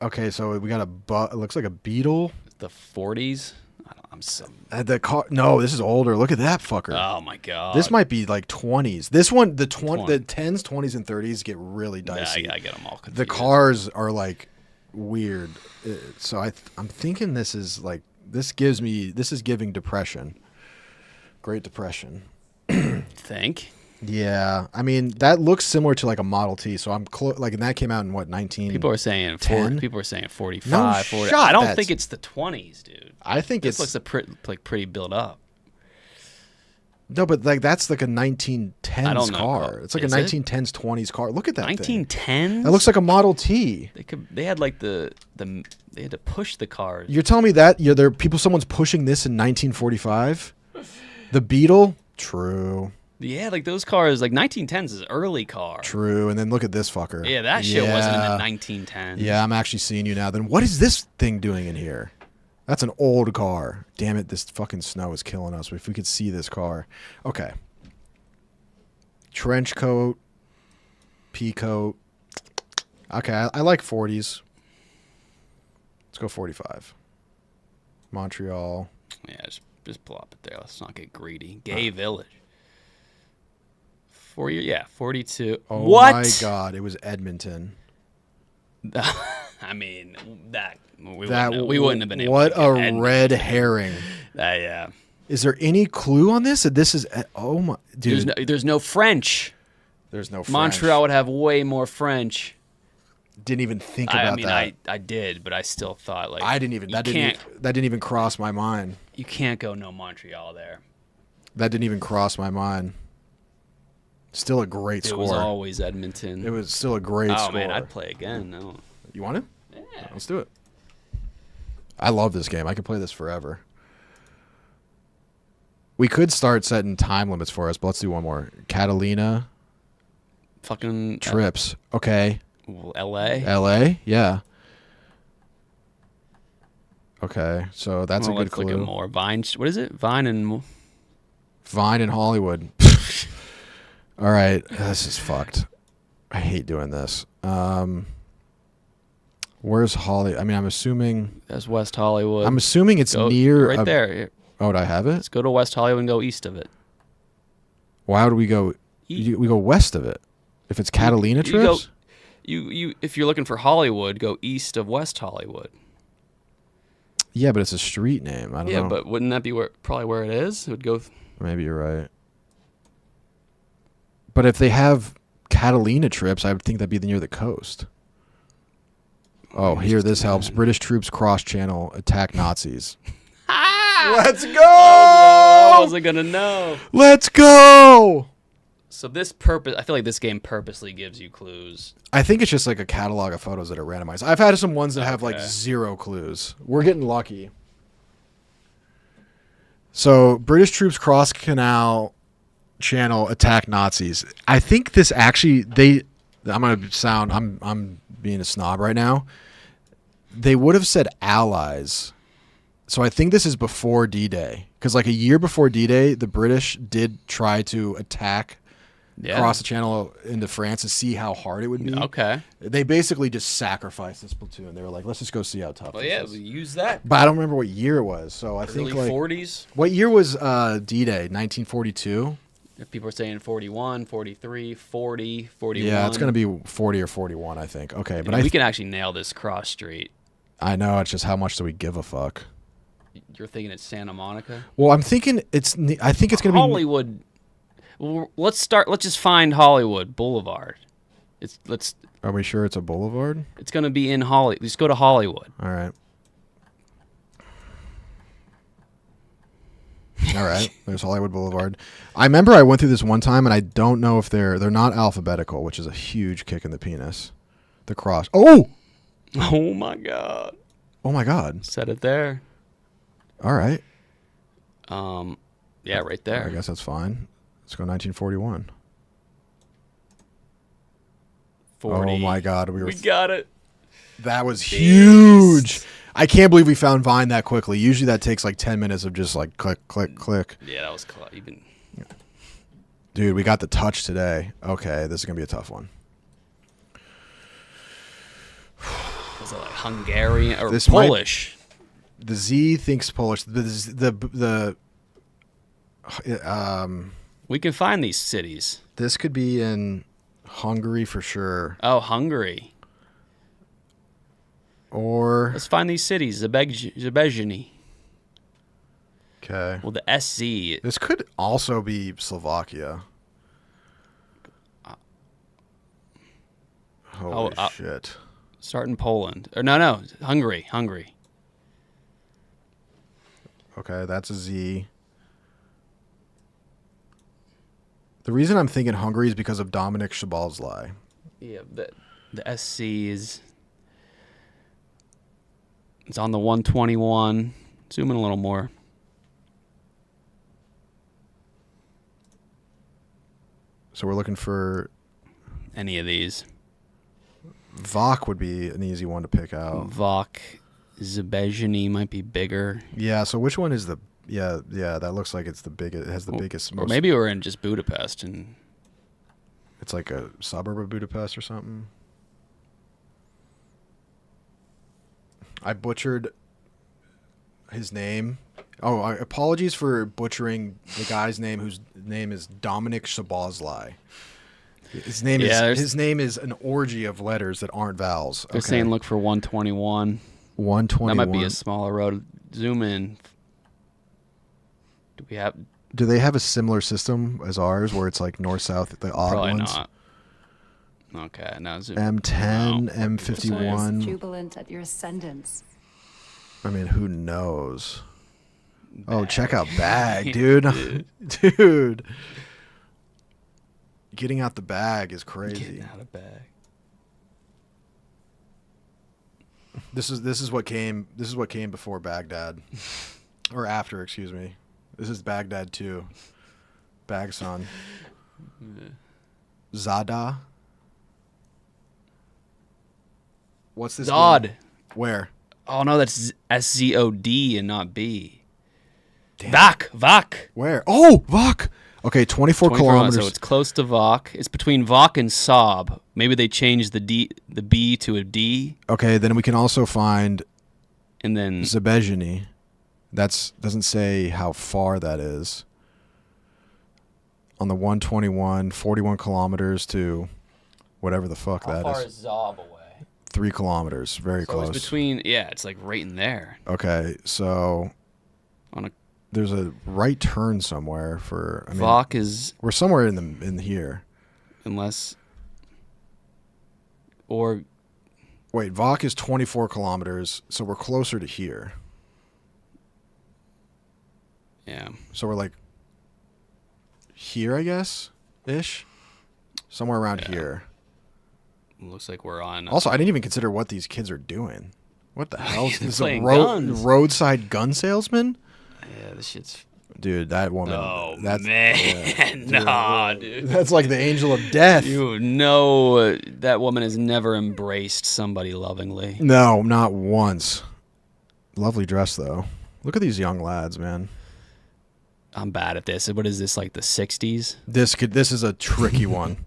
Okay, so we got it looks like a beetle. The 40s. I'm so. The car. No, this is older. Look at that fucker. Oh my god. This might be like 20s. This one, the 10s, 20s, and 30s get really dicey. Yeah, I get them all confused. The cars are like weird. So I'm thinking this is giving depression. Great Depression. Think? Yeah, I mean that looks similar to like a Model T. So I'm like, and that came out in what 19? People are saying 10? People are saying 45, No 40. shot, I don't that's- think it's the 20s, dude. I think this it's looks like pretty built up. no, but like that's like a 1910s I don't know, car. It's like is a it? 1910s 20s car. Look at that thing. 1910s. That looks like a Model T. They had like they had to push the cars. You're telling me that someone's pushing this in 1945? The Beetle? True. Yeah, like those cars, like 1910s is early car. True. And then look at this fucker. Yeah, that shit wasn't in the Yeah. 1910s. Yeah, I'm actually seeing you now. Then what is this thing doing in here? That's an old car. Damn it, this fucking snow is killing us. If we could see this car. Okay. Trench coat. Pea coat. Okay, I like 40s. Let's go 45. Montreal. Yeah, just pull up it there. Let's not get greedy. Gay Village. 42. Oh what? my god, it was Edmonton. I mean, we We wouldn't have been able What to get a Edmonton. red herring. Yeah. Is there any clue on this? This is oh my dude. There's no French. There's no French. Montreal would have way more French. Didn't even think about that. I did, but I still thought like I didn't even. you That didn't even cross my mind. You can't go no Montreal there. That didn't even cross my mind. Still a great score. It was always Edmonton. It was still a great score. Oh man, I'd play again. No. You want to? Yeah. Let's do it. I love this game. I could play this forever. We could start setting time limits for us, but let's do one more. Catalina. Fucking trips. Okay. L.A. L.A. Yeah. Okay, so that's a good let's clue. look at more Vine. What is it? Vine and Hollywood. All right, this is fucked. I hate doing this. Where's Holly? I mean, I'm assuming that's West Hollywood. I'm assuming it's near right there. Oh, do I have it? Let's go to West Hollywood and go east of it. Why would we go? We go west of it. If it's Catalina trips. You if you're looking for Hollywood, go east of West Hollywood. Yeah, but it's a street name. I don't know. Yeah, but wouldn't that be probably where it is? It would go. Maybe you're right. But if they have Catalina trips, I would think that'd be near the coast. Oh, here, this helps. British troops cross channel, attack Nazis. Let's go! I wasn't gonna know. Let's go! So I feel like this game purposely gives you clues. I think it's just like a catalog of photos that are randomized. I've had some ones that have like Okay. 0 clues. We're getting lucky. So British troops cross canal channel attack Nazis. I think this actually I'm being a snob right now. They would have said allies. So I think this is before D-Day, because like a year before D-Day, the British did try to attack across the channel into France to see how hard it would be. Okay. They basically just sacrificed this platoon. They were like, let's just go see how tough Well, this yeah, is. we use that. But I don't remember what year it was. So I think Early like 40s. What year was D-Day? 1942? If people are saying 41, 43, 40, 41. Yeah, it's going to be 40 or 41, I think. Okay, but we can actually nail this cross street. I know, it's just how much do we give a fuck? You're thinking it's Santa Monica? Well, I'm thinking I think it's going to be Hollywood. Well, let's just find Hollywood Boulevard. Are we sure it's a boulevard? It's going to be in Hollywood. Just go to Hollywood. All right. All right. There's Hollywood Boulevard. I remember I went through this one time, and I don't know if they're not alphabetical, which is a huge kick in the penis. The cross. Oh! Oh, my God. Oh, my God. Set it there. All right. Yeah, right there. I guess that's fine. Let's go 1941. 40. Oh, my God. We got it. That was huge. I can't believe we found Vine that quickly. Usually that takes like 10 minutes of just like click, click, click. Yeah, that was close. Dude, we got the touch today. Okay, this is going to be a tough one. Was it like Hungarian or This Polish? The Z thinks Polish. We can find these cities. This could be in Hungary for sure. Oh, Hungary. Or let's find these cities. Zebezheny. Okay. Well, the SZ. This could also be Slovakia. Holy shit. Start in Poland. Or no, Hungary. Okay, that's a Z. The reason I'm thinking Hungary is because of Dominic Szoboszlai. Yeah, the SC is... It's on the 121. Zoom in a little more. So we're looking for... Any of these. Vok would be an easy one to pick out. Vok. Zebezheny might be bigger. Yeah, so which one is the... Yeah, that looks like it's the biggest. It has the biggest... Or maybe we're in just Budapest. And it's like a suburb of Budapest or something. I butchered his name. Oh, apologies for butchering the guy's name whose name is Dominic Szoboszlai. His name is an orgy of letters that aren't vowels. They're saying look for 121. 121. That might be a smaller road. Zoom in. Do they have a similar system as ours where it's like north-south, the odd Probably ones? Not. Okay, now zoom. M10, M51. Jubilant at your ascendance. I mean, who knows? Bag. Oh, check out bag, dude. Dude. Getting out the bag is crazy. Getting out of bag. This is what came before Baghdad. Or after, excuse me. This is Baghdad 2. Bagson. Zada. What's this? Zod. Game? Where? Oh no, that's SZOD and not B. Vok. Where? Oh, Vok. Okay, 24 kilometers. So it's close to Vok. It's between Vok and Sob. Maybe they changed the B to a D. Okay, then we can also find and then Zebezheny. That doesn't say how far that is. On the 121, 41 kilometers to whatever the fuck that is. How far is Zob away? 3 kilometers, very close. It's between, it's like right in there. Okay, so there's a right turn somewhere for. I mean, Vok is. We're somewhere in here. Unless. Or. Wait, Vok is 24 kilometers, so we're closer to here. Yeah. So we're like here, I guess, ish, somewhere around here. Looks like we're on. Also, I didn't even consider what these kids are doing. What the hell? This is a Playing guns. roadside gun salesman? Yeah, this shit's. Dude, that woman. Oh, that's, man. Yeah, Nah, dude. That's like the angel of death. You know that woman has never embraced somebody lovingly. No, not once. Lovely dress, though. Look at these young lads, man. I'm bad at this. What is this, like the 60s? This is a tricky one.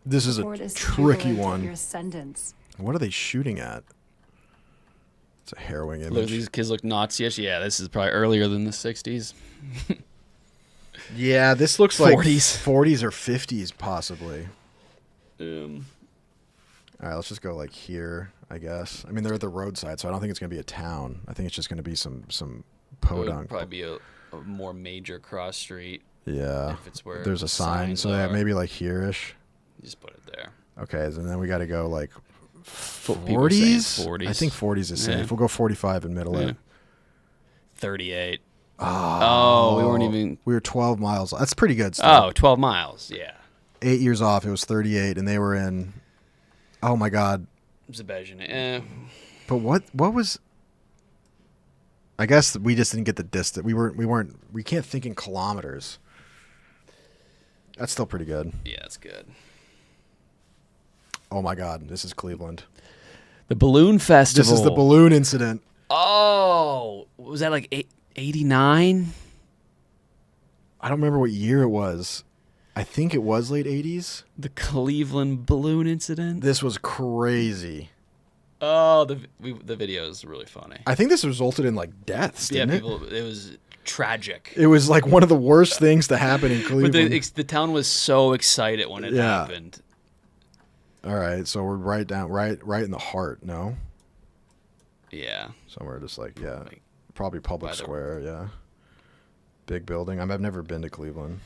This is a Ford is tricky jubilant at one. Your ascendance. What are they shooting at? It's a harrowing Look, image. these kids look Nazi-ish. Yeah, this is probably earlier than the 60s. Yeah, this looks like 40s. 40s or 50s, possibly. Yeah. All right, let's just go like here, I guess. I mean, they're at the roadside, so I don't think it's going to be a town. I think it's just going to be some It would podunk. probably be a more major cross street. Yeah. If it's where There's a sign, signs so yeah, are. maybe like here-ish. Just put it there. Okay, and then we got to go like People are saying 40s? I think 40s is safe. Yeah. We'll go 45 and middle Yeah. it. 38. Oh, we weren't even. We were 12 miles. That's pretty good Oh, stuff. 12 miles. Yeah. 8 years off, it was 38, and they were in. Oh my God. Zabezhin. But what was? I guess we just didn't get the distance. We can't think in kilometers. That's still pretty good. Yeah, that's good. Oh my God, this is Cleveland. The balloon festival. This is the balloon incident. Oh, was that like 89? I don't remember what year it was. I think it was late 80s. The Cleveland balloon incident. This was crazy. Oh, the video is really funny. I think this resulted in like deaths, didn't it? It was tragic. It was like one of the worst things to happen in Cleveland. But the town was so excited when it happened. All right, so we're right in the heart. No. Yeah. Somewhere just like probably Public Square. Yeah. Big building. I've never been to Cleveland.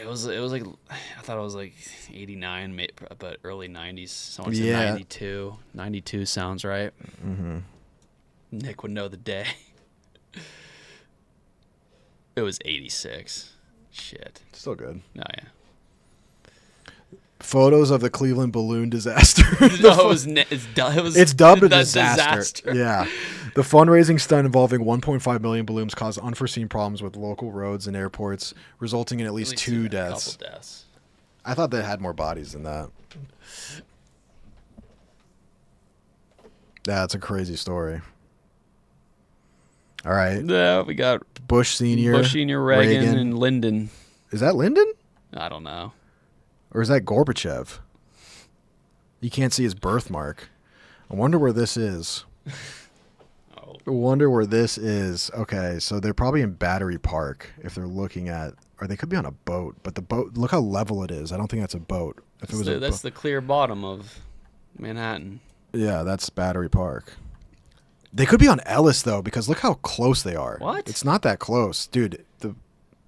It was like I thought it was like 89, but early 90s. Someone said Yeah. 92. 92 sounds right. Mm-hmm. Nick would know the day. It was 86. Shit. Still good. Oh yeah. Photos of the Cleveland balloon disaster. No, It's dubbed a the disaster. Yeah. The fundraising stunt involving 1.5 million balloons caused unforeseen problems with local roads and airports, resulting in at least two deaths. Couple deaths. I thought they had more bodies than that. That's a crazy story. All right. Yeah, we got Bush Sr., Reagan, and Lyndon. Is that Lyndon? I don't know. Or is that Gorbachev? You can't see his birthmark. I wonder where this is. I wonder where this is. Okay, so they're probably in Battery Park if they're looking at, or they could be on a boat. But the boat, look how level it is. I don't think that's a boat. If it was That's the clear bottom of Manhattan. Yeah, that's Battery Park. They could be on Ellis though, because look how close they are. What? It's not that close, dude. The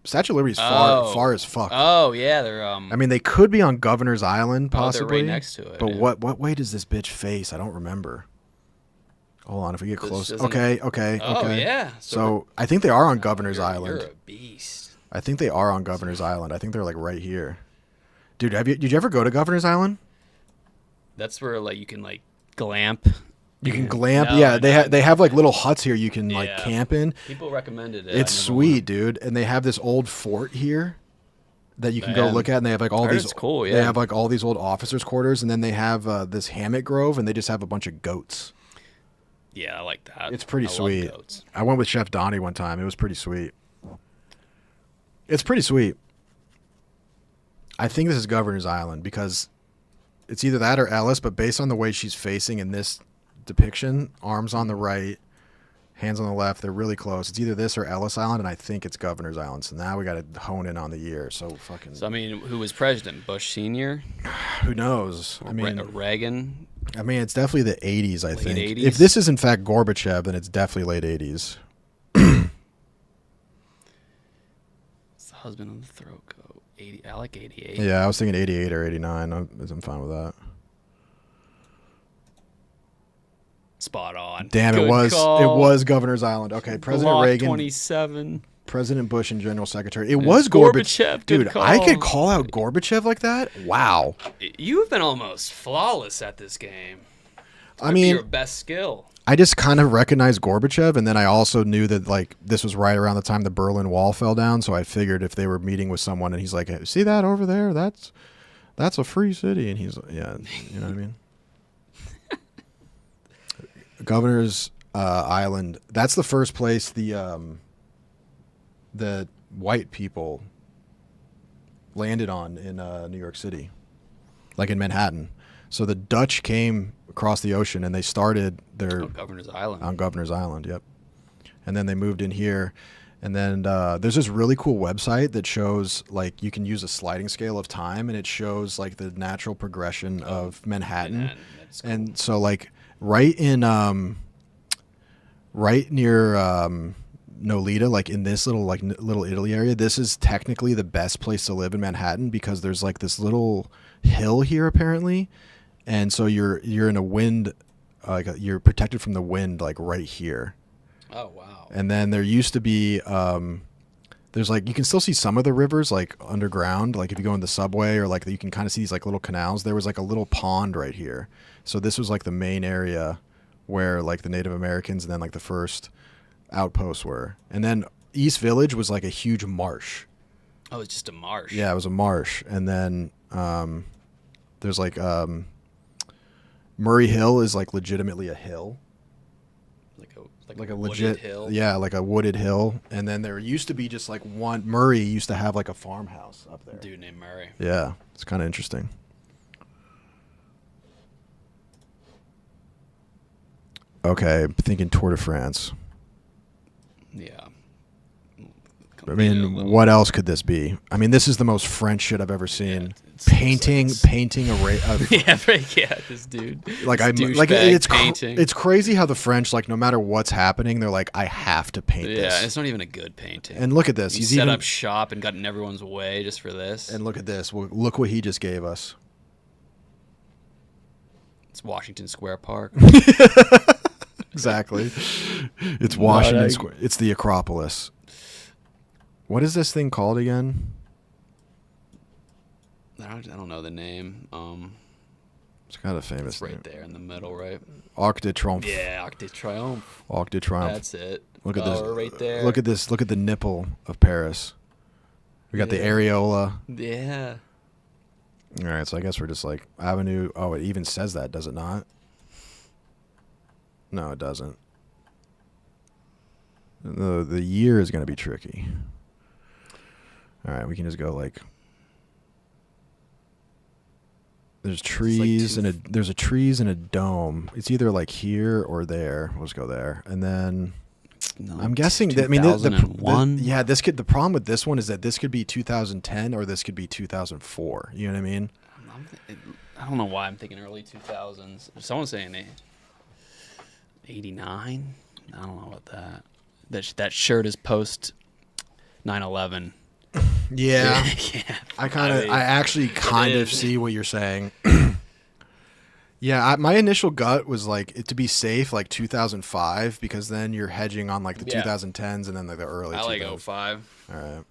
Statue of Liberty is far as fuck. Oh yeah, they're I mean, they could be on Governor's Island, possibly. they're right next to it. But yeah. what way does this bitch face? I don't remember. Hold on, if we get close. doesn't- Okay. Oh yeah. So I think they are on Governor's you're Island. a beast. I think they are on Governor's Island. I think they're like right here. Dude, did you ever go to Governor's Island? That's where like you can like glamp. You can glamp. No, Yeah, no. they have like little huts here you can like Yeah. camp in. People recommended it. It's I never sweet, dude. And they have this old fort here that you can go Man. look at, and they have like all I heard these. it's cool, They yeah. have like all these old officers' quarters, and then they have this hammock grove, and they just have a bunch of goats. went. Yeah, I like that. It's pretty I love sweet. goats. I went with Chef Donnie one time. It was pretty sweet. It's pretty sweet. I think this is Governor's Island because it's either that or Ellis, but based on the way she's facing in this depiction, arms on the right, hands on the left, they're really close. It's either this or Ellis Island, and I think it's Governor's Island. So now we got to hone in on the year. So fucking. So I mean, who was president? Bush Senior? Who knows? I mean, Reagan. I mean, it's definitely the 80s, I Late think. 80s? If this is in fact Gorbachev, then it's definitely late 80s. It's the husband on the throat goat. 80. I like 88. Yeah, I was thinking 88 or 89. I'm fine with that. Spot on. Damn, Good it call. was Governor's Island. Okay, President Block Reagan. 27. President Bush and General Secretary. It was Gorbachev. Dude, Good I could call. call out Gorbachev like that? Wow. You've been almost flawless at this game. I mean, your best skill. I just kind of recognized Gorbachev, and then I also knew that like this was right around the time the Berlin Wall fell down, so I figured if they were meeting with someone and he's like, hey, see that over there? That's a free city. And he's yeah, you know what I mean? Governor's Island. That's the first place the white people landed on in New York City, like in Manhattan. So the Dutch came across the ocean and they started their Governor's Island. On Governor's Island, yep. And then they moved in here. And then there's this really cool website that shows like you can use a sliding scale of time, and it shows like the natural progression of Manhattan. That's cool. And so like right near Nolita, like in this little Little Italy area, this is technically the best place to live in Manhattan because there's like this little hill here apparently, and so you're in a wind, you're protected from the wind like right here. Oh wow. And then there used to be there's like you can still see some of the rivers like underground, like if you go in the subway, or like you can kind of see these like little canals. There was like a little pond right here, so this was like the main area where like the Native Americans and then like the first outposts were. And then East Village was like a huge marsh. Oh, it's just a marsh. Yeah, it was a marsh. And then there's like Murray Hill is like legitimately a hill. Like a legit hill. Yeah, like a wooded hill. And then there used to be just like one. Murray used to have like a farmhouse up there. Dude named Murray. Yeah, it's kind of interesting. Okay, I'm thinking Tour de France. Yeah. I mean, what else could this be? I mean, this is the most French shit I've ever seen. Painting a yeah, this dude. Like it's crazy how the French, like, no matter what's happening, they're like, I have to paint this. Yeah, it's not even a good painting. And look at this. He's set up shop and got in everyone's way just for this. And look at this. Well, look what he just gave us. It's Washington Square Park. Exactly. It's Washington Square. It's the Acropolis. What is this thing called again? I don't know the name. It's kind of famous. It's right there in the middle, right? Arc de Triomphe. Yeah, Arc de Triomphe. Arc de Triomphe. That's it. Look at this. Right there. Look at this. Look at the nipple of Paris. We got the areola. Yeah. All right, so I guess we're just like Avenue. Oh, it even says that, does it not? No, it doesn't. The year is going to be tricky. All right, we can just go like. There's trees and there's a trees and a dome. It's either like here or there. We'll just go there, and then I'm guessing that. I mean, the problem with this one is that this could be 2010 or this could be 2004. You know what I mean? I don't know why I'm thinking early 2000s. Someone's saying 89. I don't know about that. That shirt is post 9/11. Yeah. Yeah. I actually kind of see what you're saying. Yeah, my initial gut was like it to be safe, like 2005, because then you're hedging on like the 2010s and then like the early. I 2000s. like 05. All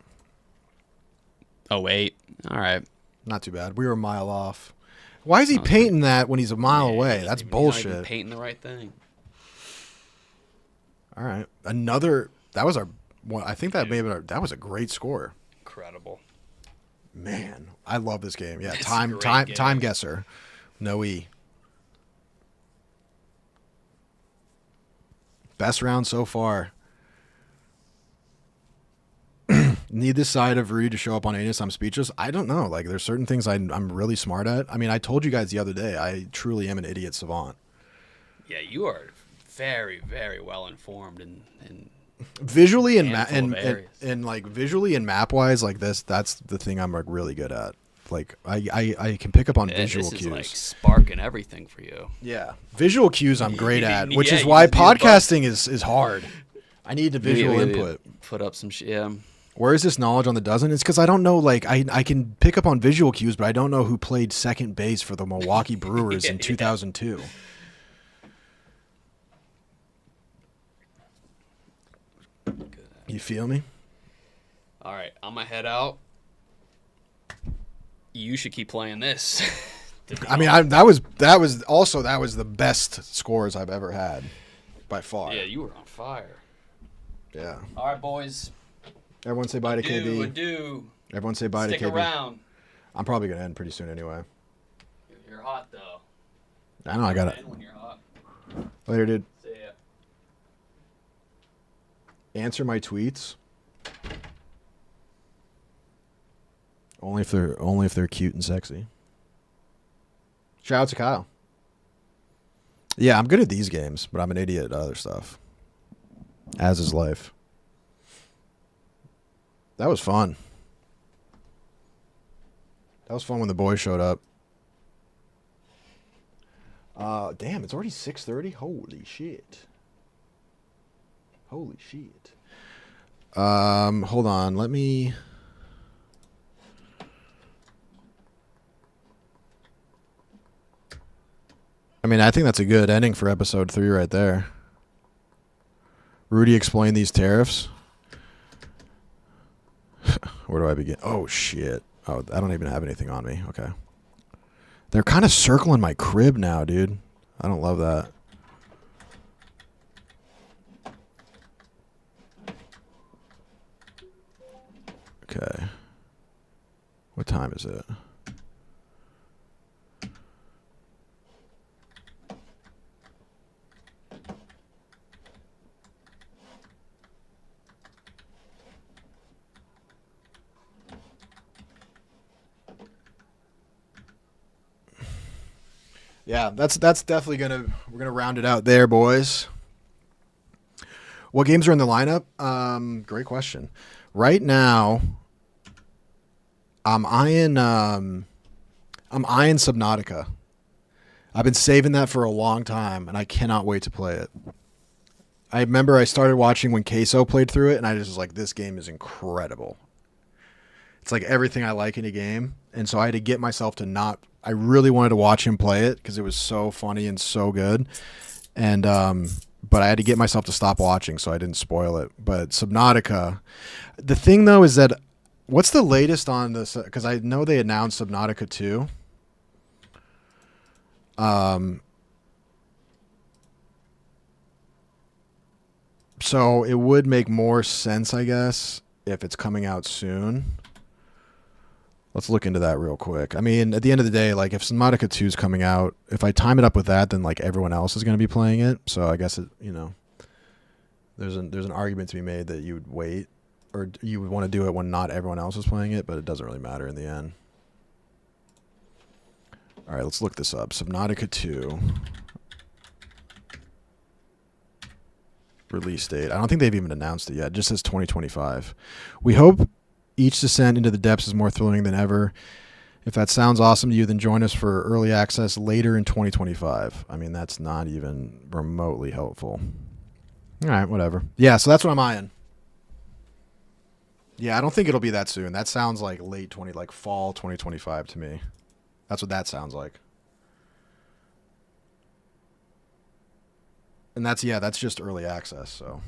right. 08. All right. Not too bad. We were a mile off. Why is he painting that when he's a mile away? That's bullshit. He's not even painting the right thing. All right. That was our. Well, I think that that was a great score. Incredible. Man, I love this game. Yeah, It's time guesser. No E. Best round so far. Need this side of Rudy to show up on Anus? I'm speechless. I don't know. Like, there's certain things I'm really smart at. I mean, I told you guys the other day, I truly am an idiot savant. Yeah, you are very, very well informed and visually and like visually and map wise, like that's the thing I'm like really good at. Like I can pick up on visual this cues. Is like sparking everything for you. Yeah, visual cues I'm great at, which is why podcasting is hard. I need the visual input. Put up some shit. Yeah. Where is this knowledge on the dozen? It's because I don't know. Like I can pick up on visual cues, but I don't know who played second base for the Milwaukee Brewers in 2002. You feel me? All right, I'm gonna head out. You should keep playing this. I mean, that was the best scores I've ever had, by far. Yeah, you were on fire. Yeah. All right, boys. Everyone say bye to KB. Adieu. Everyone say bye to KB. Stick around. I'm probably gonna end pretty soon anyway. You're hot though. I know I got it. End when you're hot. Later, dude. See ya. Answer my tweets. Only if they're cute and sexy. Shout out to Kyle. Yeah, I'm good at these games, but I'm an idiot at other stuff. As is life. That was fun. That was fun when the boys showed up. Damn, it's already 6:30. Holy shit. Holy shit. Hold on. Let me. I mean, I think that's a good ending for episode 3 right there. Rudy explained these tariffs. Where do I begin? Oh, shit. Oh, I don't even have anything on me. Okay. They're kind of circling my crib now, dude. I don't love that. Okay. What time is it? Yeah, that's definitely we're gonna round it out there, boys. What games are in the lineup? Great question. Right now, I'm eyeing Subnautica. I've been saving that for a long time, and I cannot wait to play it. I remember I started watching when Queso played through it, and I just was like, this game is incredible. It's like everything I like in a game, and so I had to get myself to not. I really wanted to watch him play it because it was so funny and so good, and but I had to get myself to stop watching so I didn't spoil it. But Subnautica, the thing though is that what's the latest on this? Because I know they announced Subnautica 2. So it would make more sense, I guess, if it's coming out soon. Let's look into that real quick. I mean, at the end of the day, like if Subnautica 2 is coming out, if I time it up with that, then like everyone else is going to be playing it. So I guess there's an argument to be made that you would wait, or you would want to do it when not everyone else is playing it, but it doesn't really matter in the end. All right, let's look this up. Subnautica 2 release date. I don't think they've even announced it yet. It just says 2025. We hope each descent into the depths is more thrilling than ever. If that sounds awesome to you, then join us for early access later in 2025. I mean, that's not even remotely helpful. All right, whatever. Yeah, so that's what I'm eyeing. Yeah, I don't think it'll be that soon. That sounds like like fall 2025 to me. That's what that sounds like. And that's just early access, so.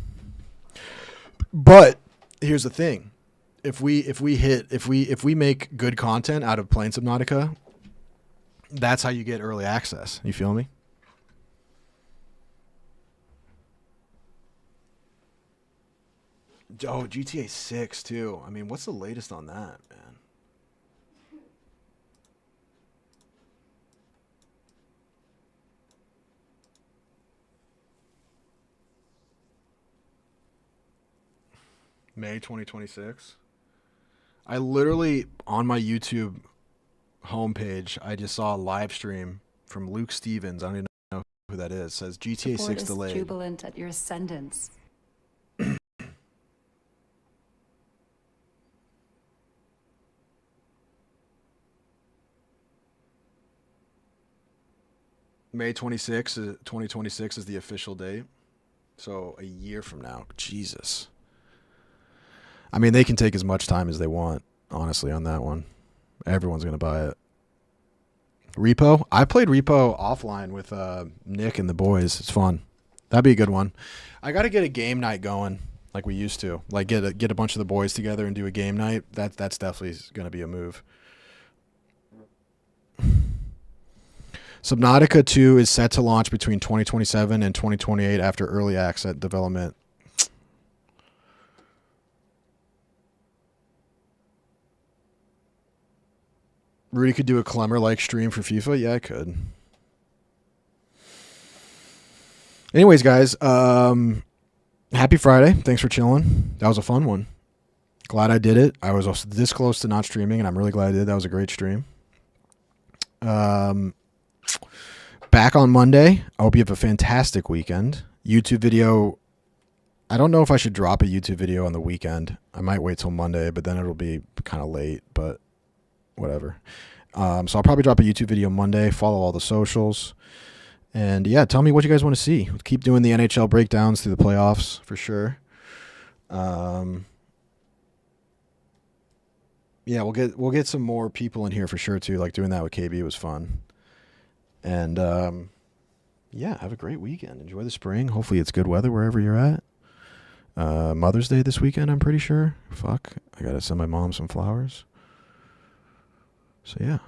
But here's the thing. If we make good content out of playing Subnautica, that's how you get early access. You feel me? Oh, GTA 6 too. I mean, what's the latest on that, man? May 2026. I literally, on my YouTube homepage, I just saw a live stream from Luke Stevens. I don't even know who that is. It says GTA 6 delayed. Jubilant at your ascendance. May 2026 is the official date. So a year from now. Jesus. I mean, they can take as much time as they want, honestly, on that one. Everyone's going to buy it. Repo? I played Repo offline with Nick and the boys. It's fun. That'd be a good one. I got to get a game night going. like we used to. Like get a bunch of the boys together and do a game night. That's definitely going to be a move. Subnautica 2 is set to launch between 2027 and 2028 after early access development. Rudy could do a Clemmer-like stream for FIFA. Yeah, I could. Anyways, guys, happy Friday. Thanks for chilling. That was a fun one. Glad I did it. I was also this close to not streaming, and I'm really glad I did. That was a great stream. Back on Monday. I hope you have a fantastic weekend. YouTube video. I don't know if I should drop a YouTube video on the weekend. I might wait till Monday, but then it'll be kind of late, but whatever. So I'll probably drop a YouTube video Monday. Follow all the socials. And yeah, tell me what you guys want to see. We'll keep doing the NHL breakdowns through the playoffs for sure. Yeah, we'll get some more people in here for sure too. Like doing that with KB was fun. And yeah, have a great weekend. Enjoy the spring. Hopefully it's good weather wherever you're at. Mother's Day this weekend, I'm pretty sure. Fuck, I gotta send my mom some flowers. So yeah.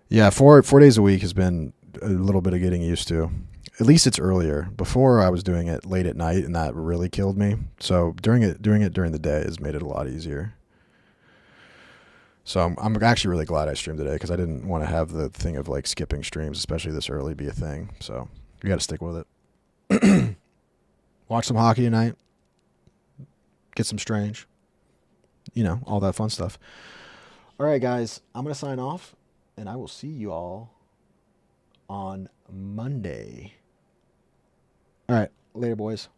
Yeah, 4 days a week has been a little bit of getting used to. At least it's earlier. Before I was doing it late at night, and that really killed me. So doing it during the day has made it a lot easier. So I'm actually really glad I streamed today because I didn't want to have the thing of like skipping streams, especially this early, be a thing. So you got to stick with it. Watch some hockey tonight. Get some Strange. You know, all that fun stuff. All right, guys. I'm going to sign off, and I will see you all on Monday. All right. Later, boys.